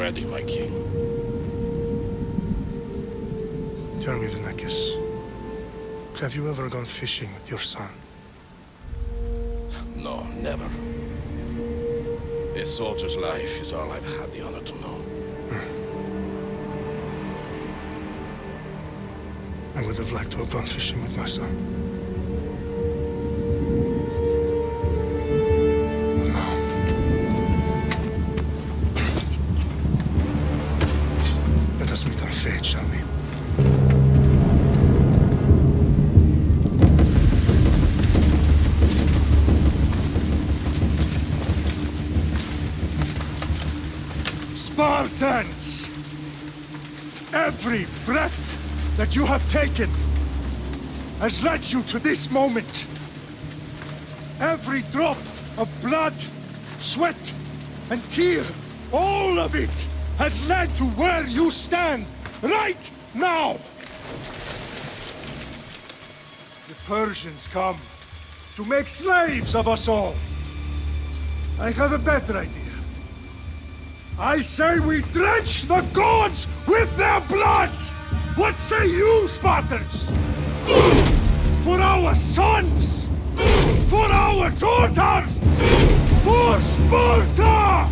ready, my king. Tell me, Vinakis, have you ever gone fishing with your son? No, never. A soldier's life is all I've had the honor to know. I would have liked to have gone fishing with my son. But no. Let us meet our fate, shall we? Spartans! Every breath that you have taken has led you to this moment. Every drop of blood, sweat, and tear, all of it has led to where you stand right now. The Persians come to make slaves of us all. I have a better idea. I say we drench the gods with their blood! What say you, Spartans? For our sons! For our daughters! For Sparta!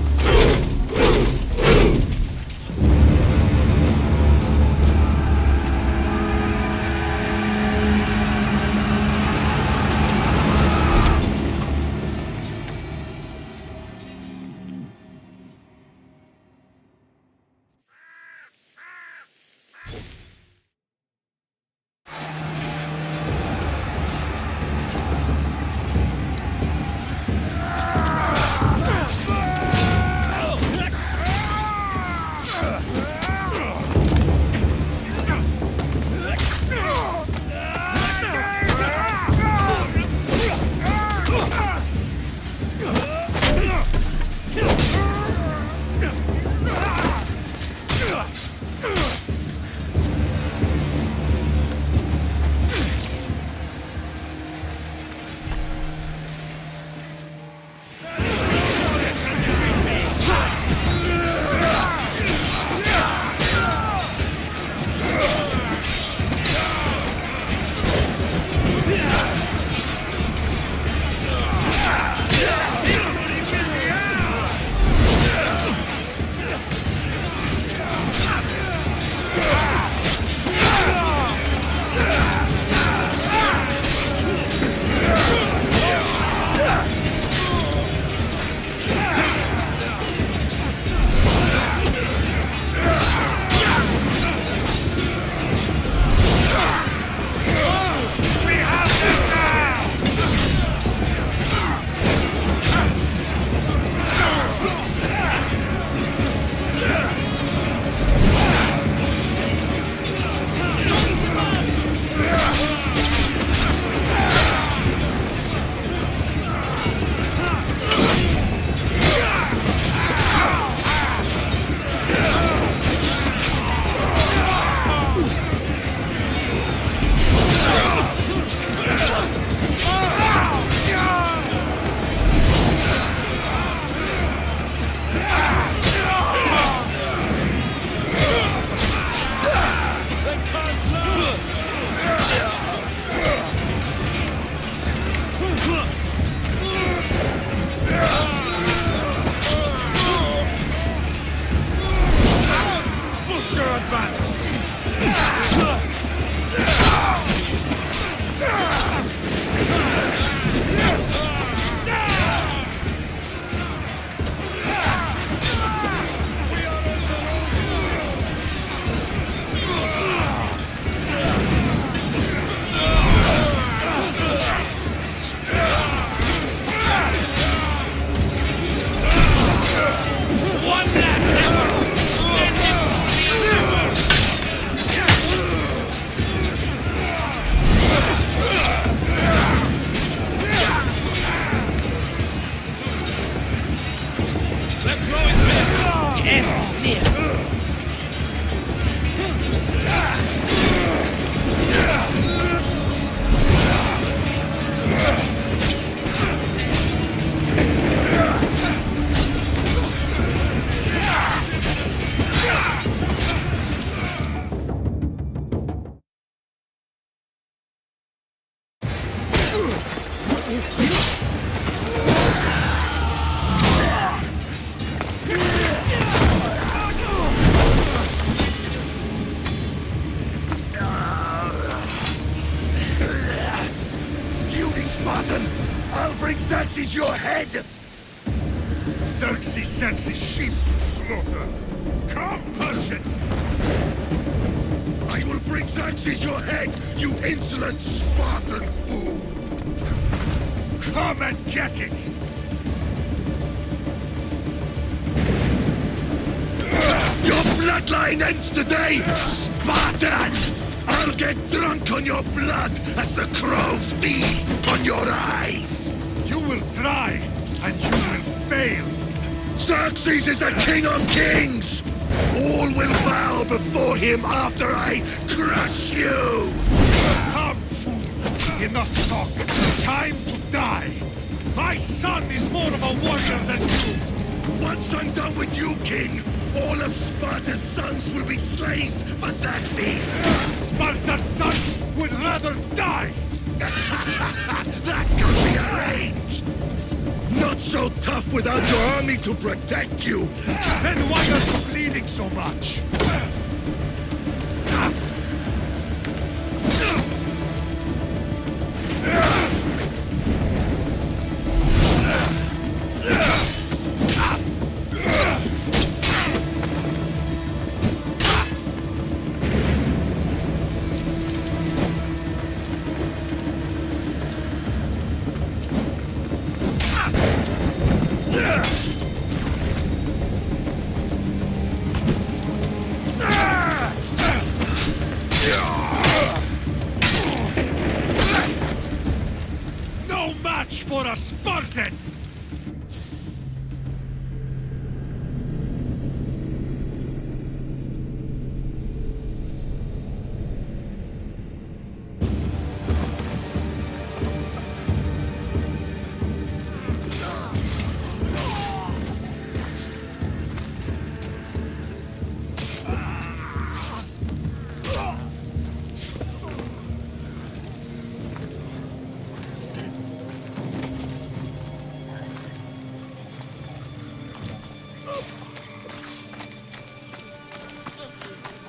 I'll bring Xerxes your head! Xerxes sends his sheep to slaughter. Come, Persian! I will bring Xerxes your head, you insolent Spartan fool! Come and get it! Your bloodline ends today, Spartan! I'll get drunk on your blood as the crows feed on your eyes! You will try, and you will fail! Xerxes is the king of kings! All will bow before him after I crush you! Come, fool! Enough talk! Time to die! My son is more of a warrior than you! Once I'm done with you, king, all of Sparta's sons will be slaves for Xerxes! Sparta's sons would rather die! That can be arranged! Not so tough without your army to protect you! Then why are you bleeding so much? No match for a Spartan!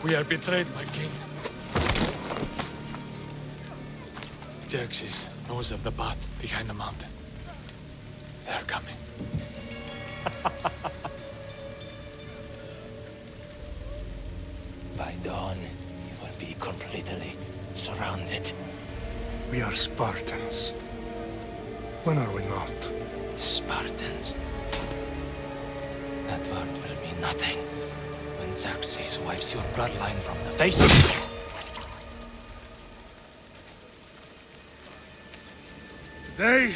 We are betrayed, my king. Xerxes knows of the path behind the mountain. They are coming. By dawn, you will be completely surrounded. We are Spartans. When are we not? Spartans. That word will mean nothing when Xerxes wipes your bloodline from the face of... Today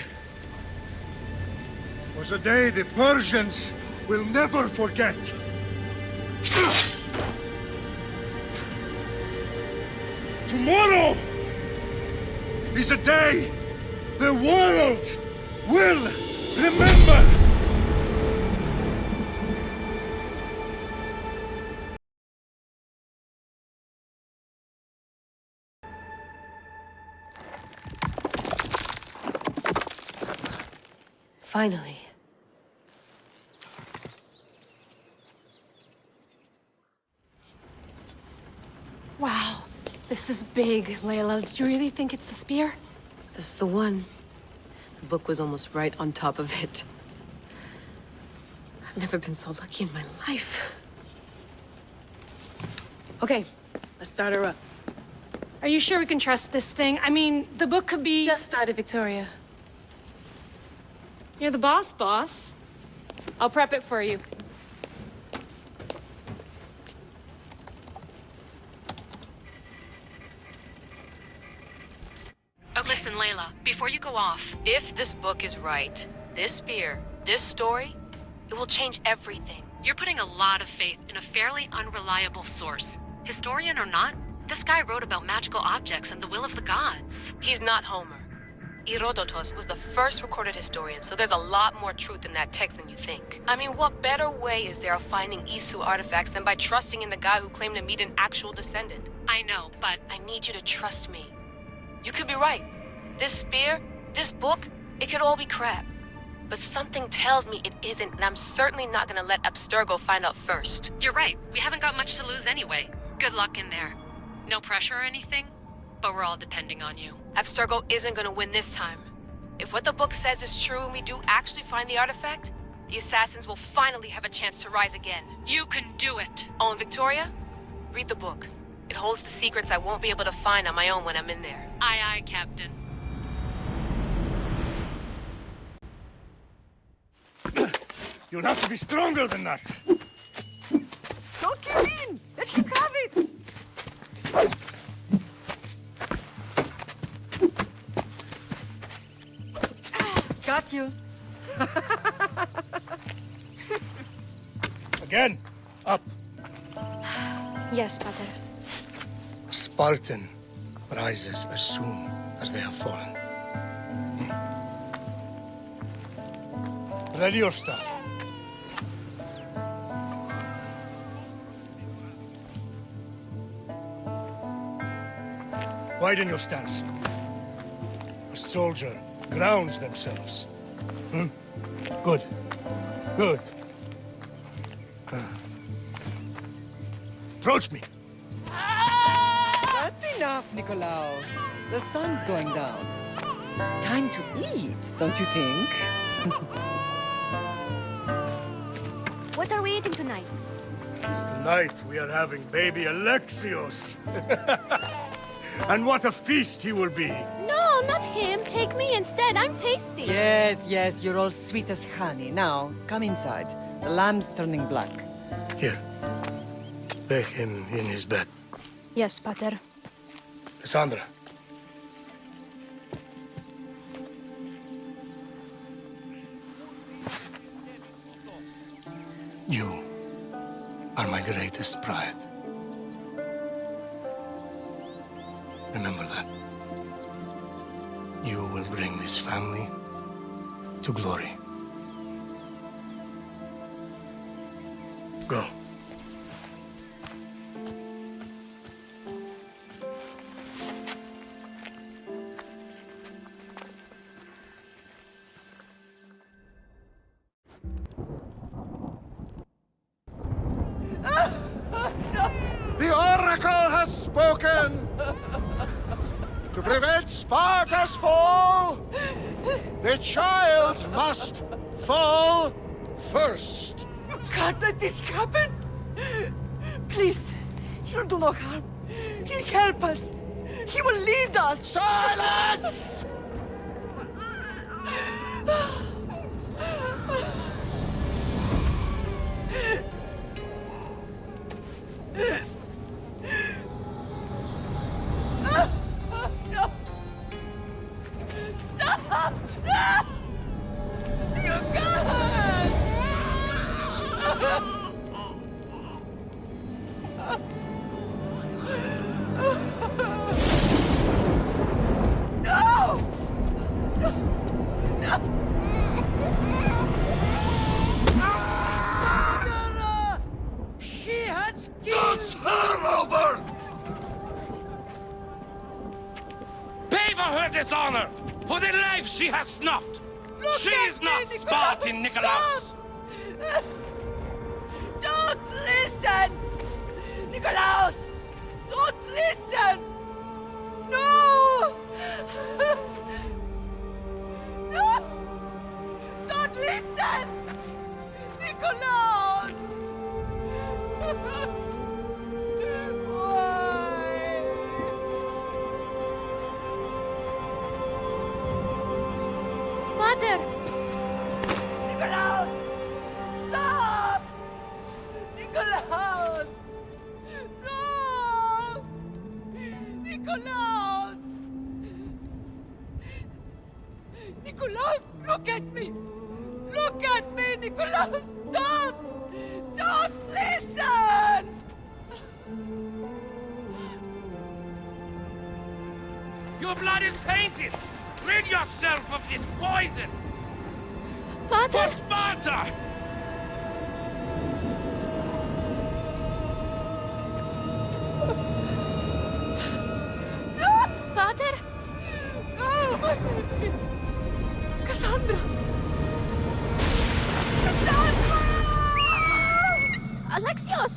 was a day the Persians will never forget. Tomorrow is a day the world will remember. Finally. Wow, this is big, Layla. Did you really think it's the spear? This is the one. The book was almost right on top of it. I've never been so lucky in my life. Okay, let's start her up. Are you sure we can trust this thing? I mean, the book could be... Just started, Victoria. You're the boss. I'll prep it for you. Oh, listen, Layla, before you go off, If this book is right, this spear, this story, it will change everything. you're putting a lot of faith in a fairly unreliable source. Historian or not, this guy wrote about magical objects and the will of the gods. He's not Homer. Herodotus was the first recorded historian, so there's a lot more truth in that text than you think. I mean, what better way is there of finding Isu artifacts than by trusting in the guy who claimed to meet an actual descendant? I know, but I need you to trust me. You could be right. This spear, this book, it could all be crap. But something tells me it isn't, and I'm certainly not gonna let Abstergo find out first. you're right. We haven't got much to lose anyway. Good luck in there. No pressure or anything, but we're all depending on you. Abstergo isn't gonna win this time. If what the book says is true and we do actually find the artifact, the assassins will finally have a chance to rise again. You can do it. Oh, and Victoria? Read the book. It holds the secrets I won't be able to find on my own when I'm in there. Aye, aye, Captain. You'll have to be stronger than that. Don't give in! Let him have it! Got you. Again, up. Yes, Pater. A Spartan rises as soon as they have fallen. Ready your staff. Widen your stance. A soldier grounds themselves. Good. Good. Approach me. That's enough, Nikolaos. The sun's going down. Time to eat, don't you think? What are we eating tonight? Tonight we are having baby Alexios. And what a feast he will be. No, not him. Take me instead. I'm tasty. Yes, yes, you're all sweet as honey. Now, come inside. The lamb's turning black. Here. Lay him in his bed. Yes, Pater. Cassandra. You are my greatest pride. Remember that. You will bring this family to glory. Go. The Oracle has spoken! To prevent Sparta's fall, the child must fall first. You can't let this happen! Please, he'll do no harm. He'll help us. He will lead us. Silence! Stop! No! You can't! No! No! Sarah! She has killed... It's her over! Pay for her dishonor! For the life she has snuffed! She is not Spartan, Nikolaos! Don't listen! Nikolaos! Don't listen! No! No! Don't listen! Nikolaos! Why? Pater! Nikolaos! Stop! Nikolaos! No! Nikolaos! Nikolaos, look at me! Look at me, Nikolaos! Don't! Don't listen! Your blood is tainted! Rid yourself of this poison! For Pater! Sparta! Pater! No, my baby! Cassandra! Cassandra! Alexios!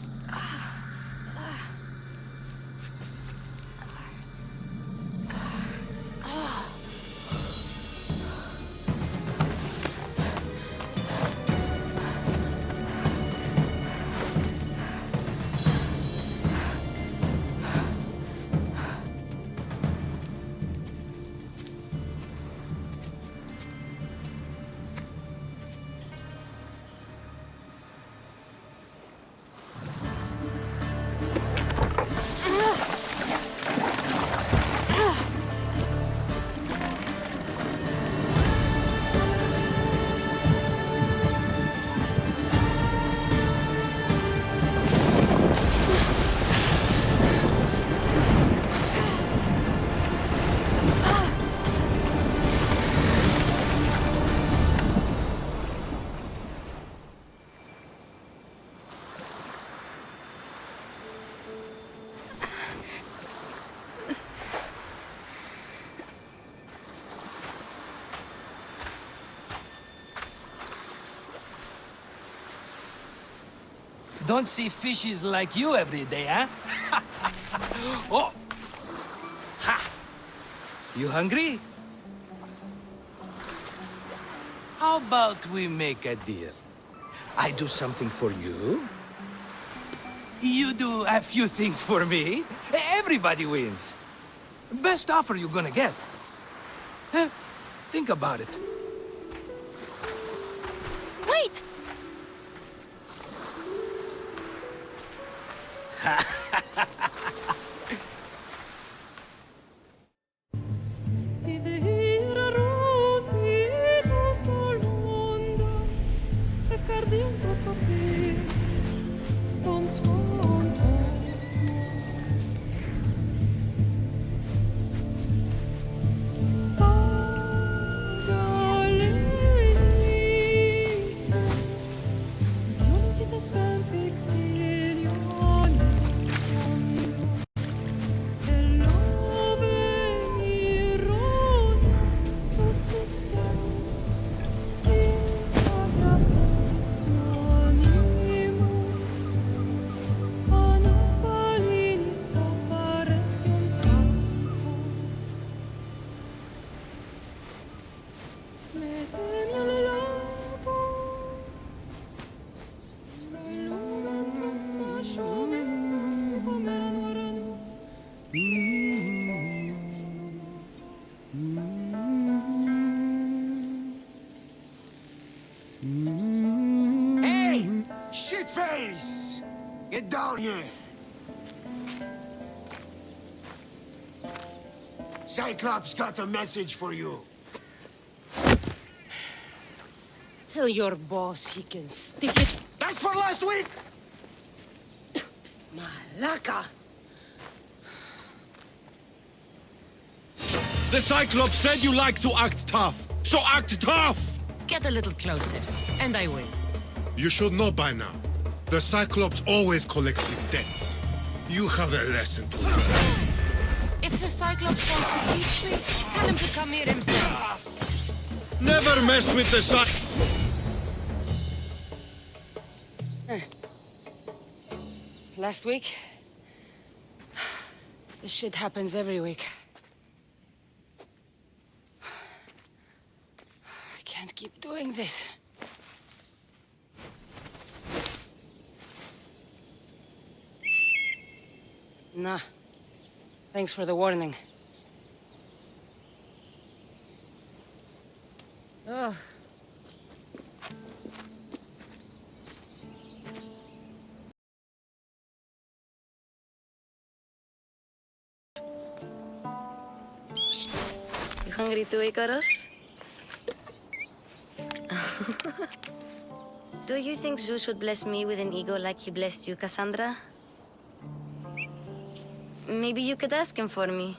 Don't see fishes like you every day, huh? Oh! Ha! You hungry? How about we make a deal? I do something for you. You do a few things for me. Everybody wins. Best offer you're gonna get. Think about it. Wait! Hey! Shitface! Get down here! Cyclops got a message for you. Tell your boss he can stick it. That's for last week! Malaka! The Cyclops said you like to act tough, so act tough! Get a little closer, and I will. You should know by now. The Cyclops always collects his debts. You have a lesson to learn. If the Cyclops wants to teach me, tell him to come here himself. Never mess with the Cyclops! Last week? This shit happens every week. I can't keep doing this. Nah. Thanks for the warning. Ugh. You hungry too, Icarus? Do you think Zeus would bless me with an ego like he blessed you, Cassandra? Maybe you could ask him for me.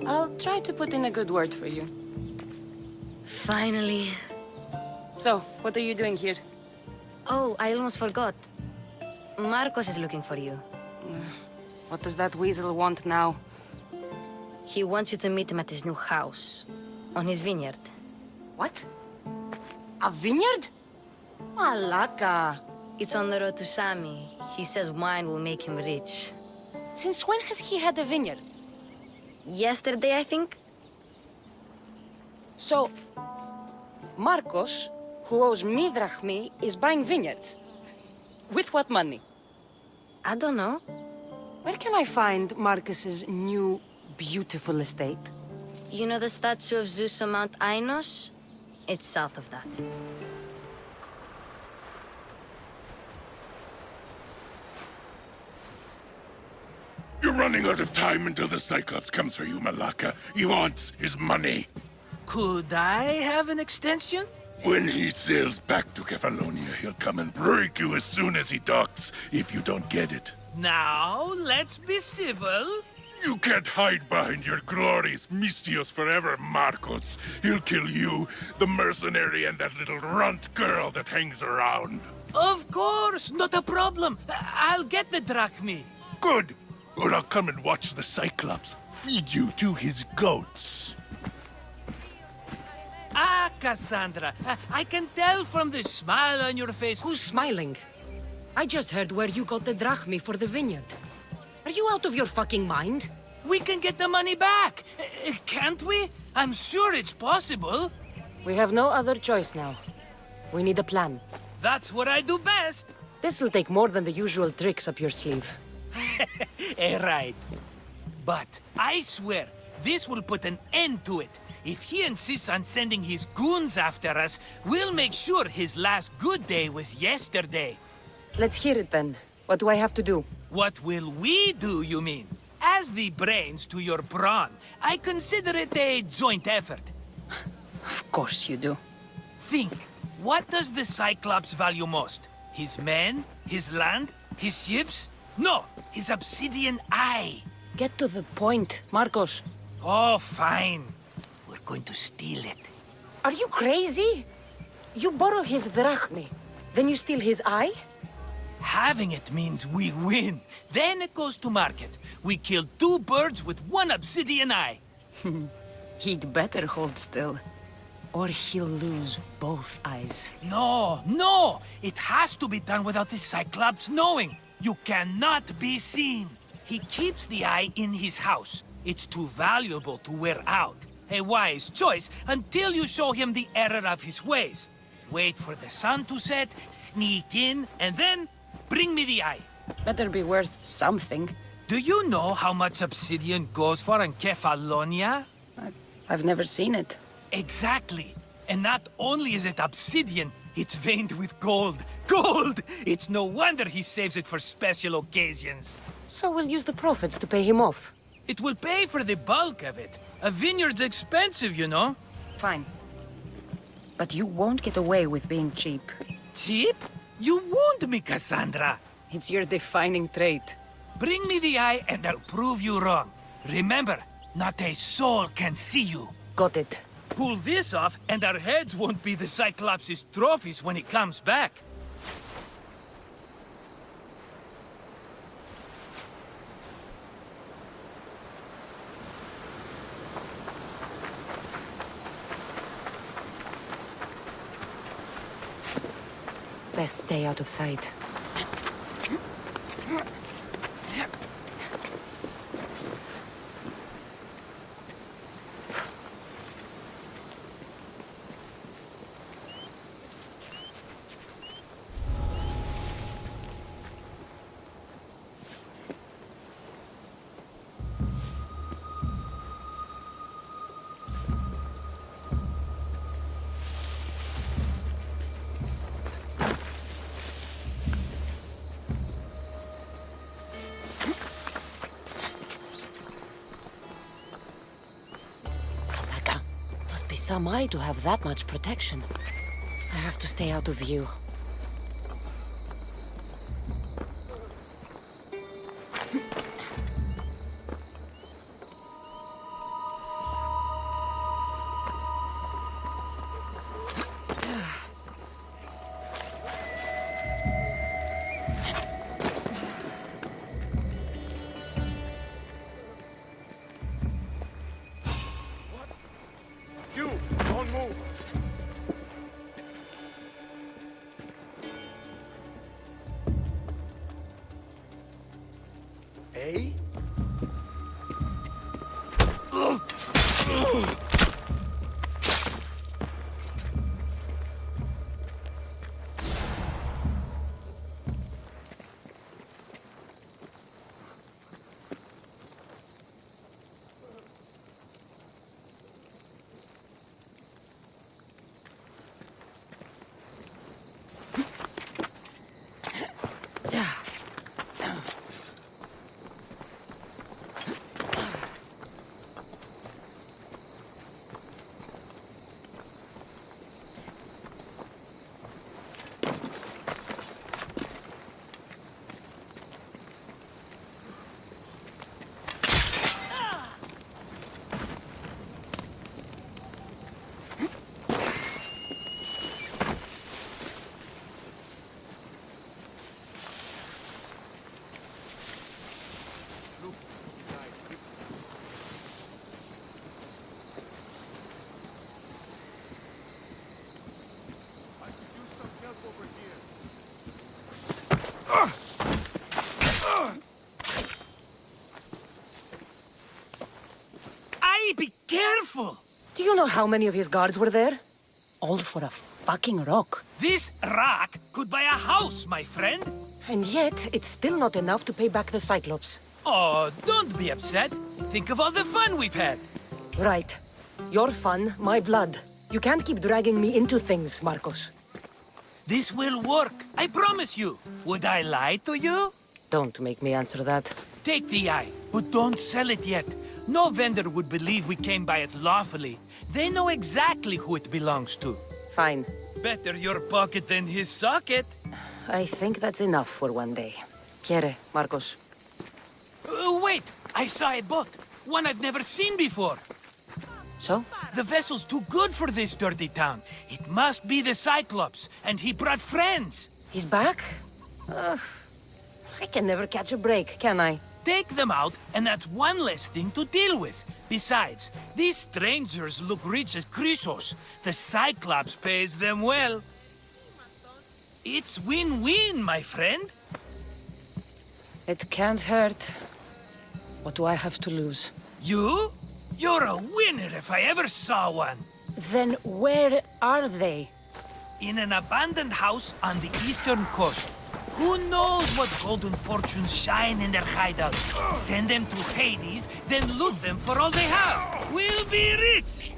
I'll try to put in a good word for you. Finally. So, what are you doing here? Oh, I almost forgot. Marcos is looking for you. What does that weasel want now? He wants you to meet him at his new house. On his vineyard. What? A vineyard? Malaka. It's on the road to Sami. He says wine will make him rich. Since when has he had a vineyard? Yesterday, I think. So, Marcos, who owes me drachmi, is buying vineyards. With what money? I don't know. Where can I find Marcus's new, beautiful estate? You know the statue of Zeus on Mount Ainos? It's south of that. You're running out of time until the Cyclops comes for you, Malaka. He wants his money. Could I have an extension? When he sails back to Kefalonia, he'll come and break you as soon as he docks, if you don't get it. Now, let's be civil. You can't hide behind your glorious misthios forever, Marcos. He'll kill you, the mercenary, and that little runt girl that hangs around. Of course, not a problem. I'll get the drachmi. Good. Or I'll come and watch the Cyclops feed you to his goats. Cassandra. I can tell from the smile on your face. Who's smiling? I just heard where you got the drachmi for the vineyard. Are you out of your fucking mind? We can get the money back, can't we? I'm sure it's possible. We have no other choice now. We need a plan. That's what I do best. This'll take more than the usual tricks up your sleeve. Right. But I swear, this will put an end to it. If he insists on sending his goons after us, we'll make sure his last good day was yesterday. Let's hear it then. What do I have to do? What will we do, you mean? As the brains to your brawn, I consider it a joint effort. Of course you do. Think, what does the Cyclops value most? His men? His land? His ships? No, his obsidian eye. Get to the point, Marcos. Oh, fine. We're going to steal it. Are you crazy? You borrow his drachmi, then you steal his eye? Having it means we win. Then it goes to market. We kill 2 birds with 1 obsidian eye. He'd better hold still, or he'll lose both eyes. No! It has to be done without the Cyclops knowing. You cannot be seen. He keeps the eye in his house. It's too valuable to wear out. A wise choice until you show him the error of his ways. Wait for the sun to set, sneak in, and then bring me the eye. Better be worth something. Do you know how much obsidian goes for in Kefalonia? I've never seen it. Exactly. And not only is it obsidian, it's veined with gold. Gold! It's no wonder he saves it for special occasions. So we'll use the profits to pay him off. It will pay for the bulk of it. A vineyard's expensive, you know. Fine. But you won't get away with being cheap. Cheap? You wound me, Cassandra. It's your defining trait. Bring me the eye and I'll prove you wrong. Remember, not a soul can see you. Got it. Pull this off and our heads won't be the Cyclops' trophies when he comes back. Best stay out of sight. Some eye to have that much protection. I have to stay out of view. Hey, be careful! Do you know how many of his guards were there? All for a fucking rock. This rock could buy a house, my friend. And yet, it's still not enough to pay back the Cyclops. Oh, don't be upset. Think of all the fun we've had. Right. Your fun, my blood. You can't keep dragging me into things, Marcos. This will work, I promise you. Would I lie to you? Don't make me answer that. Take the eye, but don't sell it yet. No vendor would believe we came by it lawfully. They know exactly who it belongs to. Fine. Better your pocket than his socket. I think that's enough for one day. Quiere, Marcos. Wait! I saw a boat. One I've never seen before. So? The vessel's too good for this dirty town. It must be the Cyclops, and he brought friends. He's back? Ugh. I can never catch a break, can I? Take them out, and that's one less thing to deal with. Besides, these strangers look rich as Chrysos. The Cyclops pays them well. It's win-win, my friend. It can't hurt. What do I have to lose? You? You're a winner if I ever saw one. Then where are they? In an abandoned house on the eastern coast. Who knows what golden fortunes shine in their hideout? Send them to Hades, then loot them for all they have. We'll be rich!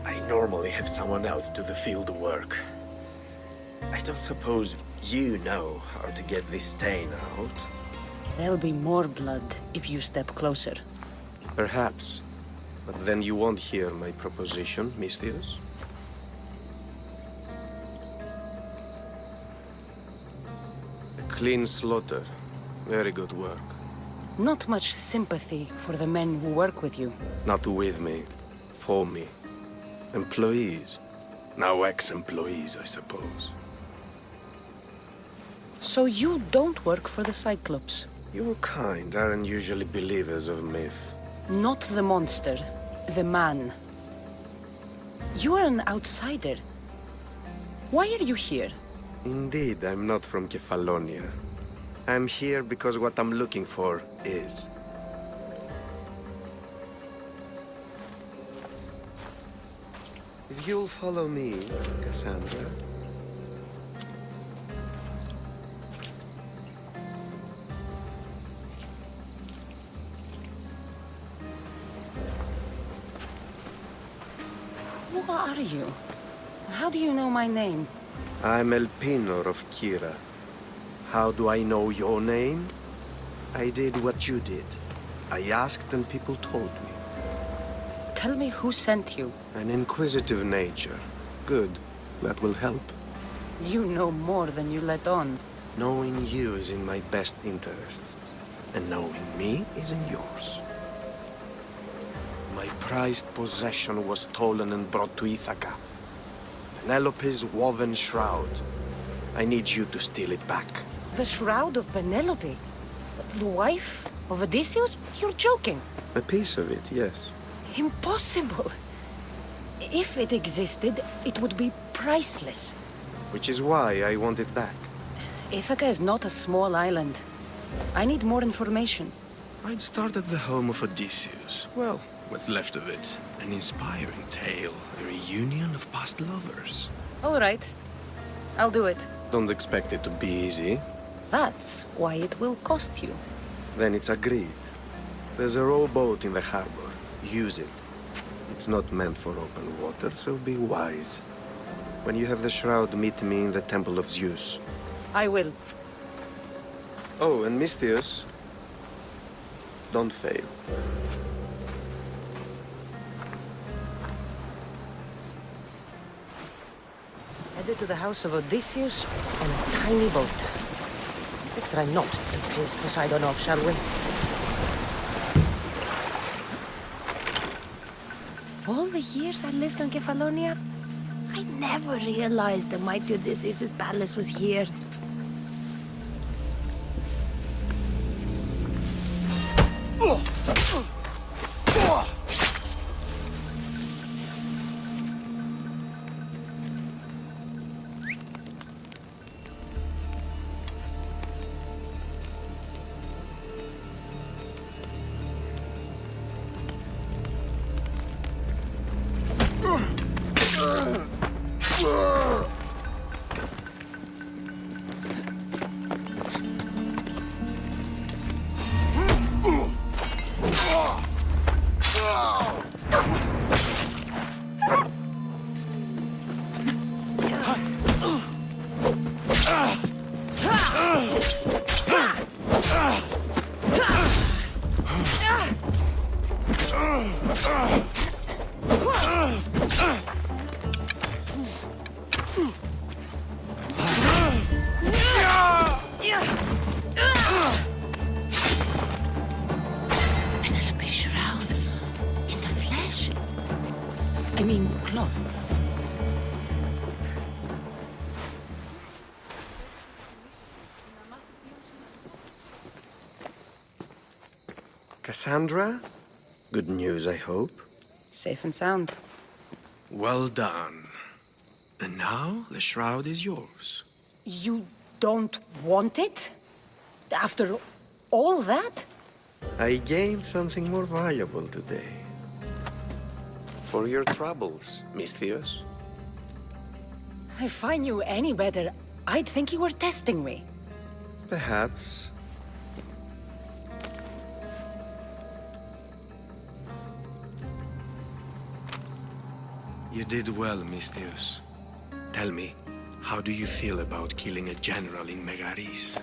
I normally have someone else do the field work. I don't suppose you know how to get this stain out? There'll be more blood if you step closer. Perhaps. But then you won't hear my proposition, misthios. A clean slaughter. Very good work. Not much sympathy for the men who work with you. Not with me. For me. Employees. Now ex-employees, I suppose. So you don't work for the Cyclops? Your kind aren't usually believers of myth. Not the monster, the man. You are an outsider. Why are you here? Indeed, I'm not from Kefalonia. I'm here because what I'm looking for is. If you'll follow me, Cassandra. Who are you? How do you know my name? I'm Elpinor of Kira. How do I know your name? I did what you did. I asked and people told me. Tell me who sent you. An inquisitive nature. Good. That will help. You know more than you let on. Knowing you is in my best interest. And knowing me is in yours. My prized possession was stolen and brought to Ithaca. Penelope's woven shroud. I need you to steal it back. The shroud of Penelope? The wife of Odysseus? You're joking. A piece of it, yes. Impossible. If it existed, it would be priceless. Which is why I want it back. Ithaca is not a small island. I need more information. I'd start at the home of Odysseus. Well, what's left of it. An inspiring tale. A reunion of past lovers. All right. I'll do it. Don't expect it to be easy. That's why it will cost you. Then it's agreed. There's a rowboat in the harbor. Use it. It's not meant for open water, so be wise. When you have the shroud, meet me in the Temple of Zeus. I will. Oh, and misthios, don't fail. Headed to the house of Odysseus on a tiny boat. Let's try not to piss Poseidon off, shall we? All the years I lived on Kefalonia, I never realized the mighty Odysseus' palace was here. Penelope's shroud in the flesh? I mean, cloth. Cassandra? Good news, I hope. Safe and sound. Well done. And now the shroud is yours. You don't want it? After all that? I gained something more valuable today. For your troubles, misthios. If I knew any better, I'd think you were testing me. Perhaps. You did well, misthios. Tell me, how do you feel about killing a general in Megaris?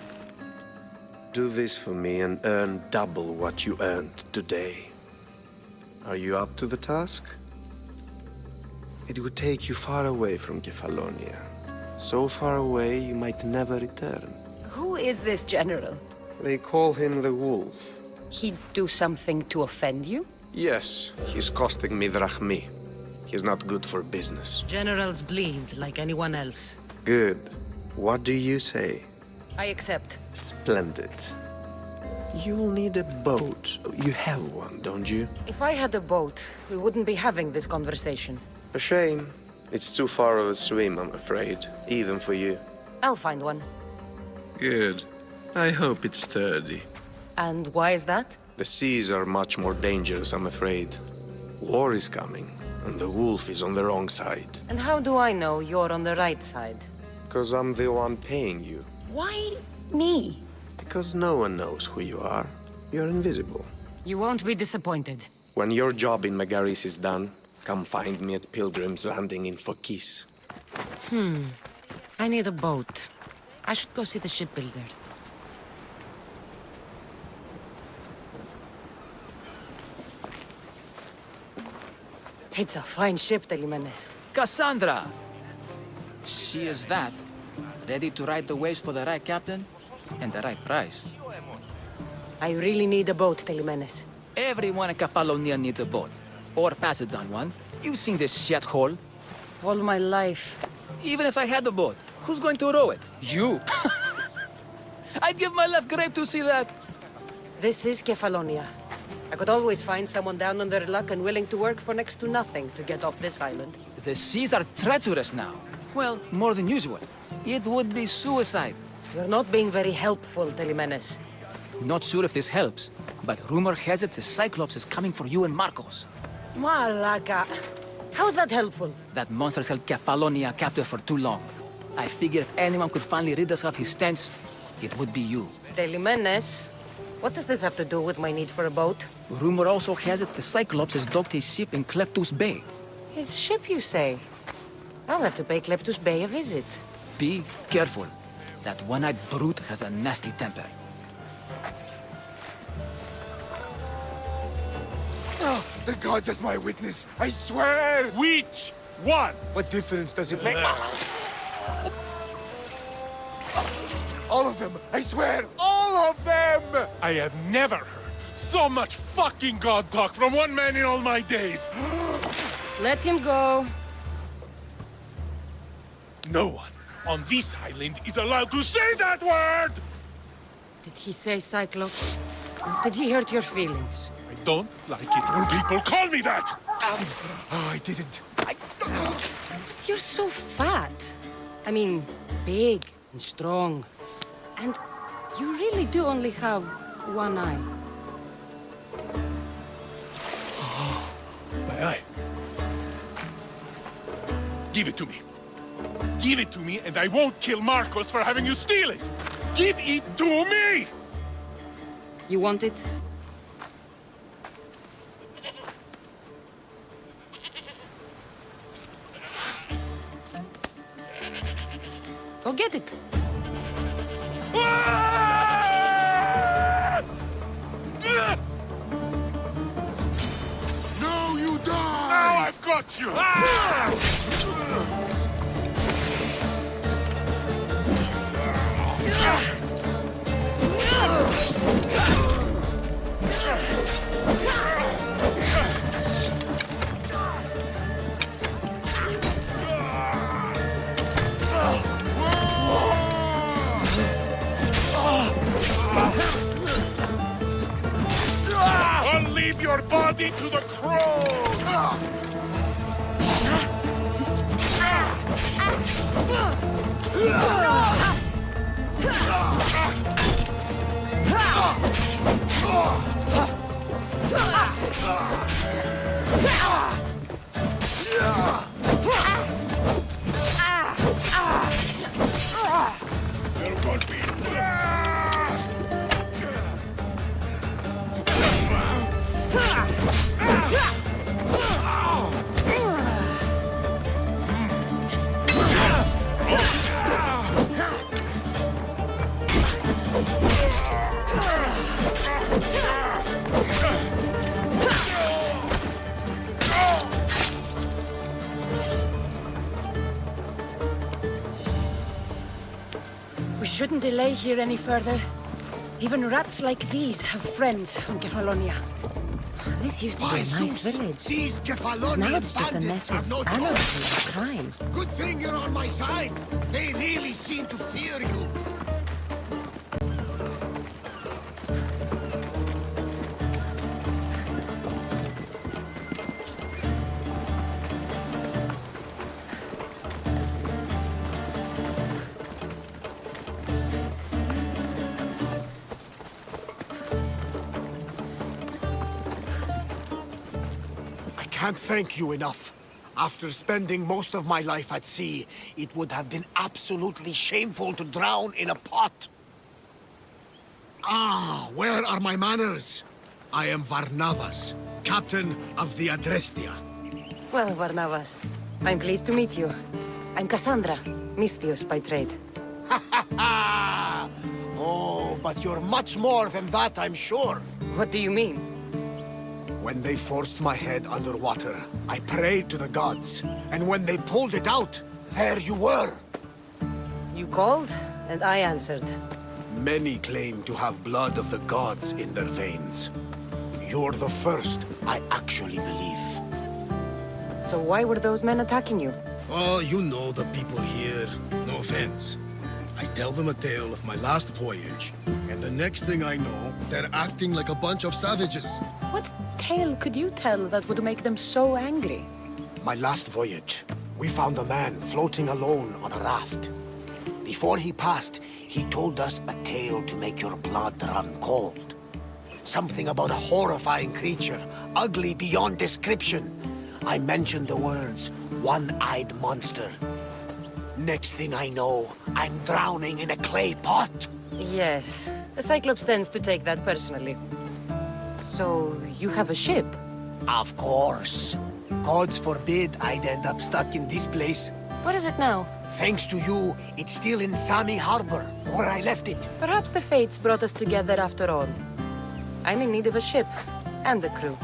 Do this for me and earn double what you earned today. Are you up to the task? It would take you far away from Kefalonia. So far away you might never return. Who is this general? They call him the Wolf. He'd do something to offend you? Yes, he's costing me drachmi. He's not good for business. Generals bleed like anyone else. Good. What do you say? I accept. Splendid. You'll need a boat. You have one, don't you? If I had a boat, we wouldn't be having this conversation. A shame. It's too far of a swim, I'm afraid. Even for you. I'll find one. Good. I hope it's sturdy. And why is that? The seas are much more dangerous, I'm afraid. War is coming, and the wolf is on the wrong side. And how do I know you're on the right side? Because I'm the one paying you. Why me? Because no one knows who you are. You're invisible. You won't be disappointed. When your job in Megaris is done, come find me at Pilgrim's Landing in Phokis. I need a boat. I should go see the shipbuilder. It's a fine ship, Telimenes. Cassandra! She is that. Ready to ride the waves for the right captain and the right price. I really need a boat, Telimenes. Everyone in Kefalonia needs a boat. Or passage on one. You've seen this shithole. All my life. Even if I had a boat, who's going to row it? You! I'd give my left grape to see that. This is Kefalonia. I could always find someone down on their luck and willing to work for next to nothing to get off this island. The seas are treacherous now. Well, more than usual. It would be suicide. You're not being very helpful, Telimenes. Not sure if this helps, but rumor has it the Cyclops is coming for you and Marcos. Malaka. How's that helpful? That monster's held Kefalonia captive for too long. I figure if anyone could finally rid us of his stench, it would be you. Telimenes, what does this have to do with my need for a boat? Rumor also has it the Cyclops has docked his ship in Kleptus Bay. His ship, you say? I'll have to pay Kleptus Bay a visit. Be careful. That one-eyed brute has a nasty temper. Oh, the gods as my witness, I swear! Which one? What difference does it make? All of them, I swear, all of them! I have never heard so much fucking god talk from one man in all my days. Let him go. No one on this island is allowed to say that word! Did he say Cyclops? Did he hurt your feelings? I don't like it when people call me that! Oh, I didn't. But you're so fat. I mean, big and strong. And you really do only have one eye. My eye. Give it to me. Give it to me, and I won't kill Marcos for having you steal it! Give it to me! You want it? Go get it. No, you die! Now I've got you! I'll leave your body to the crows! There won't be... We shouldn't delay here any further. Even rats like these have friends on Kefalonia. This used to be a nice village. These Kefalonian Now it's just a bandits nest have of no anarchy choice. and crime. Good thing you're on my side. They really seem to fear you. I can't thank you enough. After spending most of my life at sea, it would have been absolutely shameful to drown in a pot. Ah, where are my manners? I am Varnavas, captain of the Adrestia. Well, Varnavas, I'm pleased to meet you. I'm Cassandra, misthios by trade. Oh, but you're much more than that, I'm sure. What do you mean? When they forced my head underwater, I prayed to the gods. And when they pulled it out, there you were. You called, and I answered. Many claim to have blood of the gods in their veins. You're the first I actually believe. So why were those men attacking you? Oh, you know the people here. No offense. I tell them a tale of my last voyage, and the next thing I know, they're acting like a bunch of savages. What tale could you tell that would make them so angry? My last voyage, we found a man floating alone on a raft. Before he passed, he told us a tale to make your blood run cold. Something about a horrifying creature, ugly beyond description. I mentioned the words, one-eyed monster. Next thing I know, I'm drowning in a clay pot. Yes, the Cyclops tends to take that personally. So, you have a ship? Of course. Gods forbid I'd end up stuck in this place. What is it now? Thanks to you, it's still in Sami Harbor, where I left it. Perhaps the fates brought us together after all. I'm in need of a ship, and a crew.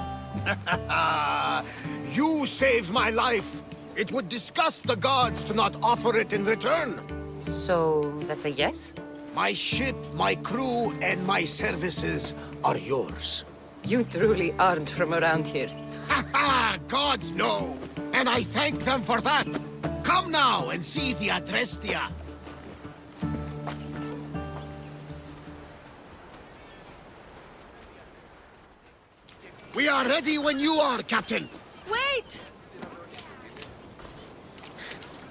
You saved my life. It would disgust the gods to not offer it in return. So, that's a yes? My ship, my crew, and my services are yours. You truly aren't from around here. Ha ha! Gods know! And I thank them for that! Come now and see the Adrestia! We are ready when you are, Captain! Wait!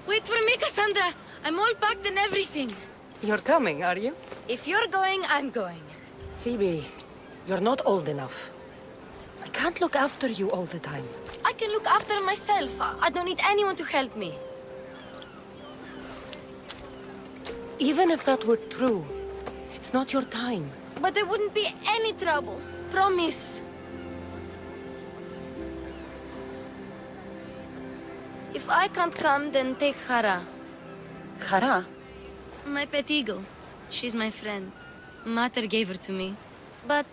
Wait for me, Cassandra! I'm all packed and everything. You're coming, are you? If you're going, I'm going. Phoebe, you're not old enough. I can't look after you all the time. I can look after myself. I don't need anyone to help me. Even if that were true, it's not your time. But there wouldn't be any trouble. Promise. If I can't come, then take Hara. Hara? My pet eagle. She's my friend. Mater gave her to me. But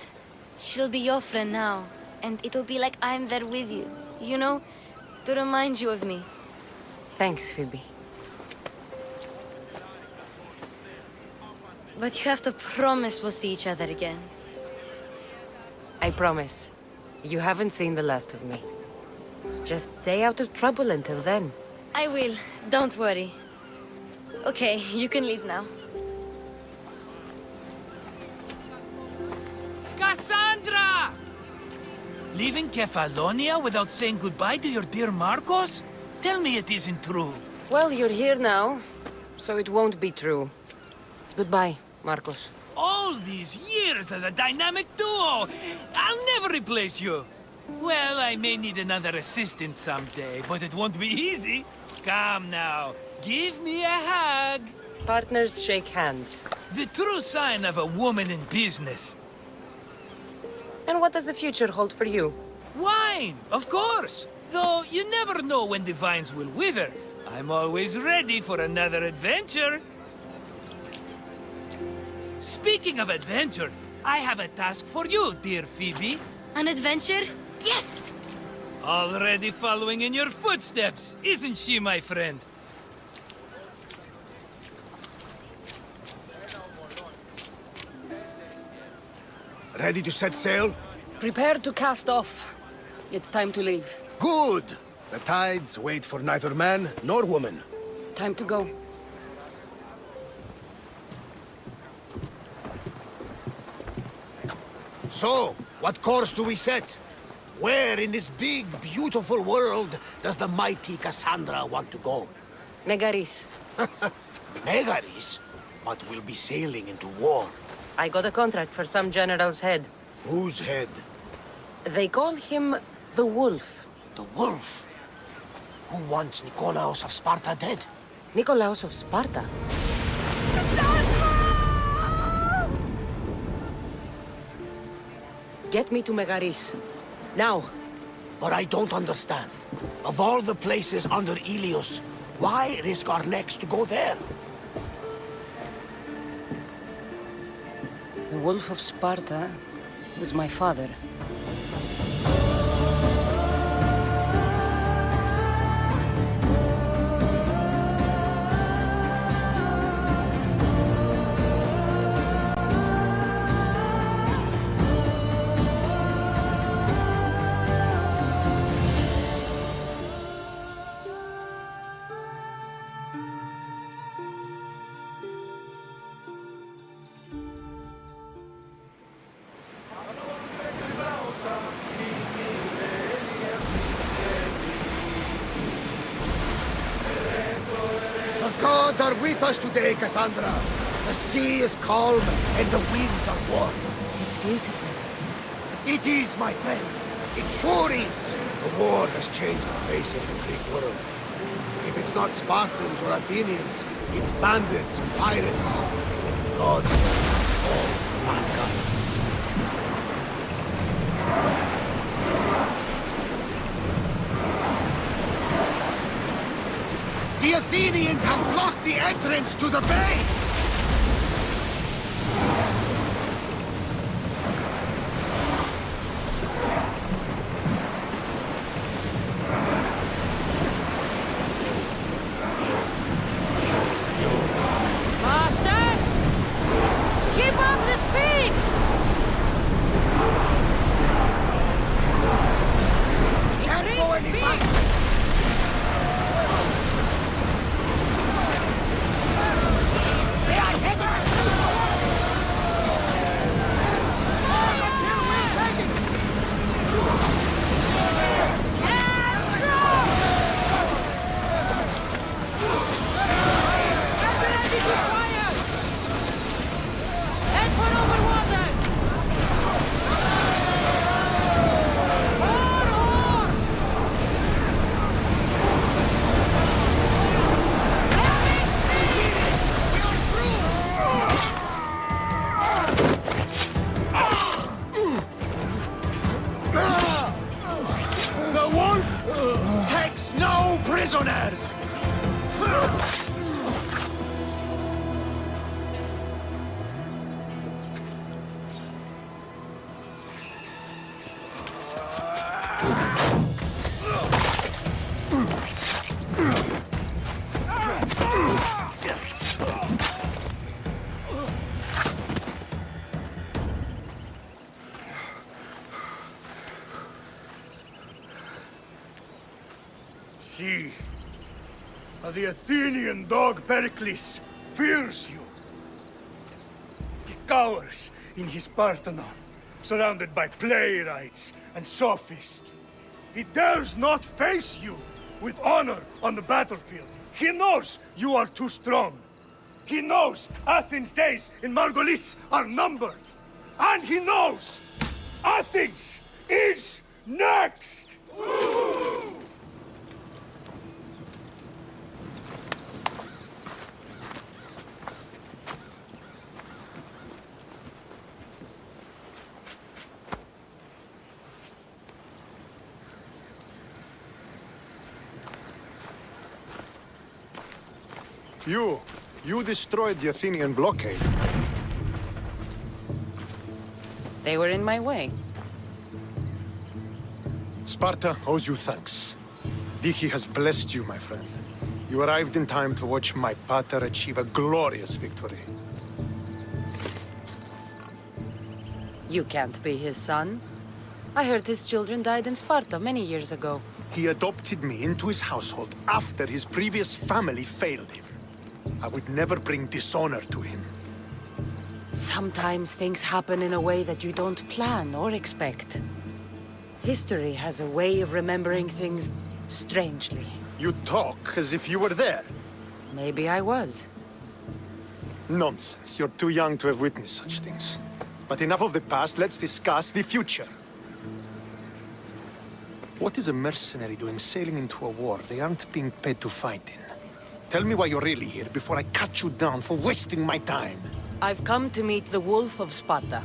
she'll be your friend now. And it'll be like I'm there with you. You know, to remind you of me. Thanks, Phoebe. But you have to promise we'll see each other again. I promise. You haven't seen the last of me. Just stay out of trouble until then. I will. Don't worry. Okay, you can leave now. Cassandra! Leaving Kefalonia without saying goodbye to your dear Marcos? Tell me it isn't true. Well, you're here now, so it won't be true. Goodbye, Marcos. All these years as a dynamic duo! I'll never replace you! Well, I may need another assistant someday, but it won't be easy. Come now, give me a hug. Partners shake hands. The true sign of a woman in business. And what does the future hold for you? Wine, of course! Though you never know when the vines will wither. I'm always ready for another adventure. Speaking of adventure, I have a task for you, dear Phoebe. An adventure? Yes! Already following in your footsteps, isn't she, my friend? Ready to set sail? Prepare to cast off. It's time to leave. Good! The tides wait for neither man nor woman. Time to go. So, what course do we set? Where in this big, beautiful world does the mighty Cassandra want to go? Megaris. Megaris? But we'll be sailing into war. I got a contract for some general's head. Whose head? They call him the Wolf. The Wolf? Who wants Nikolaos of Sparta dead? Nikolaos of Sparta? Get me to Megaris. Now. But I don't understand. Of all the places under Ilios, why risk our necks to go there? The Wolf of Sparta was my father. The gods are with us today, Cassandra. The sea is calm and the winds are warm. It's beautiful. It is, my friend. It sure is. The war has changed the face of the Greek world. If it's not Spartans or Athenians, it's bandits and pirates. Gods have all mankind. The Athenians have blocked the entrance to the bay! Master! Keep up the speed! Can't go any faster! See, the Athenian dog Pericles fears you. He cowers in his Parthenon, surrounded by playwrights and sophists. He dares not face you with honor on the battlefield. He knows you are too strong. He knows Athens' days in Margolis are numbered. And he knows Athens is next! You destroyed the Athenian blockade. They were in my way. Sparta owes you thanks. Diki has blessed you, my friend. You arrived in time to watch my pater achieve a glorious victory. You can't be his son. I heard his children died in Sparta many years ago. He adopted me into his household after his previous family failed him. I would never bring dishonor to him. Sometimes things happen in a way that you don't plan or expect. History has a way of remembering things strangely. You talk as if you were there. Maybe I was. Nonsense. You're too young to have witnessed such things. But enough of the past, let's discuss the future. What is a mercenary doing sailing into a war they aren't being paid to fight in? Tell me why you're really here before I cut you down for wasting my time. I've come to meet the Wolf of Sparta.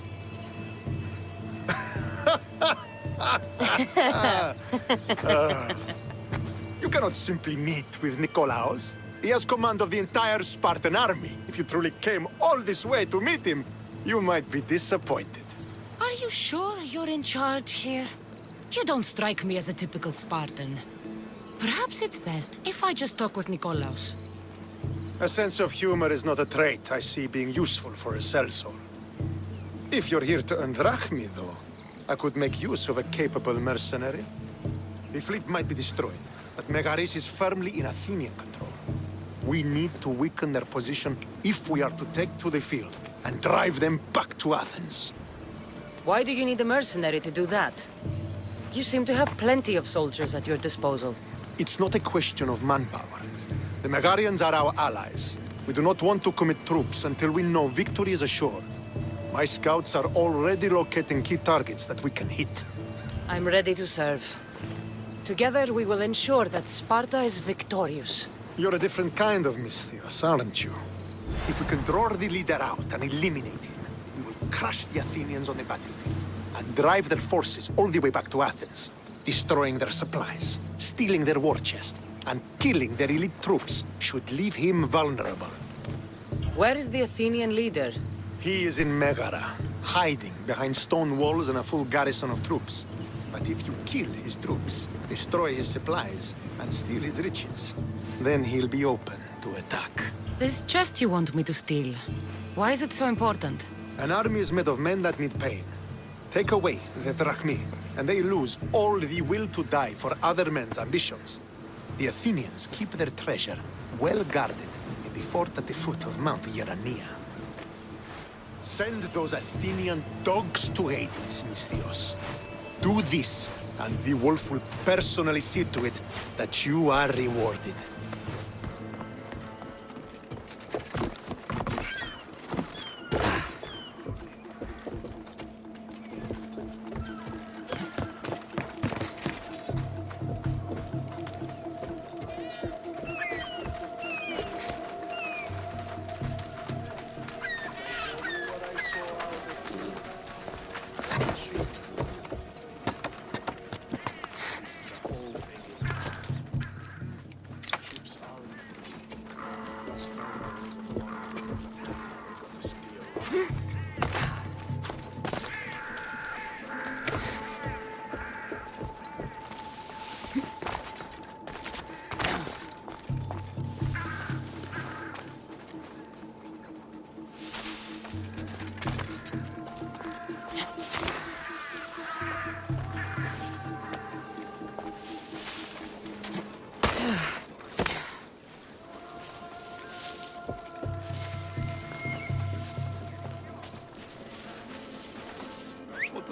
You cannot simply meet with Nikolaos. He has command of the entire Spartan army. If you truly came all this way to meet him, you might be disappointed. Are you sure you're in charge here? You don't strike me as a typical Spartan. Perhaps it's best if I just talk with Nikolaos. A sense of humor is not a trait I see being useful for a sellsword. If you're here to earn drachmi, though, I could make use of a capable mercenary. The fleet might be destroyed, but Megaris is firmly in Athenian control. We need to weaken their position if we are to take to the field and drive them back to Athens. Why do you need a mercenary to do that? You seem to have plenty of soldiers at your disposal. It's not a question of manpower. The Megarians are our allies. We do not want to commit troops until we know victory is assured. My scouts are already locating key targets that we can hit. I'm ready to serve. Together we will ensure that Sparta is victorious. You're a different kind of misthios, aren't you? If we can draw the leader out and eliminate him, we will crush the Athenians on the battlefield and drive their forces all the way back to Athens, destroying their supplies, stealing their war chest, and killing their elite troops should leave him vulnerable. Where is the Athenian leader? He is in Megara, hiding behind stone walls and a full garrison of troops. But if you kill his troops, destroy his supplies, and steal his riches, then he'll be open to attack. This chest you want me to steal. Why is it so important? An army is made of men that need pain. Take away the drachmi, and they lose all the will to die for other men's ambitions. The Athenians keep their treasure well guarded in the fort at the foot of Mount Yerania. Send those Athenian dogs to Hades, misthios. Do this, and the wolf will personally see to it that you are rewarded.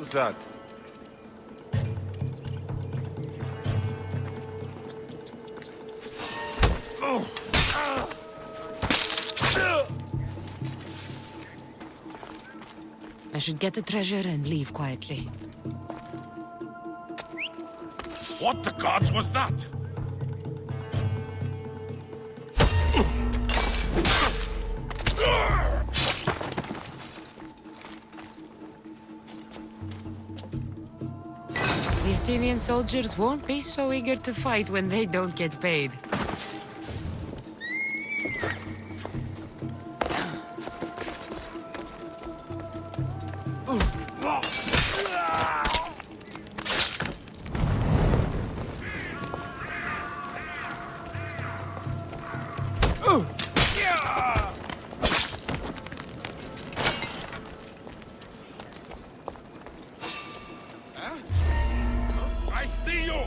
Who's that? I should get the treasure and leave quietly. What the gods was that? The Athenian soldiers won't be so eager to fight when they don't get paid. I see you!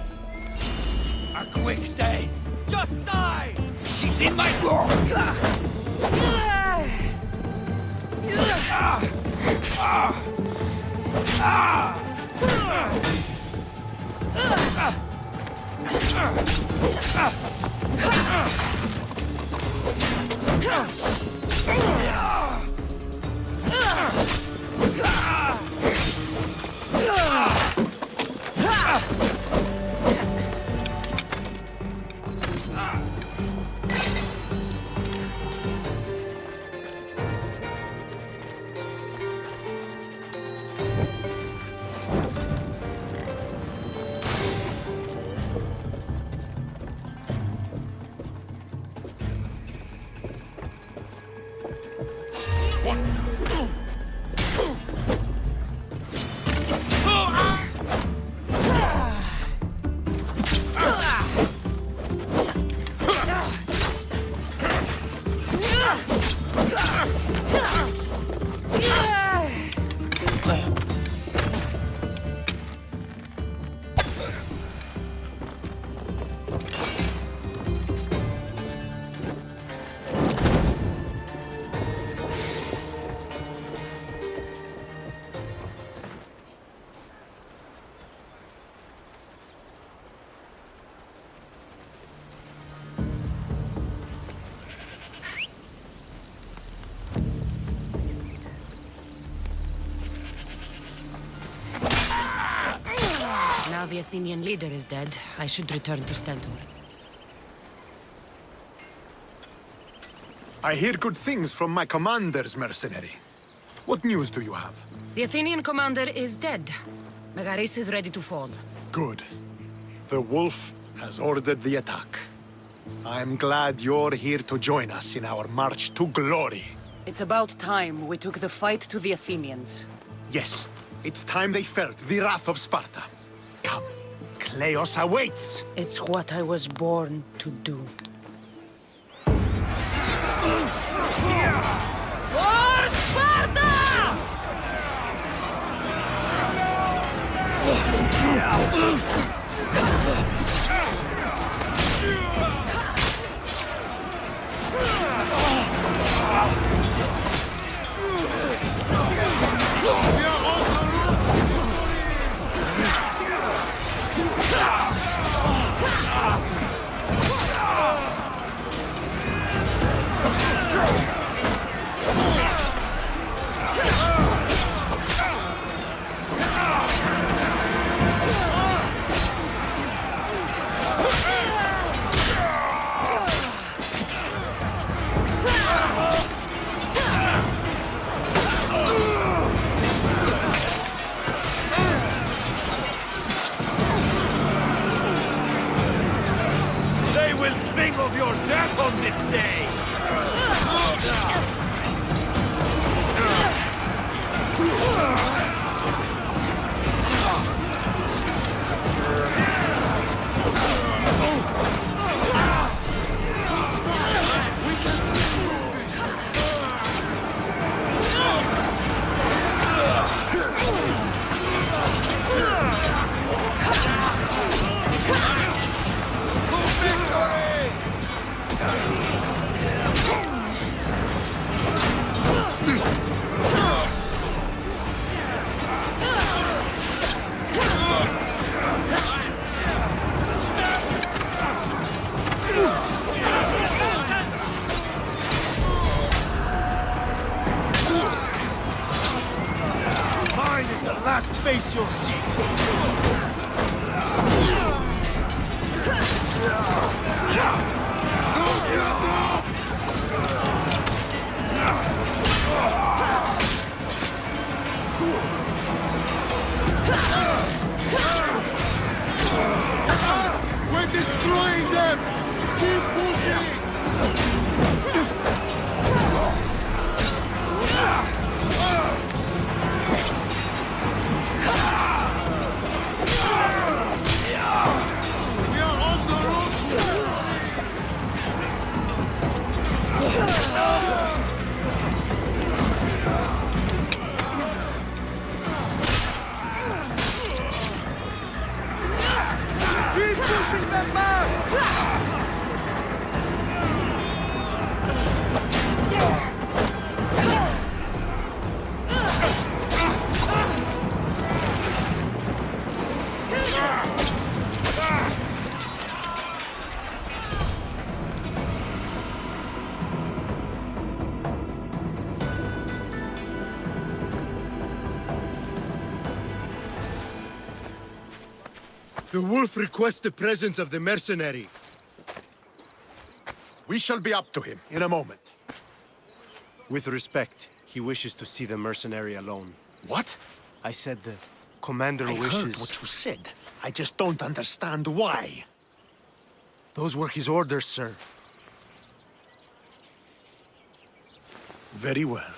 A quick day! Just die! She's in my door! Now the Athenian leader is dead, I should return to Stentor. I hear good things from my commanders, mercenary. What news do you have? The Athenian commander is dead. Megaris is ready to fall. Good. The wolf has ordered the attack. I'm glad you're here to join us in our march to glory. It's about time we took the fight to the Athenians. Yes, it's time they felt the wrath of Sparta. Come, Kleos awaits! It's what I was born to do. For Sparta! Of your death on this day! pushing them back! The wolf requests the presence of the mercenary. We shall be up to him in a moment. With respect, he wishes to see the mercenary alone. What? I said the commander I wishes... heard what you said. I just don't understand why. Those were his orders, sir. Very well.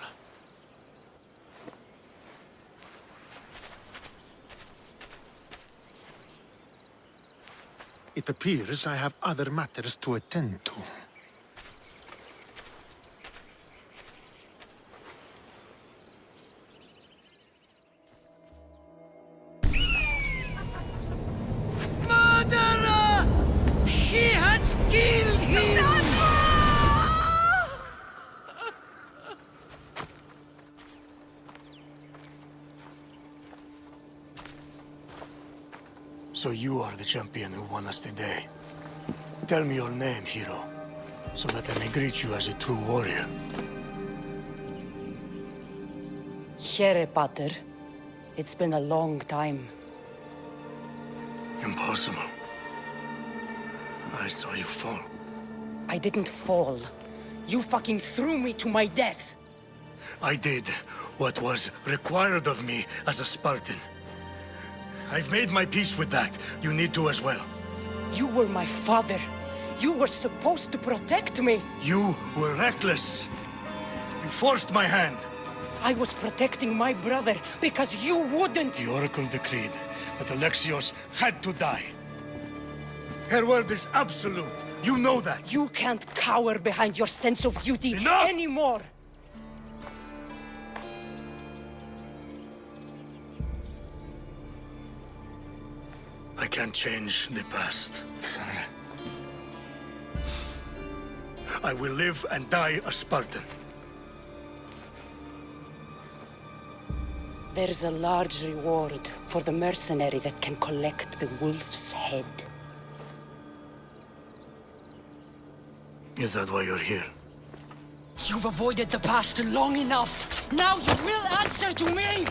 It appears I have other matters to attend to. Murderer! She has killed him! So you are the champion who won us today. Tell me your name, hero, so that I may greet you as a true warrior. Here, Pater. It's been a long time. Impossible. I saw you fall. I didn't fall. You fucking threw me to my death. I did what was required of me as a Spartan. I've made my peace with that. You need to as well. You were my father. You were supposed to protect me. You were reckless. You forced my hand. I was protecting my brother because you wouldn't. The Oracle decreed that Alexios had to die. Her word is absolute. You know that. You can't cower behind your sense of duty anymore. I can't change the past, son. I will live and die a Spartan. There's a large reward for the mercenary that can collect the wolf's head. Is that why you're here? You've avoided the past long enough. Now you will answer to me!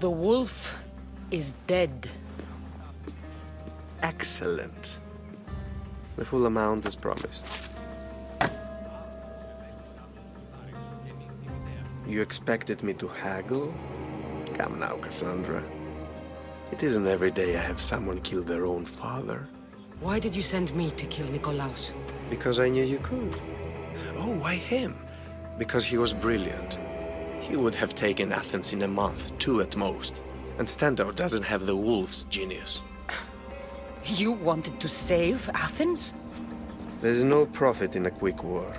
The wolf is dead. Excellent. The full amount is promised. You expected me to haggle? Come now, Cassandra. It isn't every day I have someone kill their own father. Why did you send me to kill Nikolaos? Because I knew you could. Oh, why him? Because he was brilliant. He would have taken Athens in a month, 2 at most. And Stentor doesn't have the wolf's genius. You wanted to save Athens? There's no profit in a quick war.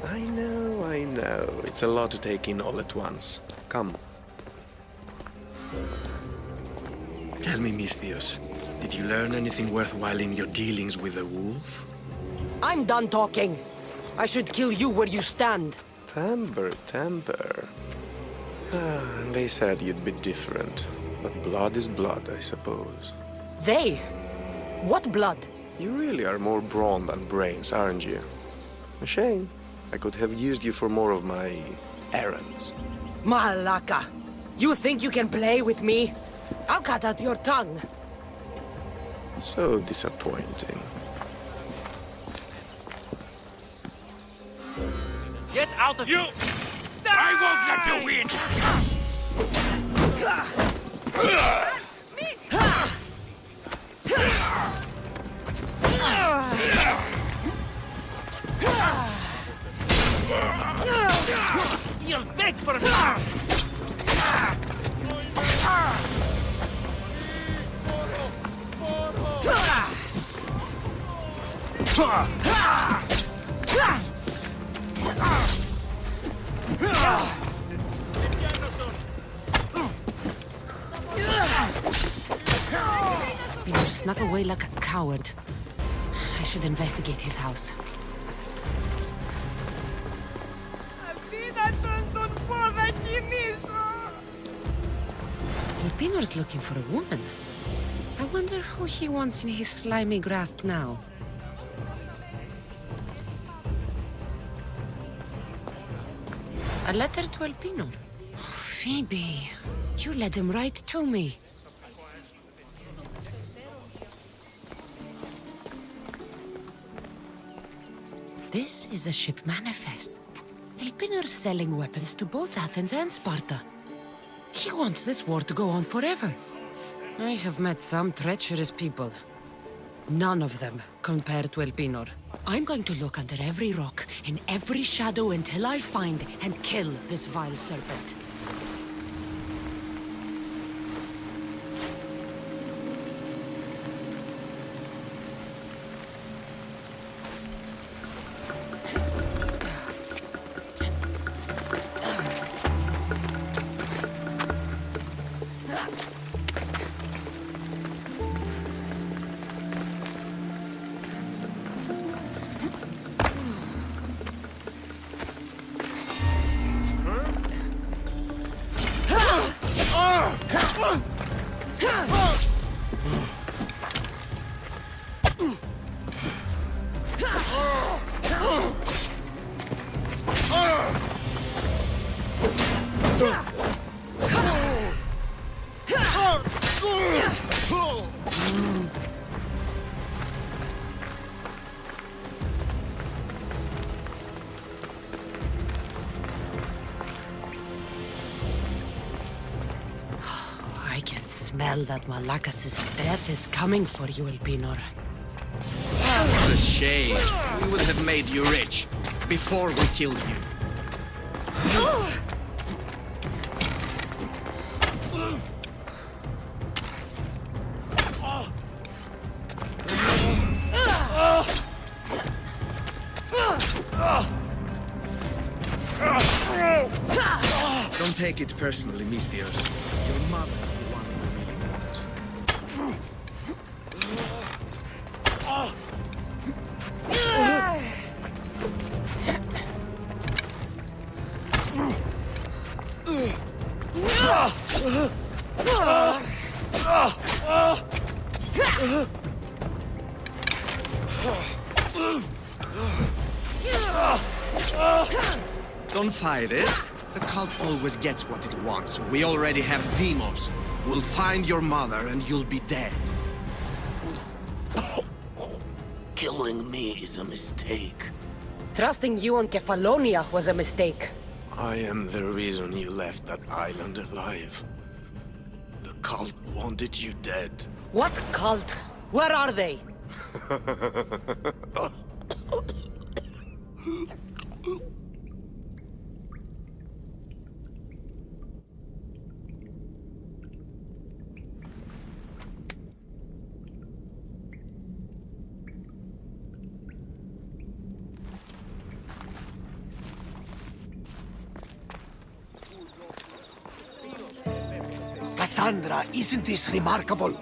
I know. It's a lot to take in all at once. Come. Tell me, misthios, did you learn anything worthwhile in your dealings with the wolf? I'm done talking. I should kill you where you stand. Temper. They said you'd be different. But blood is blood, I suppose. They? What blood? You really are more brawn than brains, aren't you? A shame. I could have used you for more of my errands. Malaka! You think you can play with me? I'll cut out your tongue. So disappointing. Get out of here! I won't let you win! You'll beg for me! Pinor snuck away like a coward. I should investigate his house. Pinor's looking for a woman. I wonder who he wants in his slimy grasp now. A letter to Elpinor. Oh, Phoebe, you led him right to me. This is a ship manifest. Elpinor's selling weapons to both Athens and Sparta. He wants this war to go on forever. I have met some treacherous people. None of them compared to Elpinor. I'm going to look under every rock, in every shadow until I find and kill this vile serpent. Smell that Malakas' death is coming for you, Elpinor. What a shame. We would have made you rich before we killed you. Don't take it personally, misthios. Your mother's the one we really want. Don't fight it. The cult always gets what it wants. We already have Demos. We'll find your mother and you'll be dead. Killing me is a mistake. Trusting you on Kefalonia was a mistake. I am the reason you left that island alive. The cult wanted you dead. What cult? Where are they? Cassandra, isn't this remarkable?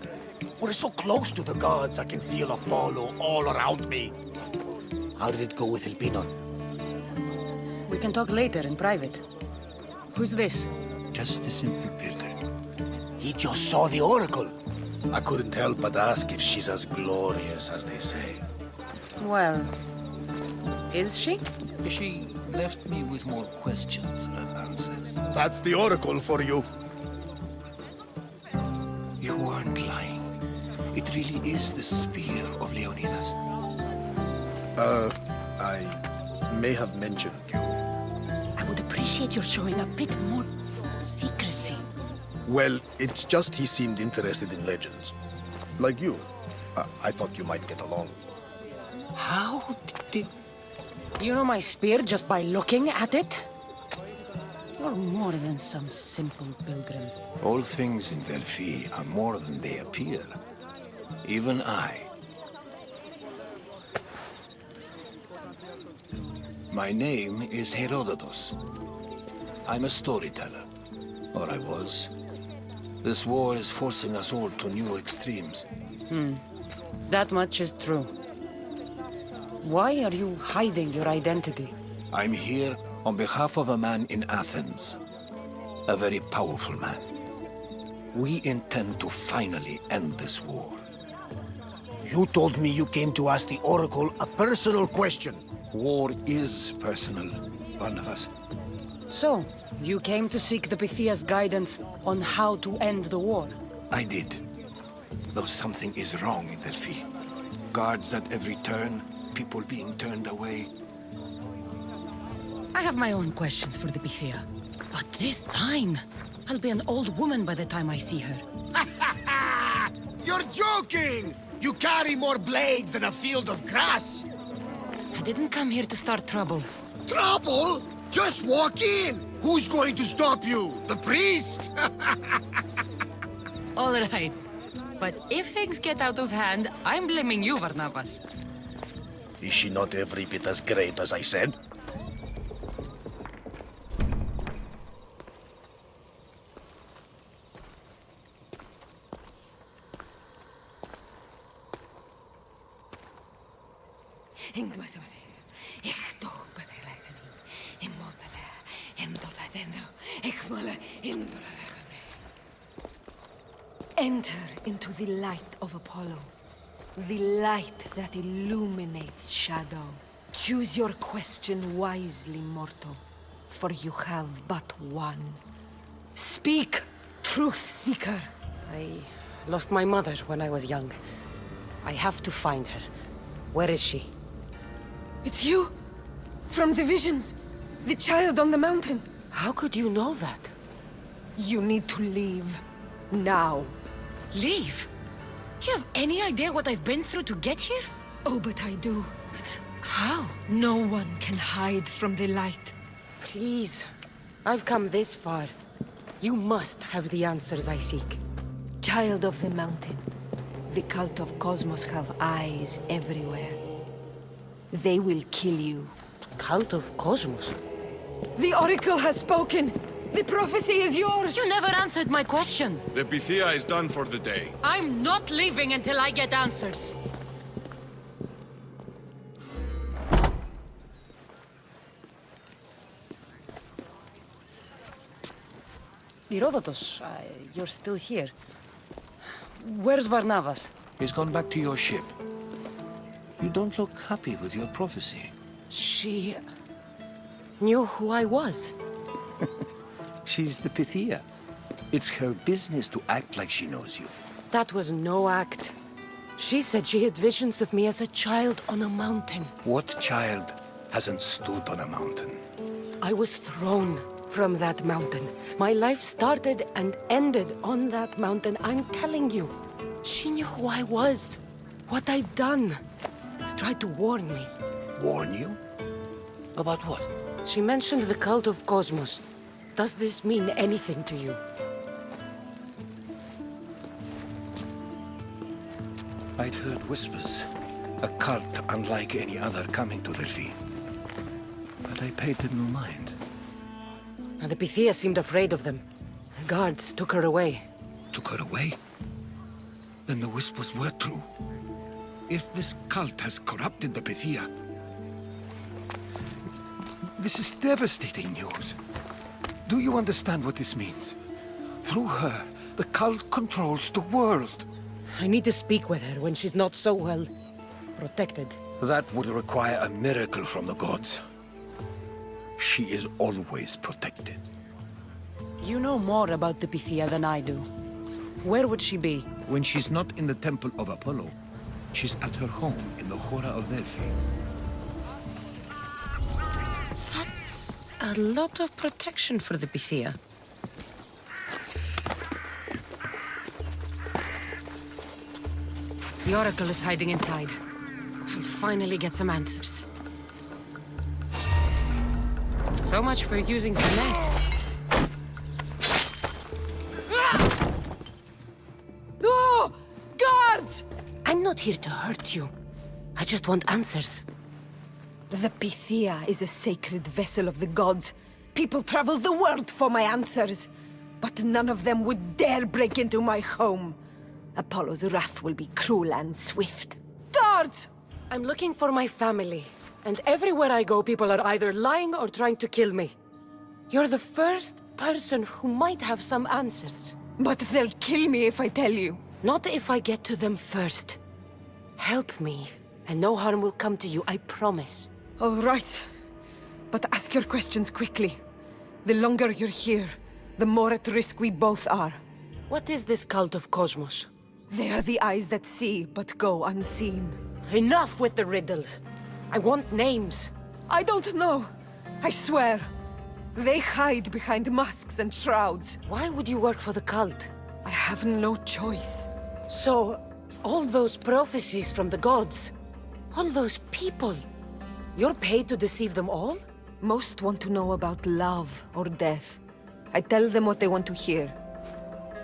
We're so close to the gods, I can feel Apollo all around me. How did it go with Elpinor? We can talk later in private. Who's this? Just a simple pilgrim. He just saw the oracle. I couldn't help but ask if she's as glorious as they say. Well, is she? She left me with more questions than answers. That's the oracle for you. You weren't lying. It really is the spear of Leonidas. I may have mentioned you. I would appreciate your showing a bit more secrecy. Well, it's just he seemed interested in legends. Like you. I thought you might get along. How did... You know my spear just by looking at it? You're more than some simple pilgrim. All things in Delphi are more than they appear. Even I. My name is Herodotus. I'm a storyteller. Or I was. This war is forcing us all to new extremes. That much is true. Why are you hiding your identity? I'm here on behalf of a man in Athens. A very powerful man. We intend to finally end this war. You told me you came to ask the Oracle a personal question. War is personal, Barnabas. So, you came to seek the Pythia's guidance on how to end the war? I did. Though something is wrong in Delphi. Guards at every turn, people being turned away. I have my own questions for the Pythia. But this line... I'll be an old woman by the time I see her. You're joking! You carry more blades than a field of grass! I didn't come here to start trouble. Trouble? Just walk in! Who's going to stop you? The priest? All right. But if things get out of hand, I'm blaming you, Barnabas. Is she not every bit as great as I said? Enter into the light of Apollo, the light that illuminates shadow. Choose your question wisely, mortal, for you have but one. Speak, truth seeker. I lost my mother when I was young. I have to find her. Where is she? It's you! From the visions! The child on the mountain! How could you know that? You need to leave. Now. Leave? Do you have any idea what I've been through to get here? Oh, but I do. But how? No one can hide from the light. Please. I've come this far. You must have the answers I seek. Child of the mountain. The Cult of Kosmos have eyes everywhere. They will kill you. Cult of Kosmos? The Oracle has spoken! The prophecy is yours! You never answered my question! The Pythia is done for the day. I'm not leaving until I get answers! Herodotus, you're still here. Where's Barnabas? He's gone back to your ship. You don't look happy with your prophecy. She... knew who I was. She's the Pythia. It's her business to act like she knows you. That was no act. She said she had visions of me as a child on a mountain. What child hasn't stood on a mountain? I was thrown from that mountain. My life started and ended on that mountain, I'm telling you. She knew who I was, what I'd done. She tried to warn me. Warn you? About what? She mentioned the Cult of Kosmos. Does this mean anything to you? I'd heard whispers. A cult unlike any other coming to Delphi. But I paid them no mind. And the Pythia seemed afraid of them. The guards took her away. Took her away? Then the whispers were true. If this cult has corrupted the Pythia... This is devastating news. Do you understand what this means? Through her, the cult controls the world. I need to speak with her when she's not so well... protected. That would require a miracle from the gods. She is always protected. You know more about the Pythia than I do. Where would she be? When she's not in the temple of Apollo, she's at her home in the Hora of Delphi. That's a lot of protection for the Pythia. The Oracle is hiding inside. I'll finally get some answers. So much for using finesse. No! Guards! I'm not here to hurt you. I just want answers. The Pythia is a sacred vessel of the gods. People travel the world for my answers. But none of them would dare break into my home. Apollo's wrath will be cruel and swift. Guards! I'm looking for my family. And everywhere I go, people are either lying or trying to kill me. You're the first person who might have some answers. But they'll kill me if I tell you. Not if I get to them first. Help me, and no harm will come to you, I promise. All right. But ask your questions quickly. The longer you're here, the more at risk we both are. What is this Cult of Kosmos? They are the eyes that see, but go unseen. Enough with the riddles. I want names. I don't know. I swear. They hide behind masks and shrouds. Why would you work for the cult? I have no choice. So, all those prophecies from the gods, all those people, you're paid to deceive them all? Most want to know about love or death. I tell them what they want to hear.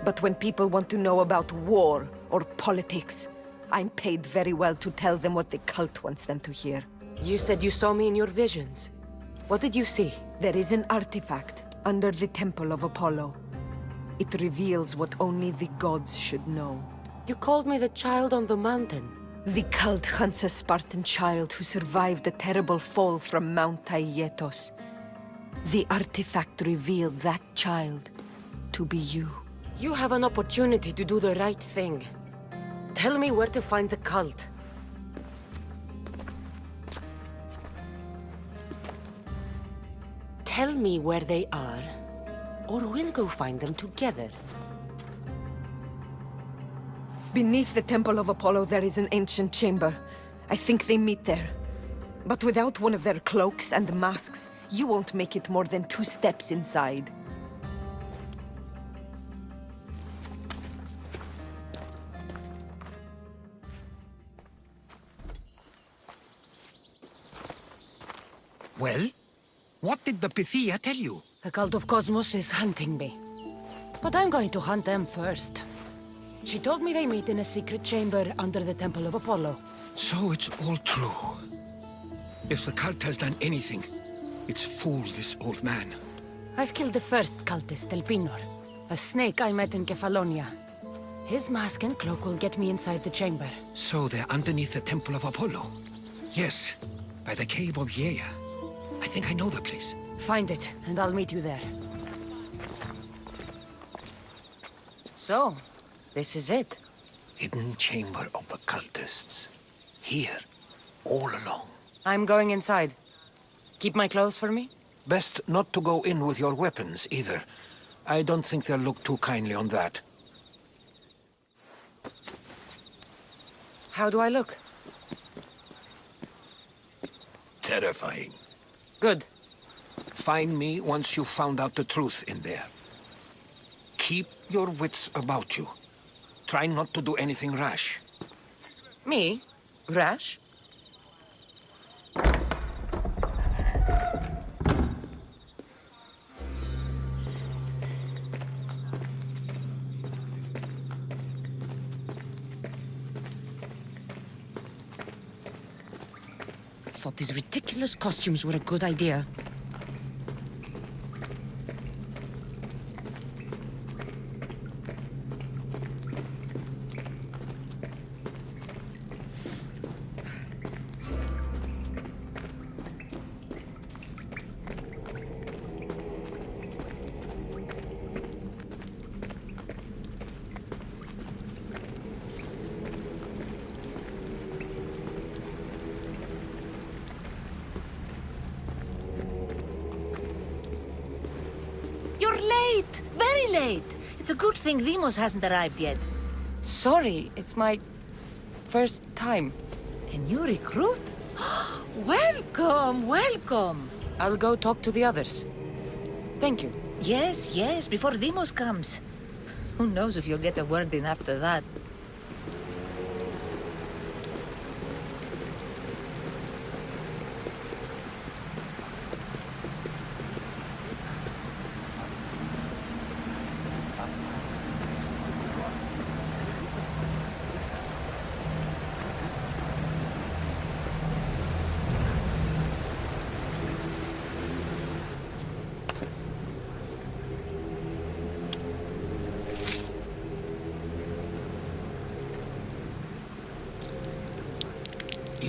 But when people want to know about war or politics, I'm paid very well to tell them what the cult wants them to hear. You said you saw me in your visions. What did you see? There is an artifact under the temple of Apollo. It reveals what only the gods should know. You called me the child on the mountain. The cult hunts a Spartan child who survived a terrible fall from Mount Aietos. The artifact revealed that child to be you. You have an opportunity to do the right thing. Tell me where to find the cult. Tell me where they are, or we'll go find them together. Beneath the Temple of Apollo there is an ancient chamber. I think they meet there. But without one of their cloaks and masks, you won't make it more than 2 steps inside. Well? What did the Pythia tell you? The Cult of Kosmos is hunting me. But I'm going to hunt them first. She told me they meet in a secret chamber under the Temple of Apollo. So it's all true. If the cult has done anything, it's fooled this old man. I've killed the first cultist, Elpinor, a snake I met in Kefalonia. His mask and cloak will get me inside the chamber. So they're underneath the Temple of Apollo? Yes, by the Cave of Yea. I think I know the place. Find it, and I'll meet you there. So, this is it. Hidden chamber of the cultists. Here, all along. I'm going inside. Keep my clothes for me? Best not to go in with your weapons, either. I don't think they'll look too kindly on that. How do I look? Terrifying. Good. Find me once you've found out the truth in there. Keep your wits about you. Try not to do anything rash. Me? Rash? Thought these ridiculous costumes were a good idea. You're late! Very late! It's a good thing Deimos hasn't arrived yet. Sorry, it's my first time. A new recruit? Welcome, welcome! I'll go talk to the others. Thank you. Yes, yes, before Deimos comes. Who knows if you'll get a word in after that.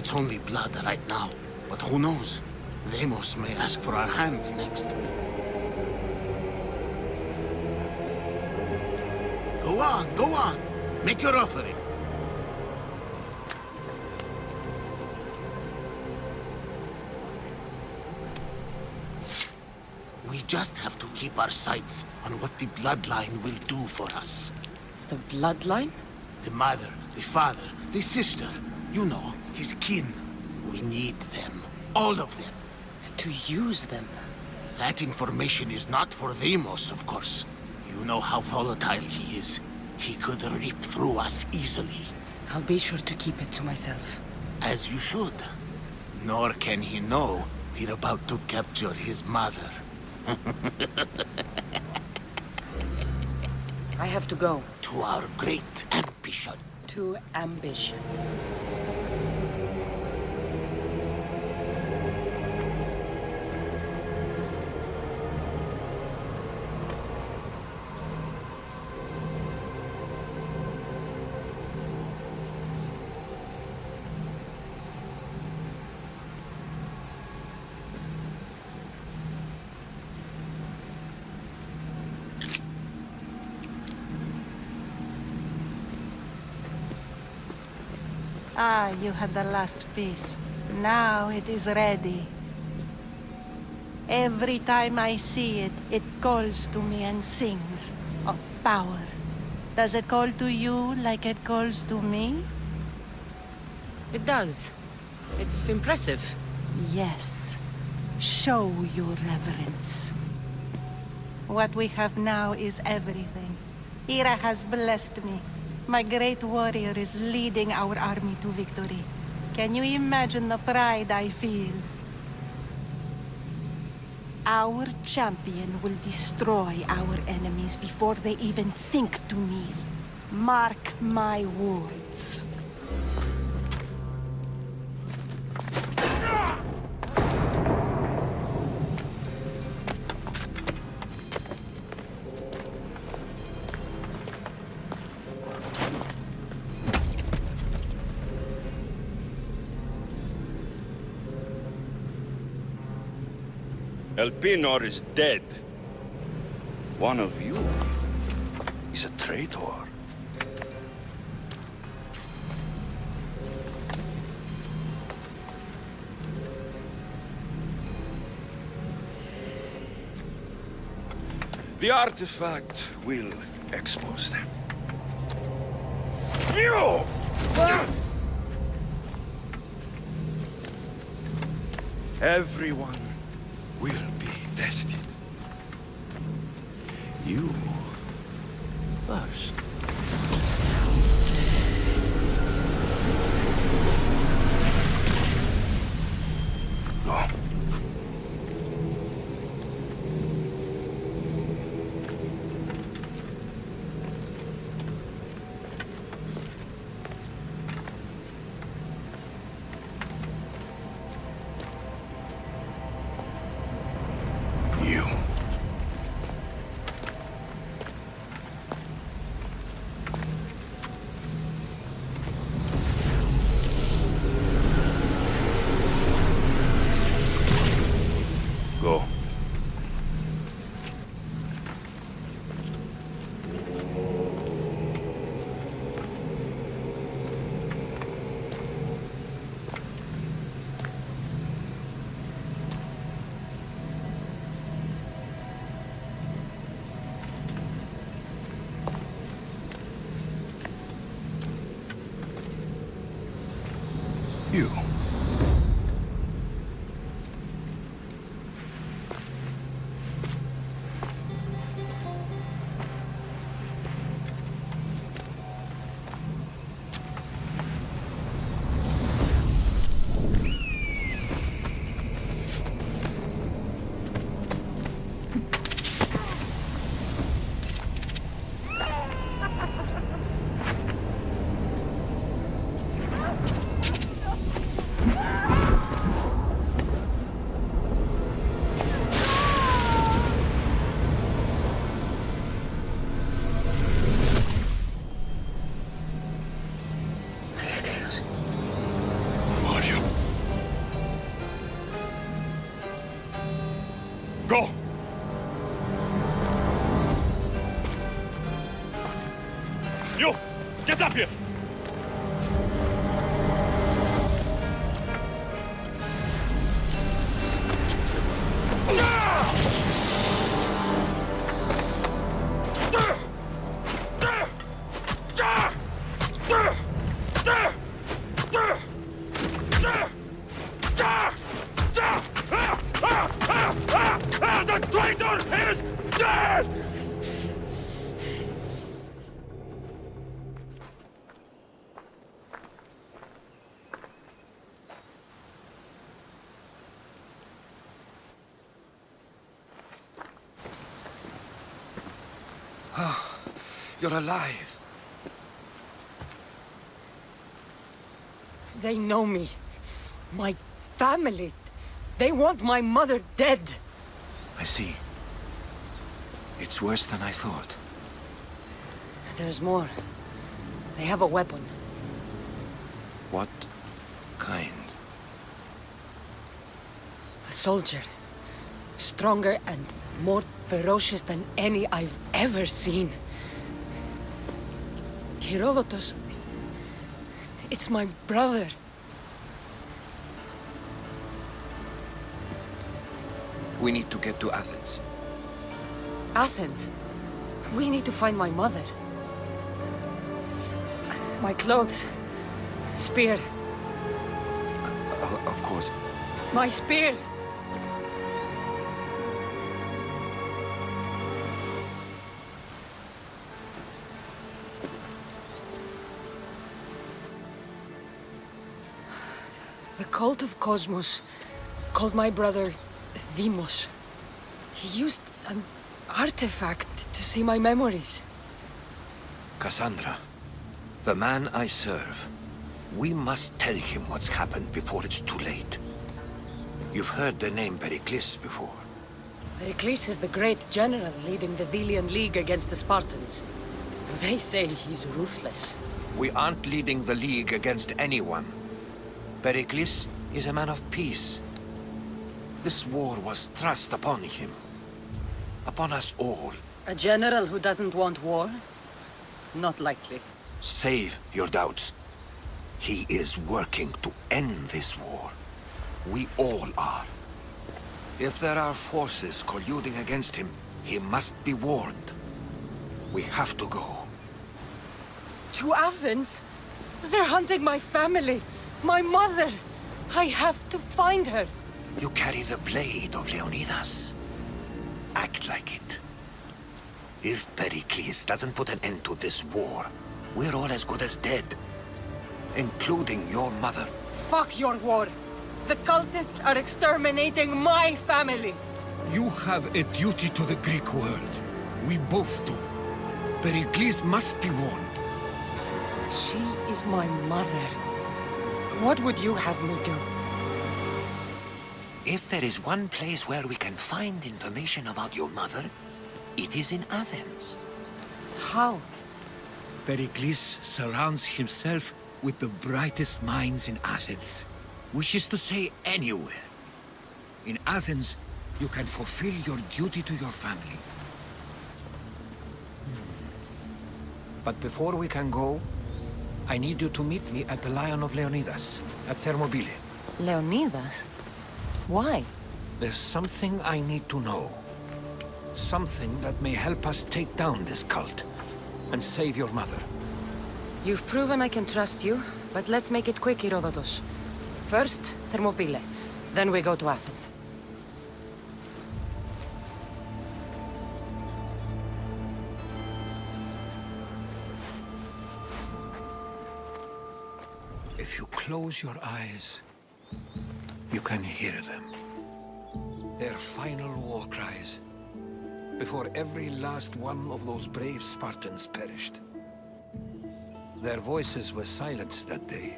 It's only blood right now, but who knows? Deimos may ask for our hands next. Go on, go on. Make your offering. We just have to keep our sights on what the bloodline will do for us. The bloodline? The mother, the father, the sister. You know, his kin. We need them. All of them. To use them? That information is not for Deimos, of course. You know how volatile he is. He could rip through us easily. I'll be sure to keep it to myself. As you should. Nor can he know we're about to capture his mother. I have to go. To our great ambition. To ambition. Ah, you had the last piece. Now it is ready. Every time I see it, it calls to me and sings of power. Does it call to you like it calls to me? It does. It's impressive. Yes. Show your reverence. What we have now is everything. Ira has blessed me. My great warrior is leading our army to victory. Can you imagine the pride I feel? Our champion will destroy our enemies before they even think to kneel. Mark my words. Elpinor is dead. One of you is a traitor. The artifact will expose them. You! Everyone will be tested. You first. Go. You. Go. You. Go! You! Get up here! The traitor is dead! You're alive. They know me. My family. They want my mother dead. I see. It's worse than I thought. There's more. They have a weapon. What kind? A soldier. Stronger and more ferocious than any I've ever seen. Herodotus. It's my brother. We need to get to Athens. Athens? We need to find my mother. My clothes. Spear. Of course. My spear! The Cult of Kosmos called my brother Deimos. He used an artifact to see my memories. Cassandra, the man I serve. We must tell him what's happened before it's too late. You've heard the name Pericles before. Pericles is the great general leading the Delian League against the Spartans. They say he's ruthless. We aren't leading the League against anyone. Pericles is a man of peace. This war was thrust upon him. Upon us all. A general who doesn't want war? Not likely. Save your doubts. He is working to end this war. We all are. If there are forces colluding against him, he must be warned. We have to go. To Athens? They're hunting my family. My mother! I have to find her! You carry the blade of Leonidas. Act like it. If Pericles doesn't put an end to this war, we're all as good as dead. Including your mother. Fuck your war! The cultists are exterminating my family! You have a duty to the Greek world. We both do. Pericles must be warned. She is my mother. What would you have me do? If there is one place where we can find information about your mother, it is in Athens. How? Pericles surrounds himself with the brightest minds in Athens. Which is to say, anywhere. In Athens, you can fulfill your duty to your family. But before we can go, I need you to meet me at the Lion of Leonidas, at Thermopylae. Leonidas? Why? There's something I need to know. Something that may help us take down this cult and save your mother. You've proven I can trust you, but let's make it quick, Herodotus. First, Thermopylae. Then we go to Athens. If you close your eyes, you can hear them. Their final war cries, before every last one of those brave Spartans perished. Their voices were silenced that day,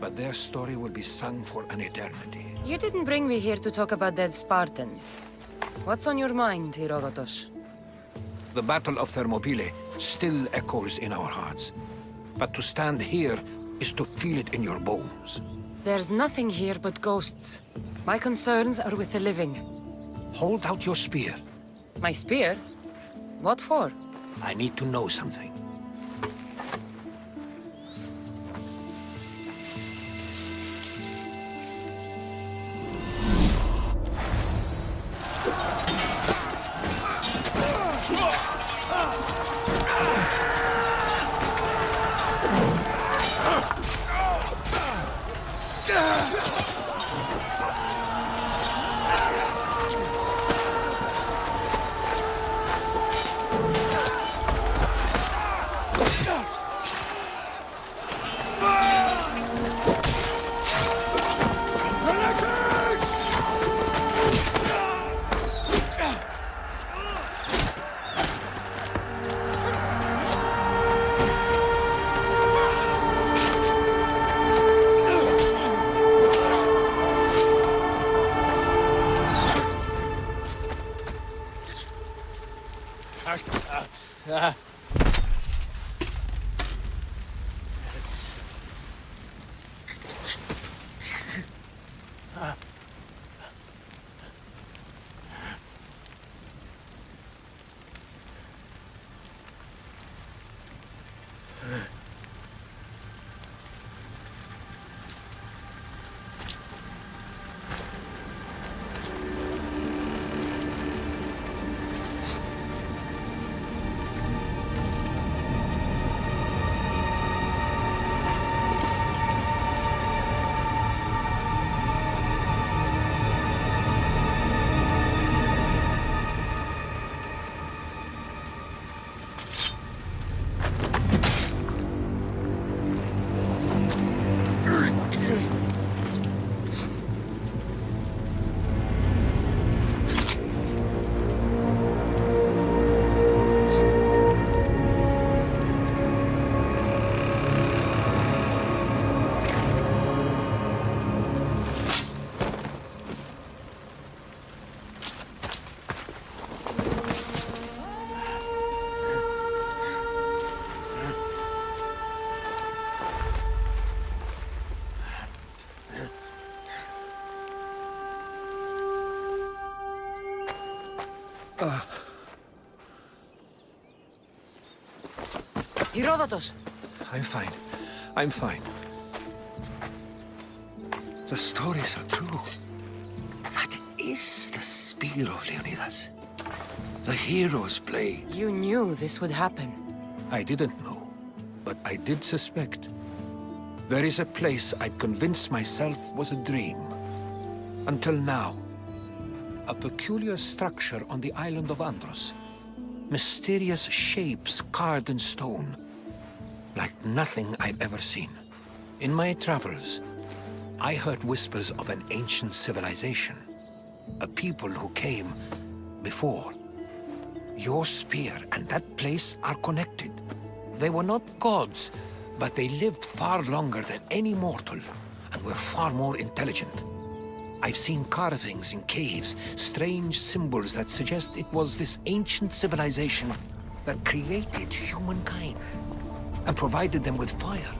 but their story will be sung for an eternity. You didn't bring me here to talk about dead Spartans. What's on your mind, Herodotus? The Battle of Thermopylae still echoes in our hearts. But to stand here is to feel it in your bones. There's nothing here but ghosts. My concerns are with the living. Hold out your spear. My spear? What for? I need to know something. Herodotus! I'm fine. I'm fine. The stories are true. That is the spear of Leonidas. The hero's blade. You knew this would happen. I didn't know, but I did suspect. There is a place I'd convinced myself was a dream. Until now. A peculiar structure on the island of Andros. Mysterious shapes carved in stone. Like nothing I've ever seen. In my travels, I heard whispers of an ancient civilization. A people who came before. Your spear and that place are connected. They were not gods, but they lived far longer than any mortal, and were far more intelligent. I've seen carvings in caves, strange symbols that suggest it was this ancient civilization that created humankind and provided them with fire.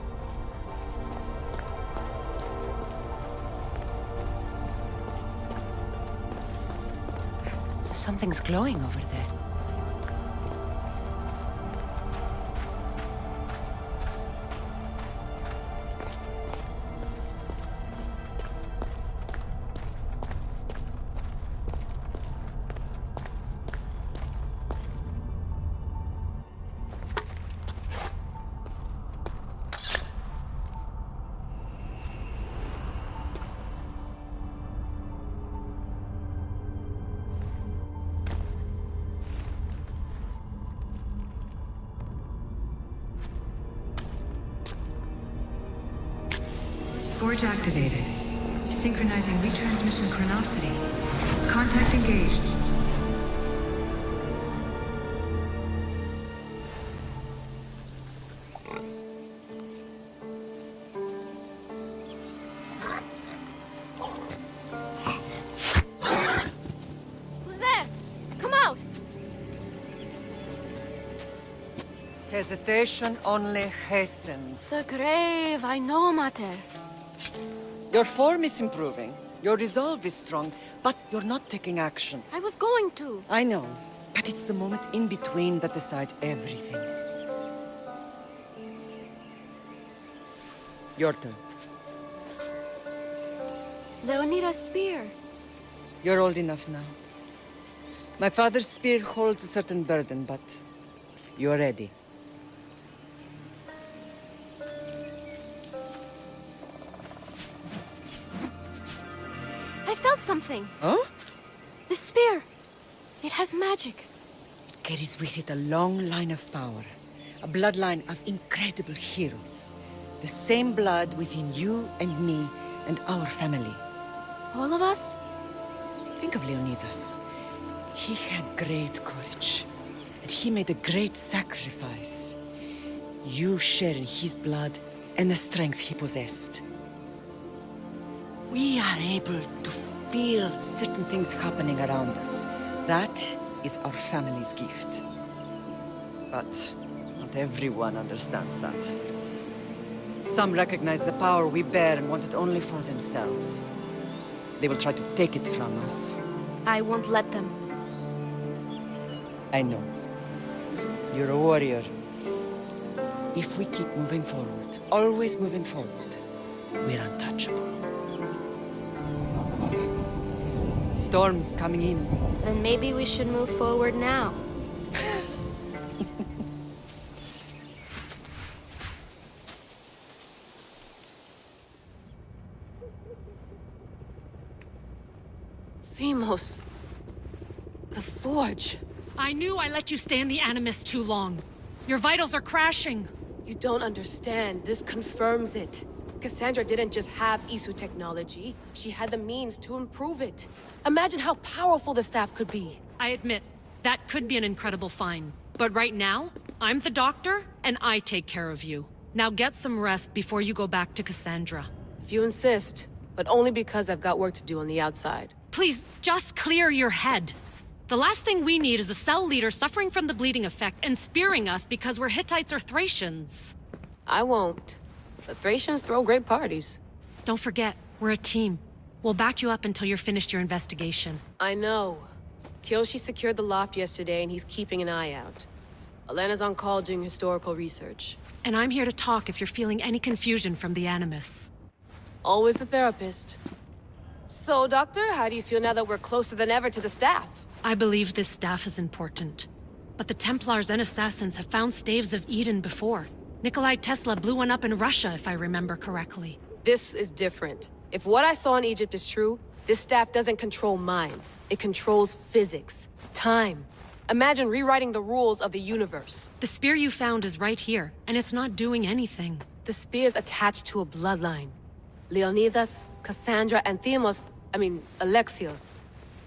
Something's glowing over there. Forge activated. Synchronizing retransmission chronicity. Contact engaged. Who's there? Come out! Hesitation only hastens. The grave, I know, Mater. Your form is improving. Your resolve is strong, but you're not taking action. I was going to. I know, but it's the moments in between that decide everything. Your turn. Leonida's spear. You're old enough now. My father's spear holds a certain burden, but you're ready. I felt something. Huh? The spear. It has magic. It carries with it a long line of power. A bloodline of incredible heroes. The same blood within you and me and our family. All of us? Think of Leonidas. He had great courage. And he made a great sacrifice. You share in his blood and the strength he possessed. We are able to feel certain things happening around us. That is our family's gift. But not everyone understands that. Some recognize the power we bear and want it only for themselves. They will try to take it from us. I won't let them. I know. You're a warrior. If we keep moving forward, always moving forward, we're untouchable. Storm's coming in. Then maybe we should move forward now. Deimos. The Forge. I knew I let you stay in the Animus too long. Your vitals are crashing. You don't understand. This confirms it. Cassandra didn't just have Isu technology. She had the means to improve it. Imagine how powerful the staff could be. I admit, that could be an incredible find. But right now, I'm the doctor, and I take care of you. Now get some rest before you go back to Cassandra. If you insist, but only because I've got work to do on the outside. Please, just clear your head. The last thing we need is a cell leader suffering from the bleeding effect and spearing us because we're Hittites or Thracians. I won't. The Thracians throw great parties. Don't forget, we're a team. We'll back you up until you're finished your investigation. I know. Kiyoshi secured the loft yesterday and he's keeping an eye out. Elena's on call doing historical research. And I'm here to talk if you're feeling any confusion from the Animus. Always the therapist. So, Doctor, how do you feel now that we're closer than ever to the staff? I believe this staff is important. But the Templars and Assassins have found staves of Eden before. Nikolai Tesla blew one up in Russia, if I remember correctly. This is different. If what I saw in Egypt is true, this staff doesn't control minds. It controls physics, time. Imagine rewriting the rules of the universe. The spear you found is right here, and it's not doing anything. The spear's attached to a bloodline. Leonidas, Cassandra, and Alexios.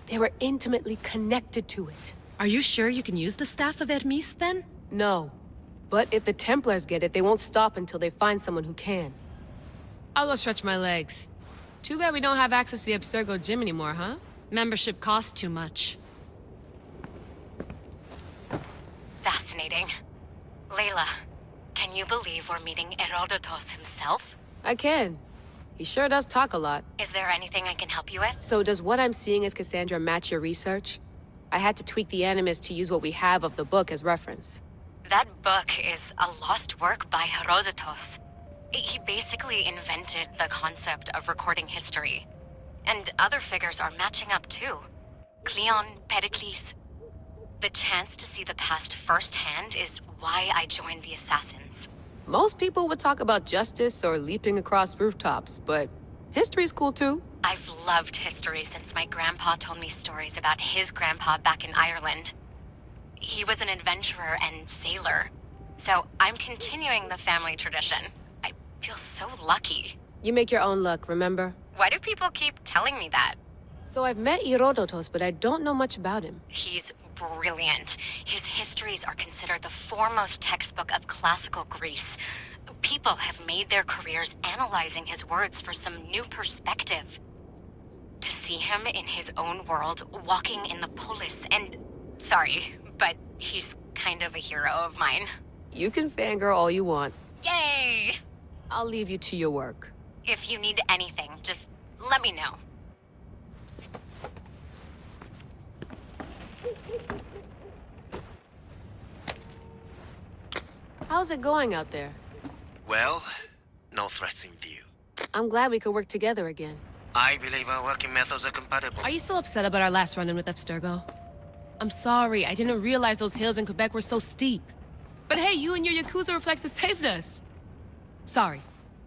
They were intimately connected to it. Are you sure you can use the Staff of Hermes, then? No. But if the Templars get it, they won't stop until they find someone who can. I'll go stretch my legs. Too bad we don't have access to the Abstergo gym anymore, huh? Membership costs too much. Fascinating. Layla, can you believe we're meeting Herodotus himself? I can. He sure does talk a lot. Is there anything I can help you with? So does what I'm seeing as Cassandra match your research? I had to tweak the Animus to use what we have of the book as reference. That book is a lost work by Herodotus. He basically invented the concept of recording history. And other figures are matching up too. Cleon, Pericles. The chance to see the past firsthand is why I joined the Assassins. Most people would talk about justice or leaping across rooftops, but history's cool too. I've loved history since my grandpa told me stories about his grandpa back in Ireland. He was an adventurer and sailor, so I'm continuing the family tradition. I feel so lucky. You make your own luck, remember? Why do people keep telling me that? So I've met Herodotus, but I don't know much about him. He's brilliant. His histories are considered the foremost textbook of classical Greece. People have made their careers analyzing his words for some new perspective. To see him in his own world, walking in the polis, and... Sorry, but he's kind of a hero of mine. You can fangirl all you want. Yay! I'll leave you to your work. If you need anything, just let me know. How's it going out there? Well, no threats in view. I'm glad we could work together again. I believe our working methods are compatible. Are you still upset about our last run-in with Abstergo? I'm sorry, I didn't realize those hills in Quebec were so steep. But hey, you and your Yakuza reflexes saved us. Sorry,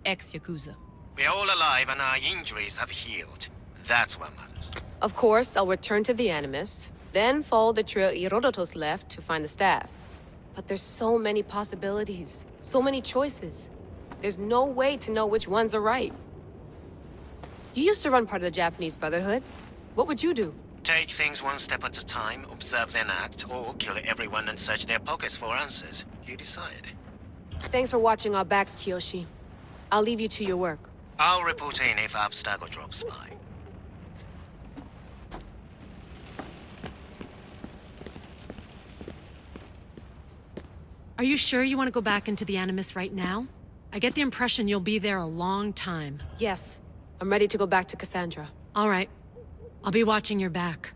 ex-Yakuza. We're all alive and our injuries have healed. That's what matters. Of course, I'll return to the Animus, then follow the trail Herodotus left to find the staff. But there's so many possibilities, so many choices. There's no way to know which ones are right. You used to run part of the Japanese Brotherhood. What would you do? Take things one step at a time, observe then act, or kill everyone and search their pockets for answers. You decide. Thanks for watching our backs, Kiyoshi. I'll leave you to your work. I'll report in if Abstergo drops by. Are you sure you want to go back into the Animus right now? I get the impression you'll be there a long time. Yes. I'm ready to go back to Cassandra. All right. I'll be watching your back.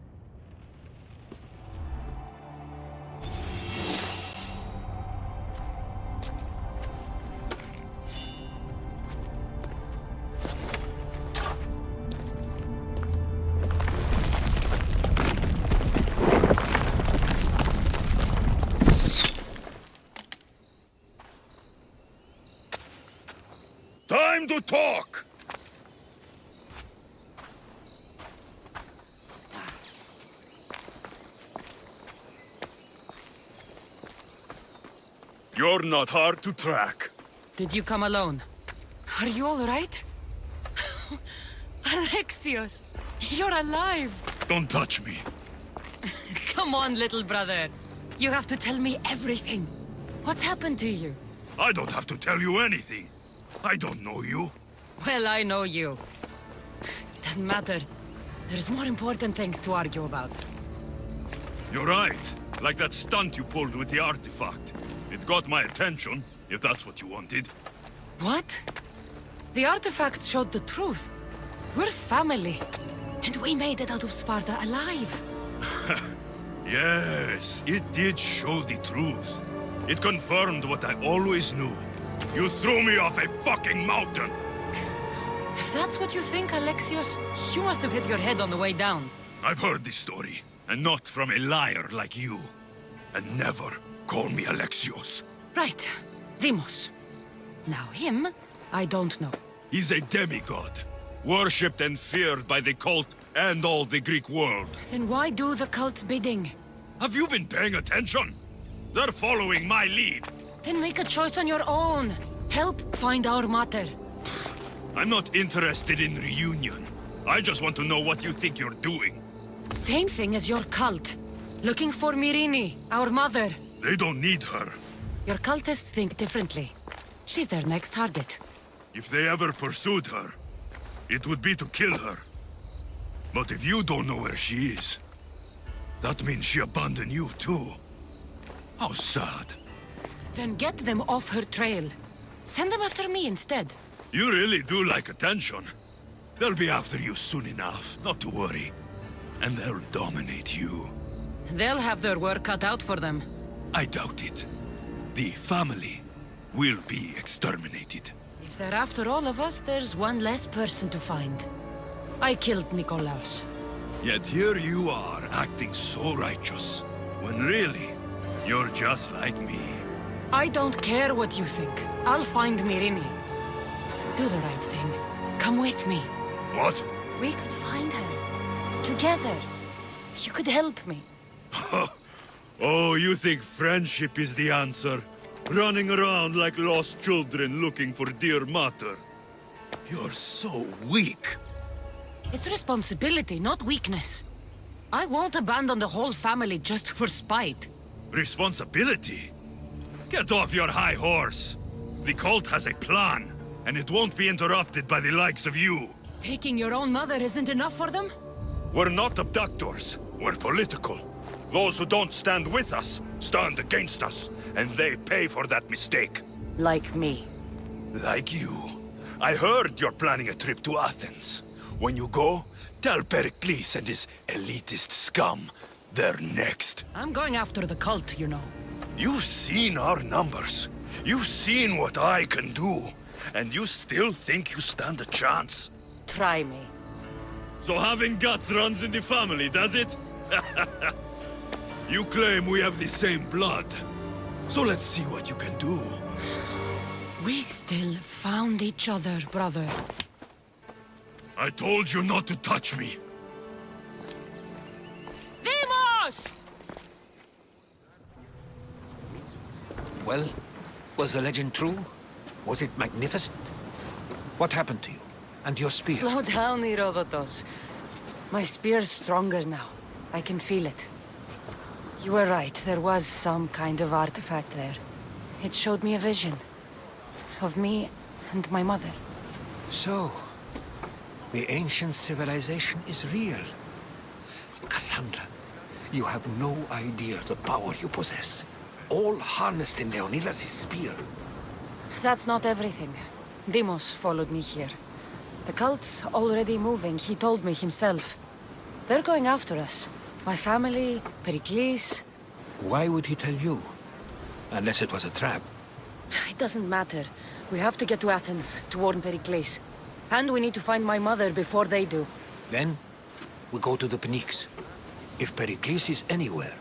Time to talk! You're not hard to track. Did you come alone? Are you all right? Alexios, you're alive! Don't touch me. Come on, little brother. You have to tell me everything. What's happened to you? I don't have to tell you anything. I don't know you. Well, I know you. It doesn't matter. There's more important things to argue about. You're right. Like that stunt you pulled with the artifact. It got my attention, if that's what you wanted. What? The artifact showed the truth. We're family. And we made it out of Sparta alive. Yes, it did show the truth. It confirmed what I always knew. You threw me off a fucking mountain! If that's what you think, Alexios, you must have hit your head on the way down. I've heard this story, and not from a liar like you. And never call me Alexios. Right. Demos. Now him, I don't know. He's a demigod, worshipped and feared by the cult and all the Greek world. Then why do the cult's bidding? Have you been paying attention? They're following my lead. Then make a choice on your own. Help find our mater. I'm not interested in reunion. I just want to know what you think you're doing. Same thing as your cult. Looking for Myrrine, our mother. They don't need her. Your cultists think differently. She's their next target. If they ever pursued her, it would be to kill her. But if you don't know where she is, that means she abandoned you too. How sad. Then get them off her trail. Send them after me instead. You really do like attention. They'll be after you soon enough, not to worry. And they'll dominate you. They'll have their work cut out for them. I doubt it. The family will be exterminated. If they're after all of us, there's one less person to find. I killed Nikolaos. Yet here you are, acting so righteous. When really, you're just like me. I don't care what you think. I'll find Myrrine. Do the right thing. Come with me. What? We could find her. Together. You could help me. Oh, you think friendship is the answer? Running around like lost children looking for dear mater. You're so weak. It's responsibility, not weakness. I won't abandon the whole family just for spite. Responsibility? Get off your high horse. The cult has a plan, and it won't be interrupted by the likes of you. Taking your own mother isn't enough for them? We're not abductors. We're political. Those who don't stand with us, stand against us, and they pay for that mistake. Like me. Like you. I heard you're planning a trip to Athens. When you go, tell Pericles and his elitist scum They're next. I'm going after the cult, you know. You've seen our numbers. You've seen what I can do. And you still think you stand a chance? Try me. So having guts runs in the family, does it? You claim we have the same blood. So let's see what you can do. We still found each other, brother. I told you not to touch me. Demos! Well, was the legend true? Was it magnificent? What happened to you? And your spear? Slow down, Herodotus. My spear's stronger now. I can feel it. You were right, there was some kind of artifact there. It showed me a vision. Of me and my mother. So, the ancient civilization is real. Cassandra, you have no idea the power you possess. All harnessed in Leonidas' spear. That's not everything. Demos followed me here. The cult's already moving, he told me himself. They're going after us. My family, Pericles. Why would he tell you? Unless it was a trap. It doesn't matter. We have to get to Athens, to warn Pericles. And we need to find my mother before they do. Then, we go to the Pnyx. If Pericles is anywhere,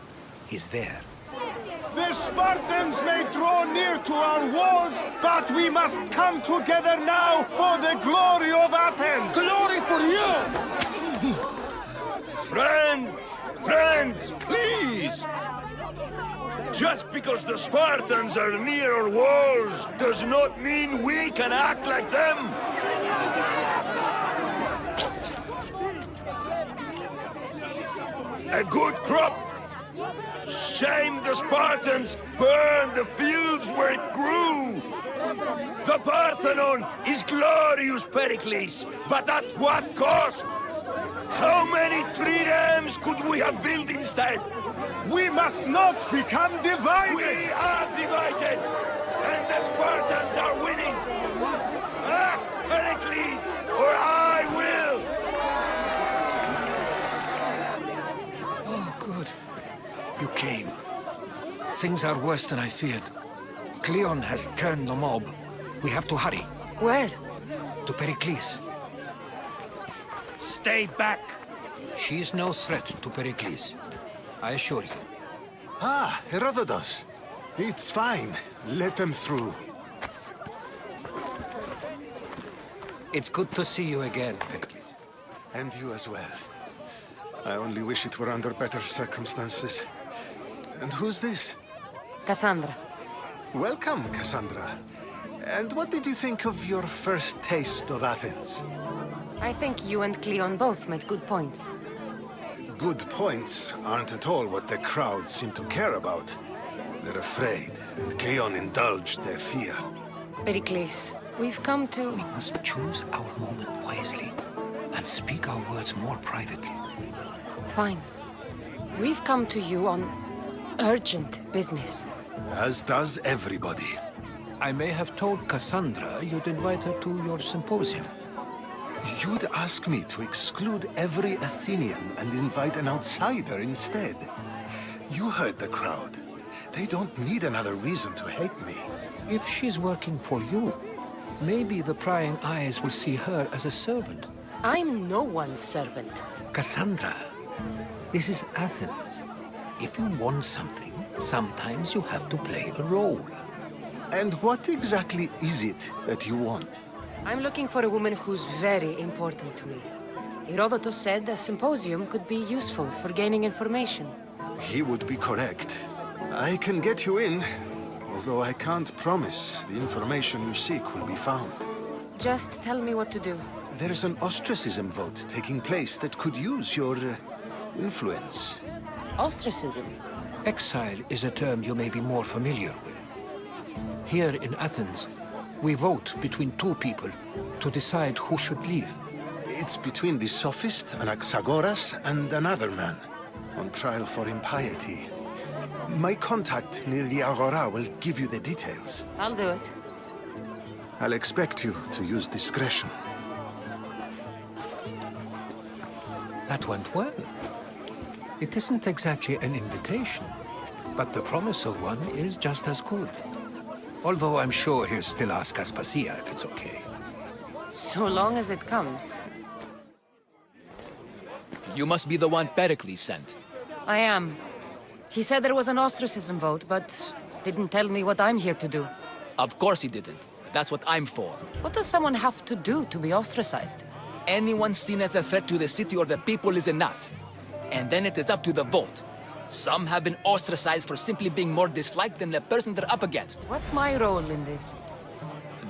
he's there. The Spartans may draw near to our walls, but we must come together now for the glory of Athens! Glory for you! Friends, please! Just because the Spartans are near our walls does not mean we can act like them! A good crop! Shame the Spartans burned the fields where it grew! The Parthenon is glorious, Pericles, but at what cost? How many triremes could we have built instead? We must not become divided! We are divided! And the Spartans are winning! Act, Pericles, or I will! Oh, good. You came. Things are worse than I feared. Cleon has turned the mob. We have to hurry. Where? To Pericles. Stay back! She's no threat to Pericles. I assure you. Ah, Herodotus. It's fine. Let them through. It's good to see you again, Pericles. And you as well. I only wish it were under better circumstances. And who's this? Cassandra. Welcome, Cassandra. And what did you think of your first taste of Athens? I think you and Cleon both made good points. Good points aren't at all what the crowd seem to care about. They're afraid, and Cleon indulged their fear. Pericles, we've come to... We must choose our moment wisely, and speak our words more privately. Fine. We've come to you on urgent business. As does everybody. I may have told Cassandra you'd invite her to your symposium. You'd ask me to exclude every Athenian and invite an outsider instead. You heard the crowd. They don't need another reason to hate me. If she's working for you, maybe the prying eyes will see her as a servant. I'm no one's servant. Cassandra, this is Athens. If you want something, sometimes you have to play a role. And what exactly is it that you want? I'm looking for a woman who's very important to me. Herodotus said a symposium could be useful for gaining information. He would be correct. I can get you in, although I can't promise the information you seek will be found. Just tell me what to do. There's an ostracism vote taking place that could use your influence. Ostracism? Exile is a term you may be more familiar with. Here in Athens, we vote between two people to decide who should leave. It's between the sophist Anaxagoras and another man, on trial for impiety. My contact near the Agora will give you the details. I'll do it. I'll expect you to use discretion. That went well. It isn't exactly an invitation, but the promise of one is just as good. Although I'm sure he'll still ask Aspasia if it's okay. So long as it comes. You must be the one Pericles sent. I am. He said there was an ostracism vote, but didn't tell me what I'm here to do. Of course he didn't. That's what I'm for. What does someone have to do to be ostracized? Anyone seen as a threat to the city or the people is enough. And then it is up to the vote. Some have been ostracized for simply being more disliked than the person they're up against. What's my role in this?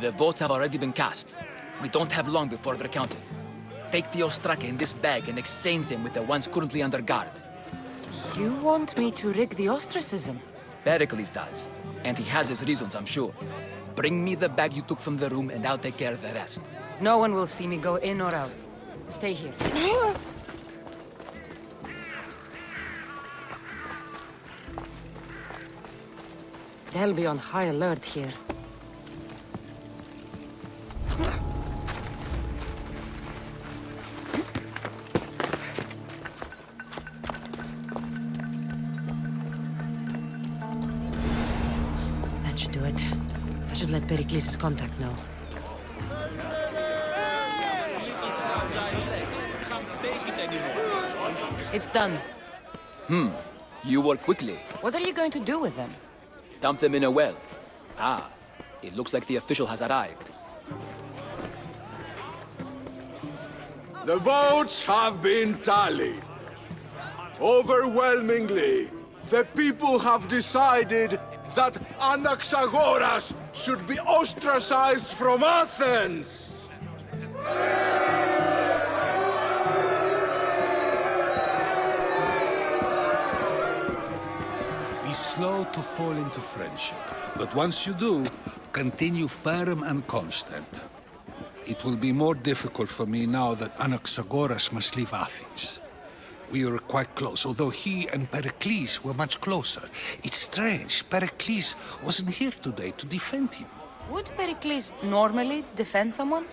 The votes have already been cast. We don't have long before they're counted. Take the Ostraka in this bag and exchange them with the ones currently under guard. You want me to rig the ostracism? Pericles does. And he has his reasons, I'm sure. Bring me the bag you took from the room and I'll take care of the rest. No one will see me go in or out. Stay here. They'll be on high alert here. That should do it. I should let Pericles' contact know. It's done. You work quickly. What are you going to do with them? Dump them in a well. Ah, it looks like the official has arrived. The votes have been tallied. Overwhelmingly, the people have decided that Anaxagoras should be ostracized from Athens! Be slow to fall into friendship, but once you do, continue firm and constant. It will be more difficult for me now that Anaxagoras must leave Athens. We were quite close, although he and Pericles were much closer. It's strange, Pericles wasn't here today to defend him. Would Pericles normally defend someone?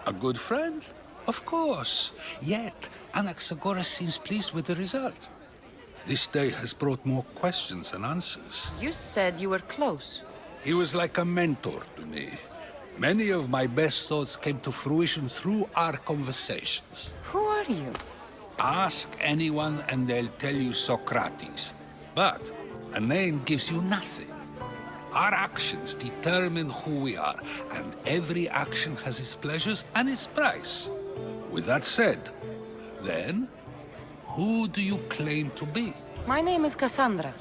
A good friend? Of course. Yet, Anaxagoras seems pleased with the result. This day has brought more questions than answers. You said you were close. He was like a mentor to me. Many of my best thoughts came to fruition through our conversations. Who are you? Ask anyone and they'll tell you Socrates. But a name gives you nothing. Our actions determine who we are, and every action has its pleasures and its price. With that said, then, who do you claim to be? My name is Cassandra.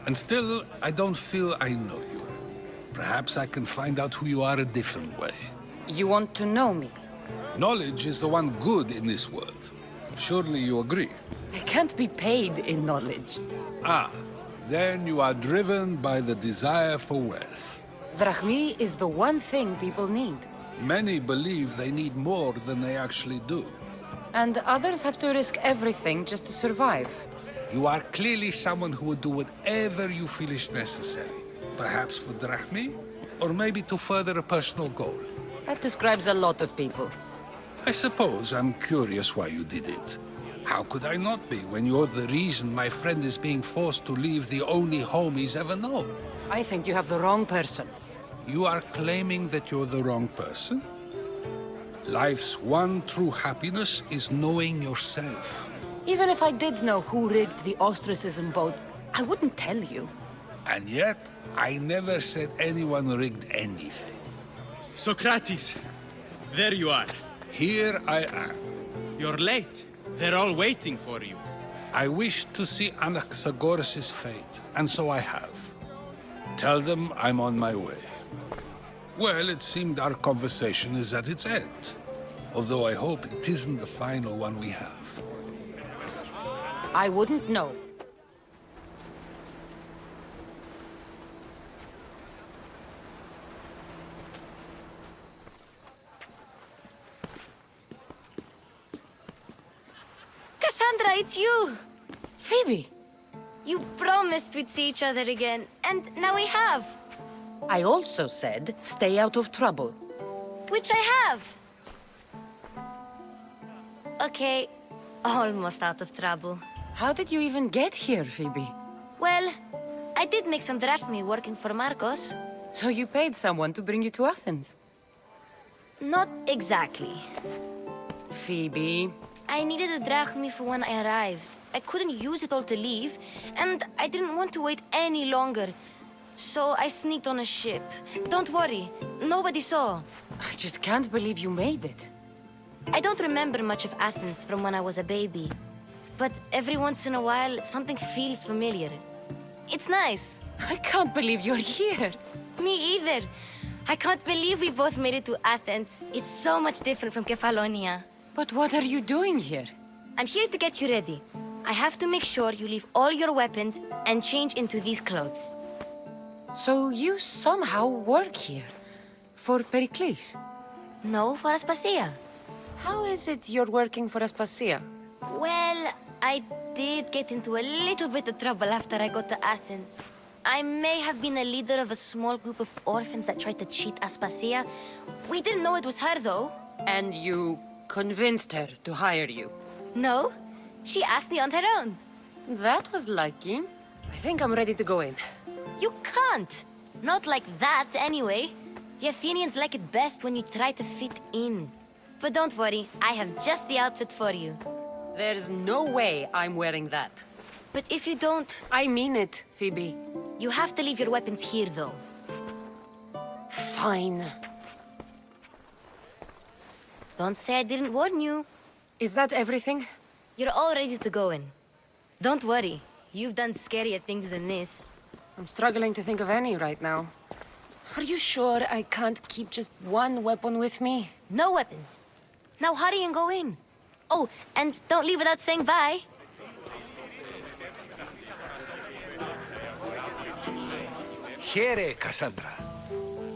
And still, I don't feel I know you. Perhaps I can find out who you are a different way. You want to know me? Knowledge is the one good in this world. Surely you agree? I can't be paid in knowledge. Ah, then you are driven by the desire for wealth. Drachmi is the one thing people need. Many believe they need more than they actually do. And others have to risk everything just to survive. You are clearly someone who would do whatever you feel is necessary. Perhaps for drachmi, or maybe to further a personal goal. That describes a lot of people. I suppose I'm curious why you did it. How could I not be when you're the reason my friend is being forced to leave the only home he's ever known? I think you have the wrong person. You are claiming that you're the wrong person? Life's one true happiness is knowing yourself. Even if I did know who rigged the ostracism vote, I wouldn't tell you. And yet, I never said anyone rigged anything. Socrates, there you are. Here I am. You're late. They're all waiting for you. I wish to see Anaxagoras' fate, and so I have. Tell them I'm on my way. Well, it seemed our conversation is at its end. Although I hope it isn't the final one we have. I wouldn't know. Cassandra, it's you! Phoebe! You promised we'd see each other again, and now we have. I also said, stay out of trouble. Which I have. Okay, almost out of trouble. How did you even get here, Phoebe? Well, I did make some drachmi working for Marcos. So you paid someone to bring you to Athens? Not exactly. Phoebe... I needed a drachmi for when I arrived. I couldn't use it all to leave, and I didn't want to wait any longer. So I sneaked on a ship. Don't worry, nobody saw. I just can't believe you made it. I don't remember much of Athens from when I was a baby. But every once in a while, something feels familiar. It's nice. I can't believe you're here. Me either. I can't believe we both made it to Athens. It's so much different from Kefalonia. But what are you doing here? I'm here to get you ready. I have to make sure you leave all your weapons and change into these clothes. So you somehow work here? For Pericles? No, for Aspasia. How is it you're working for Aspasia? Well, I did get into a little bit of trouble after I got to Athens. I may have been a leader of a small group of orphans that tried to cheat Aspasia. We didn't know it was her, though. And you convinced her to hire you? No, she asked me on her own. That was lucky. I think I'm ready to go in. You can't. Not like that, anyway. The Athenians like it best when you try to fit in. But don't worry, I have just the outfit for you. There's no way I'm wearing that. But if you don't... I mean it, Phoebe. You have to leave your weapons here, though. Fine. Don't say I didn't warn you. Is that everything? You're all ready to go in. Don't worry. You've done scarier things than this. I'm struggling to think of any right now. Are you sure I can't keep just one weapon with me? No weapons. Now hurry and go in. Oh, and don't leave without saying bye. Here, Cassandra.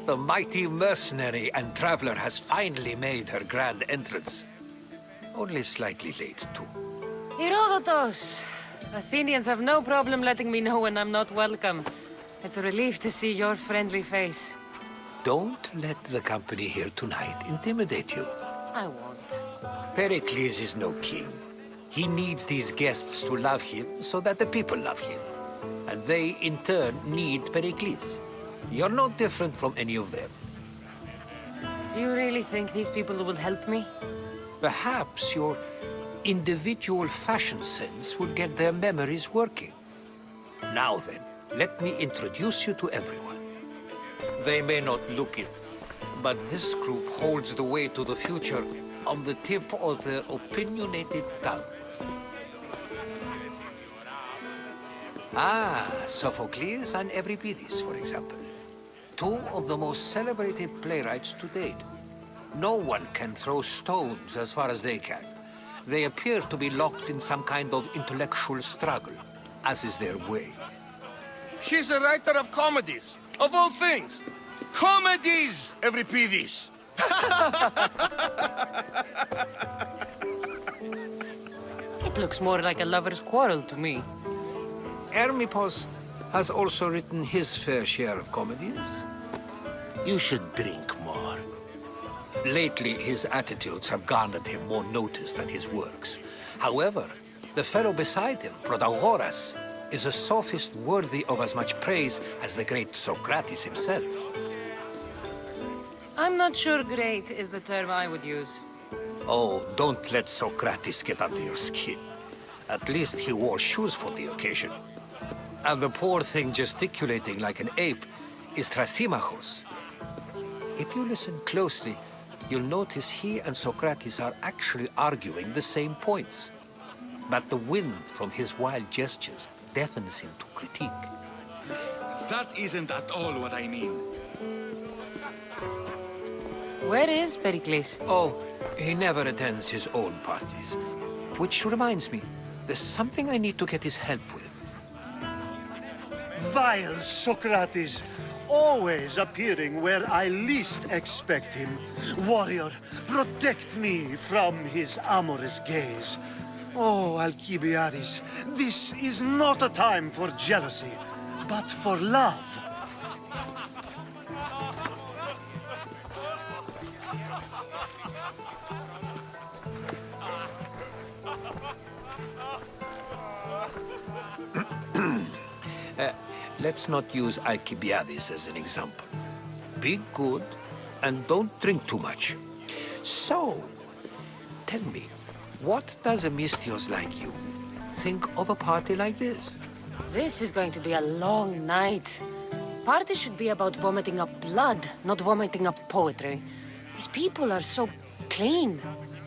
The mighty mercenary and traveler has finally made her grand entrance. Only slightly late, too. Herodotus! Athenians have no problem letting me know when I'm not welcome. It's a relief to see your friendly face. Don't let the company here tonight intimidate you. I won't. Pericles is no king. He needs these guests to love him so that the people love him. And they, in turn, need Pericles. You're no different from any of them. Do you really think these people will help me? Perhaps your individual fashion sense will get their memories working. Now then, let me introduce you to everyone. They may not look it, but this group holds the way to the future on the tip of their opinionated tongues. Ah, Sophocles and Euripides, for example. Two of the most celebrated playwrights to date. No one can throw stones as far as they can. They appear to be locked in some kind of intellectual struggle, as is their way. He's a writer of comedies, of all things. Comedies, Euripides! It looks more like a lover's quarrel to me. Hermippos has also written his fair share of comedies. You should drink more. Lately, his attitudes have garnered him more notice than his works. However, the fellow beside him, Protagoras, is a sophist worthy of as much praise as the great Socrates himself. I'm not sure great is the term I would use. Oh, don't let Socrates get under your skin. At least he wore shoes for the occasion. And the poor thing gesticulating like an ape is Thrasymachos. If you listen closely, you'll notice he and Socrates are actually arguing the same points. But the wind from his wild gestures deafens him to critique. That isn't at all what I mean. Where is Pericles? Oh, he never attends his own parties. Which reminds me, there's something I need to get his help with. Vile Socrates, always appearing where I least expect him. Warrior, protect me from his amorous gaze. Oh, Alcibiades, this is not a time for jealousy, but for love. Let's not use Alcibiades as an example. Be good and don't drink too much. So, tell me, what does a misthios like you think of a party like this? This is going to be a long night. Party should be about vomiting up blood, not vomiting up poetry. These people are so clean.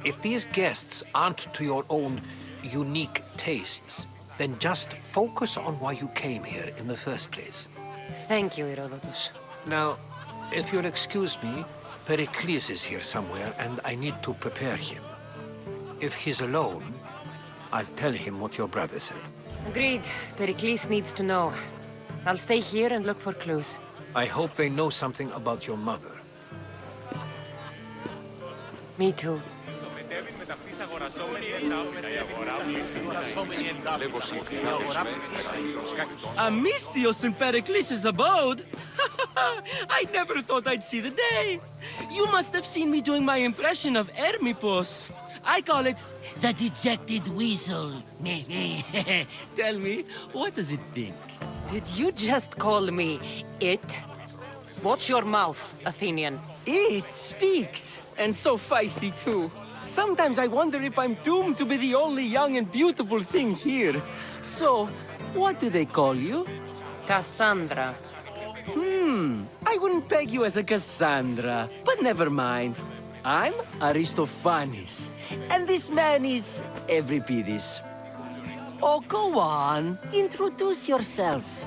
If these guests aren't to your own unique tastes, then just focus on why you came here in the first place. Thank you, Herodotus. Now, if you'll excuse me, Pericles is here somewhere, and I need to prepare him. If he's alone, I'll tell him what your brother said. Agreed. Pericles needs to know. I'll stay here and look for clues. I hope they know something about your mother. Me too. A misthios in Pericles' abode? I never thought I'd see the day. You must have seen me doing my impression of Hermippos. I call it the dejected weasel. Tell me, what does it think? Did you just call me it? Watch your mouth, Athenian. It speaks, and so feisty too. Sometimes I wonder if I'm doomed to be the only young and beautiful thing here. So, what do they call you? Cassandra. I wouldn't peg you as a Cassandra, but never mind. I'm Aristophanes, and this man is Euripides. Oh, go on. Introduce yourself.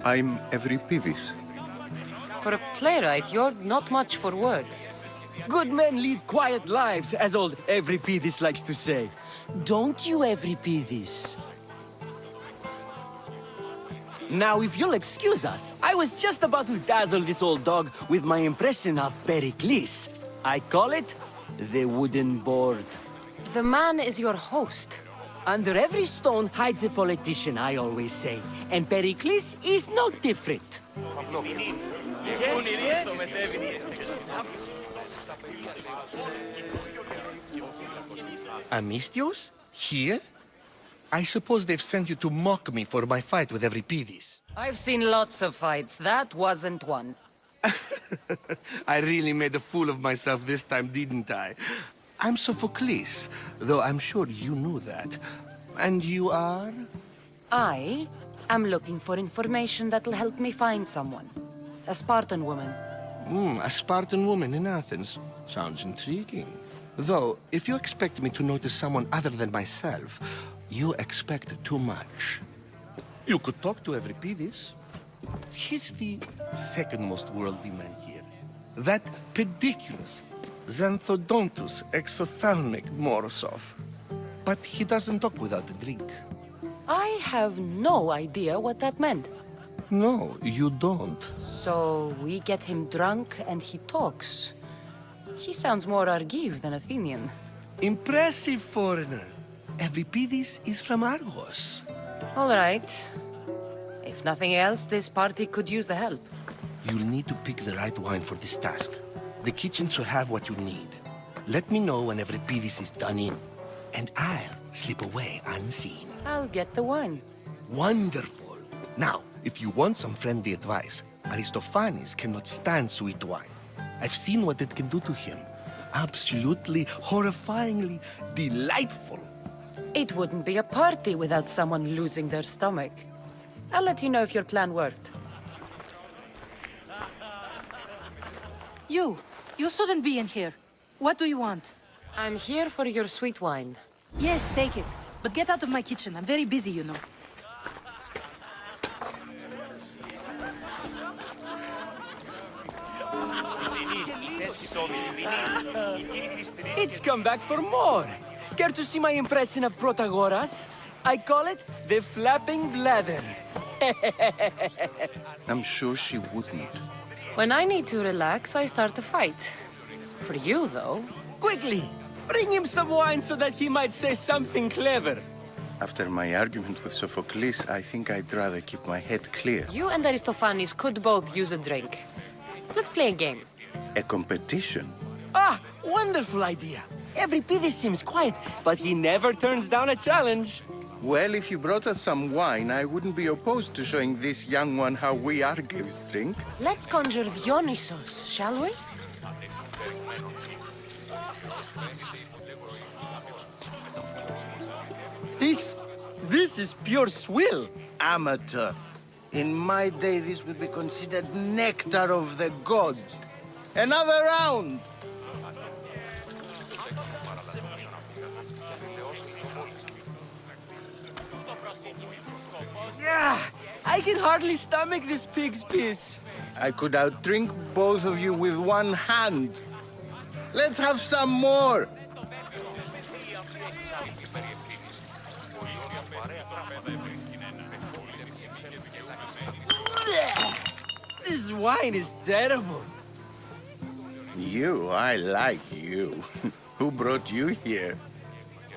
I'm Euripides. For a playwright, you're not much for words. Good men lead quiet lives, as old Euripides likes to say. Don't you, Euripides? Now, if you'll excuse us, I was just about to dazzle this old dog with my impression of Pericles. I call it the wooden board. The man is your host. Under every stone hides a politician, I always say. And Pericles is no different. A misthios? Here? I suppose they've sent you to mock me for my fight with Euripides. I've seen lots of fights. That wasn't one. I really made a fool of myself this time, didn't I? I'm Sophocles, though I'm sure you knew that. And you are? I am looking for information that'll help me find someone. A Spartan woman. A Spartan woman in Athens. Sounds intriguing. Though, if you expect me to notice someone other than myself, you expect too much. You could talk to Euripides. He's the second most worldly man here. That pediculous Xanthodontus exophthalmic Morosov. But he doesn't talk without a drink. I have no idea what that meant. No, you don't. So we get him drunk and he talks. He sounds more Argive than Athenian. Impressive foreigner. Euripides is from Argos. All right. If nothing else, this party could use the help. You'll need to pick the right wine for this task. The kitchen should have what you need. Let me know when Euripides is done in, and I'll slip away unseen. I'll get the wine. Wonderful. Now, if you want some friendly advice, Aristophanes cannot stand sweet wine. I've seen what it can do to him. Absolutely, horrifyingly delightful. It wouldn't be a party without someone losing their stomach. I'll let you know if your plan worked. You shouldn't be in here. What do you want? I'm here for your sweet wine. Yes, take it. But get out of my kitchen. I'm very busy, you know. It's come back for more. Care to see my impression of Protagoras? I call it the flapping bladder. I'm sure she wouldn't. When I need to relax, I start a fight. For you, though. Quickly, bring him some wine so that he might say something clever. After my argument with Sophocles, I think I'd rather keep my head clear. You and Aristophanes could both use a drink. Let's play a game. A competition? Ah, wonderful idea. Euripides seems quiet, but he never turns down a challenge. Well, if you brought us some wine, I wouldn't be opposed to showing this young one how we Argives drink. Let's conjure Dionysos, shall we? This is pure swill. Amateur. In my day, this would be considered nectar of the gods. Another round! Yeah, I can hardly stomach this pig's piss. I could outdrink both of you with one hand. Let's have some more! This wine is terrible. I like you. Who brought you here?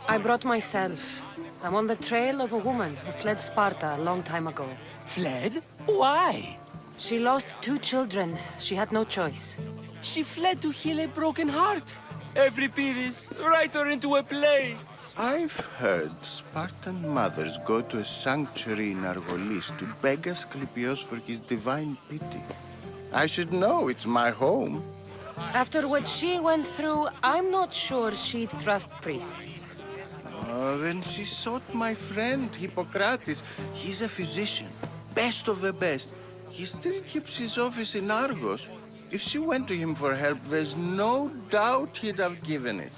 I brought myself. I'm on the trail of a woman who fled Sparta a long time ago. Fled? Why? She lost 2 children. She had no choice. She fled to heal a broken heart. Euripides, write her into a play. I've heard Spartan mothers go to a sanctuary in Argolis to beg Asclepios for his divine pity. I should know, it's my home. After what she went through, I'm not sure she'd trust priests. Oh, then she sought my friend, Hippocrates. He's a physician, best of the best. He still keeps his office in Argos. If she went to him for help, there's no doubt he'd have given it.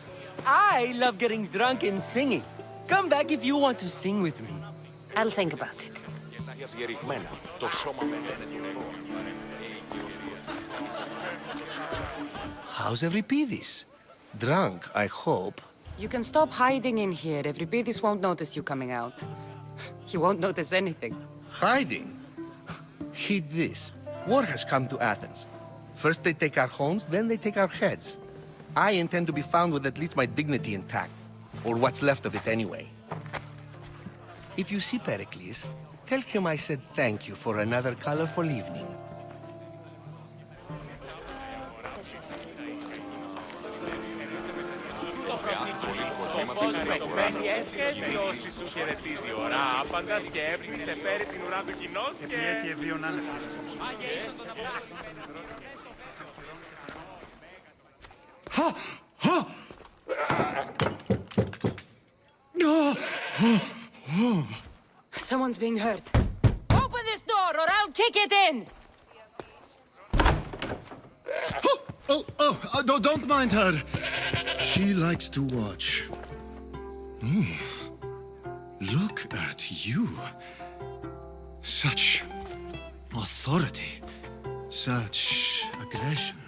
I love getting drunk and singing. Come back if you want to sing with me. I'll think about it. How's Euripides? Drunk, I hope. You can stop hiding in here. Euripides won't notice you coming out. He won't notice anything. Hiding? Heed this. War has come to Athens. First they take our homes, then they take our heads. I intend to be found with at least my dignity intact. Or what's left of it anyway. If you see Pericles, tell him I said thank you for another colorful evening. Σκοπός μένει ευχαριστώς σου χαιρετίζει ώρα άπαντας και έπνισε φέρει την ουρά του κοινός και... και βίων Someone's being hurt. Open this door or I'll kick it in! Don't mind her. She likes to watch. Look at you. Such authority. Such aggression.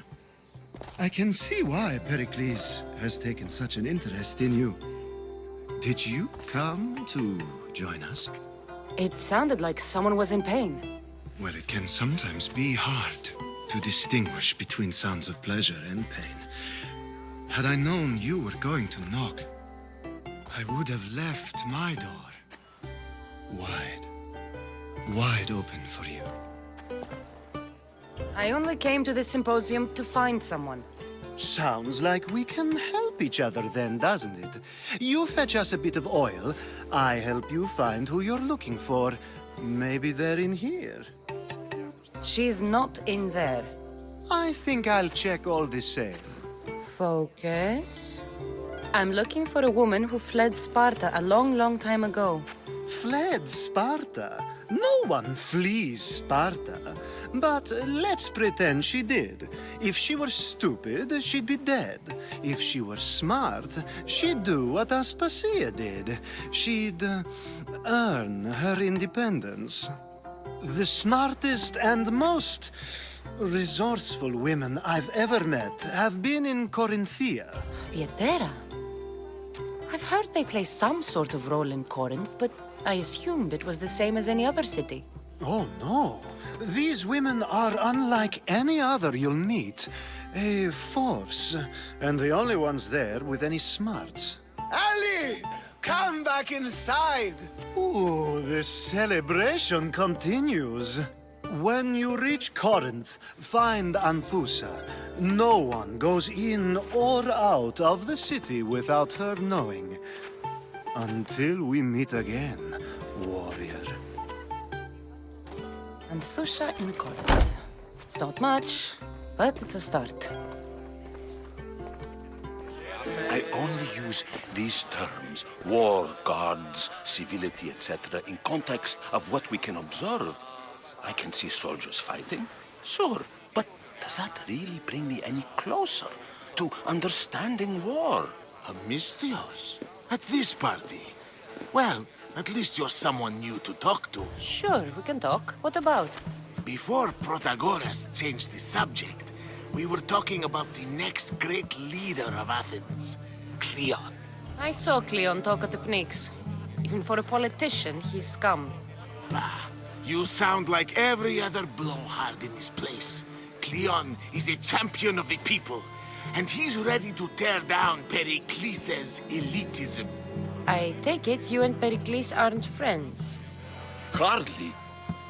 I can see why Pericles has taken such an interest in you. Did you come to join us? It sounded like someone was in pain. Well, it can sometimes be hard to distinguish between sounds of pleasure and pain. Had I known you were going to knock, I would have left my door wide open for you. I only came to this symposium to find someone. Sounds like we can help each other then, doesn't it? You fetch us a bit of oil, I help you find who you're looking for. Maybe they're in here. She's not in there. I think I'll check all the same. Focus. I'm looking for a woman who fled Sparta a long time ago. Fled Sparta? No one flees Sparta. But let's pretend she did. If she were stupid, she'd be dead. If she were smart, she'd do what Aspasia did. She'd earn her independence. The smartest and most resourceful women I've ever met have been in Corinthia. Theatera? I've heard they play some sort of role in Corinth, but I assumed it was the same as any other city. Oh, no. These women are unlike any other you'll meet. A force, and the only ones there with any smarts. Ali! Come back inside! Ooh, the celebration continues. When you reach Corinth, find Anthusa. No one goes in or out of the city without her knowing. Until we meet again, warrior. And Thusha in Corinth. It's not much, but it's a start. I only use these terms, war, gods, civility, etc., in context of what we can observe. I can see soldiers fighting, sure, but does that really bring me any closer to understanding war? A misthios? At this party? Well, at least you're someone new to talk to. Sure, we can talk. What about? Before Protagoras changed the subject, we were talking about the next great leader of Athens, Cleon. I saw Cleon talk at the Pnyx. Even for a politician, he's scum. Bah, you sound like every other blowhard in this place. Cleon is a champion of the people, and he's ready to tear down Pericles' elitism. I take it you and Pericles aren't friends. Hardly.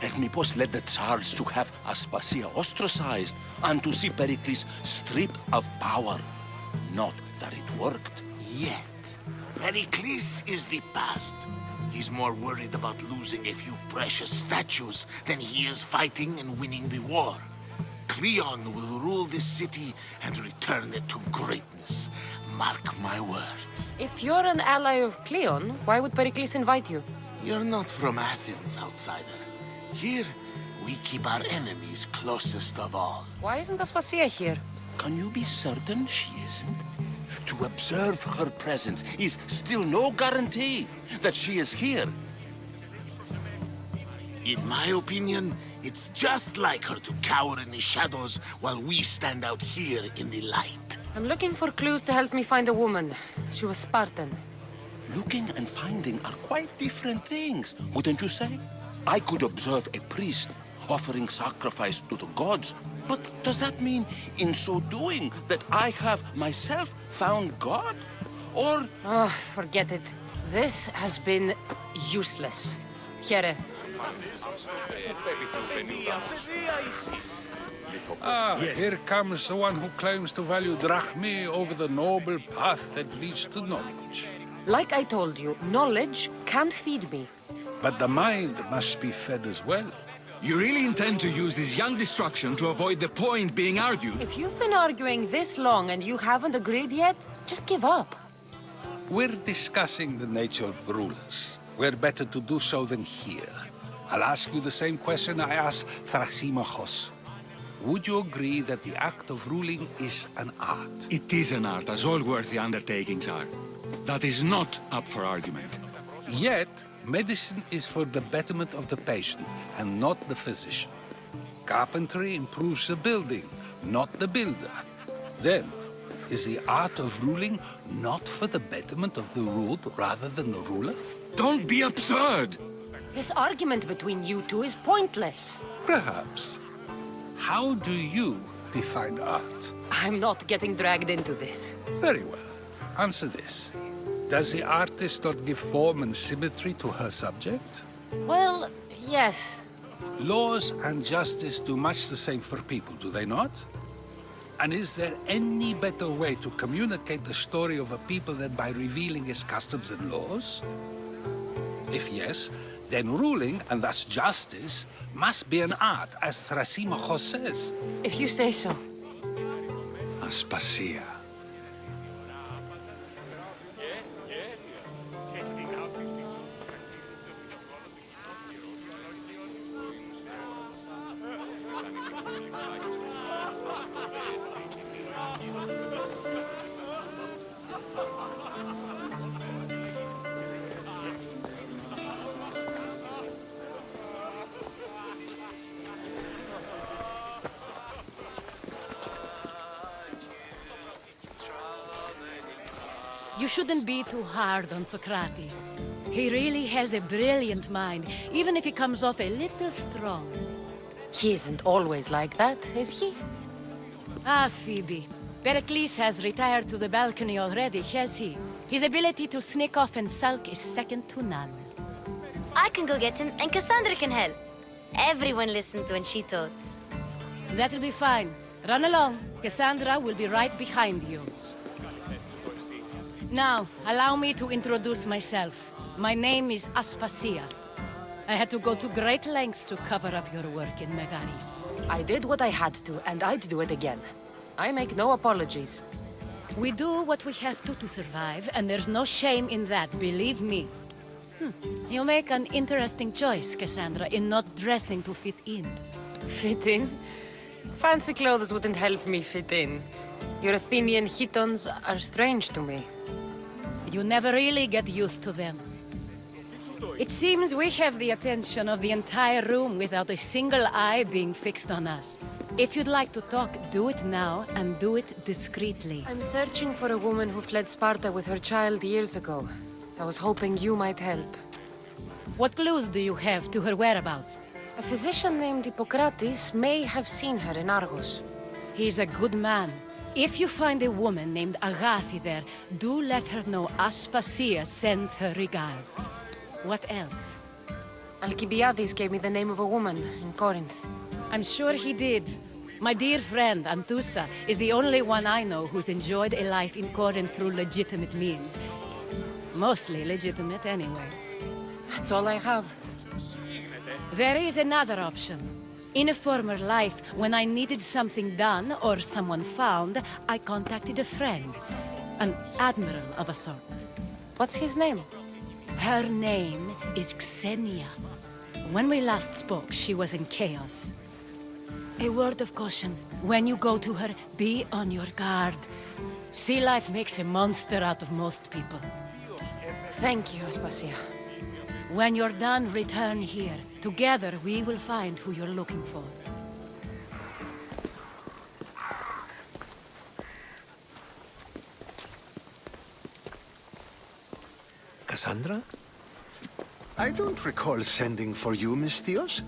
Hermippos led the Tsars to have Aspasia ostracized and to see Pericles stripped of power. Not that it worked. Yet, Pericles is the past. He's more worried about losing a few precious statues than he is fighting and winning the war. Cleon will rule this city and return it to greatness. Mark my words. If you're an ally of Cleon, why would Pericles invite you? You're not from Athens, outsider. Here, we keep our enemies closest of all. Why isn't Aspasia here? Can you be certain she isn't? To observe her presence is still no guarantee that she is here. In my opinion, it's just like her to cower in the shadows while we stand out here in the light. I'm looking for clues to help me find a woman. She was Spartan. Looking and finding are quite different things, wouldn't you say? I could observe a priest offering sacrifice to the gods, but does that mean, in so doing, that I have myself found God? Or... Oh, forget it. This has been useless. Here. Here comes the one who claims to value drachmae over the noble path that leads to knowledge. Like I told you, knowledge can't feed me. But the mind must be fed as well. You really intend to use this young destruction to avoid the point being argued? If you've been arguing this long and you haven't agreed yet, just give up. We're discussing the nature of rulers. Where better to do so than here? I'll ask you the same question I asked Thrasymachos. Would you agree that the act of ruling is an art? It is an art, as all worthy undertakings are. That is not up for argument. Yet, medicine is for the betterment of the patient, and not the physician. Carpentry improves the building, not the builder. Then, is the art of ruling not for the betterment of the ruled rather than the ruler? Don't be absurd! This argument between you two is pointless. Perhaps. How do you define art? I'm not getting dragged into this. Very well. Answer this. Does the artist not give form and symmetry to her subject? Well, yes. Laws and justice do much the same for people, do they not? And is there any better way to communicate the story of a people than by revealing its customs and laws? If yes, then ruling, and thus justice, must be an art, as Thrasymachos says. If you say so. Aspasia. You shouldn't be too hard on Socrates. He really has a brilliant mind, even if he comes off a little strong. He isn't always like that, is he? Ah, Phoebe. Pericles has retired to the balcony already, has he? His ability to sneak off and sulk is second to none. I can go get him, and Cassandra can help. Everyone listens when she talks. That'll be fine. Run along. Cassandra will be right behind you. Now, allow me to introduce myself. My name is Aspasia. I had to go to great lengths to cover up your work in Megaris. I did what I had to, and I'd do it again. I make no apologies. We do what we have to survive, and there's no shame in that, believe me. You make an interesting choice, Cassandra, in not dressing to fit in. Fit in? Fancy clothes wouldn't help me fit in. Your Athenian chitons are strange to me. You never really get used to them. It seems we have the attention of the entire room without a single eye being fixed on us. If you'd like to talk, do it now, and do it discreetly. I'm searching for a woman who fled Sparta with her child years ago. I was hoping you might help. What clues do you have to her whereabouts? A physician named Hippocrates may have seen her in Argos. He's a good man. If you find a woman named Agathi there, do let her know Aspasia sends her regards. What else? Alcibiades gave me the name of a woman in Corinth. I'm sure he did. My dear friend, Anthusa, is the only one I know who's enjoyed a life in Corinth through legitimate means. Mostly legitimate, anyway. That's all I have. There is another option. In a former life, when I needed something done or someone found, I contacted a friend. An admiral of a sort. What's his name? Her name is Xenia. When we last spoke, she was in chaos. A word of caution. When you go to her, be on your guard. Sea life makes a monster out of most people. Thank you, Aspasia. When you're done, return here. Together, we will find who you're looking for. Cassandra? I don't recall sending for you, misthios.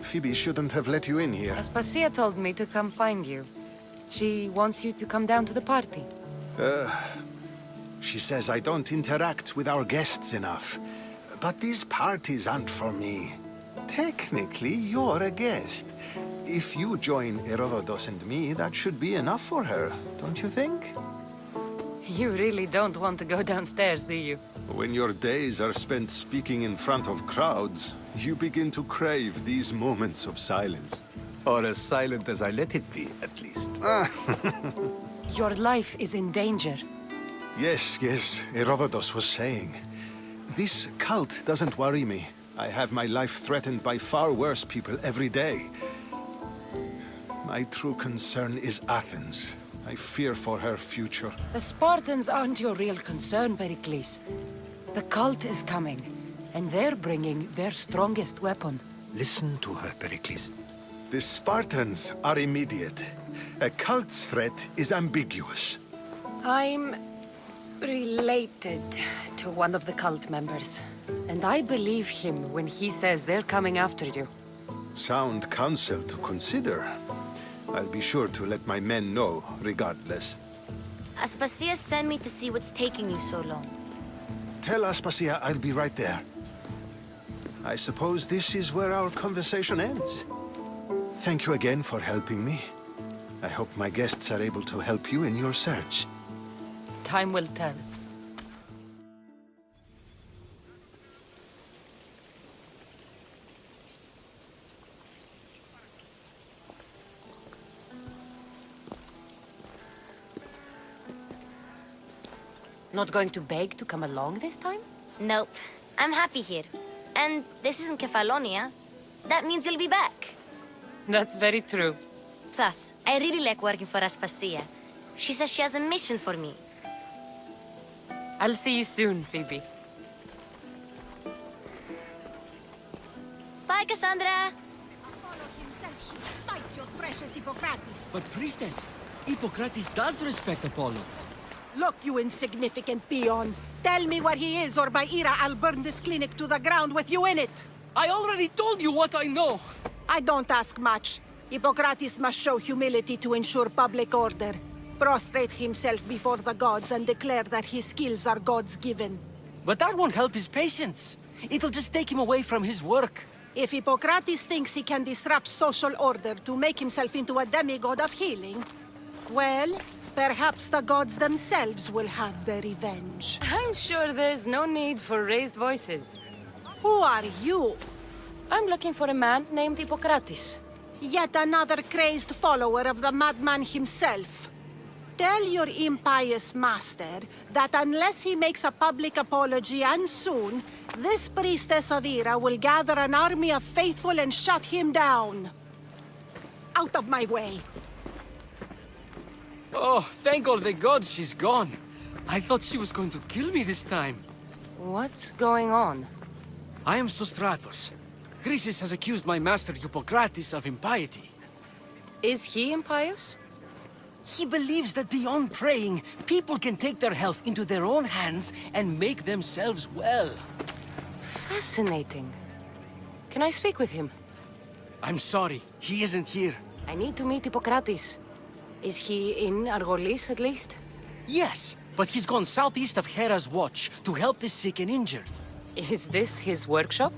Phoebe shouldn't have let you in here. Aspasia told me to come find you. She wants you to come down to the party. She says I don't interact with our guests enough. But these parties aren't for me. Technically, you're a guest. If you join Herodotus and me, that should be enough for her, don't you think? You really don't want to go downstairs, do you? When your days are spent speaking in front of crowds, you begin to crave these moments of silence. Or as silent as I let it be, at least. Your life is in danger. Yes, Herodotus was saying. This cult doesn't worry me. I have my life threatened by far worse people every day. My true concern is Athens. I fear for her future. The Spartans aren't your real concern, Pericles. The cult is coming, and they're bringing their strongest weapon. Listen to her, Pericles. The Spartans are immediate. A cult's threat is ambiguous. I'm related to one of the cult members, and I believe him when he says they're coming after you. Sound counsel to consider. I'll be sure to let my men know, regardless. Aspasia sent me to see what's taking you so long. Tell Aspasia I'll be right there. I suppose this is where our conversation ends. Thank you again for helping me. I hope my guests are able to help you in your search. Time will tell. Not going to beg to come along this time? Nope. I'm happy here. And this isn't Kefalonia. That means you'll be back. That's very true. Plus, I really like working for Aspasia. She says she has a mission for me. I'll see you soon, Phoebe. Bye, Cassandra! But priestess, Hippocrates does respect Apollo. Look, you insignificant peon. Tell me where he is, or by Ira, I'll burn this clinic to the ground with you in it. I already told you what I know. I don't ask much. Hippocrates must show humility to ensure public order. Prostrate himself before the gods and declare that his skills are God's given. But that won't help his patients. It'll just take him away from his work. If Hippocrates thinks he can disrupt social order to make himself into a demigod of healing, well, Perhaps the gods themselves will have their revenge. I'm sure there's no need for raised voices. Who are you? I'm looking for a man named Hippocrates. Yet another crazed follower of the madman himself. Tell your impious master that unless he makes a public apology, and soon, this priestess of Ira will gather an army of faithful and shut him down. Out of my way! Oh, thank all the gods she's gone. I thought she was going to kill me this time. What's going on? I am Sostratos. Chrysis has accused my master Hippocrates of impiety. Is he impious? He believes that beyond praying, people can take their health into their own hands and make themselves well. Fascinating. Can I speak with him? I'm sorry, he isn't here. I need to meet Hippocrates. Is he in Argolis, at least? Yes, but he's gone southeast of Hera's watch to help the sick and injured. Is this his workshop?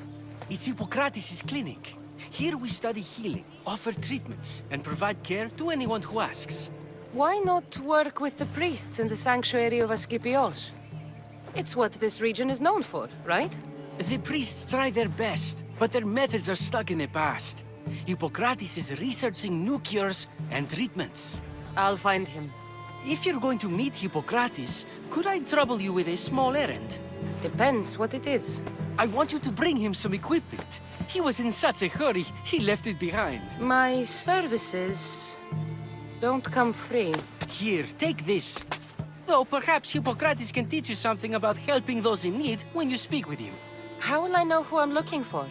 It's Hippocrates' clinic. Here we study healing, offer treatments, and provide care to anyone who asks. Why not work with the priests in the sanctuary of Asclepios? It's what this region is known for, right? The priests try their best, but their methods are stuck in the past. Hippocrates is researching new cures and treatments. I'll find him. If you're going to meet Hippocrates, could I trouble you with a small errand? Depends what it is. I want you to bring him some equipment. He was in such a hurry, he left it behind. My services don't come free. Here, take this. Though perhaps Hippocrates can teach you something about helping those in need when you speak with him. How will I know who I'm looking for?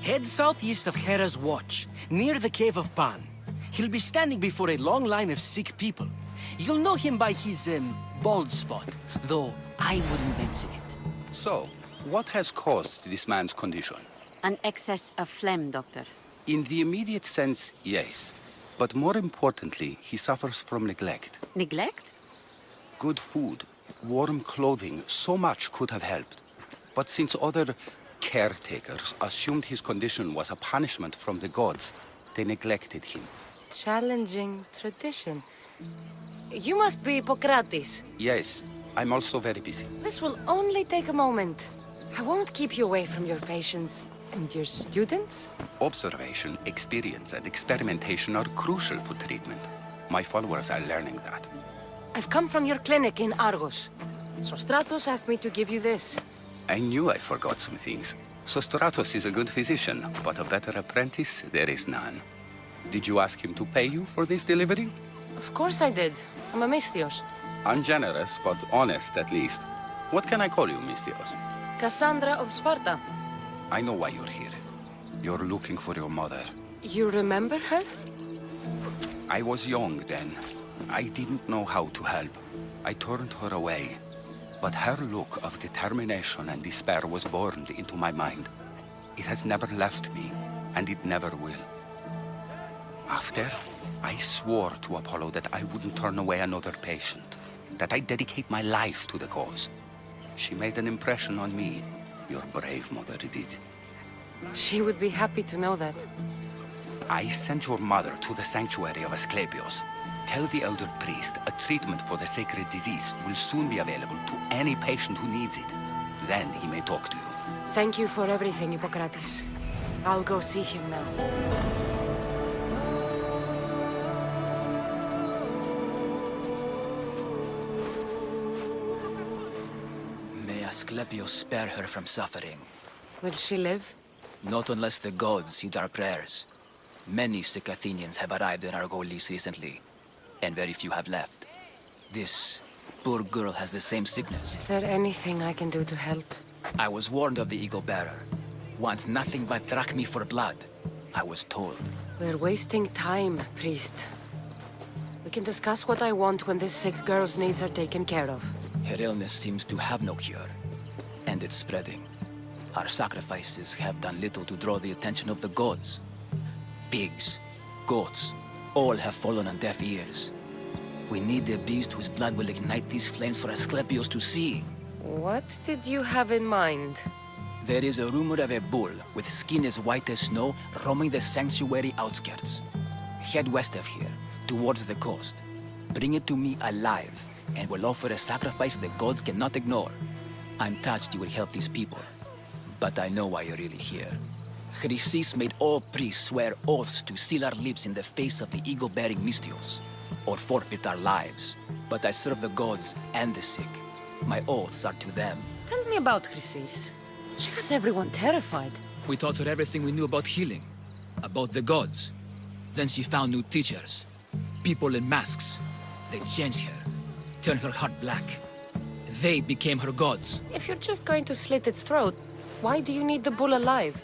Head southeast of Hera's watch, near the Cave of Pan. He'll be standing before a long line of sick people. You'll know him by his, bald spot, though I wouldn't mention it. So, what has caused this man's condition? An excess of phlegm, Doctor. In the immediate sense, yes. But more importantly, he suffers from neglect. Neglect? Good food, warm clothing, so much could have helped. But since other caretakers assumed his condition was a punishment from the gods, they neglected him. Challenging tradition. You must be Hippocrates. Yes, I'm also very busy. This will only take a moment. I won't keep you away from your patients. And your students? Observation, experience, and experimentation are crucial for treatment. My followers are learning that. I've come from your clinic in Argos. Sostratos asked me to give you this. I knew I forgot some things. Sostratos is a good physician, but a better apprentice, there is none. Did you ask him to pay you for this delivery? Of course I did. I'm a misthios. Ungenerous, but honest at least. What can I call you, misthios? Cassandra of Sparta. I know why you're here. You're looking for your mother. You remember her? I was young then. I didn't know how to help. I turned her away. But her look of determination and despair was burned into my mind. It has never left me, and it never will. After, I swore to Apollo that I wouldn't turn away another patient, that I'd dedicate my life to the cause. She made an impression on me. Your brave mother did. She would be happy to know that. I sent your mother to the sanctuary of Asclepios. Tell the elder priest a treatment for the sacred disease will soon be available to any patient who needs it. Then he may talk to you. Thank you for everything, Hippocrates. I'll go see him now. May Asclepios spare her from suffering. Will she live? Not unless the gods heed our prayers. Many sick Athenians have arrived in Argolis recently, and very few have left. This poor girl has the same sickness. Is there anything I can do to help? I was warned of the Eagle Bearer. Wants nothing but drachmi for blood, I was told. We're wasting time, priest. We can discuss what I want when this sick girl's needs are taken care of. Her illness seems to have no cure, and it's spreading. Our sacrifices have done little to draw the attention of the gods. Pigs, goats, all have fallen on deaf ears. We need the beast whose blood will ignite these flames for Asclepios to see. What did you have in mind? There is a rumor of a bull with skin as white as snow roaming the sanctuary outskirts. Head west of here, towards the coast. Bring it to me alive, and we'll offer a sacrifice the gods cannot ignore. I'm touched you will help these people, but I know why you're really here. Chrysis made all priests swear oaths to seal our lips in the face of the ego-bearing misthios, or forfeit our lives. But I serve the gods and the sick. My oaths are to them. Tell me about Chrysis. She has everyone terrified. We taught her everything we knew about healing, about the gods. Then she found new teachers, people in masks. They changed her, turned her heart black. They became her gods. If you're just going to slit its throat, why do you need the bull alive?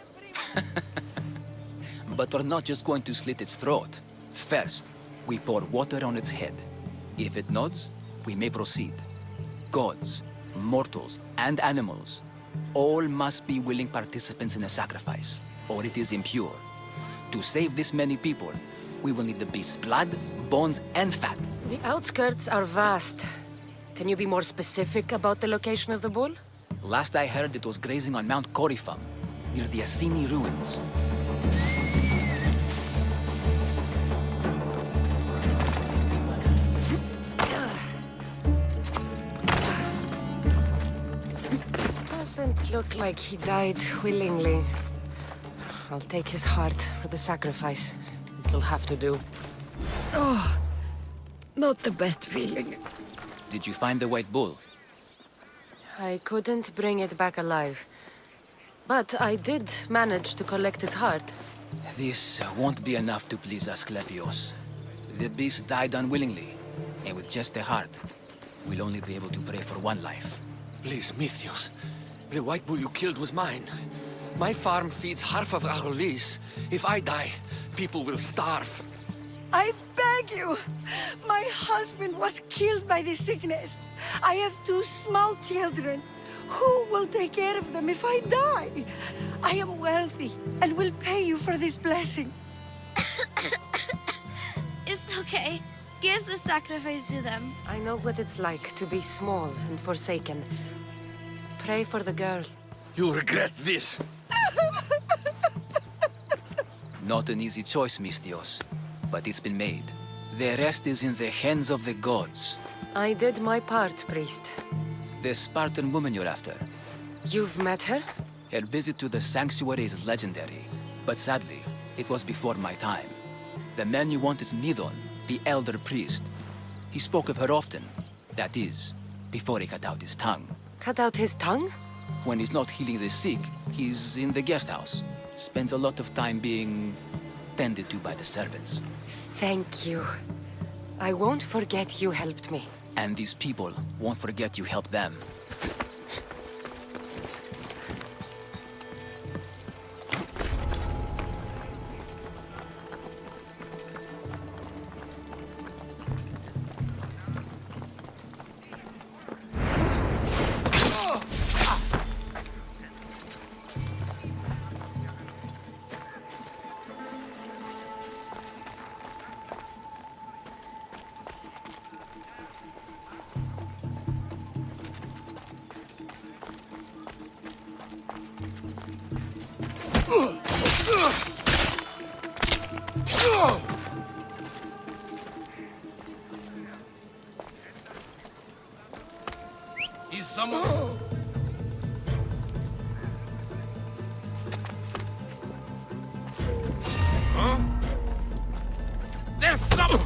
But we're not just going to slit its throat. First, we pour water on its head. If it nods, we may proceed. Gods, mortals, and animals, all must be willing participants in a sacrifice, or it is impure. To save this many people, we will need the beast's blood, bones, and fat. The outskirts are vast. Can you be more specific about the location of the bull? Last I heard, it was grazing on Mount Corifam, near the Assini ruins. Doesn't look like he died willingly. I'll take his heart for the sacrifice. It'll have to do. Oh, not the best feeling. Did you find the white bull? I couldn't bring it back alive. But I did manage to collect its heart. This won't be enough to please Asclepios. The beast died unwillingly, and with just a heart, we'll only be able to pray for one life. Please, Mythios. The white bull you killed was mine. My farm feeds half of our lease. If I die, people will starve. I beg you! My husband was killed by the sickness. I have 2 small children. Who will take care of them if I die? I am wealthy and will pay you for this blessing. It's okay. Give the sacrifice to them. I know what it's like to be small and forsaken. Pray for the girl. You'll regret this. Not an easy choice, Misthios, but it's been made. The rest is in the hands of the gods. I did my part, priest. The Spartan woman you're after. You've met her? Her visit to the sanctuary is legendary, but sadly, it was before my time. The man you want is Midon, the elder priest. He spoke of her often. That is, before he cut out his tongue. Cut out his tongue? When he's not healing the sick, he's in the guest house. Spends a lot of time being tended to by the servants. Thank you. I won't forget you helped me. And these people won't forget you helped them. Is someone... Huh? There's someone...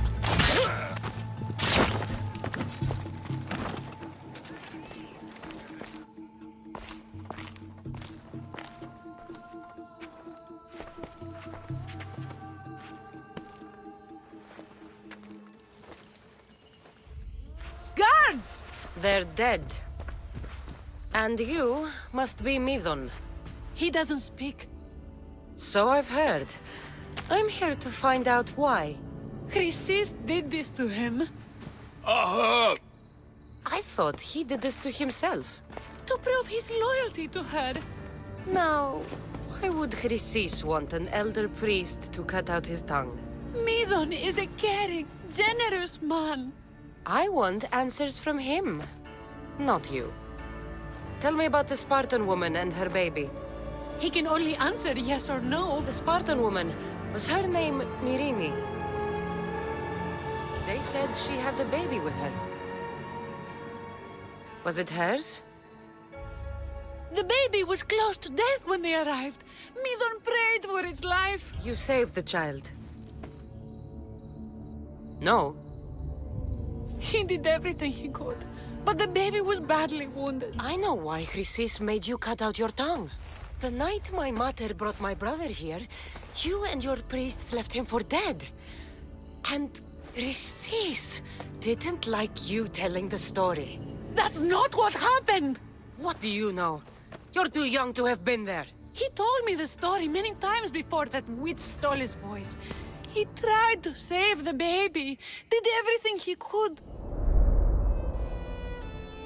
Guards! They're dead. And you must be Midon. He doesn't speak. So I've heard. I'm here to find out why. Chrysis did this to him. I thought he did this to himself. To prove his loyalty to her. Now, why would Chrysis want an elder priest to cut out his tongue? Midon is a caring, generous man. I want answers from him, not you. Tell me about the Spartan woman and her baby. He can only answer yes or no. The Spartan woman, was her name Myrine? They said she had the baby with her. Was it hers? The baby was close to death when they arrived. Midon prayed for its life. You saved the child. No. He did everything he could, but the baby was badly wounded. I know why Chrysis made you cut out your tongue. The night my mater brought my brother here, you and your priests left him for dead. And Chrysis didn't like you telling the story. That's not what happened! What do you know? You're too young to have been there. He told me the story many times before that witch stole his voice. He tried to save the baby, did everything he could.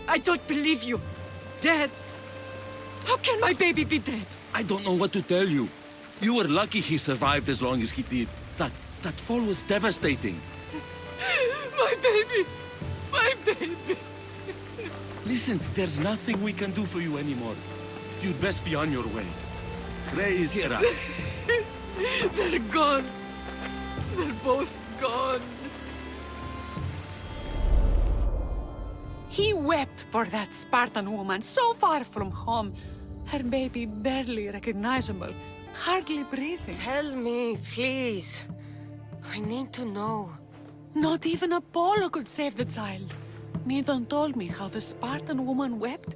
I don't believe you. Dead? How can my baby be dead? I don't know what to tell you. You were lucky he survived as long as he did. That fall was devastating. My baby! My baby! Listen, there's nothing we can do for you anymore. You'd best be on your way. Ray is here. They're gone. They're both gone. He wept for that Spartan woman so far from home. Her baby barely recognizable, hardly breathing. Tell me, please. I need to know. Not even Apollo could save the child. Midon told me how the Spartan woman wept,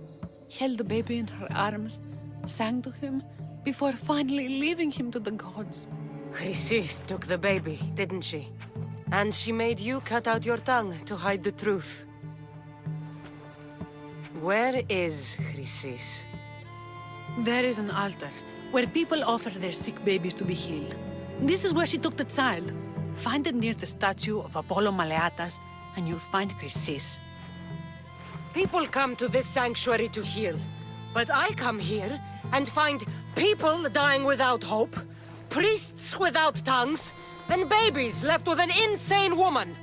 held the baby in her arms, sang to him, before finally leaving him to the gods. Chrysis took the baby, didn't she? And she made you cut out your tongue to hide the truth. Where is Chrysis? There is an altar, where people offer their sick babies to be healed. This is where she took the child. Find it near the statue of Apollo Maleatas, and you'll find Chrysis. People come to this sanctuary to heal. But I come here and find people dying without hope, priests without tongues, and babies left with an insane woman.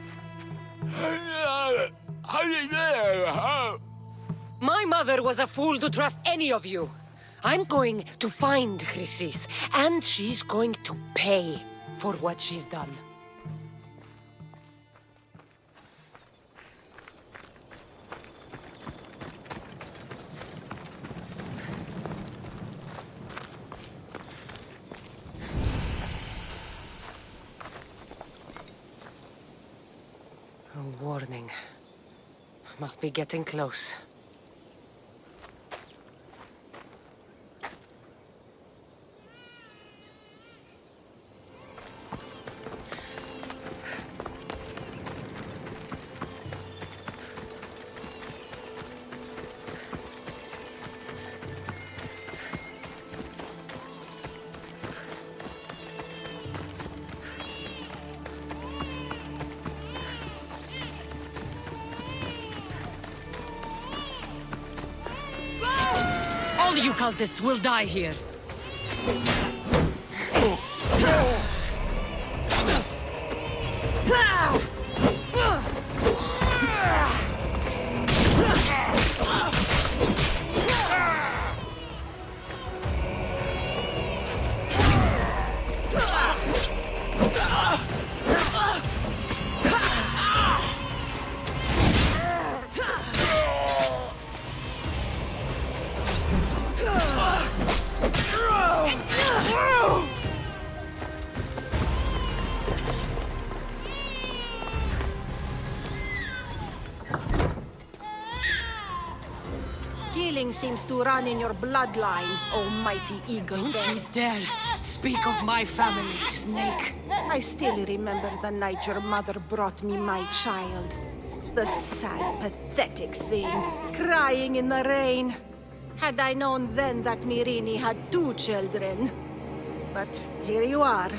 My mother was a fool to trust any of you. I'm going to find Chrysis, and she's going to pay for what she's done. A warning. Must be getting close. All you cultists will die here. Killing seems to run in your bloodline, almighty eagle. Don't you dare speak of my family, snake. I still remember the night your mother brought me my child. The sad, pathetic thing, crying in the rain. Had I known then that Myrrine had 2 children. But here you are.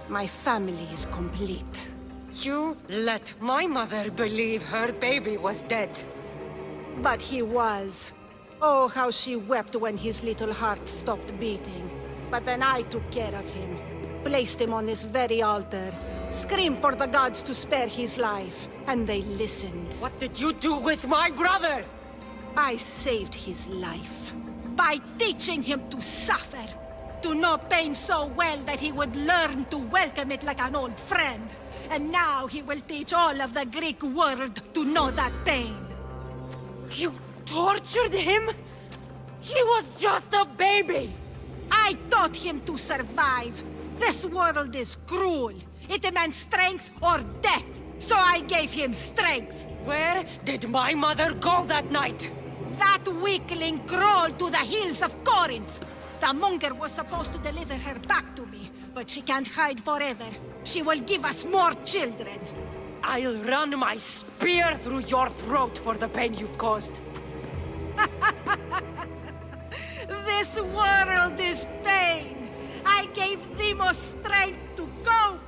My family is complete. You let my mother believe her baby was dead. But he was. Oh, how she wept when his little heart stopped beating. But then I took care of him. Placed him on this very altar. Screamed for the gods to spare his life. And they listened. What did you do with my brother? I saved his life. By teaching him to suffer. to know pain so well that he would learn to welcome it like an old friend. And now he will teach all of the Greek world to know that pain. You tortured him? He was just a baby! I taught him to survive. This world is cruel. It demands strength or death. So I gave him strength. Where did my mother go that night? That weakling crawled to the hills of Corinth. The monger was supposed to deliver her back to me, but she can't hide forever. She will give us more children. I'll run my spear through your throat for the pain you've caused. This world is pain. I gave Demos strength to cope.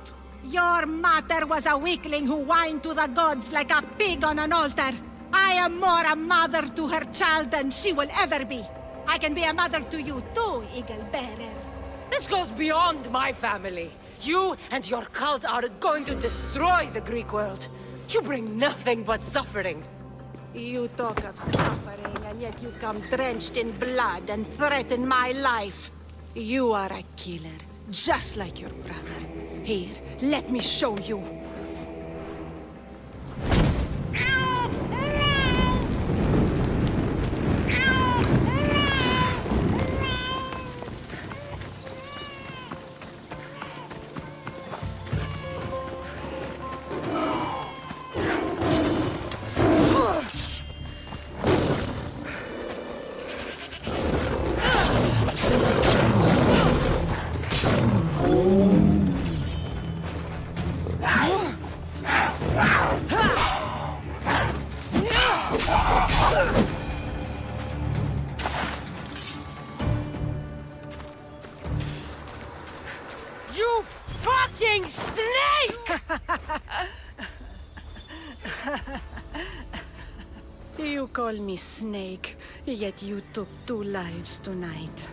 Your mother was a weakling who whined to the gods like a pig on an altar. I am more a mother to her child than she will ever be. I can be a mother to you too, Eagle Bearer. This goes beyond my family. You and your cult are going to destroy the Greek world. You bring nothing but suffering. You talk of suffering, and yet you come drenched in blood and threaten my life. You are a killer, just like your brother. Here, let me show you. You fucking snake! You call me Snake, yet you took 2 lives tonight.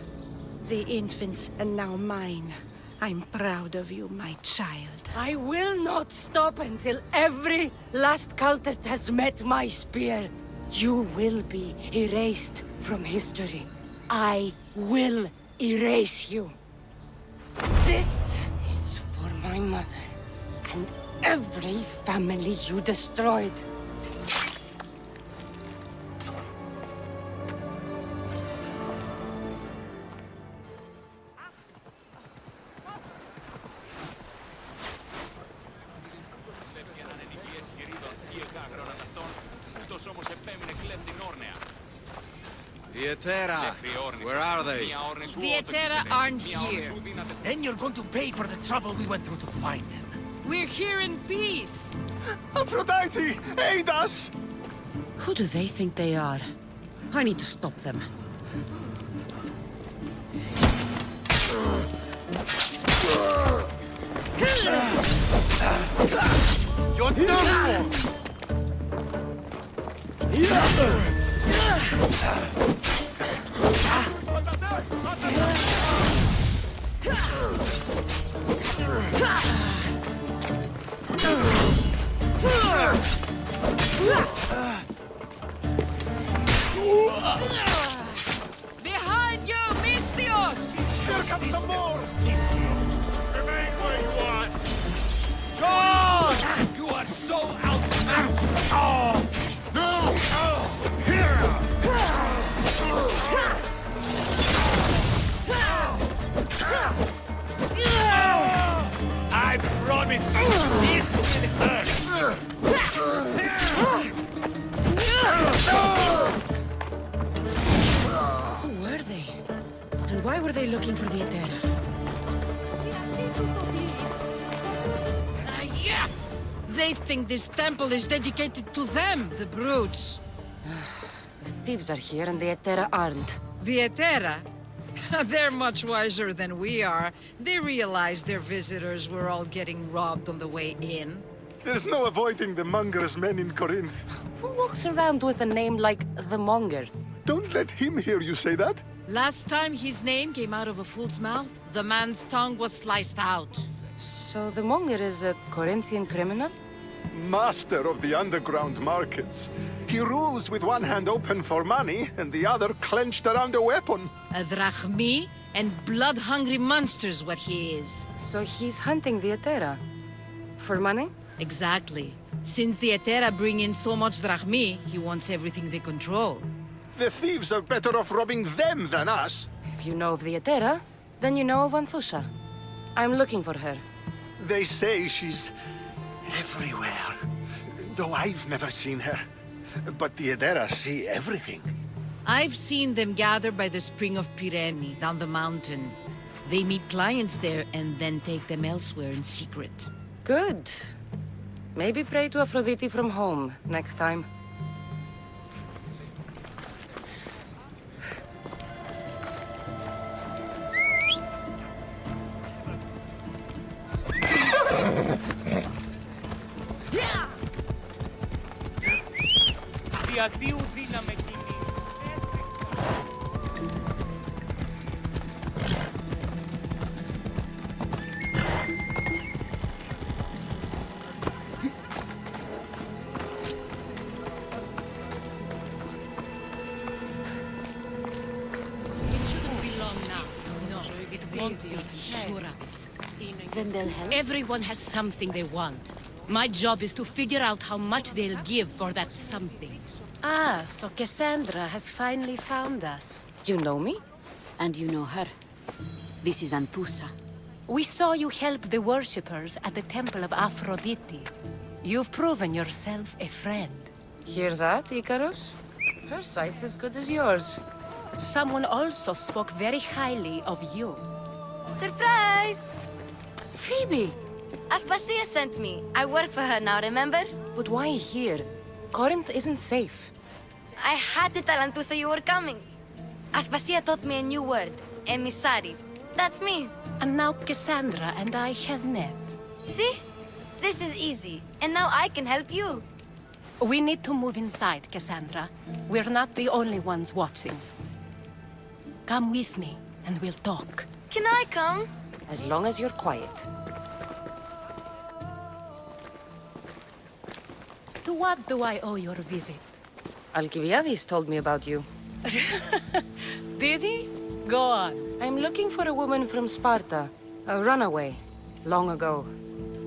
The infant's and now mine. I'm proud of you, my child. I will not stop until every last cultist has met my spear. You will be erased from history. I will erase you. This is for my mother and every family you destroyed. The Etera, where are they? The Etera aren't here. Then you're going to pay for the trouble we went through to find them. We're here in peace. Aphrodite, aid us! Who do they think they are? I need to stop them. You're done for! Behind you, misthios! Here comes some more! Remain where you are! John! You are so outmatched! Oh! No! Oh! Here! I promise you, this will hurt! Who were they? And why were they looking for the Etera? Yeah! They think this temple is dedicated to them, the brutes. The thieves are here and the Etera aren't. The Etera? They're much wiser than we are. They realized their visitors were all getting robbed on the way in. There's no avoiding the monger's men in Corinth. Who walks around with a name like the Monger? Don't let him hear you say that. Last time his name came out of a fool's mouth, the man's tongue was sliced out. So the Monger is a Corinthian criminal? Master of the underground markets. He rules with one hand open for money and the other clenched around a weapon. A drachmi and blood-hungry monster's what he is. So he's hunting the Etera? For money? Exactly. Since the Etera bring in so much drachmi, he wants everything they control. The thieves are better off robbing them than us. If you know of the Etera, then you know of Anthusa. I'm looking for her. They say she's everywhere, though I've never seen her. But the Edera see everything. I've seen them gather by the spring of Pirene, down the mountain. They meet clients there and then take them elsewhere in secret. Good. Maybe pray to Aphrodite from home next time. Διατίου δύναμε εκείνη. Then they'll help? Everyone has something they want. My job is to figure out how much they'll give for that something. Ah, so Cassandra has finally found us. You know me? And you know her. This is Anthusa. We saw you help the worshippers at the Temple of Aphrodite. You've proven yourself a friend. Hear that, Icarus? Her sight's as good as yours. Someone also spoke very highly of you. Surprise! Phoebe! Aspasia sent me. I work for her now, remember? But why here? Corinth isn't safe. I had to tell Anthusa you were coming. Aspasia taught me a new word, emissary. That's me. And now Cassandra and I have met. See? This is easy. And now I can help you. We need to move inside, Cassandra. We're not the only ones watching. Come with me, and we'll talk. Can I come? As long as you're quiet. To what do I owe your visit? Alcibiades told me about you. Did he? Go on. I'm looking for a woman from Sparta. A runaway. Long ago.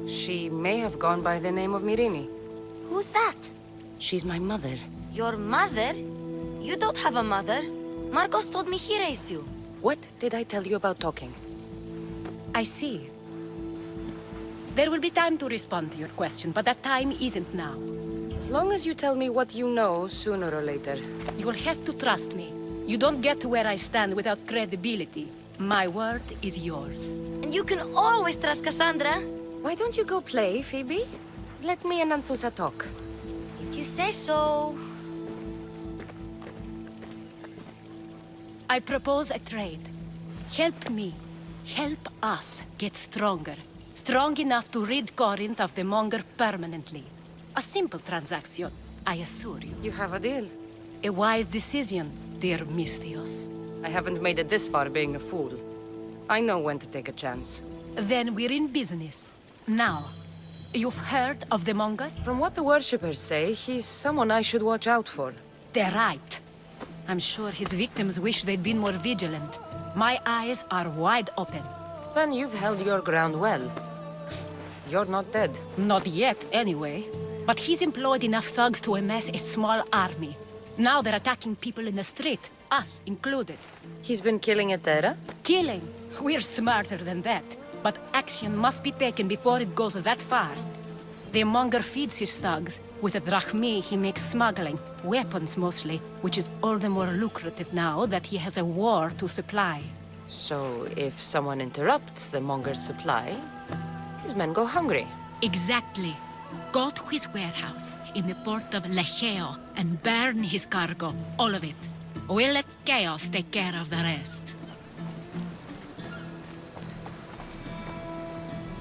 She may have gone by the name of Myrine. Who's that? She's my mother. Your mother? You don't have a mother. Marcos told me he raised you. What did I tell you about talking? I see. There will be time to respond to your question, but that time isn't now. As long as you tell me what you know, sooner or later. You'll have to trust me. You don't get to where I stand without credibility. My word is yours. And you can always trust Cassandra. Why don't you go play, Phoebe? Let me and Anthusa talk. If you say so... I propose a trade. Help me. Help us get stronger. Strong enough to rid Corinth of the Monger permanently. A simple transaction, I assure you. You have a deal. A wise decision, dear misthios. I haven't made it this far being a fool. I know when to take a chance. Then we're in business. Now, you've heard of the Monger? From what the worshippers say, he's someone I should watch out for. They're right. I'm sure his victims wish they'd been more vigilant. My eyes are wide open. Then you've held your ground well. You're not dead. Not yet, anyway. But he's employed enough thugs to amass a small army. Now they're attacking people in the street, us included. He's been killing Etera? Killing? We're smarter than that. But action must be taken before it goes that far. The Monger feeds his thugs. With the drachmi, he makes smuggling. Weapons, mostly. Which is all the more lucrative now that he has a war to supply. So, if someone interrupts the Monger's supply, his men go hungry. Exactly. Go to his warehouse in the port of Lecheo and burn his cargo. All of it. We'll let chaos take care of the rest.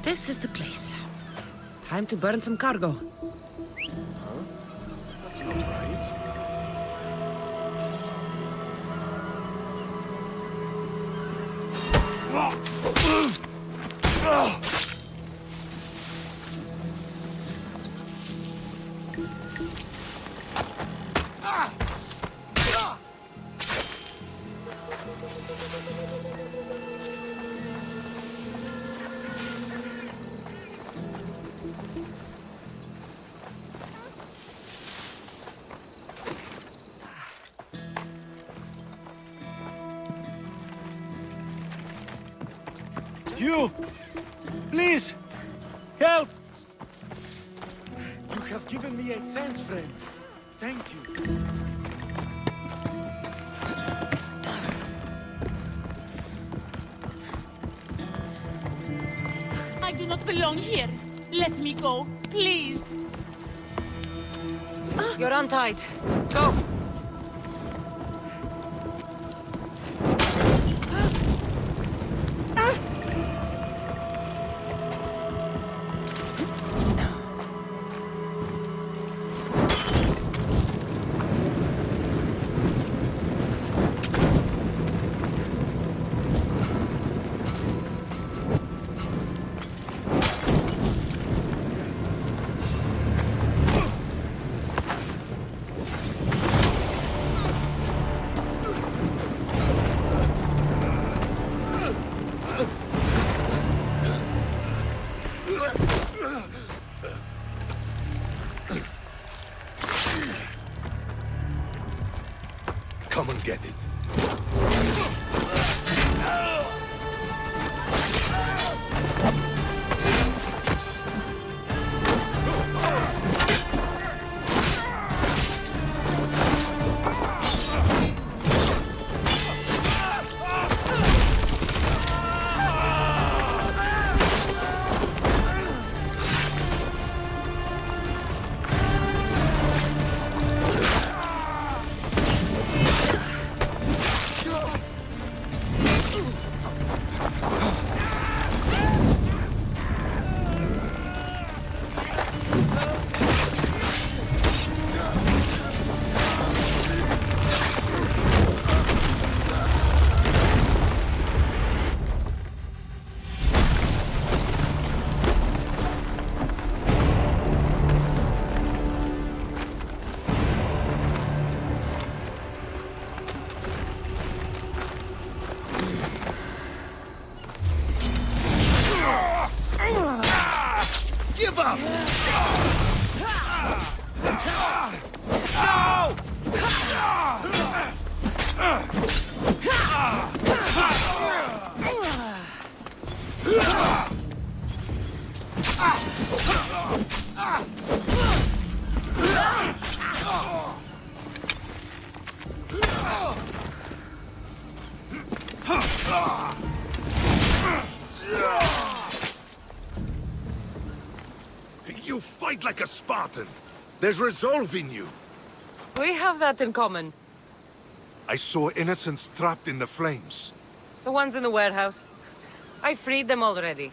This is the place. Time to burn some cargo. Huh? That's not right. You! Please! Help! You have given me a chance, friend. Thank you. I do not belong here. Let me go, please. You're untied. Go! Come and get it. Give up! You fight like a Spartan. There's resolve in you. We have that in common. I saw innocents trapped in the flames. The ones in the warehouse. I freed them already.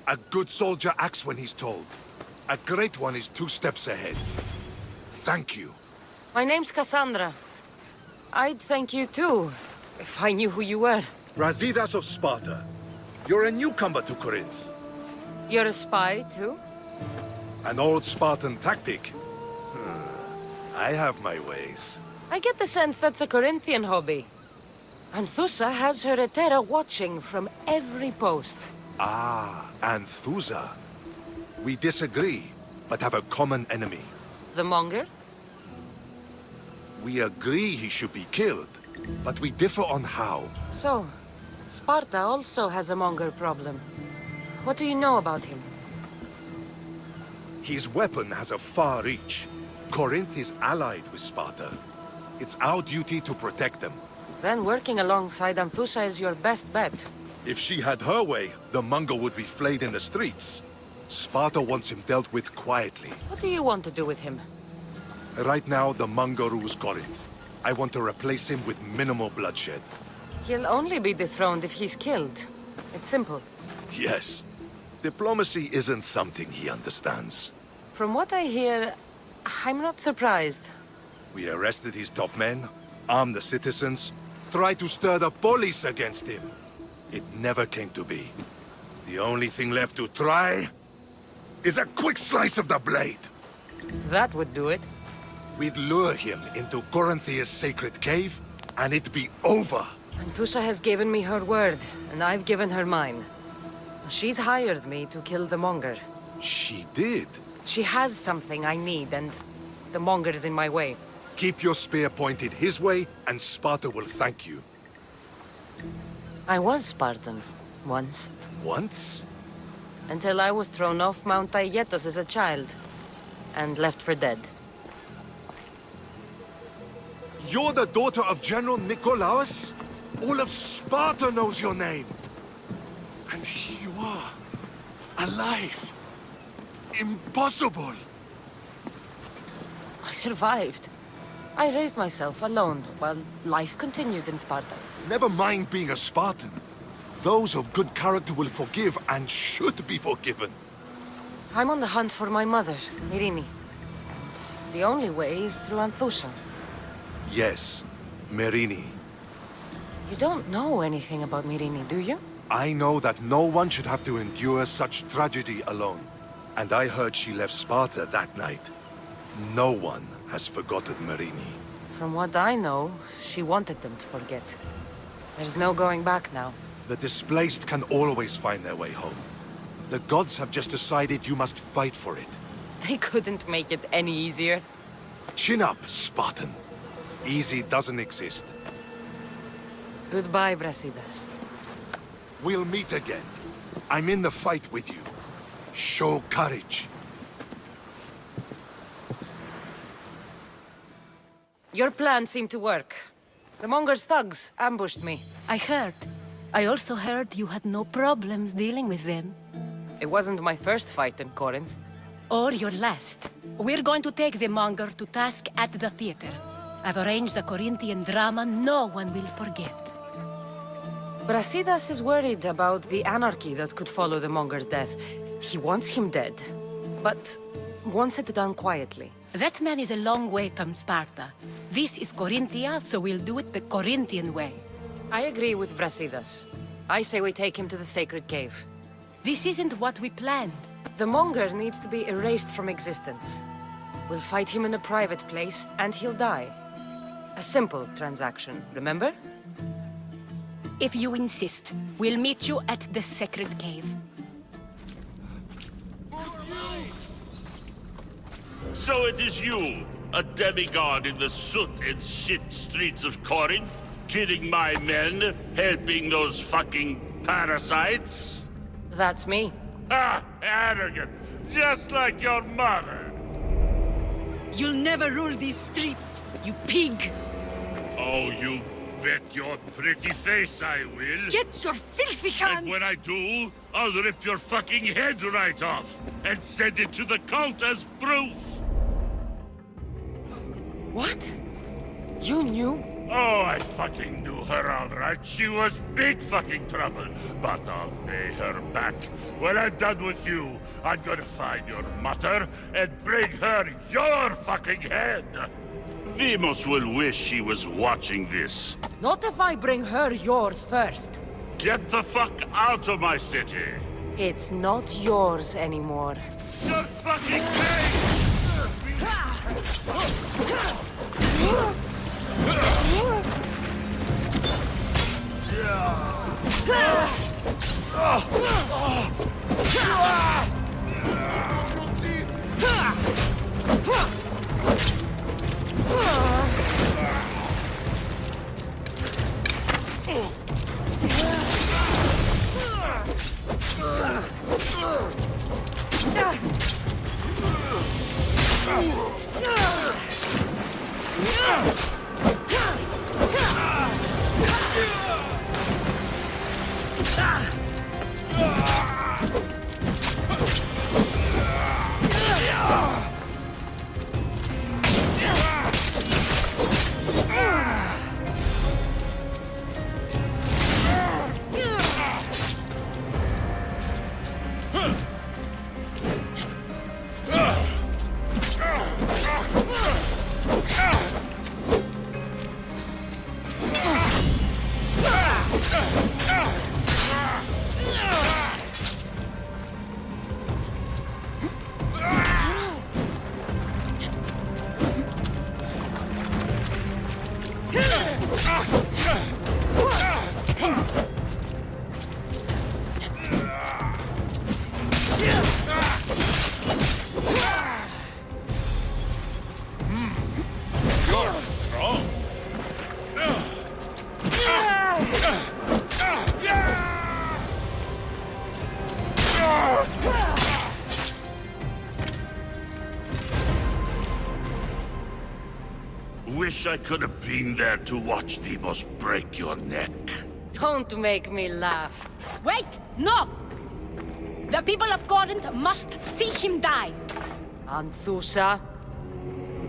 A good soldier acts when he's told. A great one is 2 steps ahead. Thank you. My name's Cassandra. I'd thank you too, if I knew who you were. Razidas of Sparta. You're a newcomer to Corinth. You're a spy too? An old Spartan tactic. I have my ways. I get the sense that's a Corinthian hobby. Anthusa has her Etera watching from every post. Ah, Anthusa. We disagree, but have a common enemy. The Monger? We agree he should be killed, but we differ on how. So, Sparta also has a Monger problem. What do you know about him? His weapon has a far reach. Corinth is allied with Sparta. It's our duty to protect them. Then working alongside Anthusa is your best bet. If she had her way, the Mongol would be flayed in the streets. Sparta wants him dealt with quietly. What do you want to do with him? Right now, the Mongol rules Corinth. I want to replace him with minimal bloodshed. He'll only be dethroned if he's killed. It's simple. Yes. Diplomacy isn't something he understands. From what I hear, I'm not surprised. We arrested his top men, armed the citizens, tried to stir the police against him. It never came to be. The only thing left to try is a quick slice of the blade. That would do it. We'd lure him into Corinthia's sacred cave, and it'd be over. Anthusa has given me her word, and I've given her mine. She's hired me to kill the Monger. She did? She has something I need, and the Monger is in my way. Keep your spear pointed his way, and Sparta will thank you. I was Spartan, once. Once? Until I was thrown off Mount Aietos as a child, and left for dead. You're the daughter of General Nikolaos? All of Sparta knows your name. And here you are, alive. Impossible. I survived. I raised myself alone, while life continued in Sparta. Never mind being a Spartan. Those of good character will forgive and should be forgiven. I'm on the hunt for my mother, Myrrine. And the only way is through Anthousa. Yes, Myrrine. You don't know anything about Myrrine, do you? I know that no one should have to endure such tragedy alone. And I heard she left Sparta that night. No one has forgotten Myrrine. From what I know, she wanted them to forget. There's no going back now. The displaced can always find their way home. The gods have just decided you must fight for it. They couldn't make it any easier. Chin up, Spartan. Easy doesn't exist. Goodbye, Brasidas. We'll meet again. I'm in the fight with you. Show courage. Your plan seemed to work. The Monger's thugs ambushed me. I heard. I also heard you had no problems dealing with them. It wasn't my first fight in Corinth. Or your last. We're going to take the Monger to task at the theater. I've arranged a Corinthian drama no one will forget. Brasidas is worried about the anarchy that could follow the Monger's death. He wants him dead, but wants it done quietly. That man is a long way from Sparta. This is Corinthia, so we'll do it the Corinthian way. I agree with Brasidas. I say we take him to the sacred cave. This isn't what we planned. The Monger needs to be erased from existence. We'll fight him in a private place, and he'll die. A simple transaction, remember? If you insist, we'll meet you at the sacred cave. So it is you, a demigod in the soot and shit streets of Corinth, killing my men, helping those fucking parasites? That's me. Ah, arrogant, just like your mother. You'll never rule these streets, you pig! Oh, you bet your pretty face I will. Get your filthy hands! And when I do, I'll rip your fucking head right off and send it to the cult as proof. What? You knew? Oh, I fucking knew her all right. She was big fucking trouble. But I'll pay her back. When I'm done with you, I'm gonna find your mother and bring her your fucking head. Demos will wish she was watching this. Not if I bring her yours first. Get the fuck out of my city. It's not yours anymore. You're fucking crazy! You're strong. wish I could have been there to watch Demos break your neck. Don't make me laugh. Wait! No! The people of Corinth must see him die. Anthusa.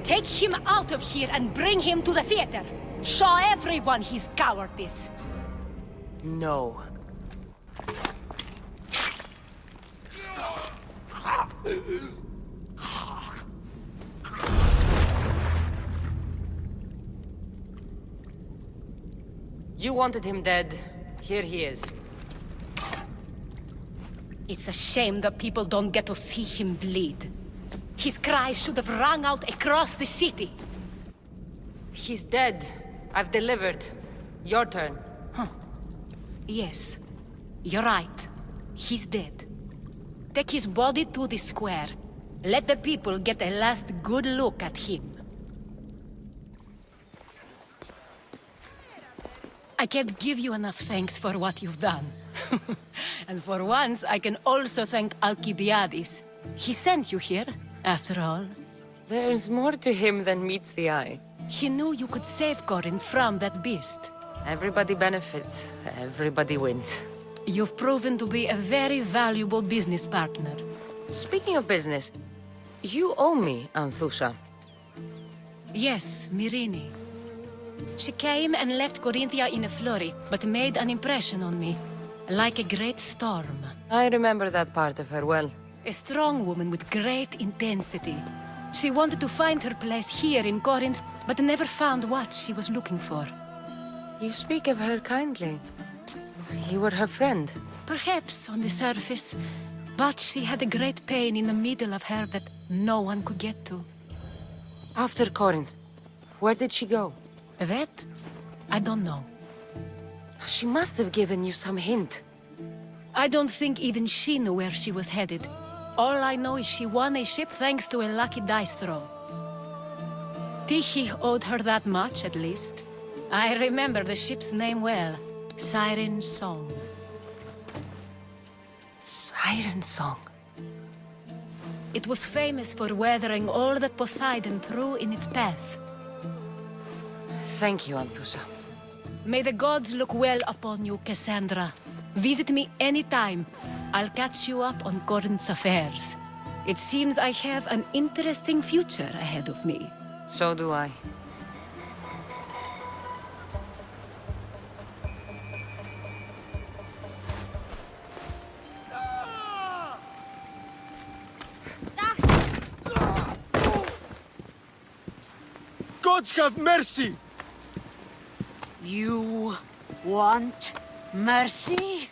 Take him out of here and bring him to the theater. Show everyone his cowardice. No. You wanted him dead. Here he is. It's a shame that people don't get to see him bleed. His cries should have rung out across the city. He's dead. I've delivered. Your turn. Yes, you're right. He's dead. Take his body to the square. Let the people get a last good look at him. I can't give you enough thanks for what you've done. And for once, I can also thank Alcibiades. He sent you here, after all. There's more to him than meets the eye. He knew you could save Corinth from that beast. Everybody benefits. Everybody wins. You've proven to be a very valuable business partner. Speaking of business, you owe me, Anthusa. Yes, Myrrine. She came and left Corinthia in a flurry, but made an impression on me. Like a great storm. I remember that part of her well. A strong woman with great intensity. She wanted to find her place here in Corinth, but never found what she was looking for. You speak of her kindly. You were her friend. Perhaps on the surface, but she had a great pain in the middle of her that no one could get to. After Corinth, where did she go? That? I don't know. She must have given you some hint. I don't think even she knew where she was headed. All I know is she won a ship thanks to a lucky dice throw. Tyche owed her that much, at least. I remember the ship's name well. Siren Song. Siren Song? It was famous for weathering all that Poseidon threw in its path. Thank you, Anthusa. May the gods look well upon you, Cassandra. Visit me anytime. I'll catch you up on Corinth's affairs. It seems I have an interesting future ahead of me. So do I. Gods have mercy! You want mercy?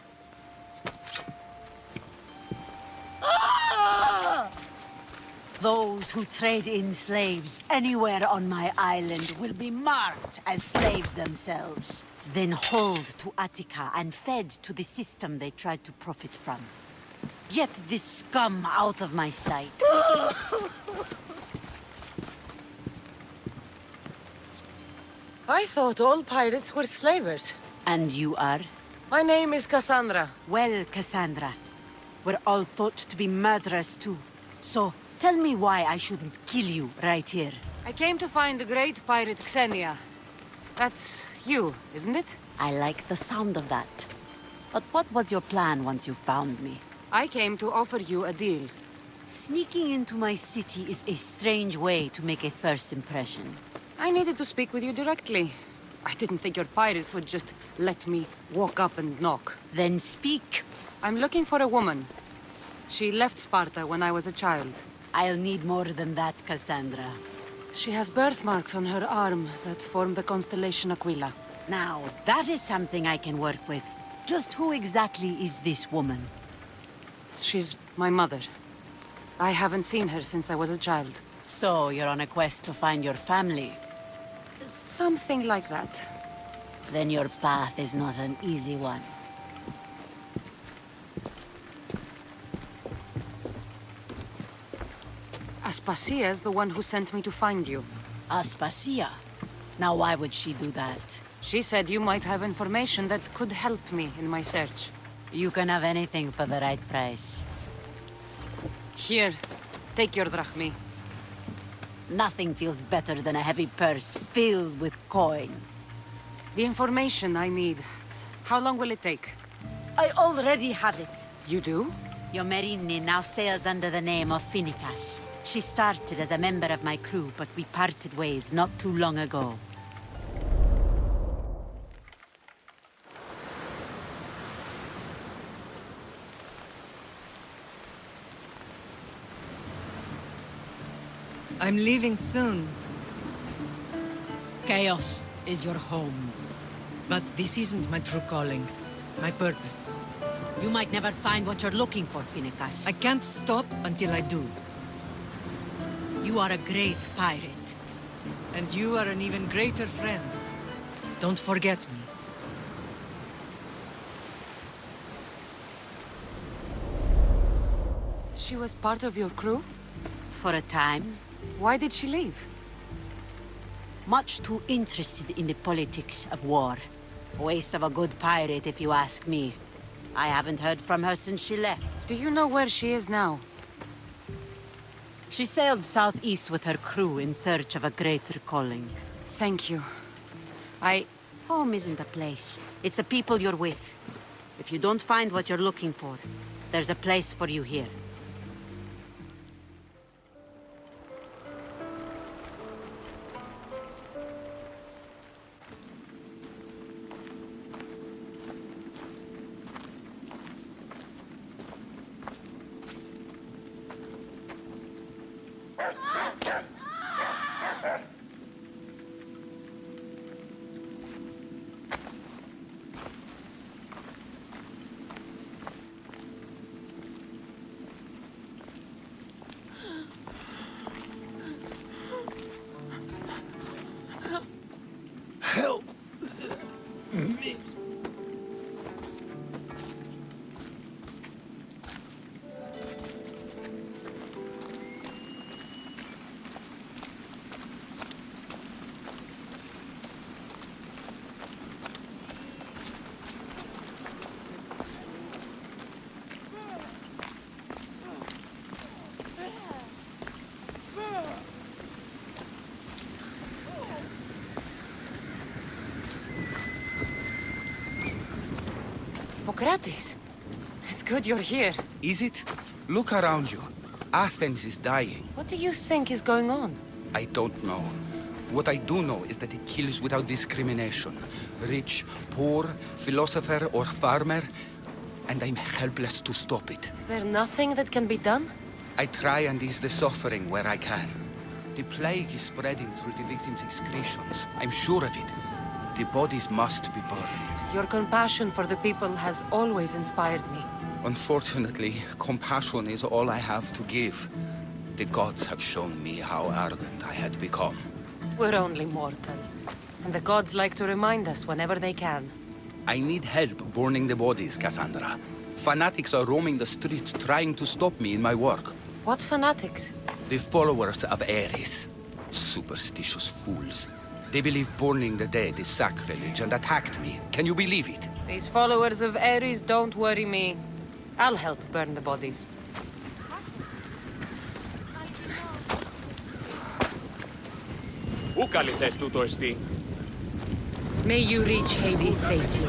Those who trade in slaves anywhere on my island will be marked as slaves themselves, then hauled to Attica and fed to the system they tried to profit from. Get this scum out of my sight. I thought all pirates were slavers. And you are? My name is Cassandra. Well, Cassandra, we're all thought to be murderers too. So, tell me why I shouldn't kill you right here. I came to find the great pirate Xenia. That's you, isn't it? I like the sound of that. But what was your plan once you found me? I came to offer you a deal. Sneaking into my city is a strange way to make a first impression. I needed to speak with you directly. I didn't think your pirates would just let me walk up and knock. Then speak. I'm looking for a woman. She left Sparta when I was a child. I'll need more than that, Cassandra. She has birthmarks on her arm that form the constellation Aquila. Now, that is something I can work with. Just who exactly is this woman? She's my mother. I haven't seen her since I was a child. So, you're on a quest to find your family? Something like that. Then your path is not an easy one. Aspasia's the one who sent me to find you. Aspasia? Now why would she do that? She said you might have information that could help me in my search. You can have anything for the right price. Here, take your drachmi. Nothing feels better than a heavy purse filled with coin. The information I need. How long will it take? I already have it. You do? Your Merini now sails under the name of Phoenicas. She started as a member of my crew, but we parted ways not too long ago. I'm leaving soon. Chaos is your home. But this isn't my true calling. My purpose. You might never find what you're looking for, Phoenicas. I can't stop until I do. You are a great pirate. And you are an even greater friend. Don't forget me. She was part of your crew? For a time. Why did she leave? Much too interested in the politics of war. Waste of a good pirate, if you ask me. I haven't heard from her since she left. Do you know where she is now? She sailed southeast with her crew in search of a greater calling. Thank you. Home isn't a place. It's the people you're with. If you don't find what you're looking for, there's a place for you here. Help me. Socrates! It's good you're here. Is it? Look around you. Athens is dying. What do you think is going on? I don't know. What I do know is that it kills without discrimination. Rich, poor, philosopher or farmer. And I'm helpless to stop it. Is there nothing that can be done? I try and ease the suffering where I can. The plague is spreading through the victims' excretions. I'm sure of it. The bodies must be burned. Your compassion for the people has always inspired me. Unfortunately, compassion is all I have to give. The gods have shown me how arrogant I had become. We're only mortal. And the gods like to remind us whenever they can. I need help burning the bodies, Cassandra. Fanatics are roaming the streets trying to stop me in my work. What fanatics? The followers of Ares. Superstitious fools. They believe burning the dead is sacrilege and attacked me. Can you believe it? These followers of Ares don't worry me. I'll help burn the bodies. Πού καλυτές τούτο εστί? May you reach Hades safely.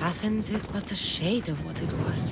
Athens is but a shade of what it was.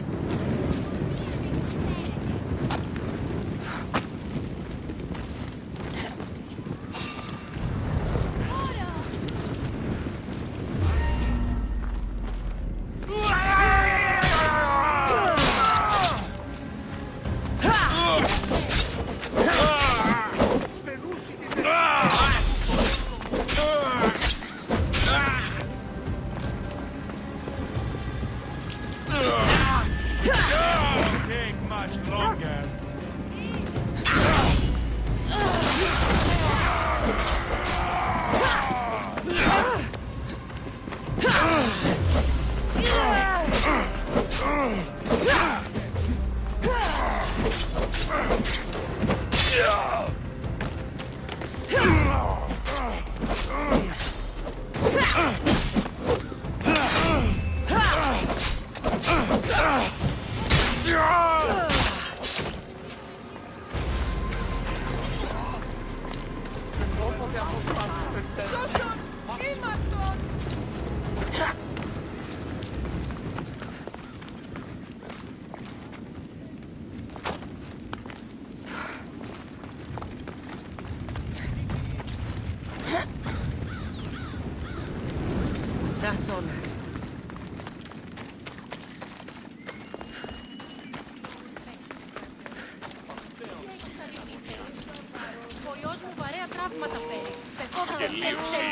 Αγγελίωση.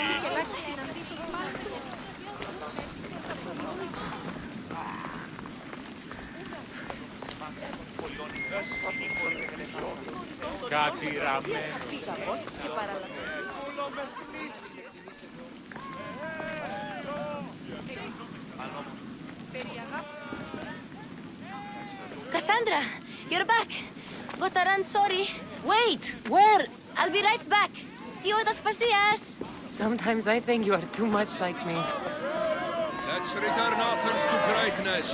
Κάτι ραμμένο. Cassandra, you're back. Gotta run, sorry. Wait, where? I'll be right back. See you at Aspasias. Sometimes I think you are too much like me. Let's return Athens to greatness.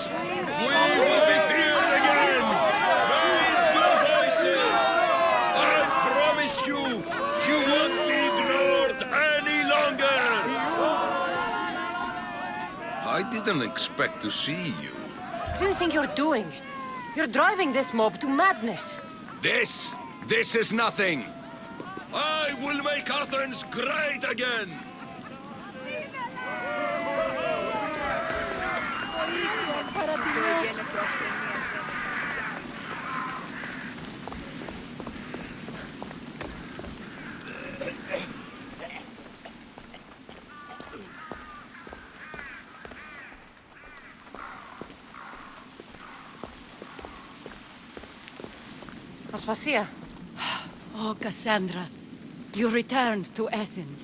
We will be feared again. Raise your voices. I promise you, you won't be ignored any longer. I didn't expect to see you. What do you think you're doing? You're driving this mob to madness. This is nothing. I will make Athens great again. Aspasia. Oh, Cassandra. You returned to Athens.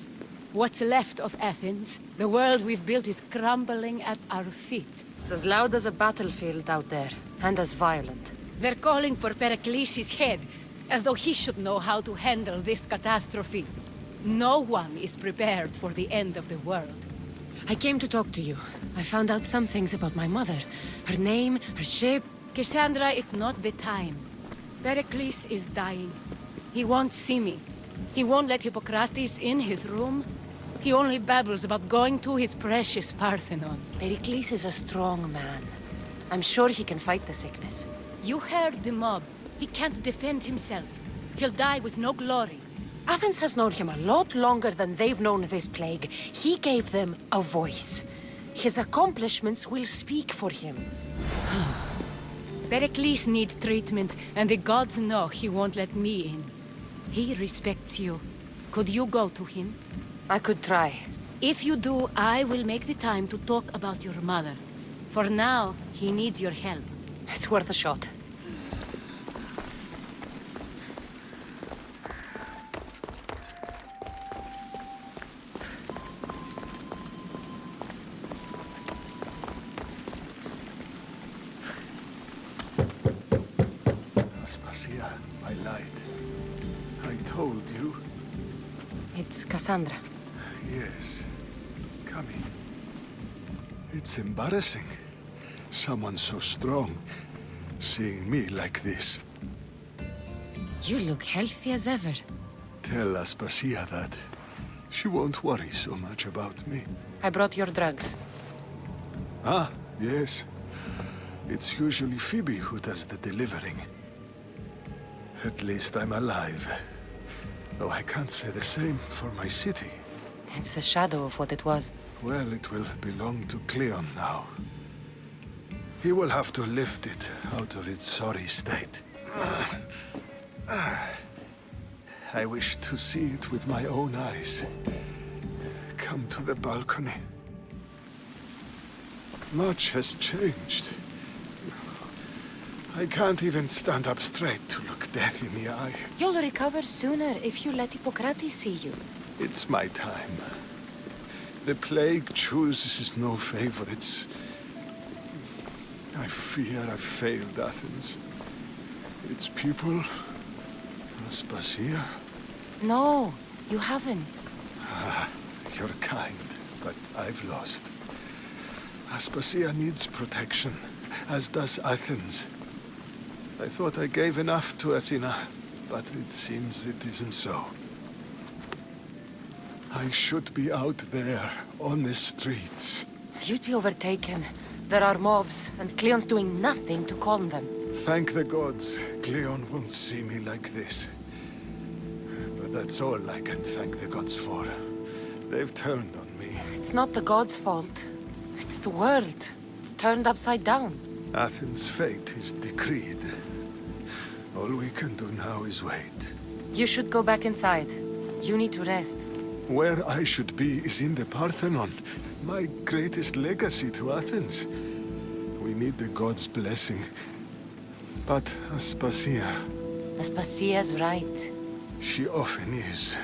What's left of Athens? The world we've built is crumbling at our feet. It's as loud as a battlefield out there, and as violent. They're calling for Pericles' head, as though he should know how to handle this catastrophe. No one is prepared for the end of the world. I came to talk to you. I found out some things about my mother. Her name, her shape. Cassandra, it's not the time. Pericles is dying. He won't see me. He won't let Hippocrates in his room. He only babbles about going to his precious Parthenon. Pericles is a strong man. I'm sure he can fight the sickness. You heard the mob. He can't defend himself. He'll die with no glory. Athens has known him a lot longer than they've known this plague. He gave them a voice. His accomplishments will speak for him. Pericles needs treatment, and the gods know he won't let me in. He respects you. Could you go to him? I could try. If you do, I will make the time to talk about your mother. For now, he needs your help. It's worth a shot. Aspasia, I lied. I told you. It's Cassandra. Yes. Come in. It's embarrassing. Someone so strong, seeing me like this. You look healthy as ever. Tell Aspasia that. She won't worry so much about me. I brought your drugs. Ah, yes. It's usually Phoebe who does the delivering. At least I'm alive. Though I can't say the same for my city. It's a shadow of what it was. Well, it will belong to Cleon now. He will have to lift it out of its sorry state. I wish to see it with my own eyes. Come to the balcony. Much has changed. I can't even stand up straight to look death in the eye. You'll recover sooner if you let Hippocrates see you. It's my time. The plague chooses no favorites. I fear I've failed Athens. Its people, Aspasia. No, you haven't. You're kind, but I've lost. Aspasia needs protection, as does Athens. I thought I gave enough to Athena, but it seems it isn't so. I should be out there, on the streets. You'd be overtaken. There are mobs, and Cleon's doing nothing to calm them. Thank the gods, Cleon won't see me like this. But that's all I can thank the gods for. They've turned on me. It's not the gods' fault. It's the world. It's turned upside down. Athens' fate is decreed. All we can do now is wait. You should go back inside. You need to rest. Where I should be is in the Parthenon, my greatest legacy to Athens. We need the gods' blessing. But Aspasia... Aspasia's right. She often is.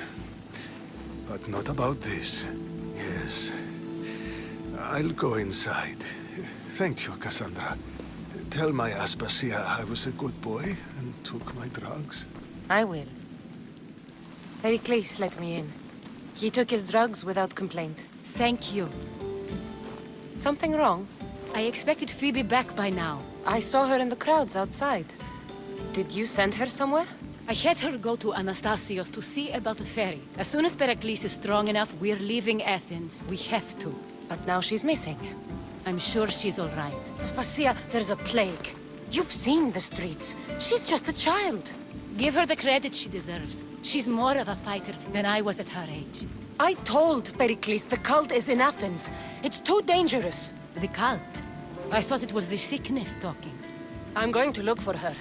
But not about this. Yes. I'll go inside. Thank you, Cassandra. Tell my Aspasia I was a good boy and took my drugs. I will. Pericles let me in. He took his drugs without complaint. Thank you. Something wrong? I expected Phoebe back by now. I saw her in the crowds outside. Did you send her somewhere? I had her go to Anastasios to see about the ferry. As soon as Pericles is strong enough, we're leaving Athens. We have to. But now she's missing. I'm sure she's all right. Aspasia, there's a plague. You've seen the streets. She's just a child. Give her the credit she deserves. She's more of a fighter than I was at her age. I told Pericles the cult is in Athens. It's too dangerous. The cult? I thought it was the sickness talking. I'm going to look for her.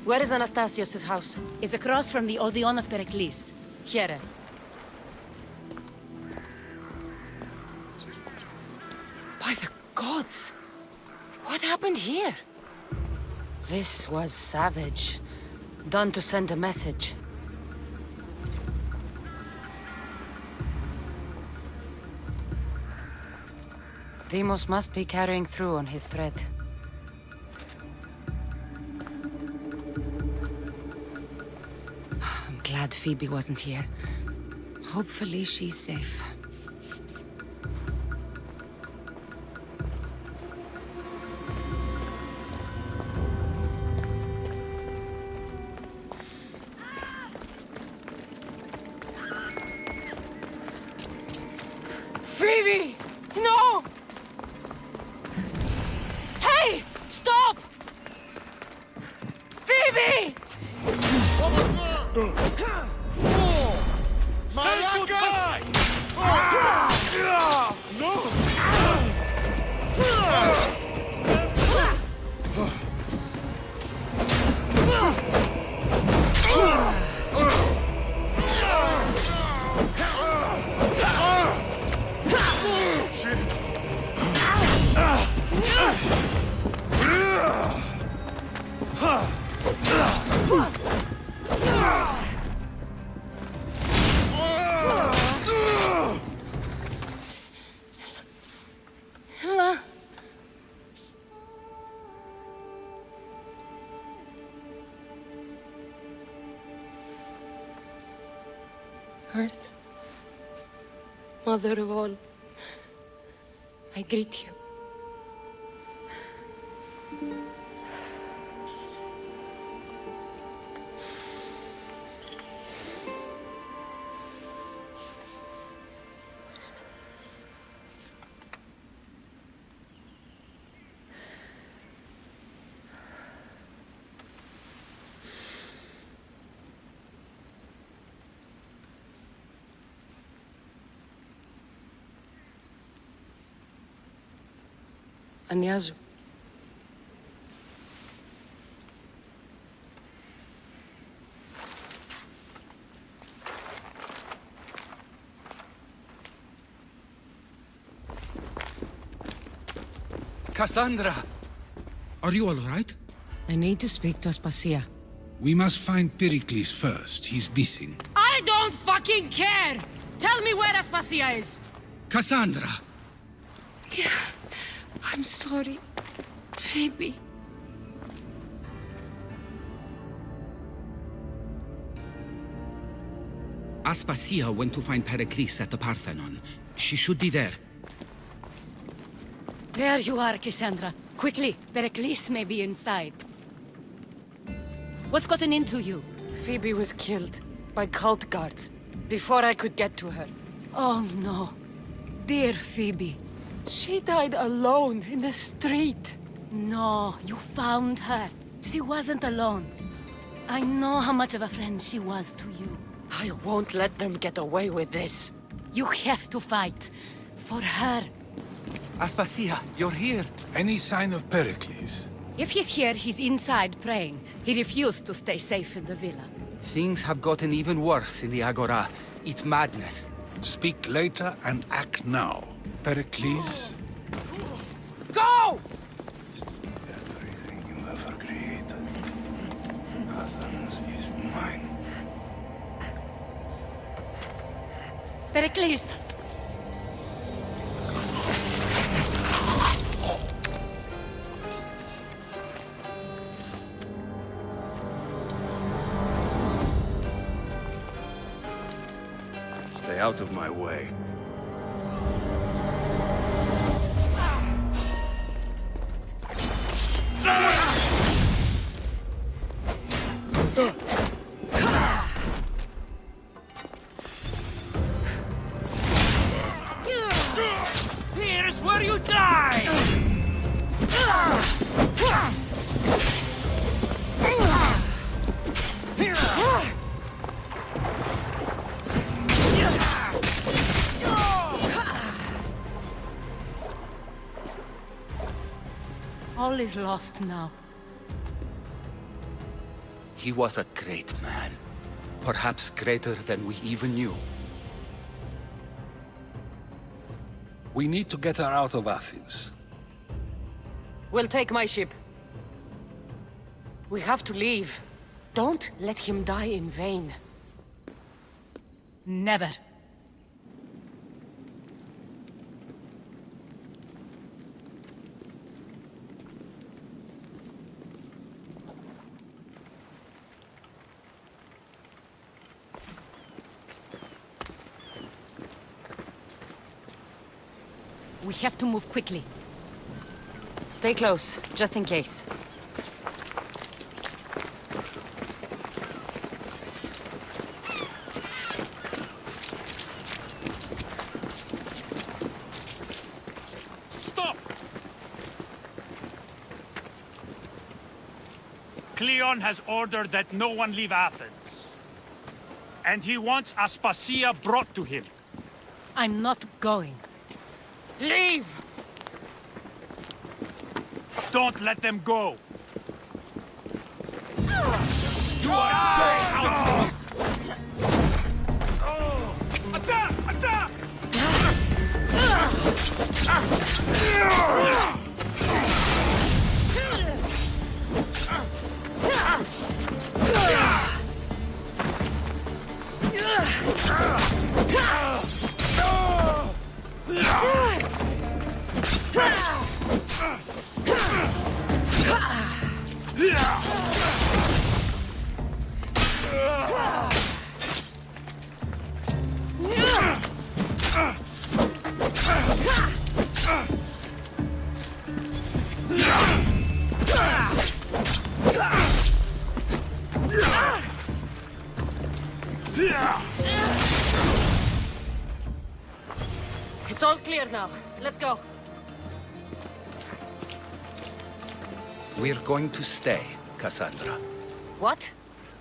Where is Anastasios' house? It's across from the Odeon of Pericles. Here. By the gods! What happened here? This was savage. Done to send a message. Deimos must be carrying through on his threat. I'm glad Phoebe wasn't here. Hopefully she's safe. Phoebe! No! Hey! Stop! Phoebe! Say goodbye! No! Earth, Mother of all, I greet you. Ανιάζω. Cassandra! Are you all right? I need to speak to Aspasia. We must find Pericles first. He's missing. I don't fucking care! Tell me where Aspasia is! Cassandra! I'm sorry, Phoebe. Aspasia went to find Pericles at the Parthenon. She should be there. There you are, Cassandra. Quickly, Pericles may be inside. What's gotten into you? Phoebe was killed by cult guards before I could get to her. Oh no. Dear Phoebe. She died alone in the street. No, you found her. She wasn't alone. I know how much of a friend she was to you. I won't let them get away with this. You have to fight. For her. Aspasia, you're here. Any sign of Pericles? If he's here, he's inside praying. He refused to stay safe in the villa. Things have gotten even worse in the Agora. It's madness. Speak later and act now. Pericles? Go! Everything you ever created. Athens is mine. Pericles! Stay out of my way. Here's where you die! All is lost now. He was a great man. Perhaps greater than we even knew. We need to get her out of Athens. We'll take my ship. We have to leave. Don't let him die in vain. Never. We have to move quickly. Stay close, just in case. Stop! Cleon has ordered that no one leave Athens. And he wants Aspasia brought to him. I'm not going. Leave! Don't let them go! You are safe out! Attack! Attack! It's all clear now. Let's go. We're going to stay, Cassandra. What?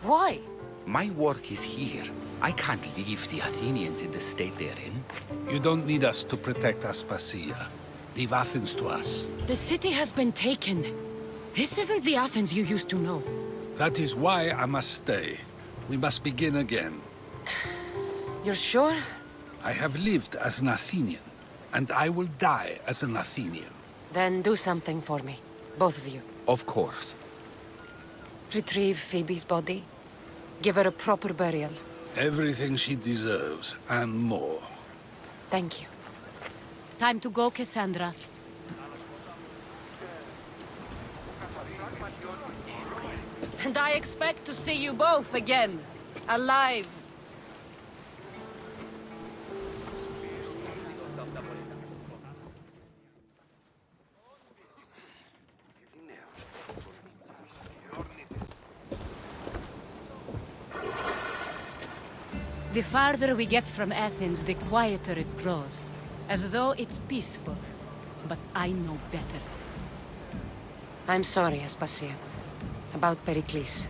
Why? My work is here. I can't leave the Athenians in the state they're in. You don't need us to protect Aspasia. Leave Athens to us. The city has been taken. This isn't the Athens you used to know. That is why I must stay. We must begin again. You're sure? I have lived as an Athenian, and I will die as an Athenian. Then do something for me. Both of you. Of course. Retrieve Phoebe's body. Give her a proper burial. Everything she deserves, and more. Thank you. Time to go, Cassandra. And I expect to see you both again. Alive. The farther we get from Athens, the quieter it grows. As though it's peaceful. But I know better. I'm sorry, Aspasia. About Pericles.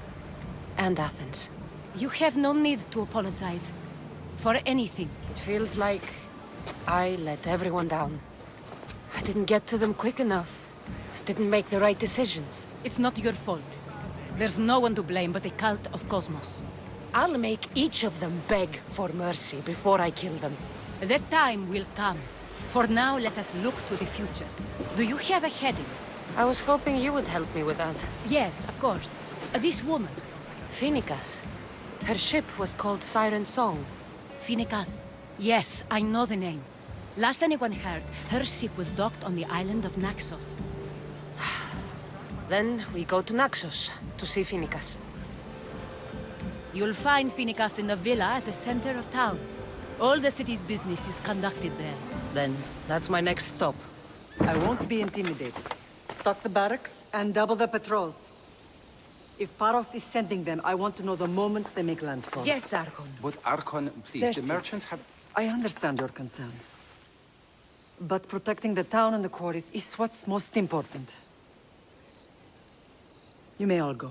And Athens. You have no need to apologize. For anything. It feels like I let everyone down. I didn't get to them quick enough. I didn't make the right decisions. It's not your fault. There's no one to blame but the Cult of Kosmos. I'll make each of them beg for mercy before I kill them. That time will come. For now, let us look to the future. Do you have a heading? I was hoping you would help me with that. Yes, of course. This woman. Finicus. Her ship was called Siren Song. Finicus. Yes, I know the name. Last anyone heard, her ship was docked on the island of Naxos. Then we go to Naxos to see Finicus. You'll find Finicus in the villa at the center of town. All the city's business is conducted there. Then that's my next stop. I won't be intimidated. Stock the barracks and double the patrols. If Paros is sending them, I want to know the moment they make landfall. Yes, Archon. But Archon, please, Xerxes, the merchants have... I understand your concerns. But protecting the town and the quarries is what's most important. You may all go.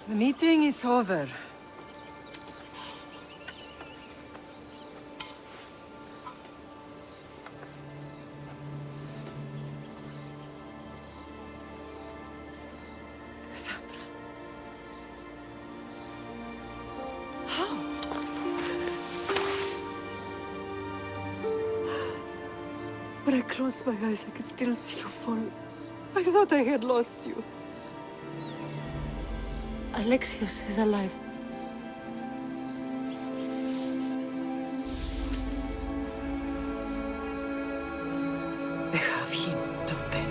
The meeting is over. Cassandra. How? When I closed my eyes, I could still see you fall. I thought I had lost you. Alexios is alive. They have him, don't they?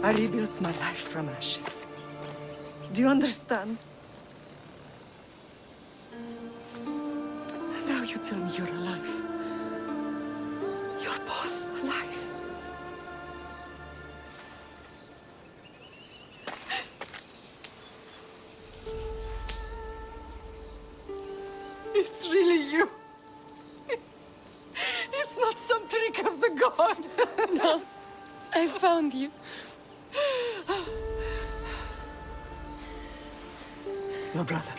I rebuilt my life from ashes. Do you understand? Now you tell me you're alive. You're both alive. It's really you. It's not some trick of the gods. No, I found you. Your brother.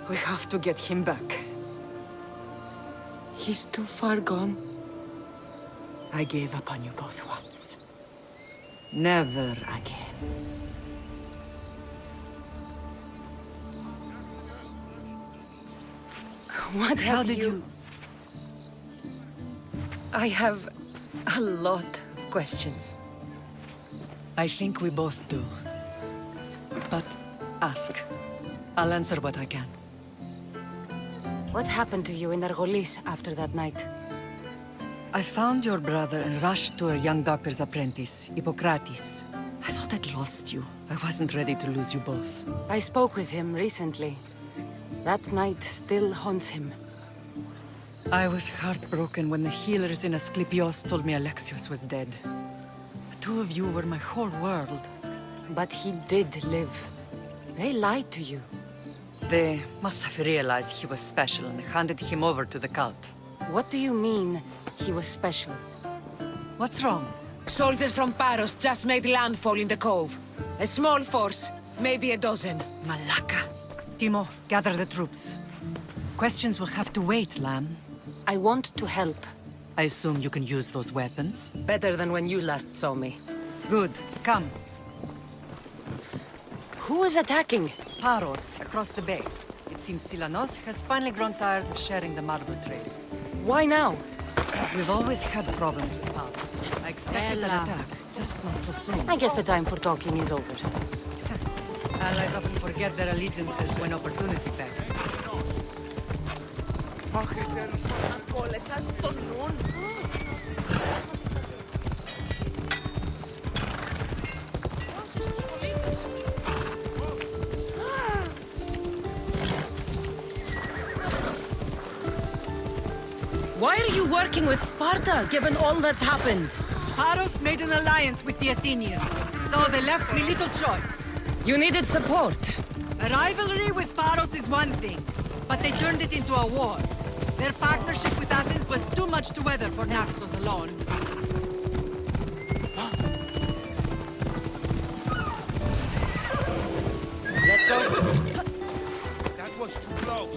We have to get him back. He's too far gone. I gave up on you both once. Never again. What How have did you... I have a lot of questions. I think we both do. But ask. I'll answer what I can. What happened to you in Argolis after that night? I found your brother and rushed to a young doctor's apprentice, Hippocrates. I thought I'd lost you. I wasn't ready to lose you both. I spoke with him recently. That night still haunts him. I was heartbroken when the healers in Asclepios told me Alexios was dead. The two of you were my whole world. But he did live. They lied to you. They must have realized he was special and handed him over to the cult. What do you mean, he was special? What's wrong? Soldiers from Paros just made landfall in the cove. A small force, maybe a dozen. Malaka. Timo, gather the troops. Questions will have to wait, Lamb. I want to help. I assume you can use those weapons? Better than when you last saw me. Good. Come. Who is attacking? Paros, across the bay. It seems Silanos has finally grown tired of sharing the marble trade. Why now? We've always had problems with Paros. I expected an attack, just not so soon. I guess the time for talking is over. Allies often forget their allegiances when opportunity beckons. Why are you working with Sparta, given all that's happened? Paros made an alliance with the Athenians, so they left me little choice. You needed support. A rivalry with Paros is one thing, but they turned it into a war. Their partnership with Athens was too much to weather for Naxos alone. Let's go. That was too close.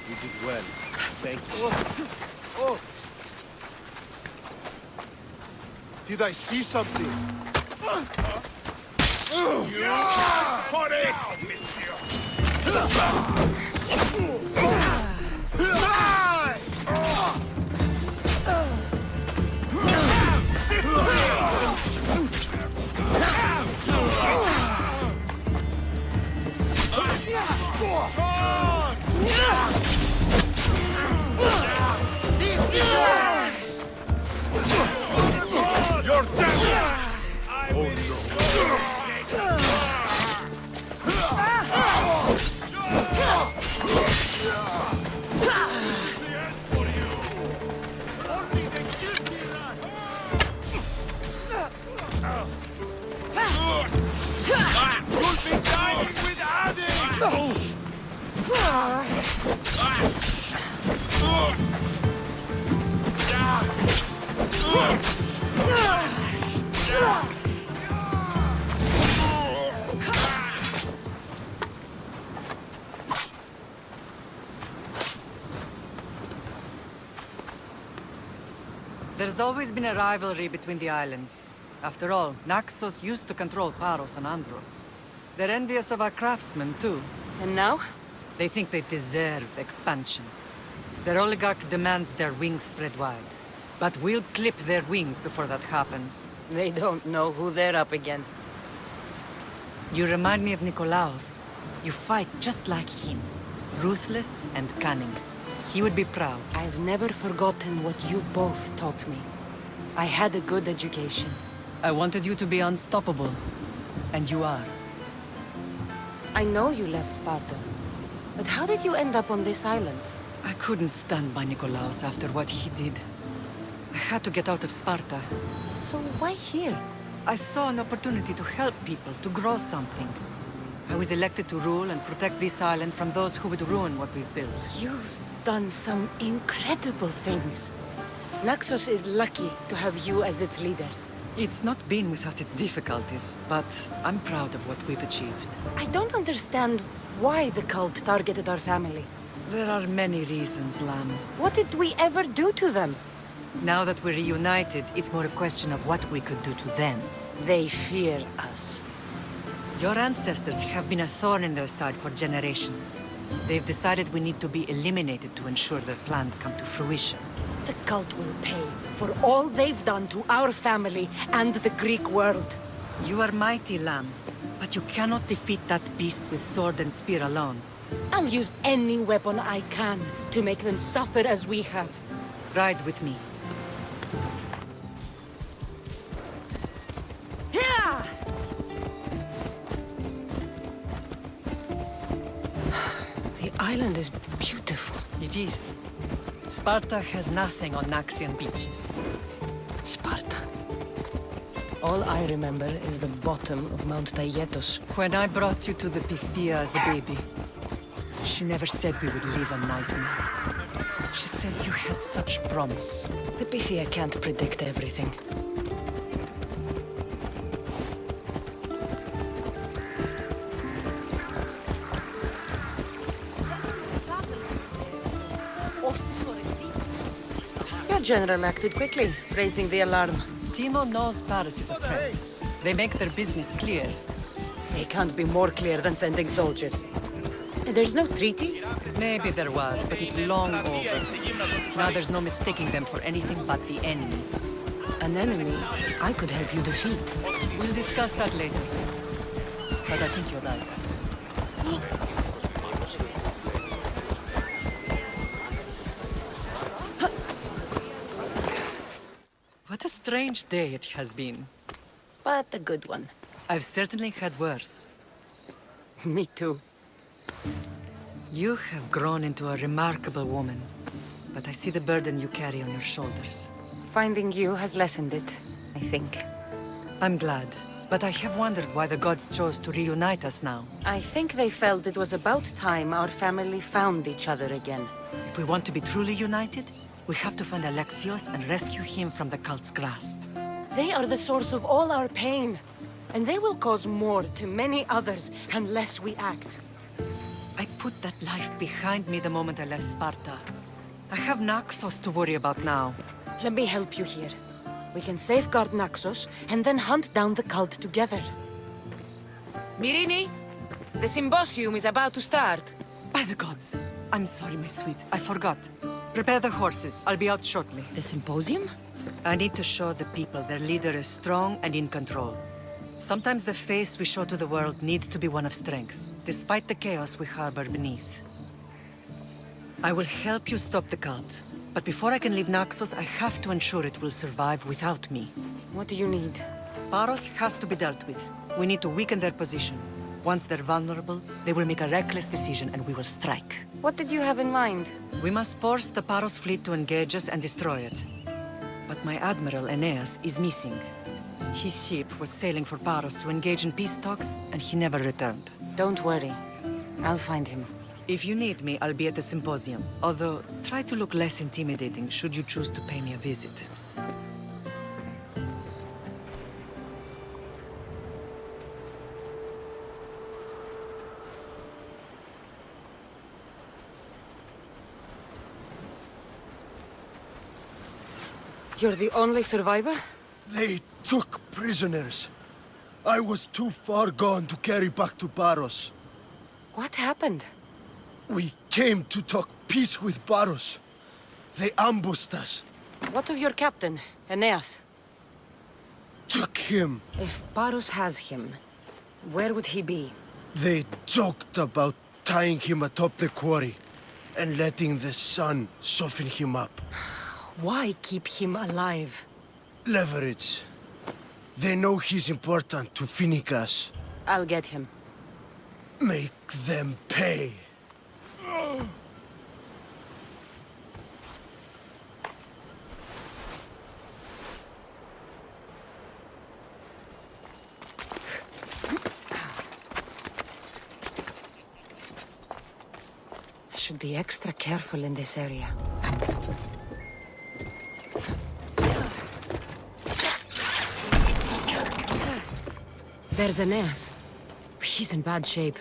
You did well. Thank you. Oh! Did I see something? You asked for it, misthios! You're dead! Oh You'll be dining with Hades! There's always been a rivalry between the islands. After all, Naxos used to control Paros and Andros. They're envious of our craftsmen, too. And now? They think they deserve expansion. Their oligarch demands their wings spread wide. But we'll clip their wings before that happens. They don't know who they're up against. You remind me of Nikolaos. You fight just like him. Ruthless and cunning. He would be proud. I've never forgotten what you both taught me. I had a good education. I wanted you to be unstoppable. And you are. I know you left Sparta. But how did you end up on this island? I couldn't stand by Nikolaos after what he did. I had to get out of Sparta. So why here? I saw an opportunity to help people, to grow something. I was elected to rule and protect this island from those who would ruin what we've built. You've done some incredible things. Naxos is lucky to have you as its leader. It's not been without its difficulties, but I'm proud of what we've achieved. I don't understand why the cult targeted our family. There are many reasons, Lam. What did we ever do to them? Now that we're reunited, it's more a question of what we could do to them. They fear us. Your ancestors have been a thorn in their side for generations. They've decided we need to be eliminated to ensure their plans come to fruition. The cult will pay for all they've done to our family and the Greek world. You are mighty, Lam, but you cannot defeat that beast with sword and spear alone. I'll use any weapon I can to make them suffer as we have. Ride with me. The island is beautiful. It is. Sparta has nothing on Naxian beaches. Sparta. All I remember is the bottom of Mount Taygetos. When I brought you to the Pythia as a baby, she never said we would live a nightmare. She said you had such promise. The Pythia can't predict everything. Your general acted quickly, raising the alarm. Timo knows Paris is a threat. They make their business clear. They can't be more clear than sending soldiers. And there's no treaty? Maybe there was, but it's long over. Now there's no mistaking them for anything but the enemy. An enemy I could help you defeat. We'll discuss that later. But I think you're right. What What a strange day it has been. But a good one. I've certainly had worse. Me too. You have grown into a remarkable woman, but I see the burden you carry on your shoulders. Finding you has lessened it, I think. I'm glad, but I have wondered why the gods chose to reunite us now. I think they felt it was about time our family found each other again. If we want to be truly united, we have to find Alexios and rescue him from the cult's grasp. They are the source of all our pain, and they will cause more to many others unless we act. I put that life behind me the moment I left Sparta. I have Naxos to worry about now. Let me help you here. We can safeguard Naxos, and then hunt down the cult together. Myrrine, the symposium is about to start. By the gods! I'm sorry, my sweet. I forgot. Prepare the horses. I'll be out shortly. The symposium? I need to show the people their leader is strong and in control. Sometimes the face we show to the world needs to be one of strength, despite the chaos we harbor beneath. I will help you stop the cult, but before I can leave Naxos, I have to ensure it will survive without me. What do you need? Paros has to be dealt with. We need to weaken their position. Once they're vulnerable, they will make a reckless decision and we will strike. What did you have in mind? We must force the Paros fleet to engage us and destroy it. But my admiral, Aeneas, is missing. His ship was sailing for Paros to engage in peace talks, and he never returned. Don't worry. I'll find him. If you need me, I'll be at the symposium. Although, try to look less intimidating should you choose to pay me a visit. You're the only survivor? They took prisoners. I was too far gone to carry back to Paros. What happened? We came to talk peace with Paros. They ambushed us. What of your captain, Aeneas? Took him. If Paros has him, where would he be? They joked about tying him atop the quarry and letting the sun soften him up. Why keep him alive? Leverage. They know he's important to Phoenicus. I'll get him. Make them pay. I should be extra careful in this area. There's Aeneas. He's in bad shape.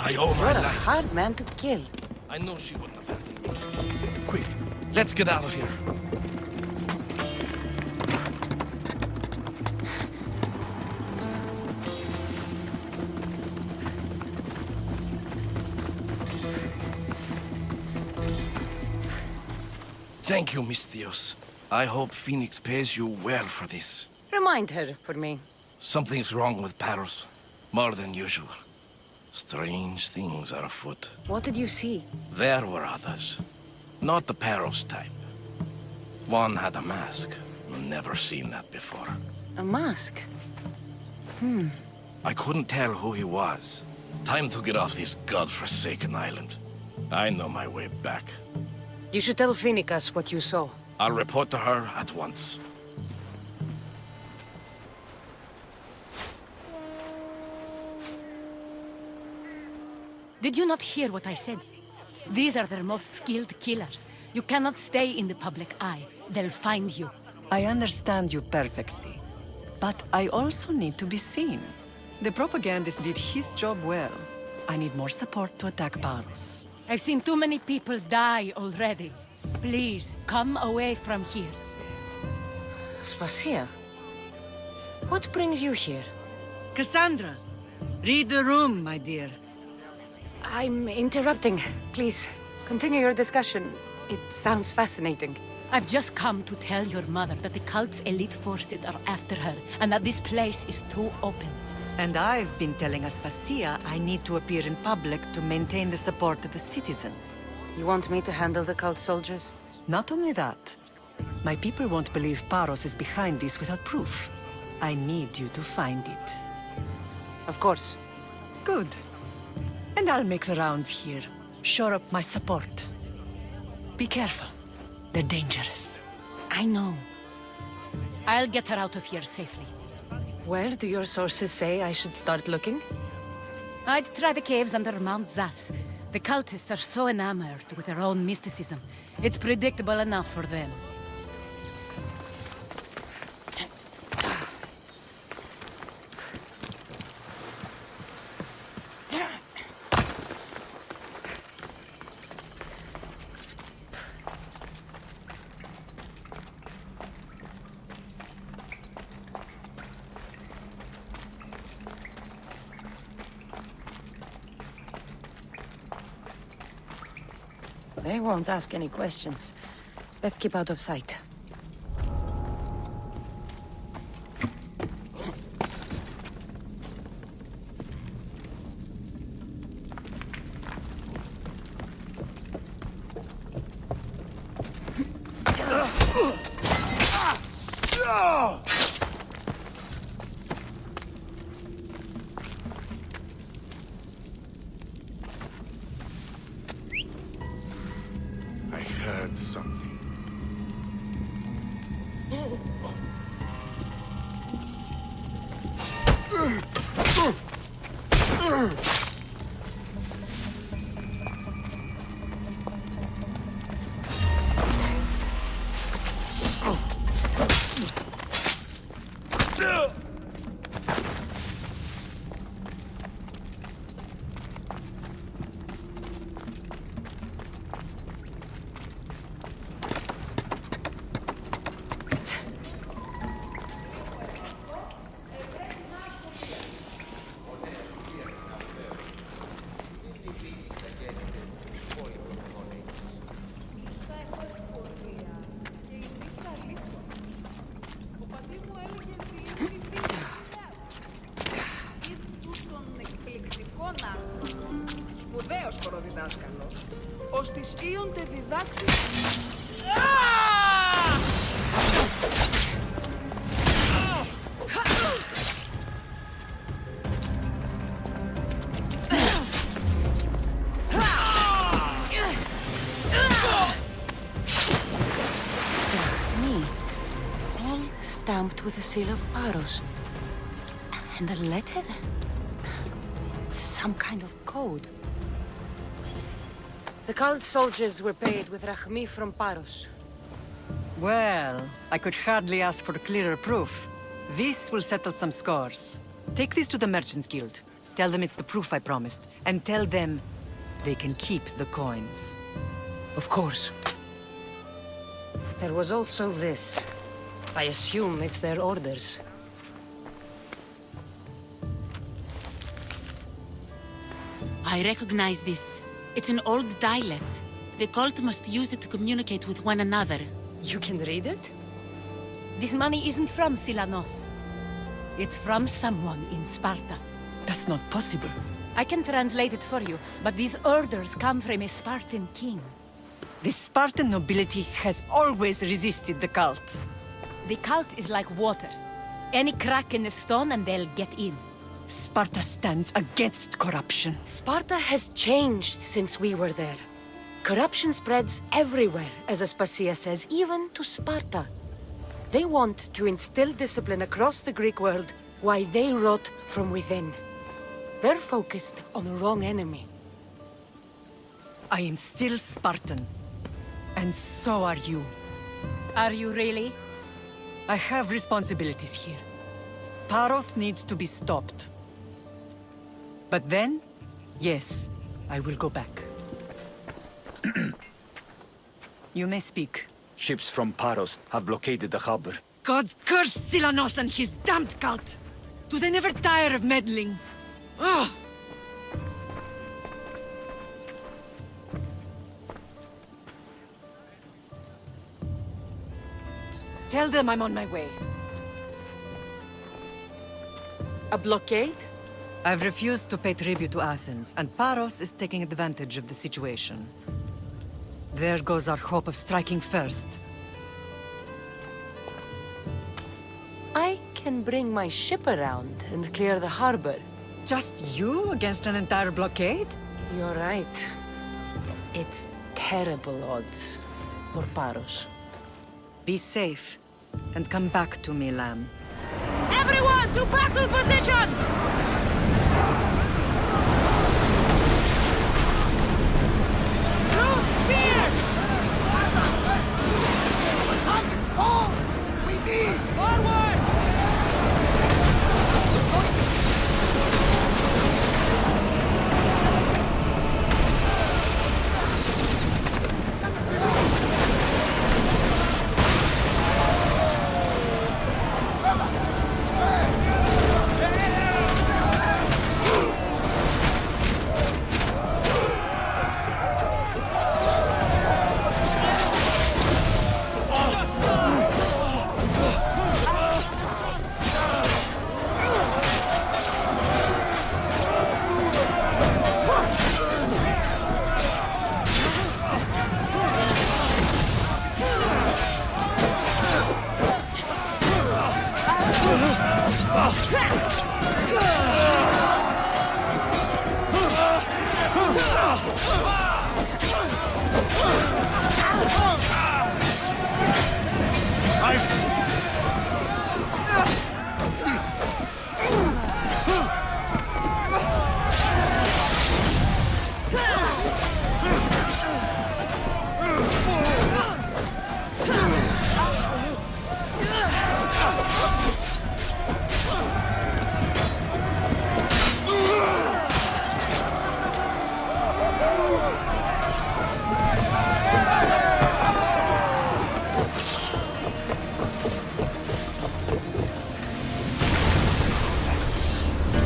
I owe my You're a life. hard man to kill. I know she wouldn't abandon me. Quick, let's get out of here. Thank you, misthios. I hope Phoenix pays you well for this. Remind her for me. Something's wrong with Paros. More than usual. Strange things are afoot. What did you see? There were others. Not the Paros type. One had a mask. Never seen that before. A mask? I couldn't tell who he was. Time to get off this godforsaken island. I know my way back. You should tell Phoenicus what you saw. I'll report to her at once. Did you not hear what I said? These are their most skilled killers. You cannot stay in the public eye. They'll find you. I understand you perfectly. But I also need to be seen. The propagandist did his job well. I need more support to attack Paros. I've seen too many people die already. Please, come away from here. Aspasia, what brings you here? Cassandra, read the room, my dear. I'm interrupting. Please, continue your discussion. It sounds fascinating. I've just come to tell your mother that the cult's elite forces are after her, and that this place is too open. And I've been telling Aspasia I need to appear in public to maintain the support of the citizens. You want me to handle the cult soldiers? Not only that, my people won't believe Paros is behind this without proof. I need you to find it. Of course. Good. And I'll make the rounds here. Shore up my support. Be careful. They're dangerous. I know. I'll get her out of here safely. Where do your sources say I should start looking? I'd try the caves under Mount Zas. The cultists are so enamored with their own mysticism. It's predictable enough for them. They won't ask any questions. Best keep out of sight. Σπουδαίος χοροδιδάσκαλος, ως της Ίοντε διδάξει... Stamped with the seal of Paros. And the letter? It's some kind of code. The cult soldiers were paid with Rachmi from Paros. Well, I could hardly ask for clearer proof. This will settle some scores. Take this to the Merchants Guild. Tell them it's the proof I promised. And tell them they can keep the coins. Of course. There was also this. I assume it's their orders. I recognize this. It's an old dialect. The cult must use it to communicate with one another. You can read it? This money isn't from Silanos. It's from someone in Sparta. That's not possible. I can translate it for you, but these orders come from a Spartan king. The Spartan nobility has always resisted the cult. The cult is like water. Any crack in the stone and they'll get in. Sparta stands against corruption. Sparta has changed since we were there. Corruption spreads everywhere, as Aspasia says, even to Sparta. They want to instill discipline across the Greek world while they rot from within. They're focused on the wrong enemy. I am still Spartan. And so are you. Are you really? I have responsibilities here. Paros needs to be stopped. But then, yes, I will go back. You may speak. Ships from Paros have blockaded the harbor. God curse Silanos and his damned cult! Do they never tire of meddling? Ah! Tell them I'm on my way. A blockade? I've refused to pay tribute to Athens, and Paros is taking advantage of the situation. There goes our hope of striking first. I can bring my ship around and clear the harbor. Just you against an entire blockade? You're right. It's terrible odds for Paros. Be safe, and come back to me, lamb. Everyone to battle positions! Through spears! Target's falls! We miss! Forward!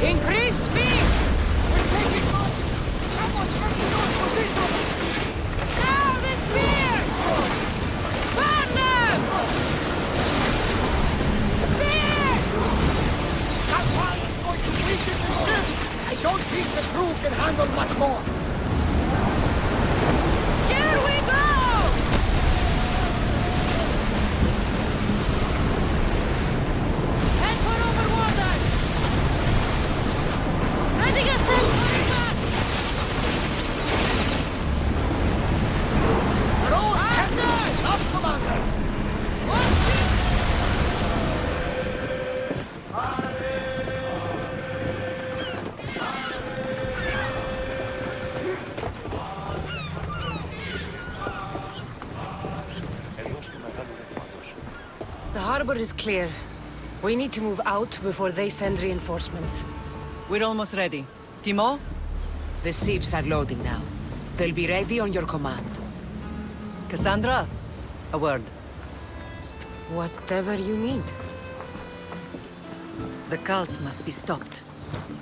Increase speed! We're taking on! Someone's working on position! Now the spear! Burn them! Spear! That one is going to weaken the ship! I don't think the crew can handle much more! Here we go! Head for overwater! Ready yourself! Roll captain! Up, commander! The harbor is clear. We need to move out before they send reinforcements. We're almost ready. Timo? The ships are loading now. They'll be ready on your command. Cassandra? A word. Whatever you need. The cult must be stopped.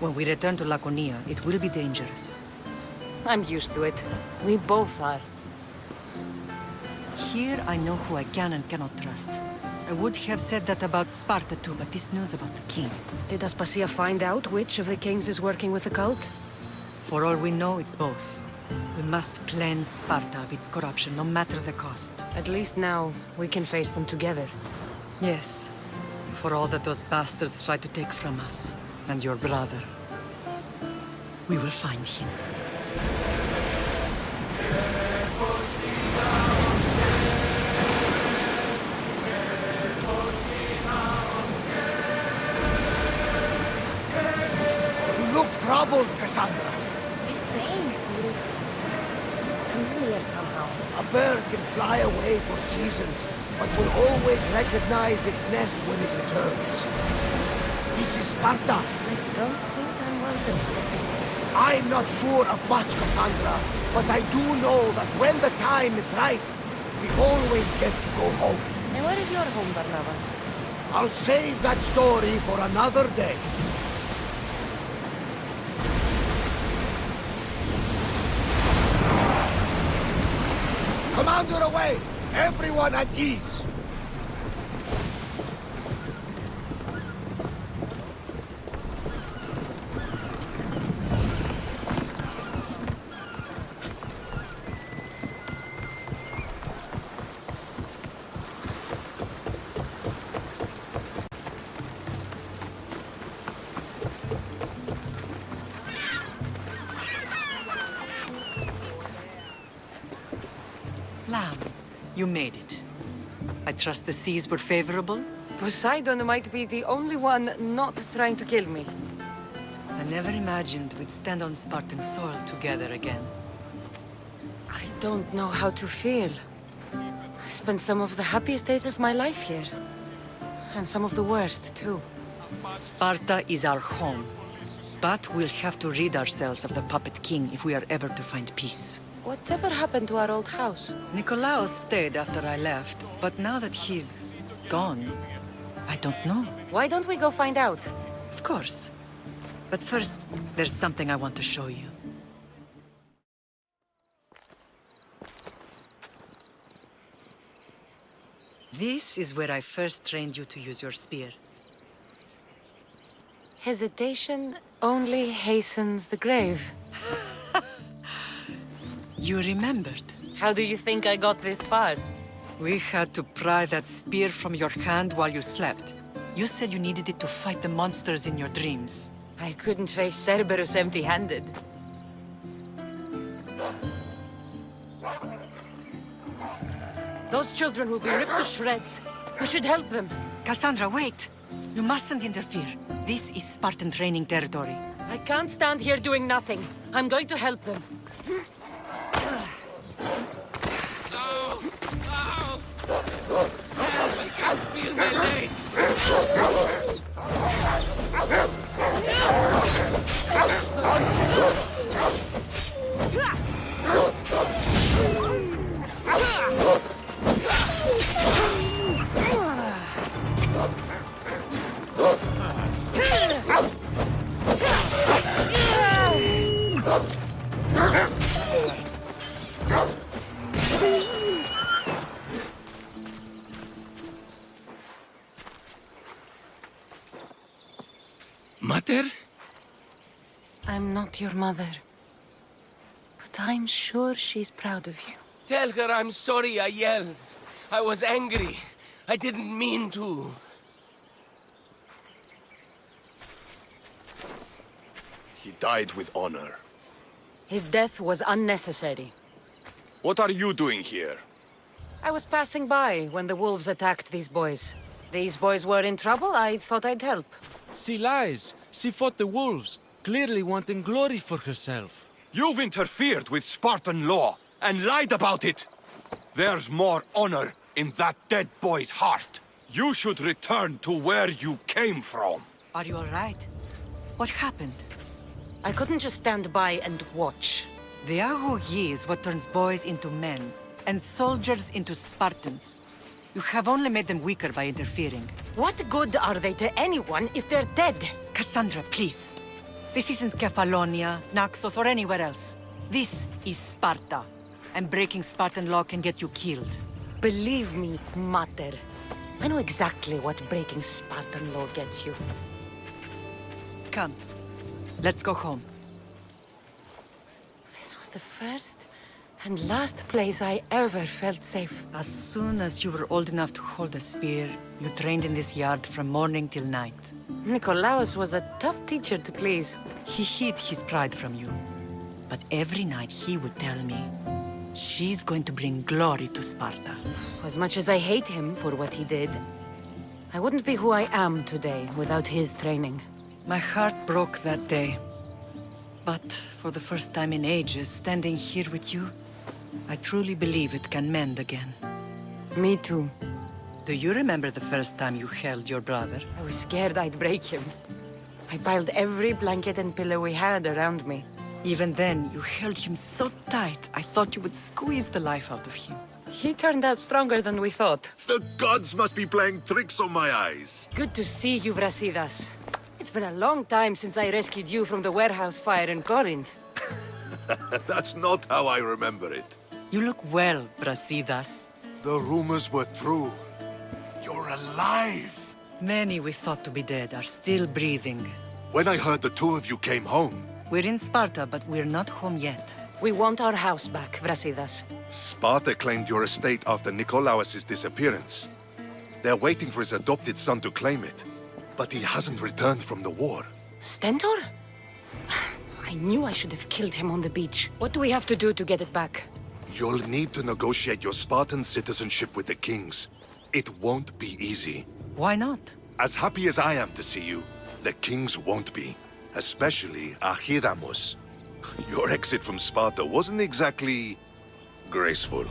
When we return to Laconia, it will be dangerous. I'm used to it. We both are. Here I know who I can and cannot trust. I would have said that about Sparta too, but this news about the king. Did Aspasia find out which of the kings is working with the cult? For all we know, it's both. We must cleanse Sparta of its corruption, no matter the cost. At least now, we can face them together. Yes. For all that those bastards tried to take from us. And your brother. We will find him. You look troubled, Cassandra. This pain feels familiar somehow. A bird can fly away for seasons, but will always recognize its nest when it returns. This is Sparta. I don't think I'm welcome. I'm not sure of much, Cassandra, but I do know that when the time is right, we get to go home. And where is your home, Barnabas? I'll save that story for another day. Commander away! Everyone at ease! Lamb, you made it. I trust the seas were favorable? Poseidon might be the only one not trying to kill me. I never imagined we'd stand on Spartan soil together again. I don't know how to feel. I spent some of the happiest days of my life here. And some of the worst, too. Sparta is our home. But we'll have to rid ourselves of the Puppet King if we are ever to find peace. Whatever happened to our old house? Nikolaos stayed after I left, but now that he's gone, I don't know. Why don't we go find out? Of course. But first, there's something I want to show you. This is where I first trained you to use your spear. Hesitation only hastens the grave. You remembered. How do you think I got this far? We had to pry that spear from your hand while you slept. You said you needed it to fight the monsters in your dreams. I couldn't face Cerberus empty-handed. Those children will be ripped to shreds. We should help them. Cassandra, wait! You mustn't interfere. This is Spartan training territory. I can't stand here doing nothing. I'm going to help them. No! No! Help! I can't feel my legs! Mother? I'm not your mother. But I'm sure she's proud of you. Tell her I'm sorry I yelled. I was angry. I didn't mean to. He died with honor. His death was unnecessary. What are you doing here? I was passing by when the wolves attacked these boys. These boys were in trouble, I thought I'd help. She lies. She fought the wolves, clearly wanting glory for herself. You've interfered with Spartan law and lied about it. There's more honor in that dead boy's heart. You should return to where you came from. Are you all right? What happened? I couldn't just stand by and watch. The Ahu Yi is what turns boys into men, and soldiers into Spartans. You have only made them weaker by interfering. What good are they to anyone if they're dead? Cassandra, please. This isn't Kefalonia, Naxos, or anywhere else. This is Sparta, and breaking Spartan law can get you killed. Believe me, Mater. I know exactly what breaking Spartan law gets you. Come, let's go home. This was the first and last place I ever felt safe. As soon as you were old enough to hold a spear, you trained in this yard from morning till night. Nikolaos was a tough teacher to please. He hid his pride from you. But every night he would tell me, she's going to bring glory to Sparta. As much as I hate him for what he did, I wouldn't be who I am today without his training. My heart broke that day. But for the first time in ages, standing here with you, I truly believe it can mend again. Me too. Do you remember the first time you held your brother? I was scared I'd break him. I piled every blanket and pillow we had around me. Even then, you held him so tight, I thought you would squeeze the life out of him. He turned out stronger than we thought. The gods must be playing tricks on my eyes. Good to see you, Brasidas. It's been a long time since I rescued you from the warehouse fire in Corinth. That's not how I remember it. You look well, Brasidas. The rumors were true. You're alive. Many we thought to be dead are still breathing. When I heard the two of you came home... We're in Sparta, but we're not home yet. We want our house back, Brasidas. Sparta claimed your estate after Nikolaos' disappearance. They're waiting for his adopted son to claim it. But he hasn't returned from the war. Stentor? I knew I should have killed him on the beach. What do we have to do to get it back? You'll need to negotiate your Spartan citizenship with the kings. It won't be easy. Why not? As happy as I am to see you, the kings won't be. Especially Archidamos. Your exit from Sparta wasn't exactly... graceful.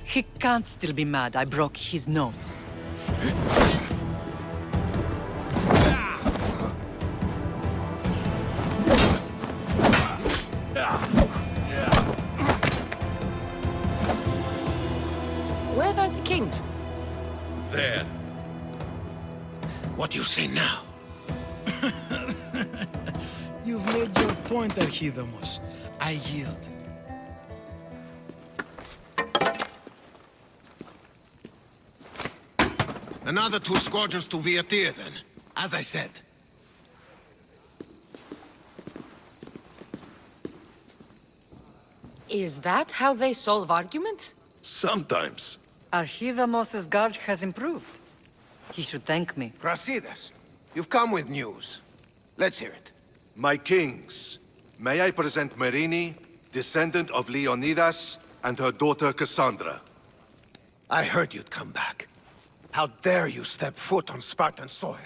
He can't still be mad I broke his nose. Where are the kings? There. What do you say now? You've made your point, Archidamos. I yield. Another 2 squadrons to Viatir, then. As I said. Is that how they solve arguments? Sometimes. Archidamos' guard has improved. He should thank me. Brasidas, you've come with news. Let's hear it. My kings, may I present Merini, descendant of Leonidas, and her daughter Cassandra. I heard you'd come back. How dare you step foot on Spartan soil?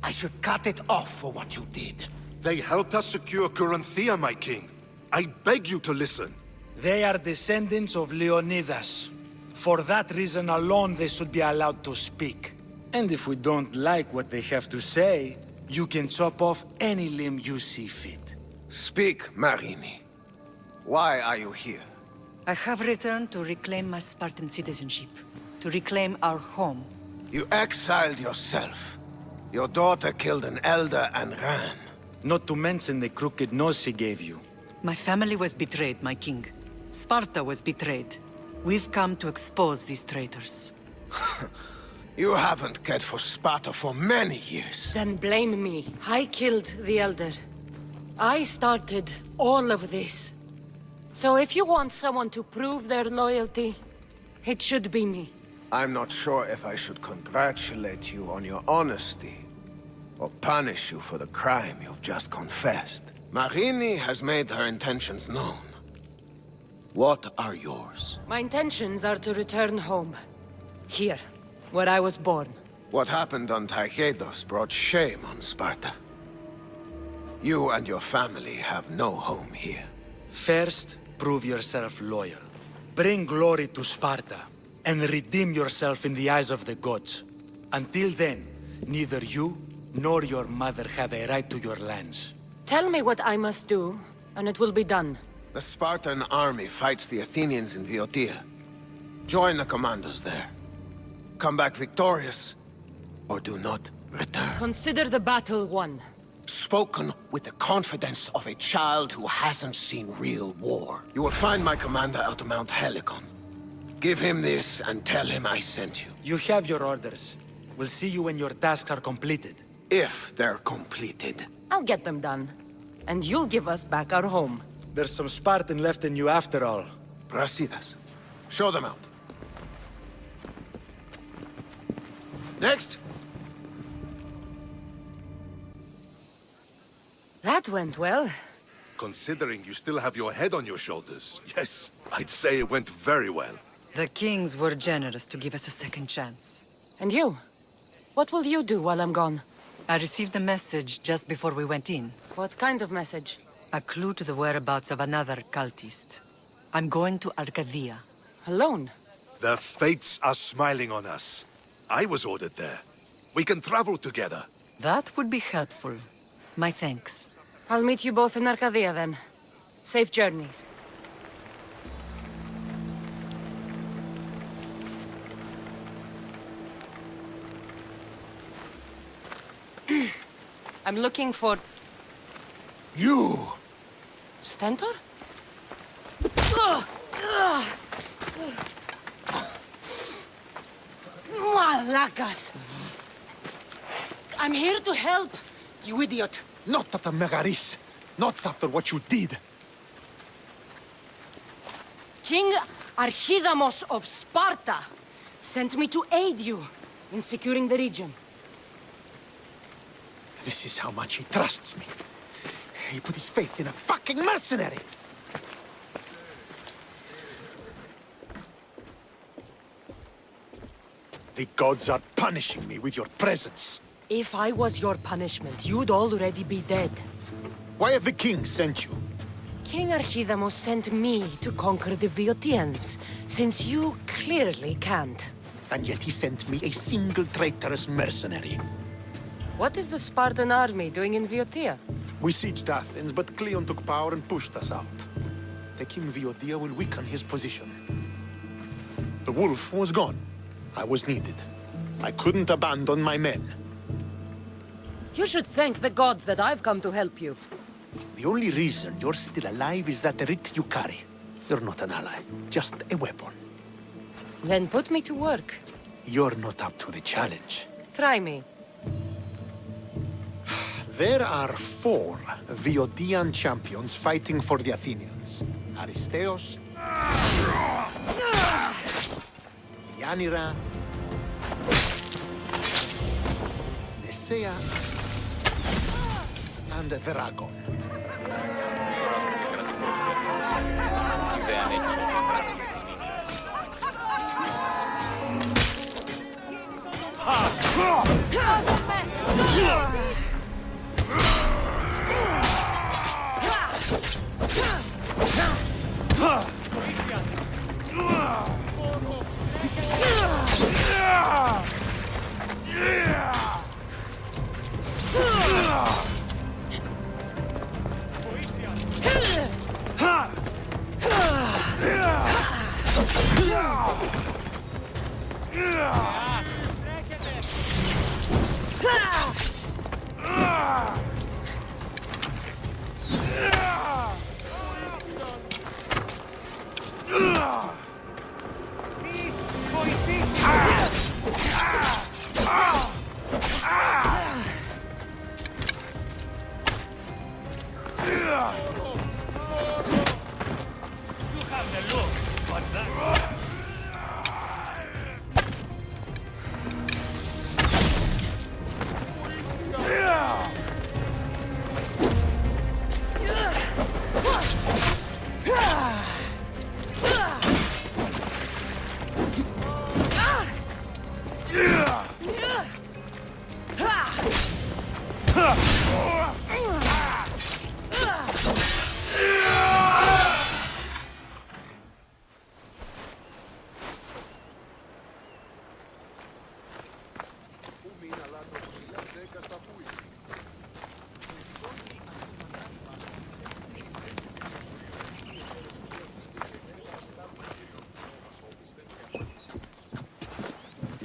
I should cut it off for what you did. They helped us secure Corinthia, my king. I beg you to listen. They are descendants of Leonidas. For that reason alone, they should be allowed to speak. And if we don't like what they have to say, you can chop off any limb you see fit. Speak, Marini. Why are you here? I have returned to reclaim my Spartan citizenship. To reclaim our home. You exiled yourself. Your daughter killed an elder and ran. Not to mention the crooked nose she gave you. My family was betrayed, my king. Sparta was betrayed. We've come to expose these traitors. You haven't cared for Sparta for many years. Then blame me. I killed the Elder. I started all of this. So if you want someone to prove their loyalty, it should be me. I'm not sure if I should congratulate you on your honesty, or punish you for the crime you've just confessed. Marini has made her intentions known. What are yours? My intentions are to return home. Here, where I was born. What happened on Taygedos brought shame on Sparta. You and your family have no home here. First, prove yourself loyal. Bring glory to Sparta, and redeem yourself in the eyes of the gods. Until then, neither you nor your mother have a right to your lands. Tell me what I must do, and it will be done. The Spartan army fights the Athenians in Viotia. Join the commandos there. Come back victorious, or do not return. Consider the battle won. Spoken with the confidence of a child who hasn't seen real war. You will find my commander out of Mount Helicon. Give him this and tell him I sent you. You have your orders. We'll see you when your tasks are completed. If they're completed. I'll get them done. And you'll give us back our home. There's some Spartan left in you after all. Brasidas, show them out. Next! That went well. Considering you still have your head on your shoulders, yes, I'd say it went very well. The kings were generous to give us a second chance. And you? What will you do while I'm gone? I received a message just before we went in. What kind of message? A clue to the whereabouts of another cultist. I'm going to Arcadia. Alone? The fates are smiling on us. I was ordered there. We can travel together. That would be helpful. My thanks. I'll meet you both in Arcadia then. Safe journeys. I'm looking for... You! Stentor? Malakas! I'm here to help, you idiot! Not after Megaris! Not after what you did! King Archidamos of Sparta sent me to aid you in securing the region. This is how much he trusts me. He put his faith in a fucking mercenary! The gods are punishing me with your presence. If I was your punishment, you'd already be dead. Why have the kings sent you? King Archidamos sent me to conquer the Viotians, since you clearly can't. And yet he sent me a single traitorous mercenary. What is the Spartan army doing in Viotia? We sieged Athens, but Cleon took power and pushed us out. Taking Viotia will weaken his position. The wolf was gone. I was needed. I couldn't abandon my men. You should thank the gods that I've come to help you. The only reason you're still alive is that writ you carry. You're not an ally, just a weapon. Then put me to work. You're not up to the challenge. Try me. There are 4 Viotian champions fighting for the Athenians. Aristeos, Yanira, Nesea, and Veragon.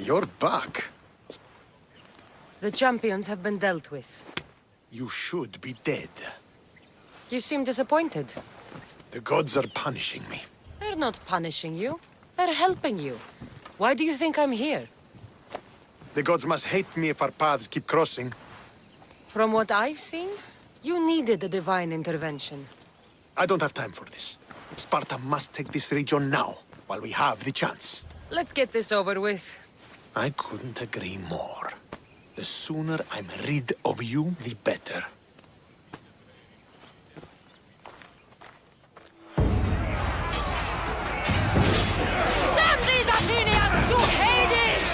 You're back. The champions have been dealt with. You should be dead. You seem disappointed. The gods are punishing me. They're not punishing you. They're helping you. Why do you think I'm here? The gods must hate me if our paths keep crossing. From what I've seen, you needed a divine intervention. I don't have time for this. Sparta must take this region now, while we have the chance. Let's get this over with. I couldn't agree more. The sooner I'm rid of you, the better. Send these Athenians to Hades!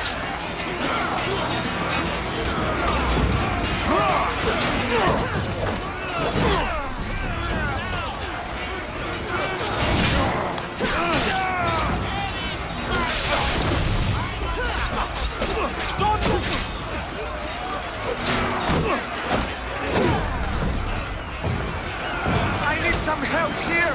I need some help here!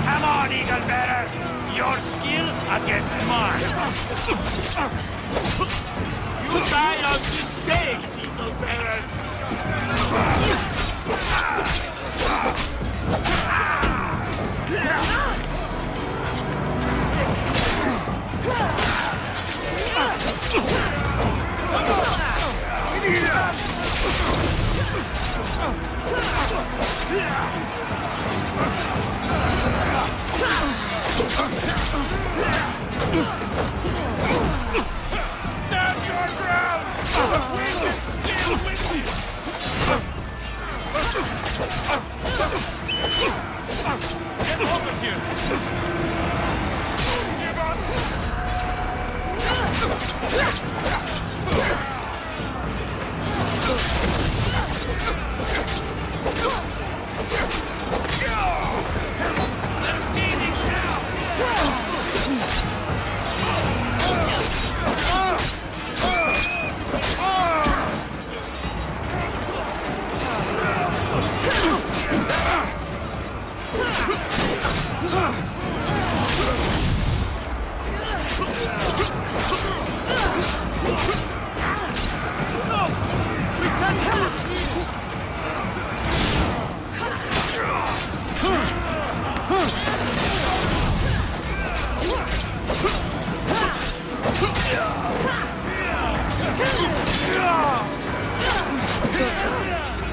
Come on, Eagle Bearer! Your skill against mine! You die on this day, Eagle Bearer! Stand your ground! We will deal with you! Get over here! Give up!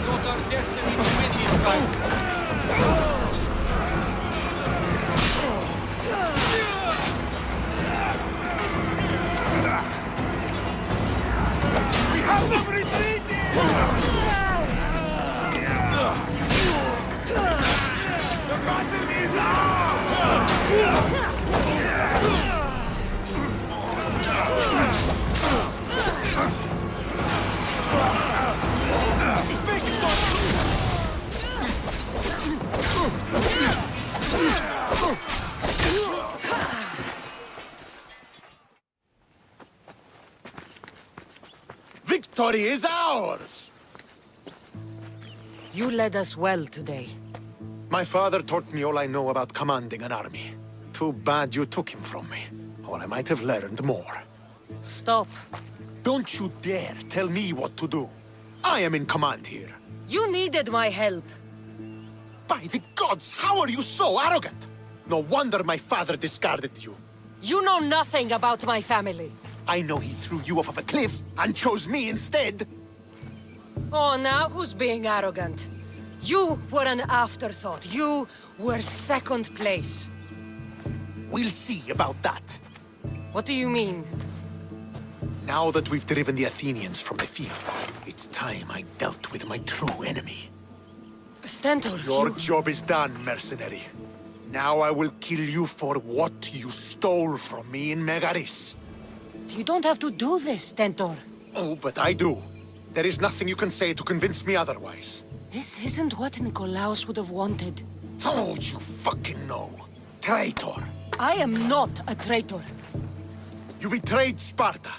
Not our destiny to win this fight. We have them retreating! The battle is Victory is ours! You led us well today. My father taught me all I know about commanding an army. Too bad you took him from me, or I might have learned more. Stop. Don't you dare tell me what to do. I am in command here. You needed my help. By the gods, how are you so arrogant? No wonder my father discarded you. You know nothing about my family. I know he threw you off of a cliff and chose me instead. Oh, now who's being arrogant? You were an afterthought. You were second place. We'll see about that. What do you mean? Now that we've driven the Athenians from the field, it's time I dealt with my true enemy. Stentor, Your job is done, mercenary. Now I will kill you for what you stole from me in Megaris. You don't have to do this, Stentor. Oh, but I do. There is nothing you can say to convince me otherwise. This isn't what Nikolaos would have wanted. Oh, you fucking know. Traitor. I am not a traitor. You betrayed Sparta.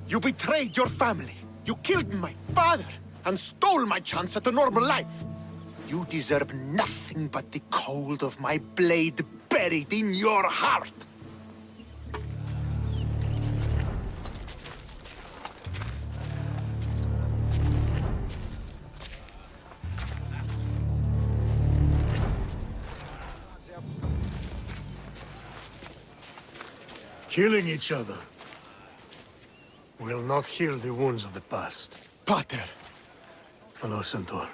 You betrayed your family. You killed my father and stole my chance at a normal life. You deserve nothing but the cold of my blade buried in your heart. Killing each other will not heal the wounds of the past. Pater! Hello, Centaur.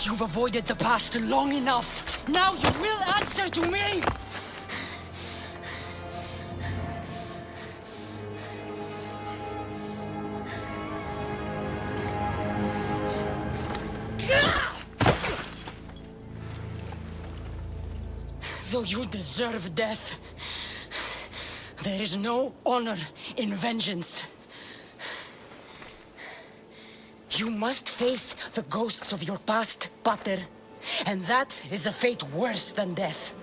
You've avoided the past long enough. Now you will answer to me! Though you deserve death, there is no honor in vengeance. You must face the ghosts of your past, Pater. And that is a fate worse than death.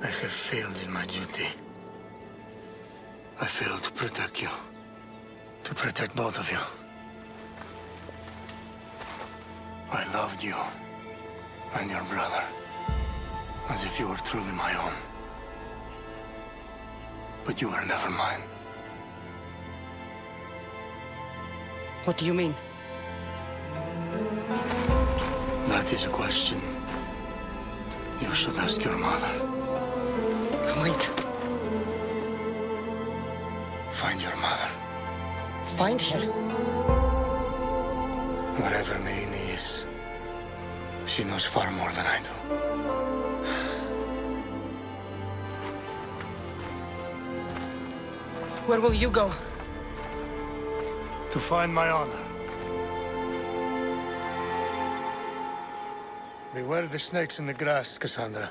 I have failed in my duty. I failed to protect you. To protect both of you. I loved you and your brother as if you were truly my own. But you were never mine. What do you mean? That is a question you should ask your mother. Wait. Find your mother. Find her? Wherever Merini is, she knows far more than I do. Where will you go? To find my honor. Beware the snakes in the grass, Cassandra.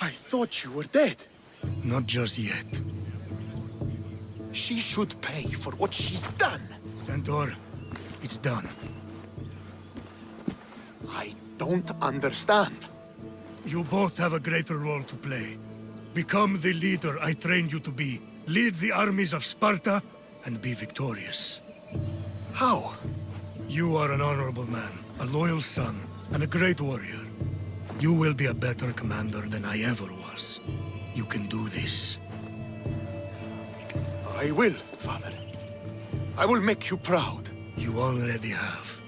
I thought you were dead. Not just yet. She should pay for what she's done. Stentor, it's done. I don't understand. You both have a greater role to play. Become the leader I trained you to be. Lead the armies of Sparta and be victorious. How? You are an honorable man, a loyal son, and a great warrior. You will be a better commander than I ever was. You can do this. I will, Father. I will make you proud. You already have.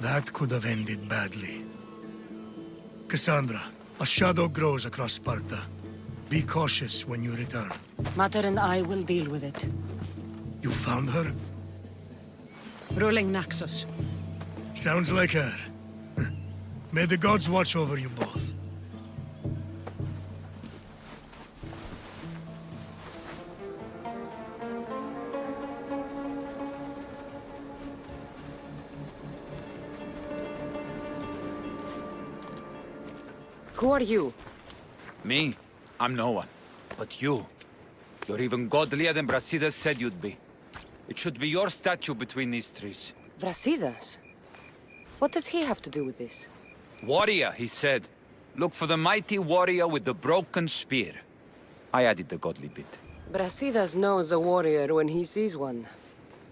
That could have ended badly. Cassandra, a shadow grows across Sparta. Be cautious when you return. Mater and I will deal with it. You found her? Ruling Naxos. Sounds like her. May the gods watch over you both. Who are you? Me? I'm no one. But you. You're even godlier than Brasidas said you'd be. It should be your statue between these trees. Brasidas? What does he have to do with this? Warrior, he said. Look for the mighty warrior with the broken spear. I added the godly bit. Brasidas knows a warrior when he sees one.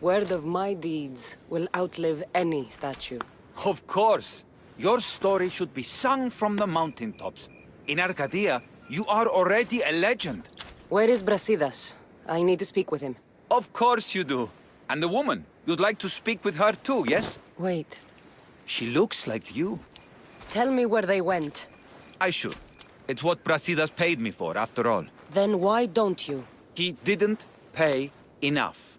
Word of my deeds will outlive any statue. Of course. Your story should be sung from the mountaintops. In Arcadia, you are already a legend. Where is Brasidas? I need to speak with him. Of course you do. And the woman, you'd like to speak with her too, yes? Wait. She looks like you. Tell me where they went. I should. It's what Brasidas paid me for, after all. Then why don't you? He didn't pay enough.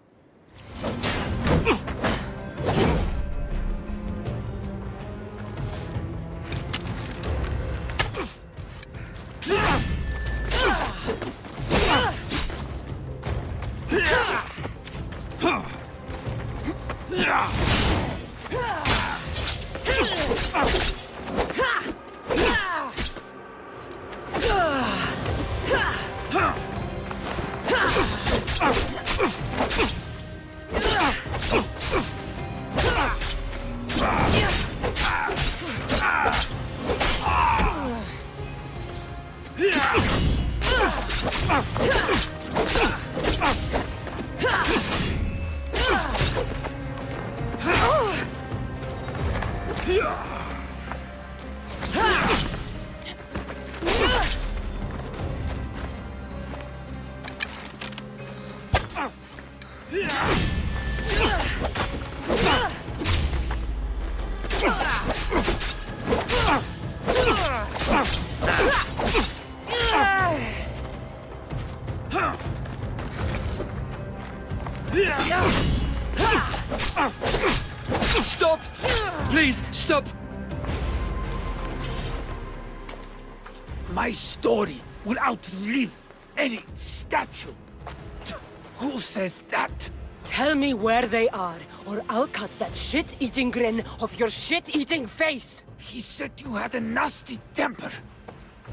Stop! Please, stop! My story will outlive any statue. Who says that? Tell me where they are, or I'll cut that shit-eating grin off your shit-eating face! He said you had a nasty temper.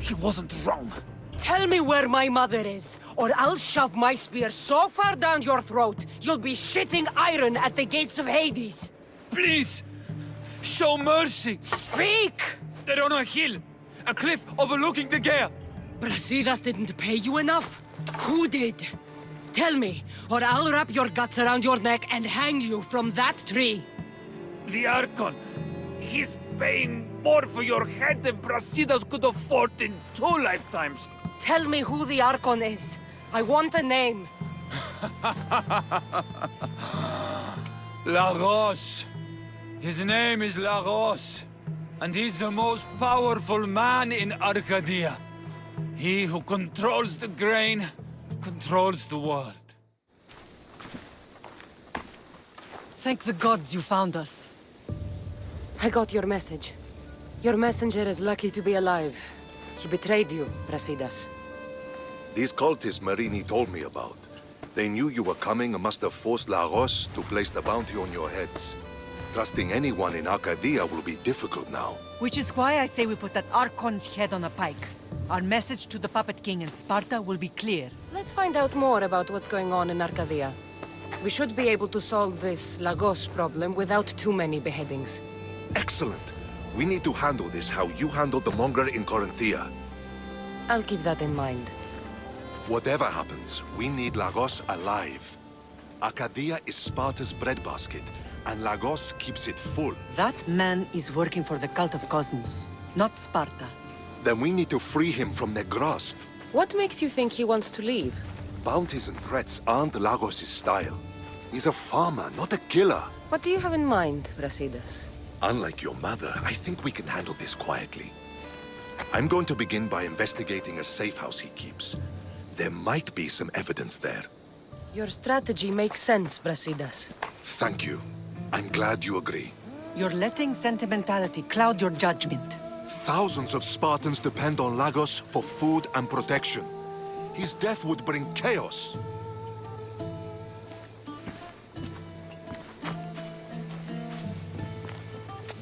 He wasn't wrong. Tell me where my mother is, or I'll shove my spear so far down your throat, you'll be shitting iron at the gates of Hades! Please! Show mercy! Speak! They're on a hill! A cliff overlooking the gale! Brasidas didn't pay you enough? Who did? Tell me, or I'll wrap your guts around your neck and hang you from that tree! The Archon. He's paying more for your head than Brasidas could afford in 2 lifetimes. Tell me who the Archon is. I want a name. Lagos. His name is Lagos. And he's the most powerful man in Arcadia. He who controls the grain, controls the world. Thank the gods you found us. I got your message. Your messenger is lucky to be alive. He betrayed you, Brasidas. These cultists Marini told me about. They knew you were coming and must have forced Lagos to place the bounty on your heads. Trusting anyone in Arcadia will be difficult now. Which is why I say we put that Archon's head on a pike. Our message to the Puppet King in Sparta will be clear. Let's find out more about what's going on in Arcadia. We should be able to solve this Lagos problem without too many beheadings. Excellent. We need to handle this how you handled the monger in Corinthia. I'll keep that in mind. Whatever happens, we need Lagos alive. Arcadia is Sparta's breadbasket, and Lagos keeps it full. That man is working for the Cult of Kosmos, not Sparta. Then we need to free him from their grasp. What makes you think he wants to leave? Bounties and threats aren't Lagos' style. He's a farmer, not a killer. What do you have in mind, Brasidas? Unlike your mother, I think we can handle this quietly. I'm going to begin by investigating a safe house he keeps. There might be some evidence there. Your strategy makes sense, Brasidas. Thank you. I'm glad you agree. You're letting sentimentality cloud your judgment. Thousands of Spartans depend on Lagos for food and protection. His death would bring chaos.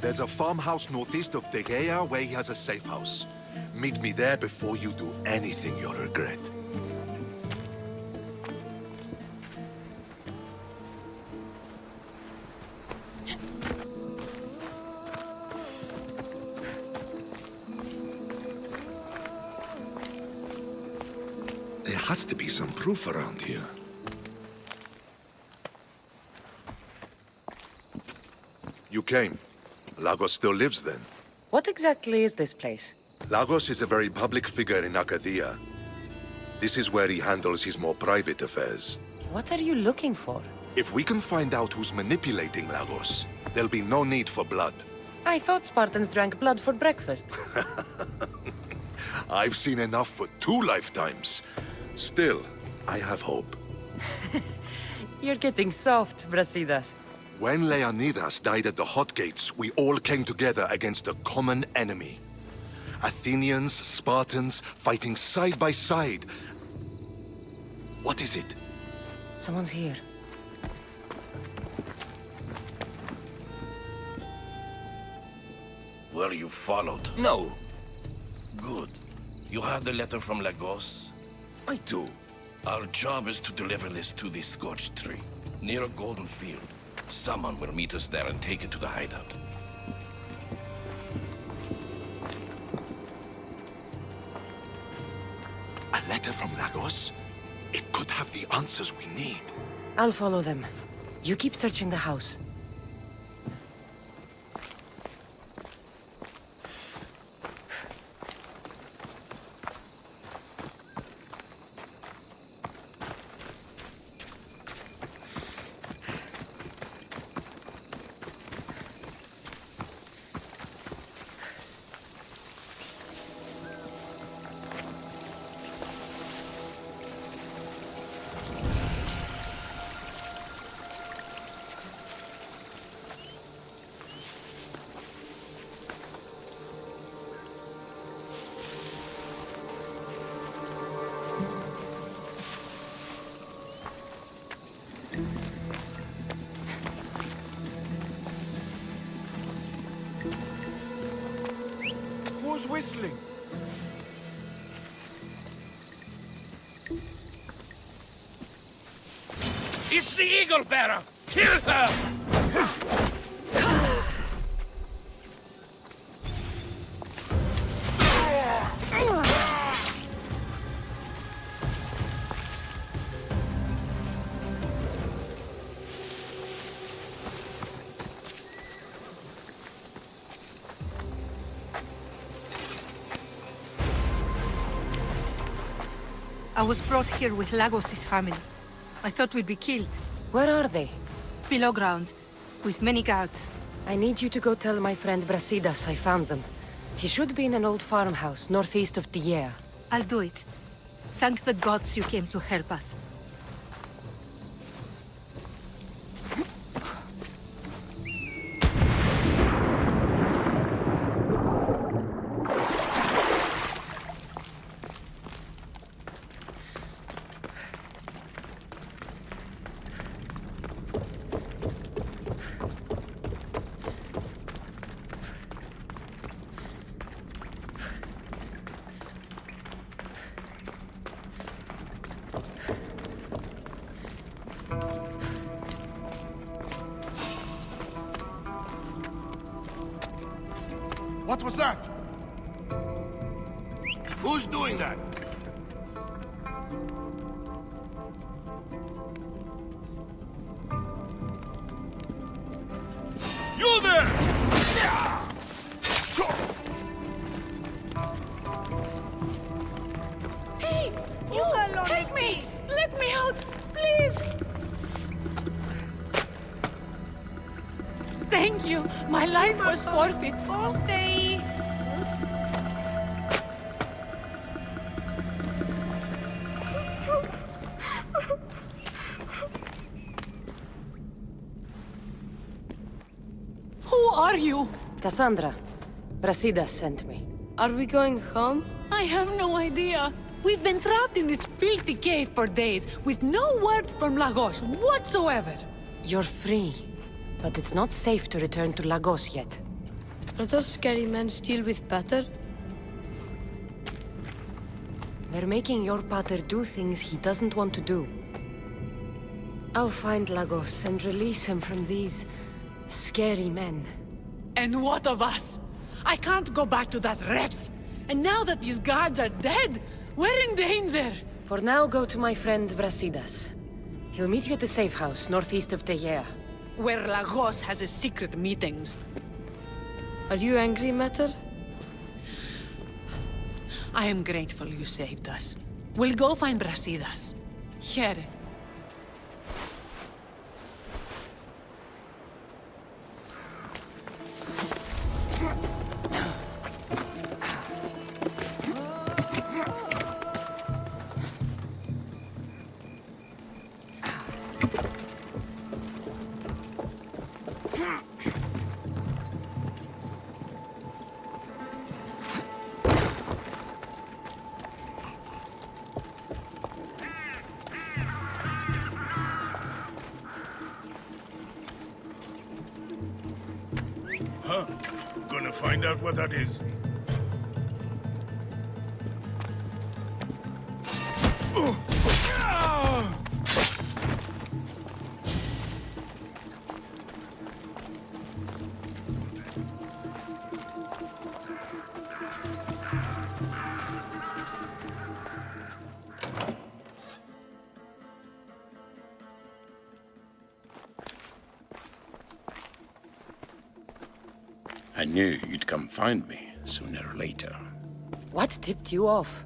There's a farmhouse northeast of Tegea where he has a safe house. Meet me there before you do anything you'll regret. There has to be some proof around here. You came. Lagos still lives then? What exactly is this place? Lagos is a very public figure in Arcadia. This is where he handles his more private affairs. What are you looking for? If we can find out who's manipulating Lagos, there'll be no need for blood. I thought Spartans drank blood for breakfast. I've seen enough for 2 lifetimes. Still, I have hope. You're getting soft, Brasidas. When Leonidas died at the Hot Gates, we all came together against a common enemy. Athenians, Spartans, fighting side by side. What is it? Someone's here. Were you followed? No. Good. You have the letter from Lagos? I do. Our job is to deliver this to the scorched tree, near a golden field. Someone will meet us there and take it to the hideout. A letter from Lagos? It could have the answers we need. I'll follow them. You keep searching the house. whistling? It's the Eagle Bearer! Kill her! I was brought here with Lagos' family. I thought we'd be killed. Where are they? Below ground, with many guards. I need you to go tell my friend Brasidas I found them. He should be in an old farmhouse northeast of Diea. I'll do it. Thank the gods you came to help us. What was that? Who's doing that? You there! Hey! You help me! Let me out! Please! Thank you. My life was forfeit. They... Who are you? Cassandra. Brasidas sent me. Are we going home? I have no idea. We've been trapped in this filthy cave for days, with no word from Lagos whatsoever. You're free, but it's not safe to return to Lagos yet. Are those scary men still with Pater? They're making your pater do things he doesn't want to do. I'll find Lagos and release him from these scary men. And what of us? I can't go back to that Rex. And now that these guards are dead, we're in danger. For now, go to my friend Brasidas. He'll meet you at the safe house northeast of Diea. Where Lagos has his secret meetings. Are you angry, Mater? I am grateful you saved us. We'll go find Brasidas. Here. Huh? Gonna find out what that is. I knew you'd come find me, sooner or later. What tipped you off?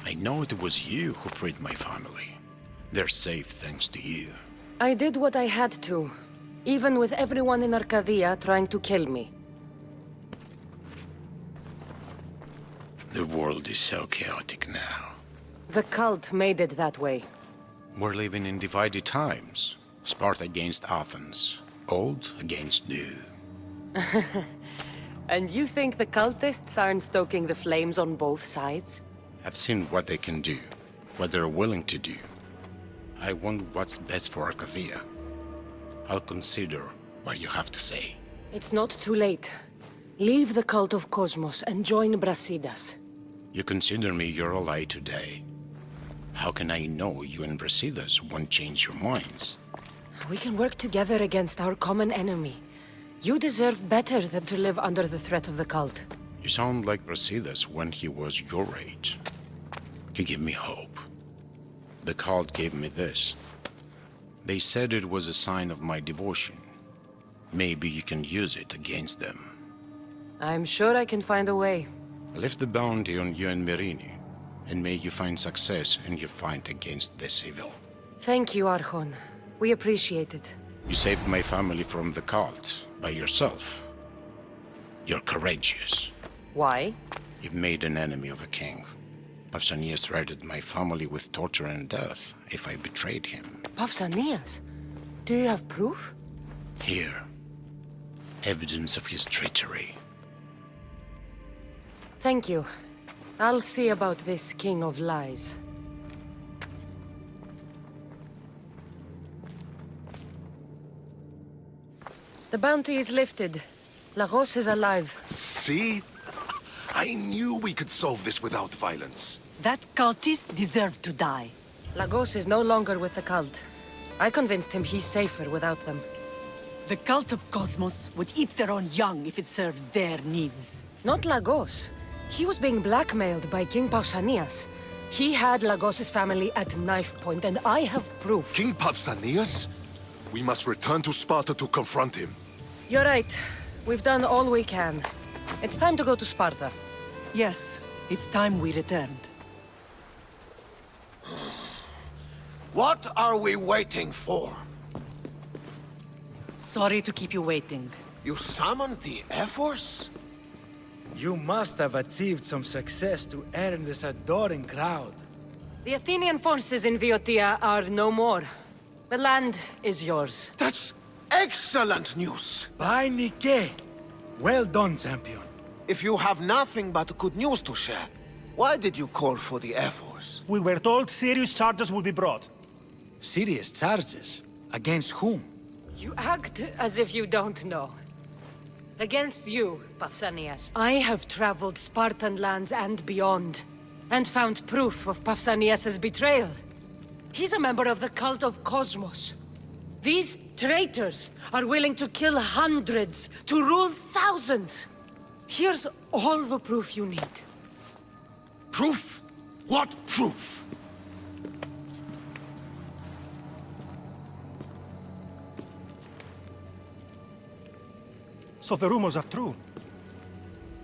I know it was you who freed my family. They're safe thanks to you. I did what I had to, even with everyone in Arcadia trying to kill me. The world is so chaotic now. The cult made it that way. We're living in divided times. Sparta against Athens. Old against new. And you think the cultists aren't stoking the flames on both sides? I've seen what they can do, what they're willing to do. I want what's best for Arcadia. I'll consider what you have to say. It's not too late. Leave the Cult of Kosmos and join Brasidas. You consider me your ally today. How can I know you and Brasidas won't change your minds? We can work together against our common enemy. You deserve better than to live under the threat of the cult. You sound like Brasidas when he was your age. You give me hope. The cult gave me this. They said it was a sign of my devotion. Maybe you can use it against them. I'm sure I can find a way. I left the bounty on you and Merini, and may you find success in your fight against this evil. Thank you, Archon. We appreciate it. You saved my family from the cult by yourself. You're courageous. Why? You've made an enemy of a king. Pausanias threatened my family with torture and death if I betrayed him. Pausanias? Do you have proof? Here. Evidence of his treachery. Thank you. I'll see about this King of Lies. The bounty is lifted. Lagos is alive. See? I knew we could solve this without violence. That cultist deserved to die. Lagos is no longer with the cult. I convinced him he's safer without them. The Cult of Kosmos would eat their own young if it serves their needs. Not Lagos. He was being blackmailed by King Pausanias. He had Lagos's family at knife point, and I have proof. King Pausanias? We must return to Sparta to confront him. You're right. We've done all we can. It's time to go to Sparta. Yes, it's time we returned. What are we waiting for? Sorry to keep you waiting. You summoned the Air Force? You must have achieved some success to earn this adoring crowd. The Athenian forces in Viotia are no more. The land is yours. That's excellent news! By Nike! Well done, champion. If you have nothing but good news to share, why did you call for the Air Force? We were told serious charges would be brought. Serious charges? Against whom? You act as if you don't know. Against you, Pausanias. I have traveled Spartan lands and beyond, and found proof of Pausanias' betrayal. He's a member of the Cult of Kosmos. These traitors are willing to kill hundreds to rule thousands. Here's all the proof you need. Proof? What proof? So the rumors are true.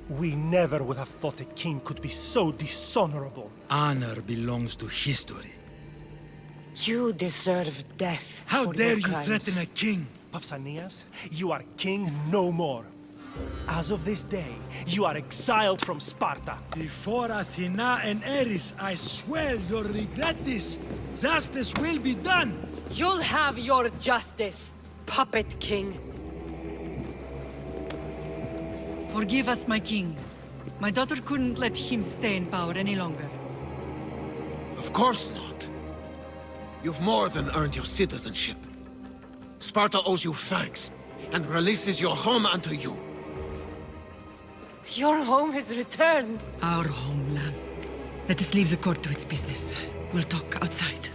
We never would have thought a king could be so dishonorable. Honor belongs to history. You deserve death. How for dare your you crimes. threaten a king? Pausanias, you are king no more. As of this day, you are exiled from Sparta. Before Athena and Ares, I swear you'll regret this. Justice will be done. You'll have your justice, puppet king. Forgive us, my king. My daughter couldn't let him stay in power any longer. Of course not. You've more than earned your citizenship. Sparta owes you thanks, and releases your home unto you. Your home is returned. Our homeland. Let us leave the court to its business. We'll talk outside.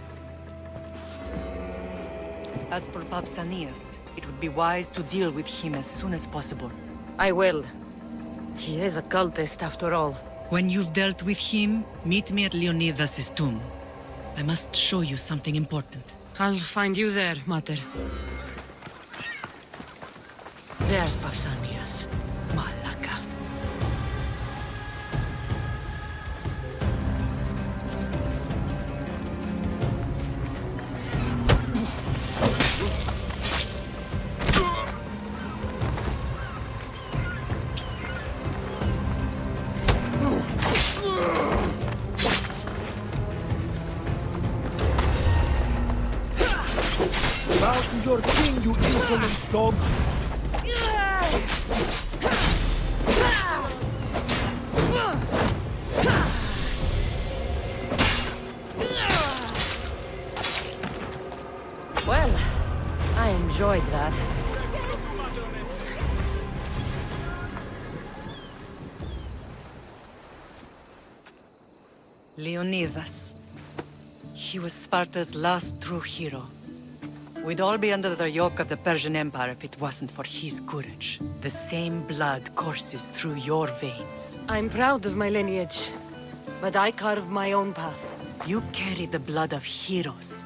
As for Pausanias, it would be wise to deal with him as soon as possible. I will. He is a cultist, after all. When you've dealt with him, meet me at Leonidas' tomb. I must show you something important. I'll find you there, Mater. There's Pausanias. Malaka. Bow to your king, you insolent dog! Well, I enjoyed that. Leonidas. He was Sparta's last true hero. We'd all be under the yoke of the Persian Empire if it wasn't for his courage. The same blood courses through your veins. I'm proud of my lineage, but I carve my own path. You carry the blood of heroes.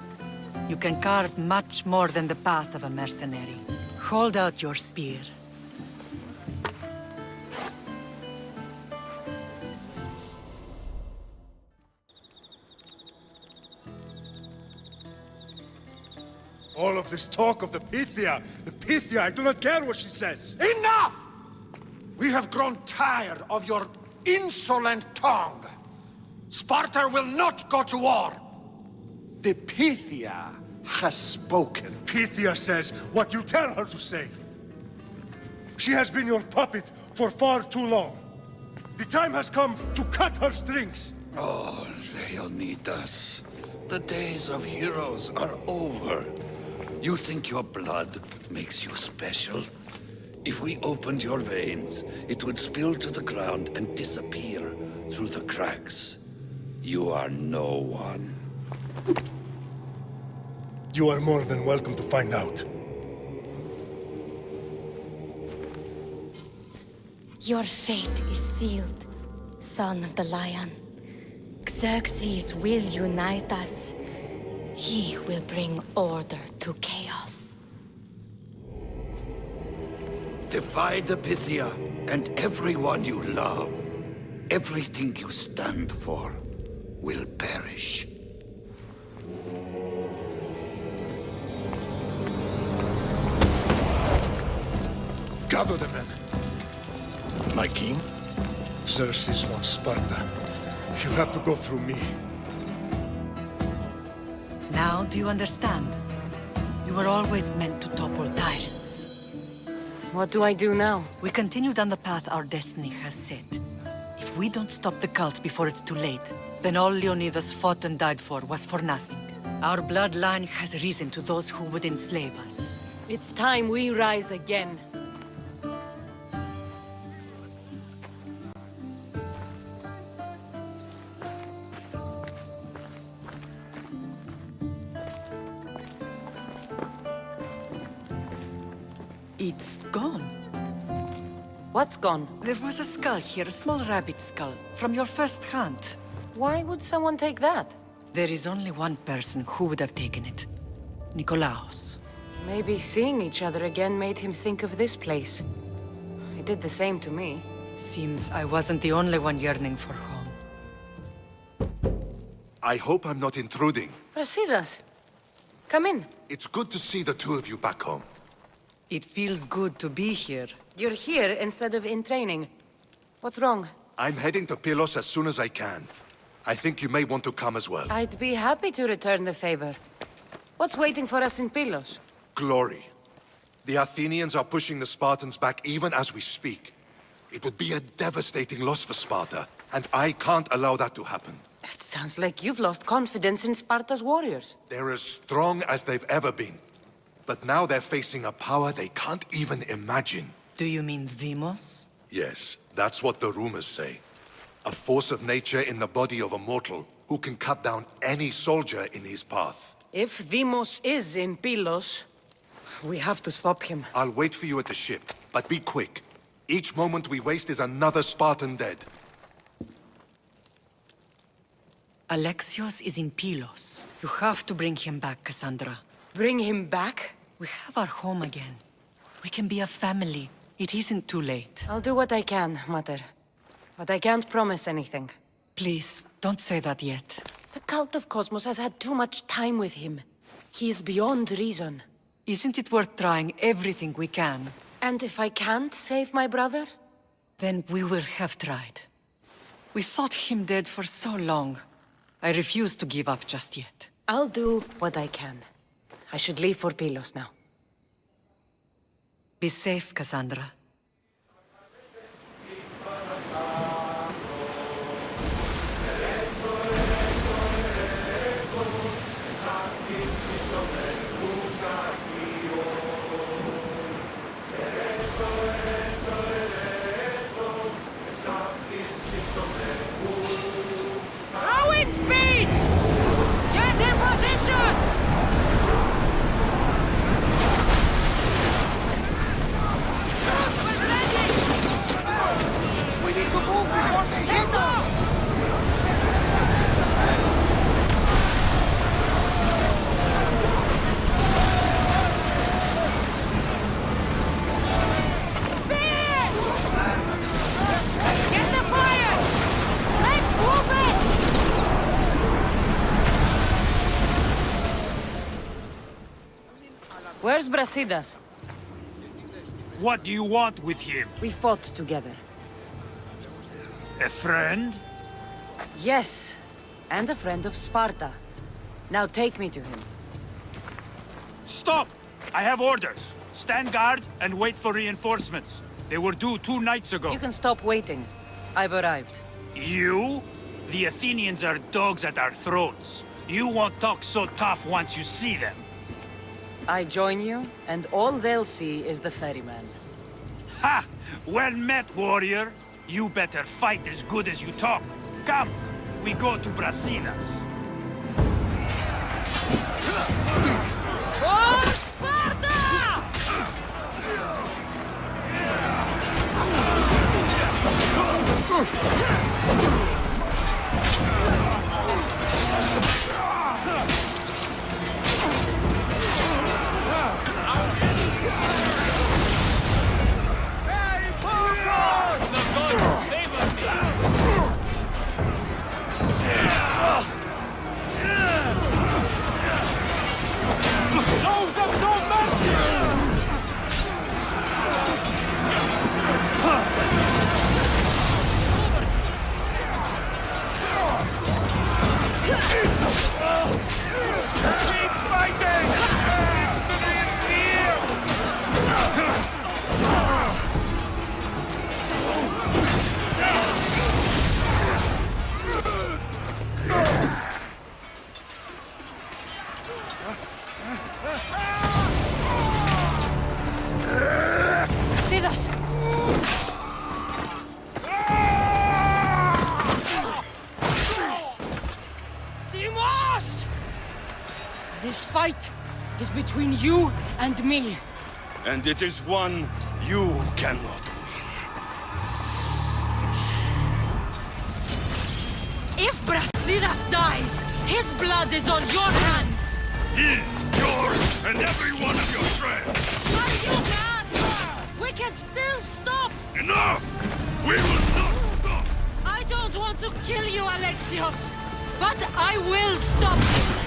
You can carve much more than the path of a mercenary. Hold out your spear. All of this talk of the Pythia, I do not care what she says. Enough! We have grown tired of your insolent tongue. Sparta will not go to war. The Pythia has spoken. Pythia says what you tell her to say. She has been your puppet for far too long. The time has come to cut her strings. Oh, Leonidas, the days of heroes are over. You think your blood makes you special? If we opened your veins, it would spill to the ground and disappear through the cracks. You are no one. You are more than welcome to find out. Your fate is sealed, son of the lion. Xerxes will unite us. He will bring order to chaos. Divide the Pythia and everyone you love. Everything you stand for will perish. Gather the men. My king? Xerxes wants Sparta. You have to go through me. Now do you understand? You were always meant to topple tyrants. What do I do now? We continue down the path our destiny has set. If we don't stop the cult before it's too late, then all Leonidas fought and died for was for nothing. Our bloodline has risen to those who would enslave us. It's time we rise again. It's gone. What's gone? There was a skull here, a small rabbit skull, from your first hunt. Why would someone take that? There is only one person who would have taken it. Nikolaos. Maybe seeing each other again made him think of this place. It did the same to me. Seems I wasn't the only one yearning for home. I hope I'm not intruding. Brasidas, come in. It's good to see the two of you back home. It feels good to be here. You're here instead of in training. What's wrong? I'm heading to Pylos as soon as I can. I think you may want to come as well. I'd be happy to return the favor. What's waiting for us in Pylos? Glory. The Athenians are pushing the Spartans back even as we speak. It would be a devastating loss for Sparta, and I can't allow that to happen. It sounds like you've lost confidence in Sparta's warriors. They're as strong as they've ever been. But now they're facing a power they can't even imagine. Do you mean Deimos? Yes, that's what the rumors say. A force of nature in the body of a mortal who can cut down any soldier in his path. If Deimos is in Pylos, we have to stop him. I'll wait for you at the ship, but be quick. Each moment we waste is another Spartan dead. Alexios is in Pylos. You have to bring him back, Cassandra. Bring him back? We have our home again. We can be a family. It isn't too late. I'll do what I can, Mother. But I can't promise anything. Please, don't say that yet. The Cult of Kosmos has had too much time with him. He is beyond reason. Isn't it worth trying everything we can? And if I can't save my brother? Then we will have tried. We thought him dead for so long. I refuse to give up just yet. I'll do what I can. I should leave for Pylos now. Be safe, Cassandra. Rowing Where's Brasidas? What do you want with him? We fought together. A friend? Yes, and a friend of Sparta. Now take me to him. Stop! I have orders. Stand guard and wait for reinforcements. They were due 2 nights ago. You can stop waiting. I've arrived. You? The Athenians are dogs at our throats. You won't talk so tough once you see them. I join you, and all they'll see is the ferryman. Ha! Well met, warrior. You better fight as good as you talk. Come, we go to Brasidas. For Sparta! This fight is between you and me. And it is one you cannot win. If Brasidas dies, his blood is on your hands! His, yours, and every one of your friends! But you can't! We can still stop! Enough! We will not stop! I don't want to kill you, Alexios! But I will stop you!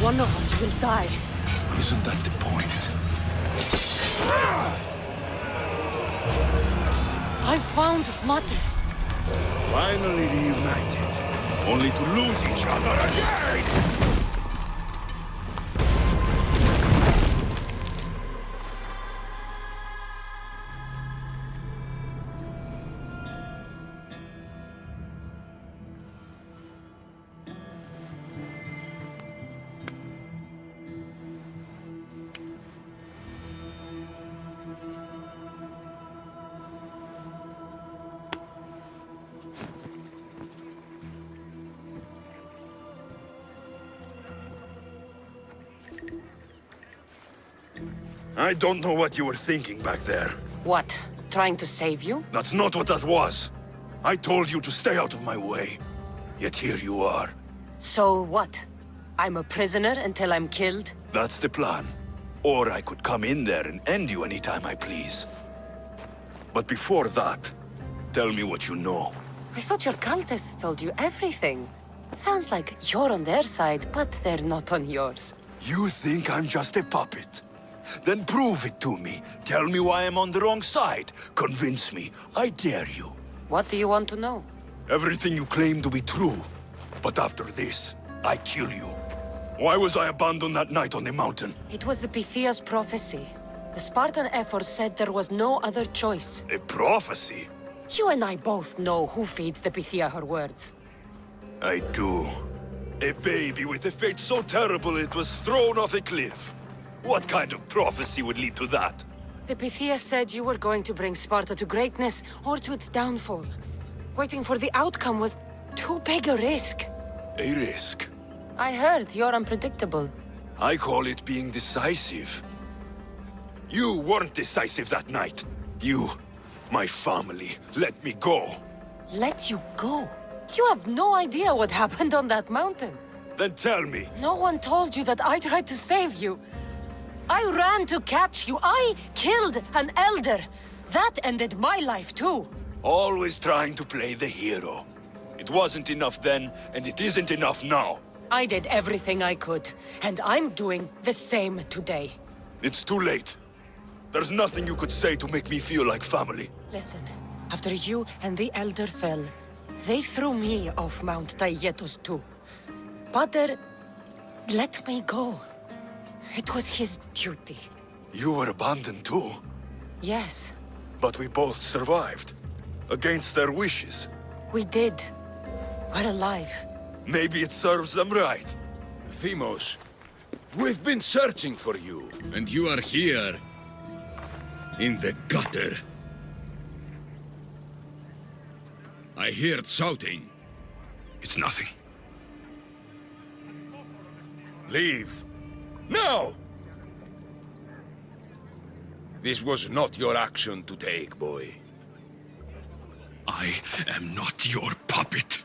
One of us will die. Isn't that the point? I found Mother. Finally reunited, only to lose each other again! I don't know what you were thinking back there. What? Trying to save you? That's not what that was. I told you to stay out of my way. Yet here you are. So what? I'm a prisoner until I'm killed? That's the plan. Or I could come in there and end you anytime I please. But before that, tell me what you know. I thought your cultists told you everything. Sounds like you're on their side, but they're not on yours. You think I'm just a puppet? Then prove it to me. Tell me why I'm on the wrong side. Convince me. I dare you. What do you want to know? Everything you claim to be true. But after this, I kill you. Why was I abandoned that night on the mountain? It was the Pythia's prophecy. The Spartan effort said there was no other choice. A prophecy? You and I both know who feeds the Pythia her words. I do. A baby with a fate so terrible it was thrown off a cliff. What kind of prophecy would lead to that? The Pythia said you were going to bring Sparta to greatness or to its downfall. Waiting for the outcome was too big a risk. A risk? I heard you're unpredictable. I call it being decisive. You weren't decisive that night. You, my family, let me go. Let you go? You have no idea what happened on that mountain. Then tell me. No one told you that I tried to save you. I ran to catch you. I killed an elder. That ended my life too. Always trying to play the hero. It wasn't enough then, and it isn't enough now. I did everything I could, and I'm doing the same today. It's too late. There's nothing you could say to make me feel like family. Listen, after you and the Elder fell, they threw me off Mount Taygetos too. Pater let me go. It was his duty. You were abandoned too? Yes. But we both survived. Against their wishes. We did. We're alive. Maybe it serves them right. Themos, we've been searching for you. And you are here. In the gutter. I heard shouting. It's nothing. Leave. Now! This was not your action to take, boy. I am not your puppet.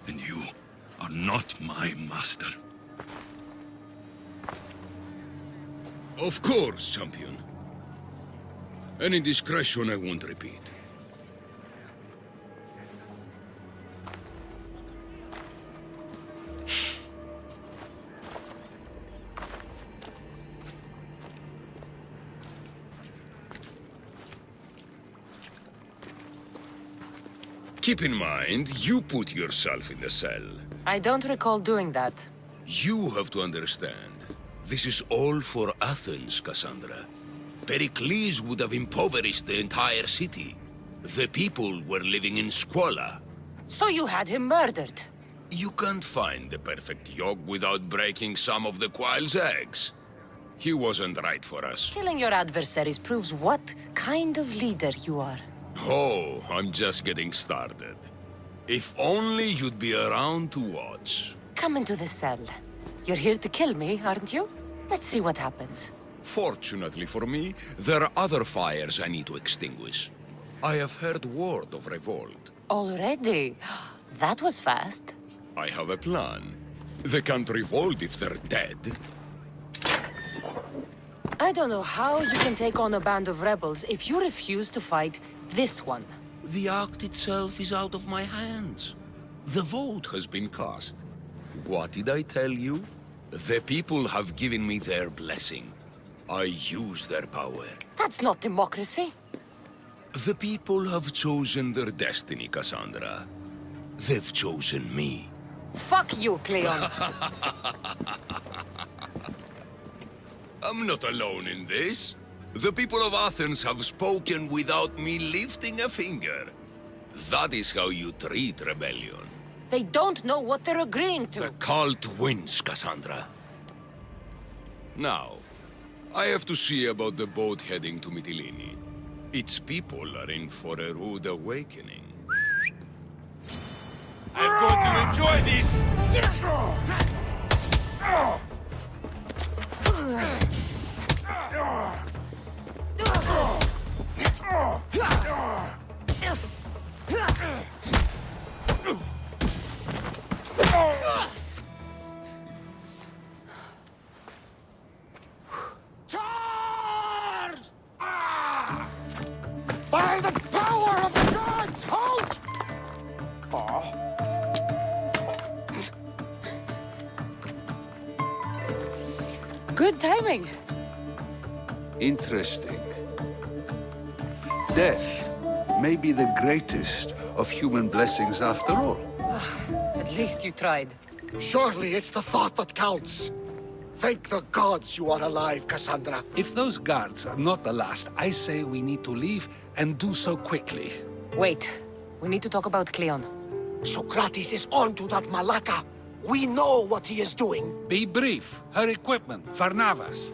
And you are not my master. Of course, champion. Any indiscretion I won't repeat. Keep in mind, you put yourself in the cell. I don't recall doing that. You have to understand. This is all for Athens, Cassandra. Pericles would have impoverished the entire city. The people were living in squalor. So you had him murdered? You can't find the perfect yolk without breaking some of the quail's eggs. He wasn't right for us. Killing your adversaries proves what kind of leader you are. Oh, I'm just getting started. If only you'd be around to watch. Come into the cell. You're here to kill me, aren't you? Let's see what happens. Fortunately for me, there are other fires I need to extinguish. I have heard word of revolt. Already? That was fast. I have a plan. They can't revolt if they're dead. I don't know how you can take on a band of rebels if you refuse to fight this one. The act itself is out of my hands. The vote has been cast. What did I tell you? The people have given me their blessing. I use their power. That's not democracy. The people have chosen their destiny, Cassandra. They've chosen me. Fuck you, Cleon. I'm not alone in this. The people of Athens have spoken without me lifting a finger. That is how you treat rebellion. They don't know what they're agreeing to. The cult wins, Cassandra. Now, I have to see about the boat heading to Mytilene. Its people are in for a rude awakening. I'm going to enjoy this! By the power of the gods, halt! Good timing. Interesting. Death may be the greatest of human blessings after all. At least you tried. Surely it's the thought that counts. Thank the gods you are alive, Cassandra. If those guards are not the last, I say we need to leave and do so quickly. Wait. We need to talk about Cleon. Socrates is on to that Malaka. We know what he is doing. Be brief. Her equipment, Varnavas.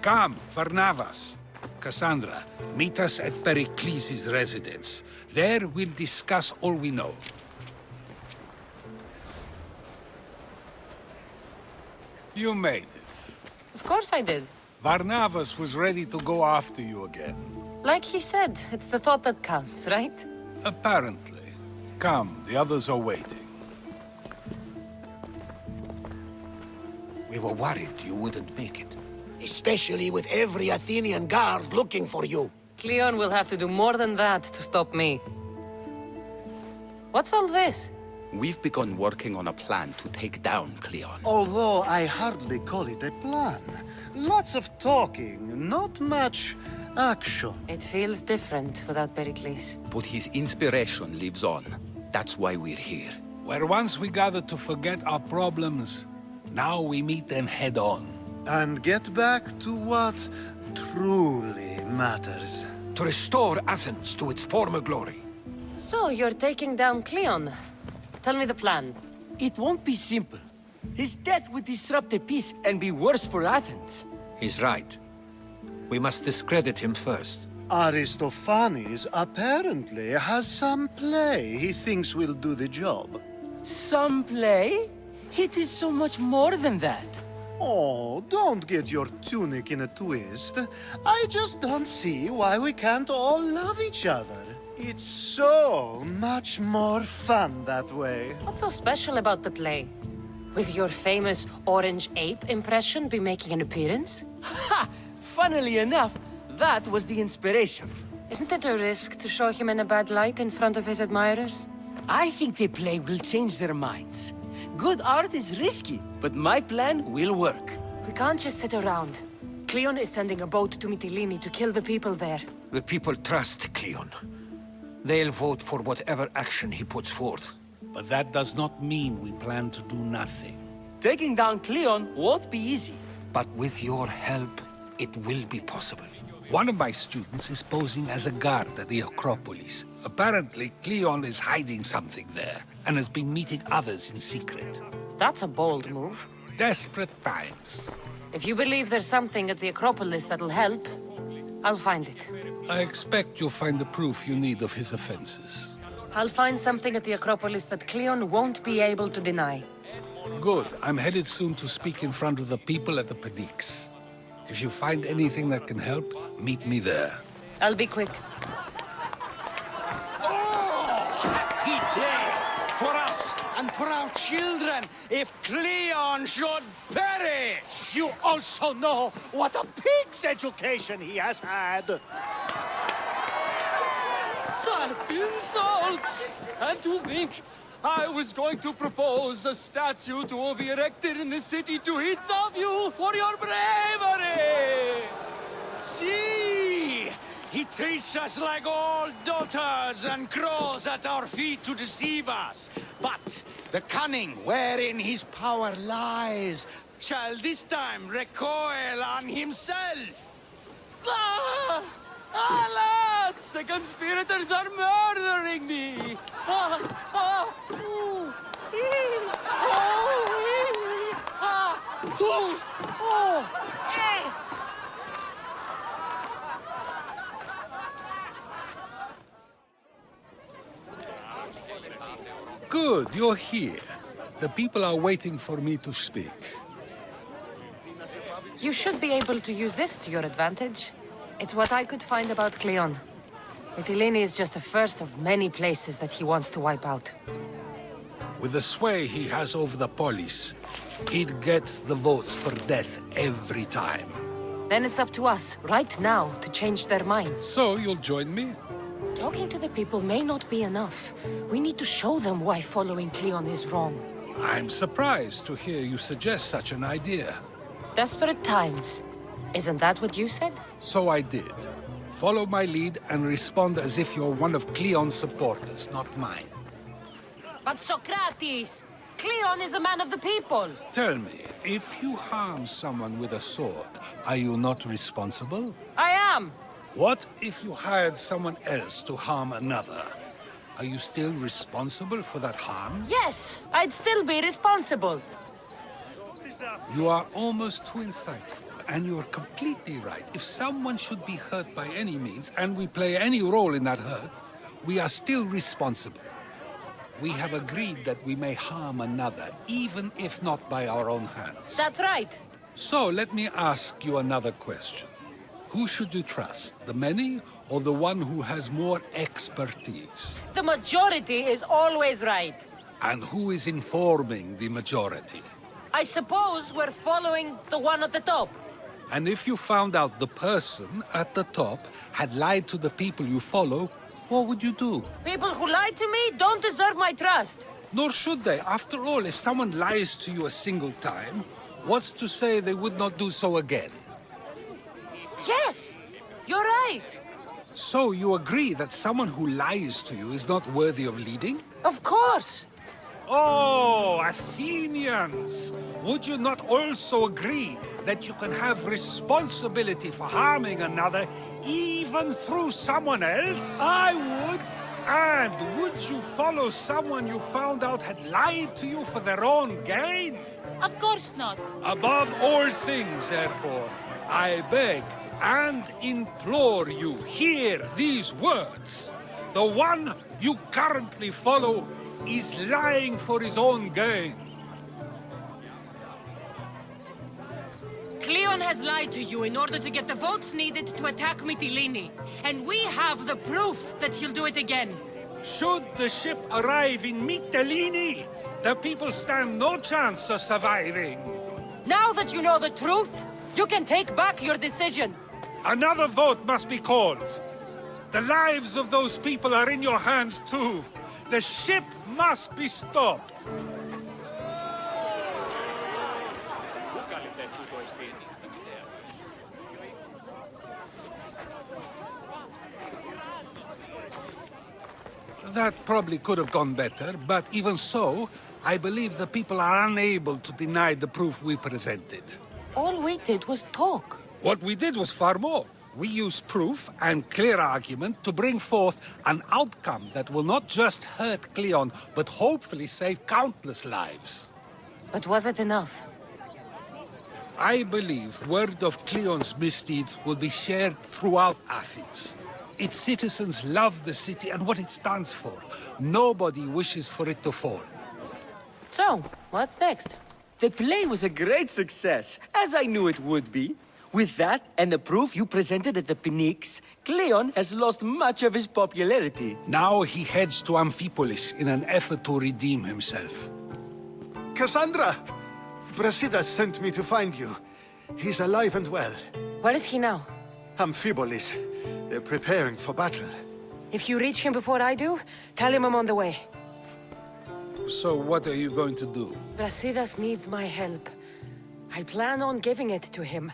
Come, Varnavas. Cassandra, meet us at Pericles' residence. There we'll discuss all we know. You made it. Of course I did. Varnavas was ready to go after you again. Like he said, it's the thought that counts, right? Apparently. Come, the others are waiting. We were worried you wouldn't make it. Especially with every Athenian guard looking for you. Cleon will have to do more than that to stop me. What's all this? We've begun working on a plan to take down Cleon. Although I hardly call it a plan. Lots of talking, not much action. It feels different without Pericles. But his inspiration lives on. That's why we're here. Where once we gathered to forget our problems, now we meet them head on. And get back to what truly matters. To restore Athens to its former glory. So, you're taking down Cleon. Tell me the plan. It won't be simple. His death would disrupt the peace and be worse for Athens. He's right. We must discredit him first. Aristophanes apparently has some play he thinks will do the job. Some play? It is so much more than that. Oh, don't get your tunic in a twist. I just don't see why we can't all love each other. It's so much more fun that way. What's so special about the play? Will your famous orange ape impression be making an appearance? Ha! Funnily enough, that was the inspiration. Isn't it a risk to show him in a bad light in front of his admirers? I think the play will change their minds. Good art is risky, but my plan will work. We can't just sit around. Cleon is sending a boat to Mytilene to kill the people there. The people trust Cleon. They'll vote for whatever action he puts forth. But that does not mean we plan to do nothing. Taking down Cleon won't be easy. But with your help, it will be possible. One of my students is posing as a guard at the Acropolis. Apparently, Cleon is hiding something there, and has been meeting others in secret. That's a bold move. Desperate times. If you believe there's something at the Acropolis that'll help, I'll find it. I expect you'll find the proof you need of his offenses. I'll find something at the Acropolis that Cleon won't be able to deny. Good. I'm headed soon to speak in front of the people at the Pnyx. If you find anything that can help, meet me there. I'll be quick. Happy day for us and for our children if Cleon should perish! You also know what a pig's education he has had. Such insults! And to think I was going to propose a statue to be erected in the city to each of you for your bravery! See! He treats us like old dotards and crawls at our feet to deceive us. But the cunning wherein his power lies shall this time recoil on himself. Ah! Alas! The conspirators are murdering me! Ah! Ah! Ooh! Ee! Oh! Ee! Ah! Ooh! Oh! Eh! Good, you're here. The people are waiting for me to speak. You should be able to use this to your advantage. It's what I could find about Cleon. Mytilene is just the first of many places that he wants to wipe out. With the sway he has over the polis, he'd get the votes for death every time. Then it's up to us, right now, to change their minds. So you'll join me? Talking to the people may not be enough. We need to show them why following Cleon is wrong. I'm surprised to hear you suggest such an idea. Desperate times. Isn't that what you said? So I did. Follow my lead and respond as if you're one of Cleon's supporters, not mine. But Socrates! Cleon is a man of the people! Tell me, if you harm someone with a sword, are you not responsible? I am! What if you hired someone else to harm another? Are you still responsible for that harm? Yes, I'd still be responsible. You are almost too insightful, and you're completely right. If someone should be hurt by any means, and we play any role in that hurt, we are still responsible. We have agreed that we may harm another, even if not by our own hands. That's right. So, let me ask you another question. Who should you trust, the many or the one who has more expertise? The majority is always right. And who is informing the majority? I suppose we're following the one at the top. And if you found out the person at the top had lied to the people you follow, what would you do? People who lied to me don't deserve my trust. Nor should they. After all, if someone lies to you a single time, what's to say they would not do so again? Yes, you're right. So you agree that someone who lies to you is not worthy of leading? Of course. Oh, Athenians! Would you not also agree that you can have responsibility for harming another even through someone else? I would! And would you follow someone you found out had lied to you for their own gain? Of course not. Above all things, therefore, I beg and implore you, hear these words. The one you currently follow is lying for his own gain. Cleon has lied to you in order to get the votes needed to attack Mytilene. And we have the proof that he'll do it again. Should the ship arrive in Mytilene, the people stand no chance of surviving. Now that you know the truth, you can take back your decision. Another vote must be called. The lives of those people are in your hands too. The ship must be stopped. That probably could have gone better, but even so, I believe the people are unable to deny the proof we presented. All we did was talk. What we did was far more. We used proof and clear argument to bring forth an outcome that will not just hurt Cleon, but hopefully save countless lives. But was it enough? I believe word of Cleon's misdeeds will be shared throughout Athens. Its citizens love the city and what it stands for. Nobody wishes for it to fall. So, what's next? The play was a great success, as I knew it would be. With that, and the proof you presented at the Pnyx, Cleon has lost much of his popularity. Now he heads to Amphipolis in an effort to redeem himself. Cassandra! Brasidas sent me to find you. He's alive and well. Where is he now? Amphipolis. They're preparing for battle. If you reach him before I do, tell him I'm on the way. So what are you going to do? Brasidas needs my help. I plan on giving it to him.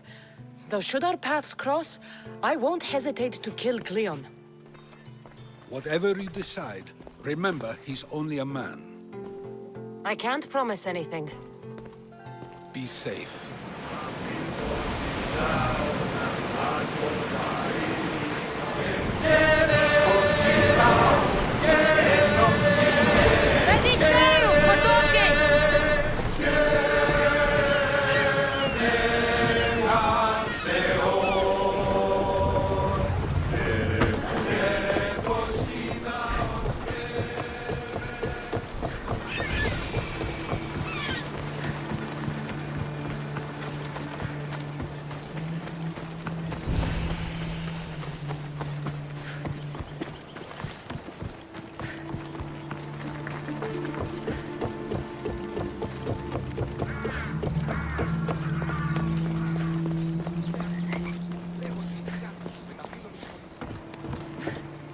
Though should our paths cross, I won't hesitate to kill Cleon. Whatever you decide, remember he's only a man. I can't promise anything. Be safe. Ready sails for docking!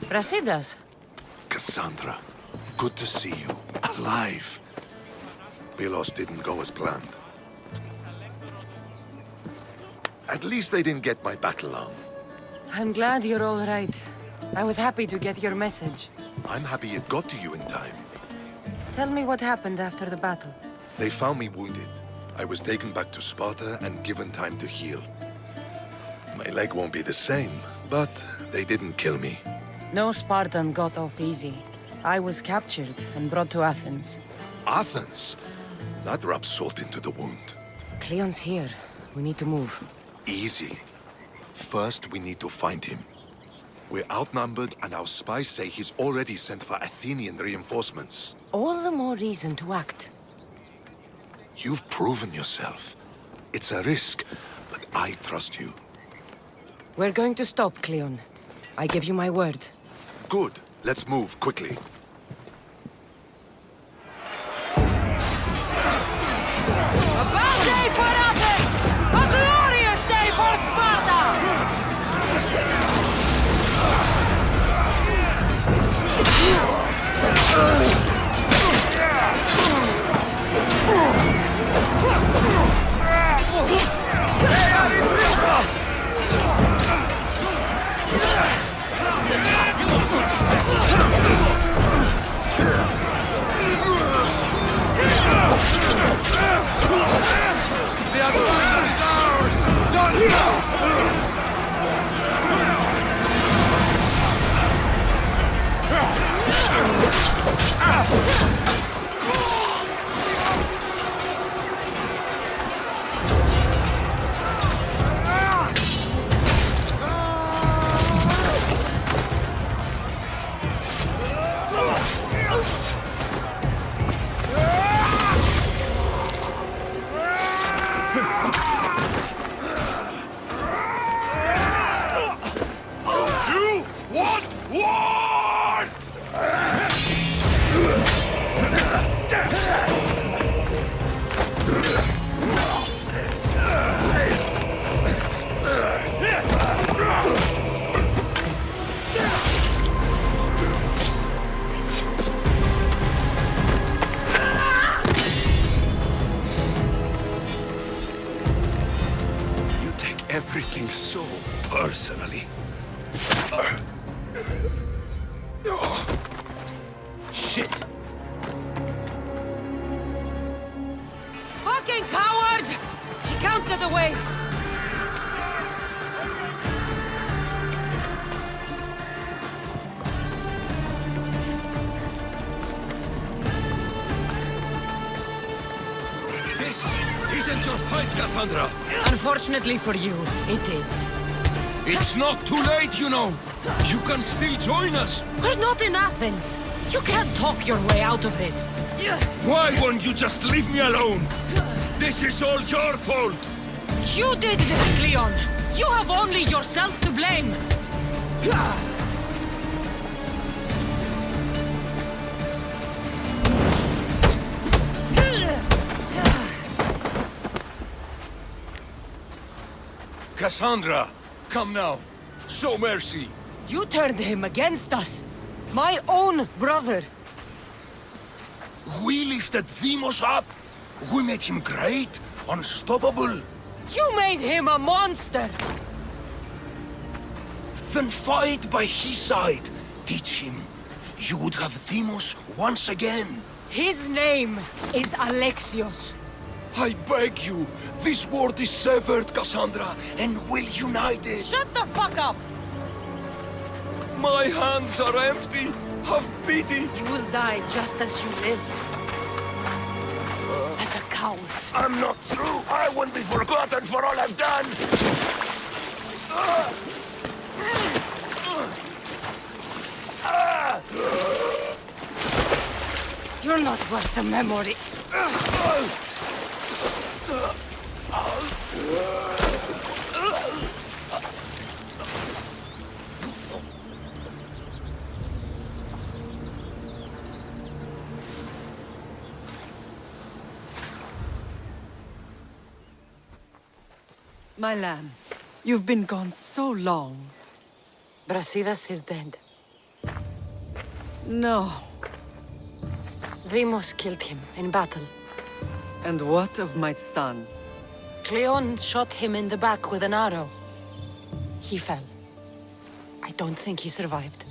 Brasidas. Cassandra, good to see you. Alive. Pylos didn't go as planned. At least they didn't get my battle arm. I'm glad you're all right. I was happy to get your message. I'm happy it got to you in time. Tell me what happened after the battle. They found me wounded. I was taken back to Sparta and given time to heal. My leg won't be the same, but they didn't kill me. No Spartan got off easy. I was captured and brought to Athens. Athens? That rubs salt into the wound. Cleon's here. We need to move. Easy. First, we need to find him. We're outnumbered, and our spies say he's already sent for Athenian reinforcements. All the more reason to act. You've proven yourself. It's a risk, but I trust you. We're going to stop, Cleon. I give you my word. Good. Let's move quickly. A bad day for Athens! A glorious day for Sparta! The advantage is ours! Not You want war! You take everything so personally. Shit! Fucking coward! She can't get away! This isn't your fight, Cassandra! Unfortunately for you, it is. It's not too late, you know! You can still join us! We're not in Athens! You can't talk your way out of this! Why won't you just leave me alone? This is all your fault! You did this, Cleon! You have only yourself to blame! Cassandra, come now. Show mercy. You turned him against us! My own brother! We lifted Deimos up. We made him great, unstoppable. You made him a monster! Then fight by his side. Teach him. You would have Deimos once again. His name is Alexios. I beg you. This world is severed, Cassandra, and we'll unite it. Shut the fuck up! My hands are empty. Have pity. You will die just as you lived. As a coward. I'm not through. I won't be forgotten for all I've done. You're not worth the memory. My lamb, you've been gone so long. Brasidas is dead. No. Deimos killed him in battle. And what of my son? Cleon shot him in the back with an arrow. He fell. I don't think he survived.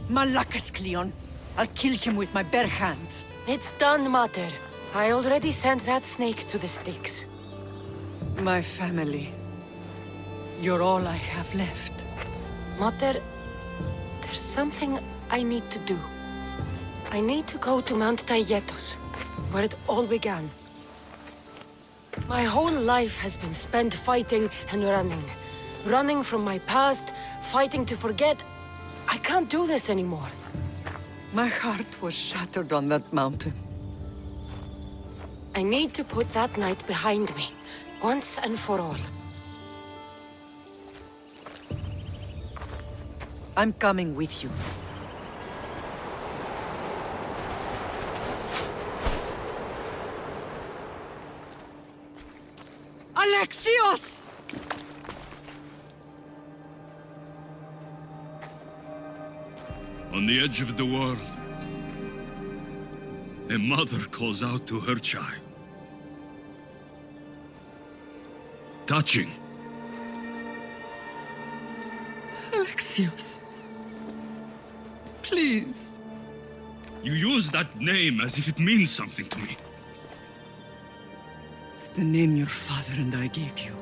Malakas, Cleon. I'll kill him with my bare hands. It's done, Mater. I already sent that snake to the Styx. My family. You're all I have left. Mater, there's something I need to do. I need to go to Mount Taygetos, where it all began. My whole life has been spent fighting and running. Running from my past, fighting to forget. I can't do this anymore. My heart was shattered on that mountain. I need to put that night behind me, once and for all. I'm coming with you. Alexios! On the edge of the world, a mother calls out to her child. Touching. Alexios. Please. You use that name as if it means something to me. It's the name your father and I gave you.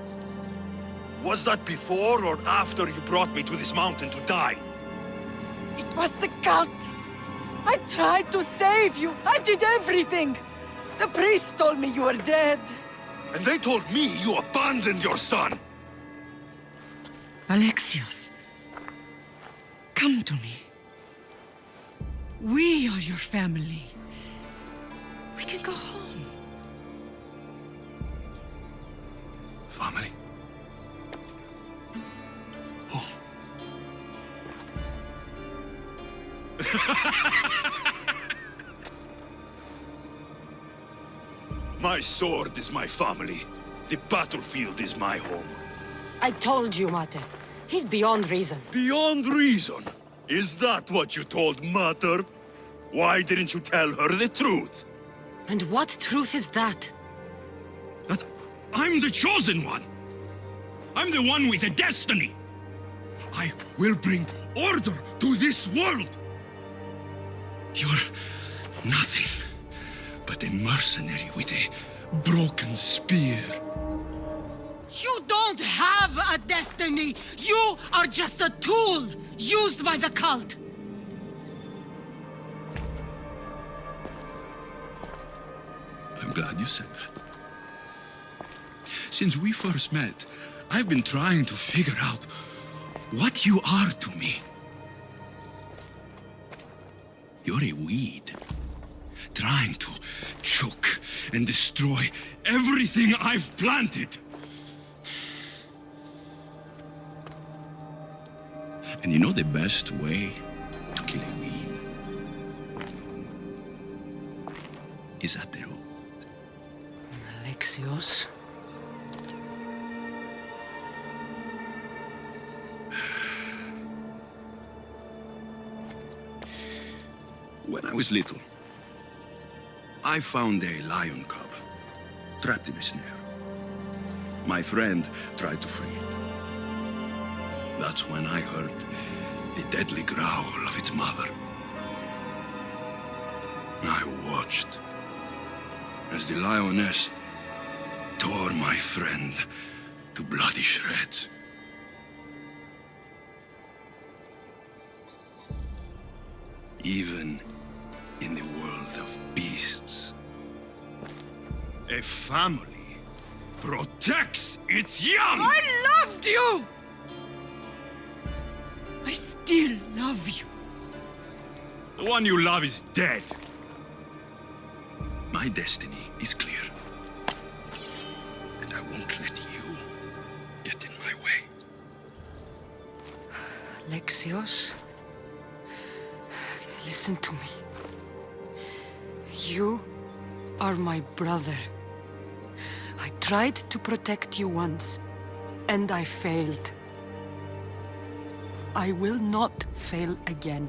Was that before or after you brought me to this mountain to die? It was the cult! I tried to save you! I did everything! The priest told me you were dead! And they told me you abandoned your son! Alexios, come to me. We are your family. We can go home. Family? My sword is my family. The battlefield is my home. I told you, Mater. He's beyond reason. Beyond reason? Is that what you told Mother? Why didn't you tell her the truth? And what truth is that? That I'm the chosen one. I'm the one with a destiny. I will bring order to this world. You're nothing but a mercenary with a broken spear. You don't have a destiny! You are just a tool used by the cult! I'm glad you said that. Since we first met, I've been trying to figure out what you are to me. You're a weed, trying to choke and destroy everything I've planted. And you know the best way to kill a weed is at the root. Alexios? When I was little, I found a lion cub trapped in a snare. My friend tried to free it. That's when I heard the deadly growl of its mother. I watched as the lioness tore my friend to bloody shreds. Even in the world of beasts, a family protects its young! I loved you! I still love you. The one you love is dead. My destiny is clear. And I won't let you get in my way. Alexios? Listen to me. You are my brother. I tried to protect you once, and I failed. I will not fail again.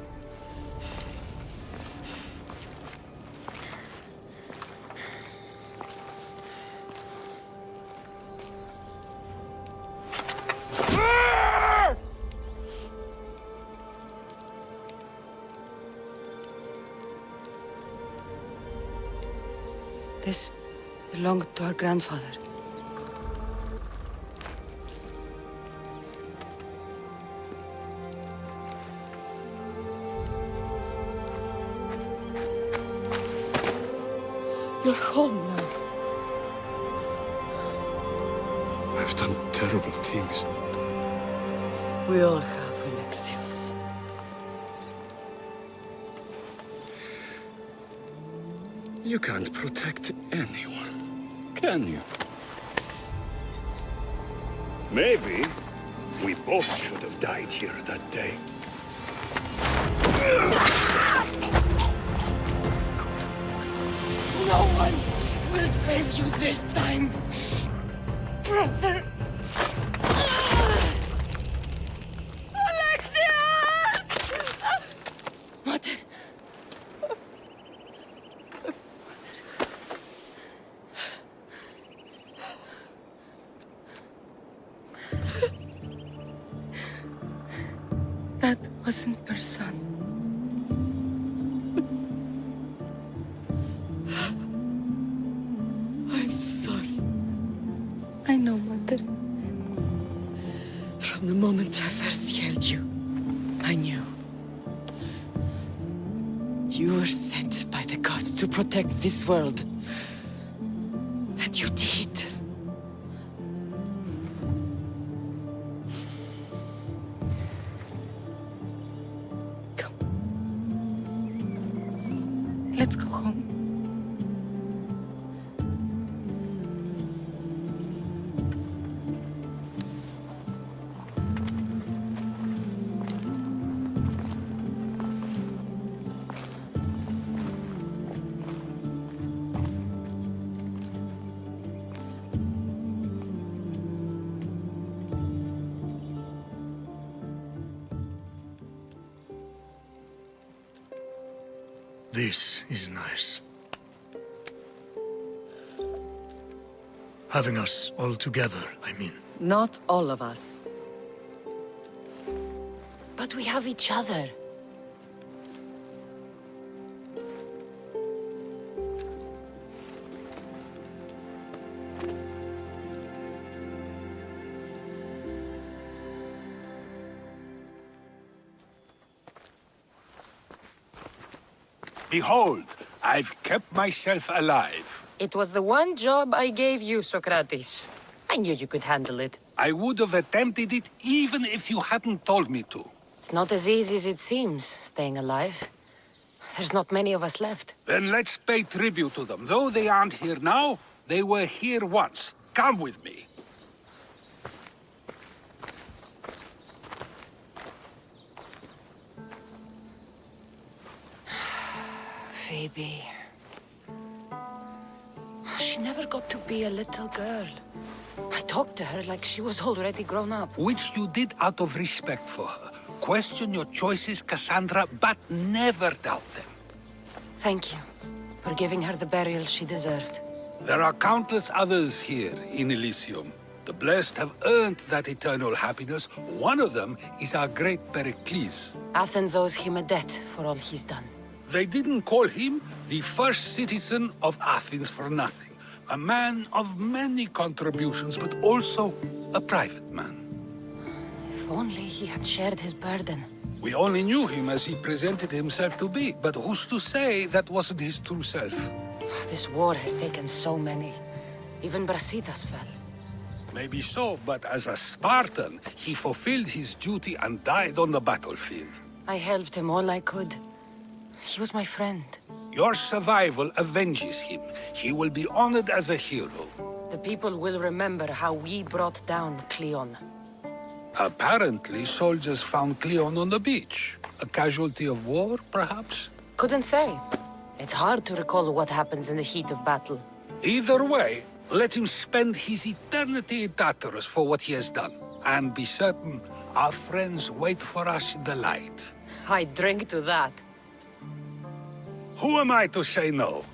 belonged to our grandfather. You're home now. I've done terrible things. We all have, Alexios. You can't protect anyone, can you? Maybe we both should have died here that day. No one will save you this time, brother. Alexios! Mother. That wasn't your son. I'm sorry. I know, Mother. From the moment I first held you, I knew. You were sent by the gods to protect this world. And you did. Let's go home. This is nice. Having us all together, I mean. Not all of us. But we have each other. Behold, I've kept myself alive. It was the one job I gave you, Socrates. I knew you could handle it. I would have attempted it even if you hadn't told me to. It's not as easy as it seems, staying alive. There's not many of us left. Then let's pay tribute to them. Though they aren't here now, they were here once. Come with me. Phoebe. She never got to be a little girl. I talked to her like she was already grown up. Which you did out of respect for her. Question your choices, Cassandra, but never doubt them. Thank you for giving her the burial she deserved. There are countless others here in Elysium. The blessed have earned that eternal happiness. One of them is our great Pericles. Athens owes him a debt for all he's done. They didn't call him the first citizen of Athens for nothing. A man of many contributions, but also a private man. If only he had shared his burden. We only knew him as he presented himself to be, but who's to say that wasn't his true self? This war has taken so many. Even Brasidas fell. Maybe so, but as a Spartan, he fulfilled his duty and died on the battlefield. I helped him all I could. He was my friend. Your survival avenges him. He will be honored as a hero. The people will remember how we brought down Cleon. Apparently, soldiers found Cleon on the beach. A casualty of war, perhaps? Couldn't say. It's hard to recall what happens in the heat of battle. Either way, let him spend his eternity in Tartarus for what he has done. And be certain, our friends wait for us in the light. I drink to that. Who am I to say no?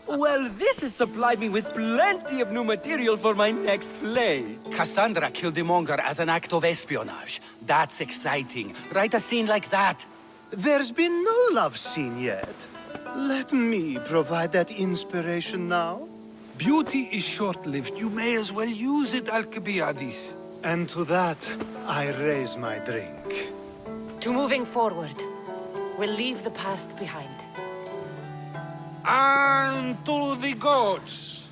Well, this has supplied me with plenty of new material for my next play. Cassandra killed the monger as an act of espionage. That's exciting. Write a scene like that. There's been no love scene yet. Let me provide that inspiration now. Beauty is short-lived. You may as well use it, Alcibiades. And to that, I raise my drink. To moving forward. We'll leave the past behind. And to the gods!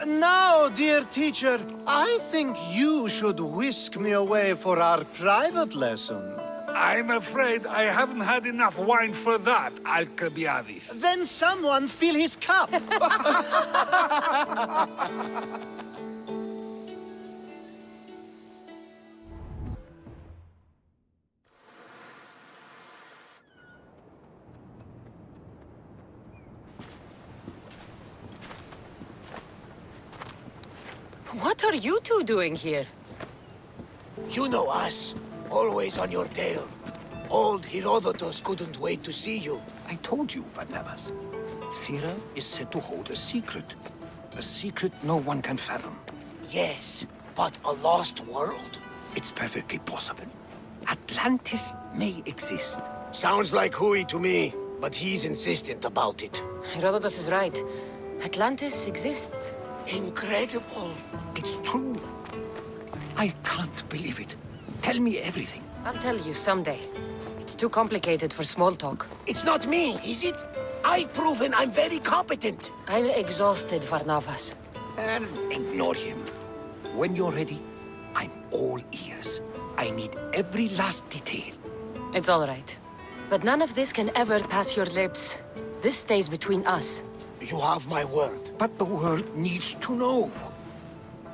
Now, dear teacher, I think you should whisk me away for our private lesson. I'm afraid I haven't had enough wine for that, Alcibiades. Then someone fill his cup. What are you two doing here? You know us. Always on your tail. Old Herodotus couldn't wait to see you. I told you, Varnavas. Sira is said to hold a secret. A secret no one can fathom. Yes, but a lost world? It's perfectly possible. Atlantis may exist. Sounds like Hui to me, but he's insistent about it. Herodotus is right. Atlantis exists. Incredible. It's true. I can't believe it. Tell me everything. I'll tell you someday. It's too complicated for small talk. It's not me, is it? I've proven I'm very competent. I'm exhausted, Varnavas. And ignore him. When you're ready, I'm all ears. I need every last detail. It's all right. But none of this can ever pass your lips. This stays between us. You have my word. But the world needs to know.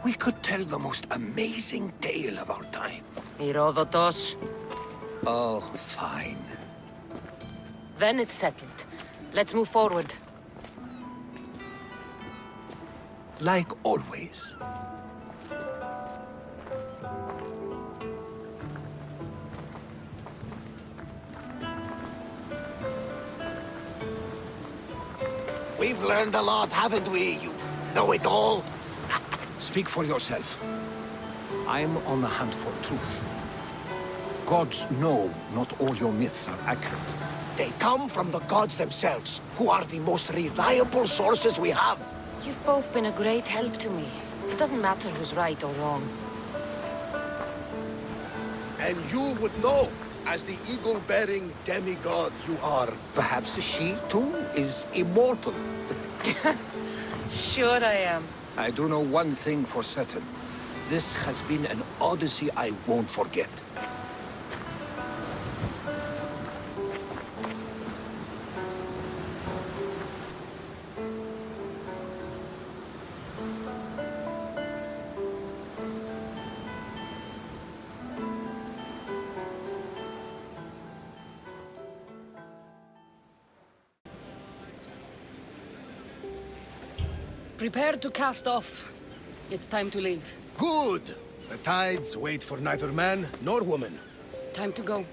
We could tell the most amazing tale of our time. Herodotus. Oh, fine. Then it's settled. Let's move forward. Like always. We've learned a lot, haven't we? You know it all. Speak for yourself. I'm on the hunt for truth. Gods know not all your myths are accurate. They come from the gods themselves, who are the most reliable sources we have. You've both been a great help to me. It doesn't matter who's right or wrong. And you would know, as the eagle-bearing demigod you are. Perhaps she, too, is immortal. Sure I am. I do know one thing for certain. This has been an odyssey I won't forget. Prepare to cast off. It's time to leave. Good! The tides wait for neither man nor woman. Time to go.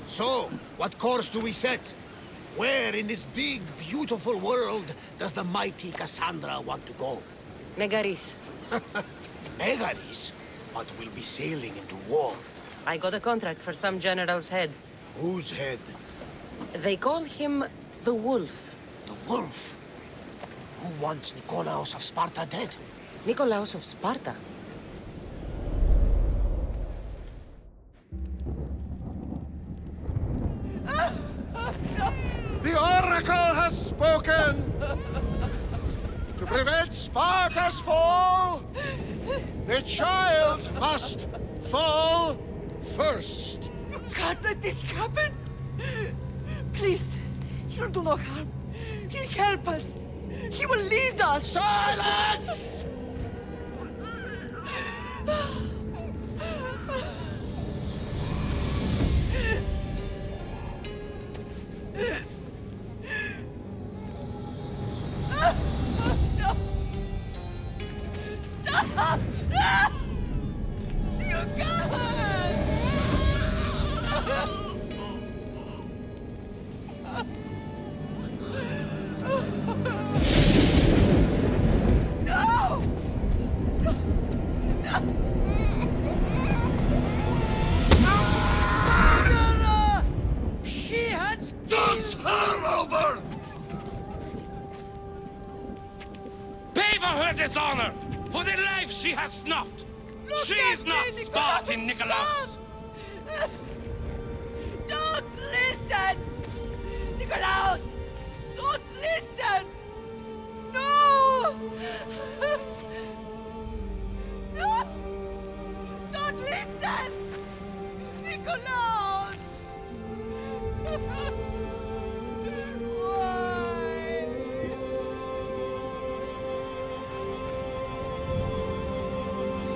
So, what course do we set? Where in this big, beautiful world does the mighty Cassandra want to go? Megaris. Megaris? But we'll be sailing into war. I got a contract for some general's head. Whose head? They call him the Wolf. The Wolf? Who wants Nikolaos of Sparta dead? Nikolaos of Sparta? The Oracle has spoken! To prevent Sparta's fall, the child must fall first. You can't let this happen! Please, he'll do no harm. He'll help us. He will lead us. Silence! dishonor for the life she has snuffed. She is not Spartan, Nikolaos. Don't listen! Nikolaos! Don't listen! No! No! Don't listen! Nikolaos!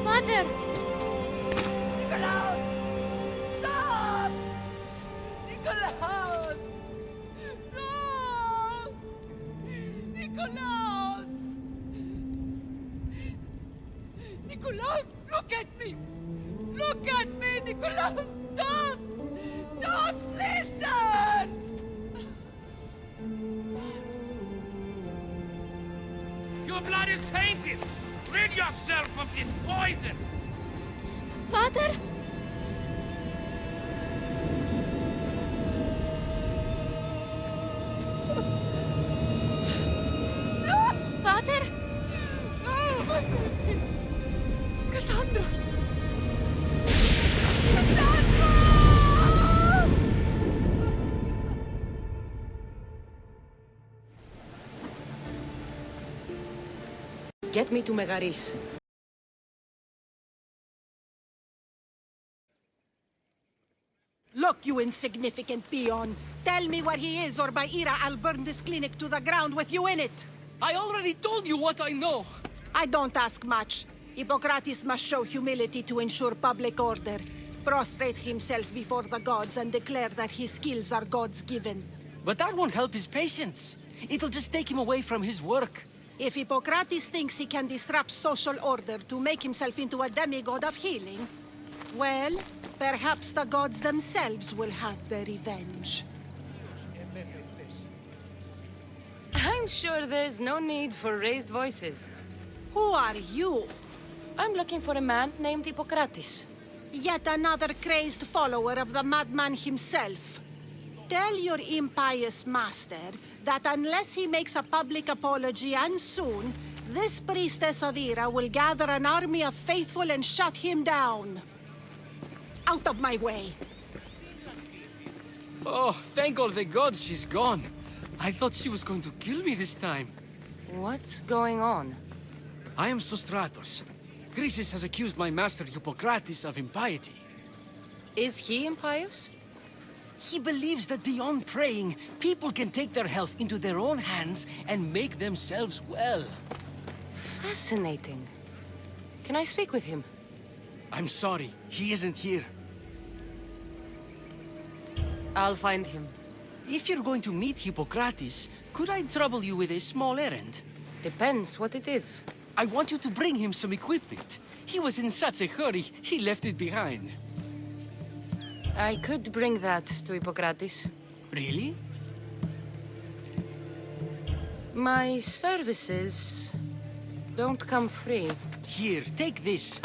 Mother! Nikolaos! Stop! Nikolaos! No! Nikolaos! Nikolaos, look at me! Look at me, Nikolaos! Don't! Don't listen! Your blood is tainted! Rid yourself of this poison! Pater? Pater? No, my baby! Cassandra! Get me to Megaris. Look, you insignificant peon. Tell me where he is, or by Ira, I'll burn this clinic to the ground with you in it. I already told you what I know. I don't ask much. Hippocrates must show humility to ensure public order. Prostrate himself before the gods and declare that his skills are God's given. But that won't help his patients. It'll just take him away from his work. If Hippocrates thinks he can disrupt social order to make himself into a demigod of healing, well, perhaps the gods themselves will have their revenge. I'm sure there's no need for raised voices. Who are you? I'm looking for a man named Hippocrates. Yet another crazed follower of the madman himself. Tell your impious master that unless he makes a public apology, and soon, this priestess of Ira will gather an army of faithful and shut him down. Out of my way! Oh, thank all the gods she's gone. I thought she was going to kill me this time. What's going on? I am Sostratos. Chrysis has accused my master Hippocrates of impiety. Is he impious? He believes that beyond praying, people can take their health into their own hands and make themselves well. Fascinating. Can I speak with him? I'm sorry, he isn't here. I'll find him. If you're going to meet Hippocrates, could I trouble you with a small errand? Depends what it is. I want you to bring him some equipment. He was in such a hurry, he left it behind. I could bring that to Hippocrates. Really? My services don't come free. Here, take this.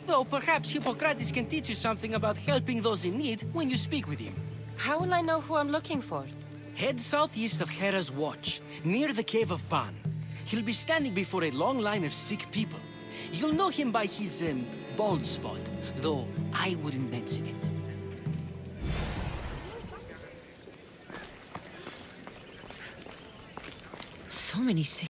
Though perhaps Hippocrates can teach you something about helping those in need when you speak with him. How will I know who I'm looking for? Head southeast of Hera's Watch, near the Cave of Pan. He'll be standing before a long line of sick people. You'll know him by his, bald spot, though I wouldn't mention it. So many sick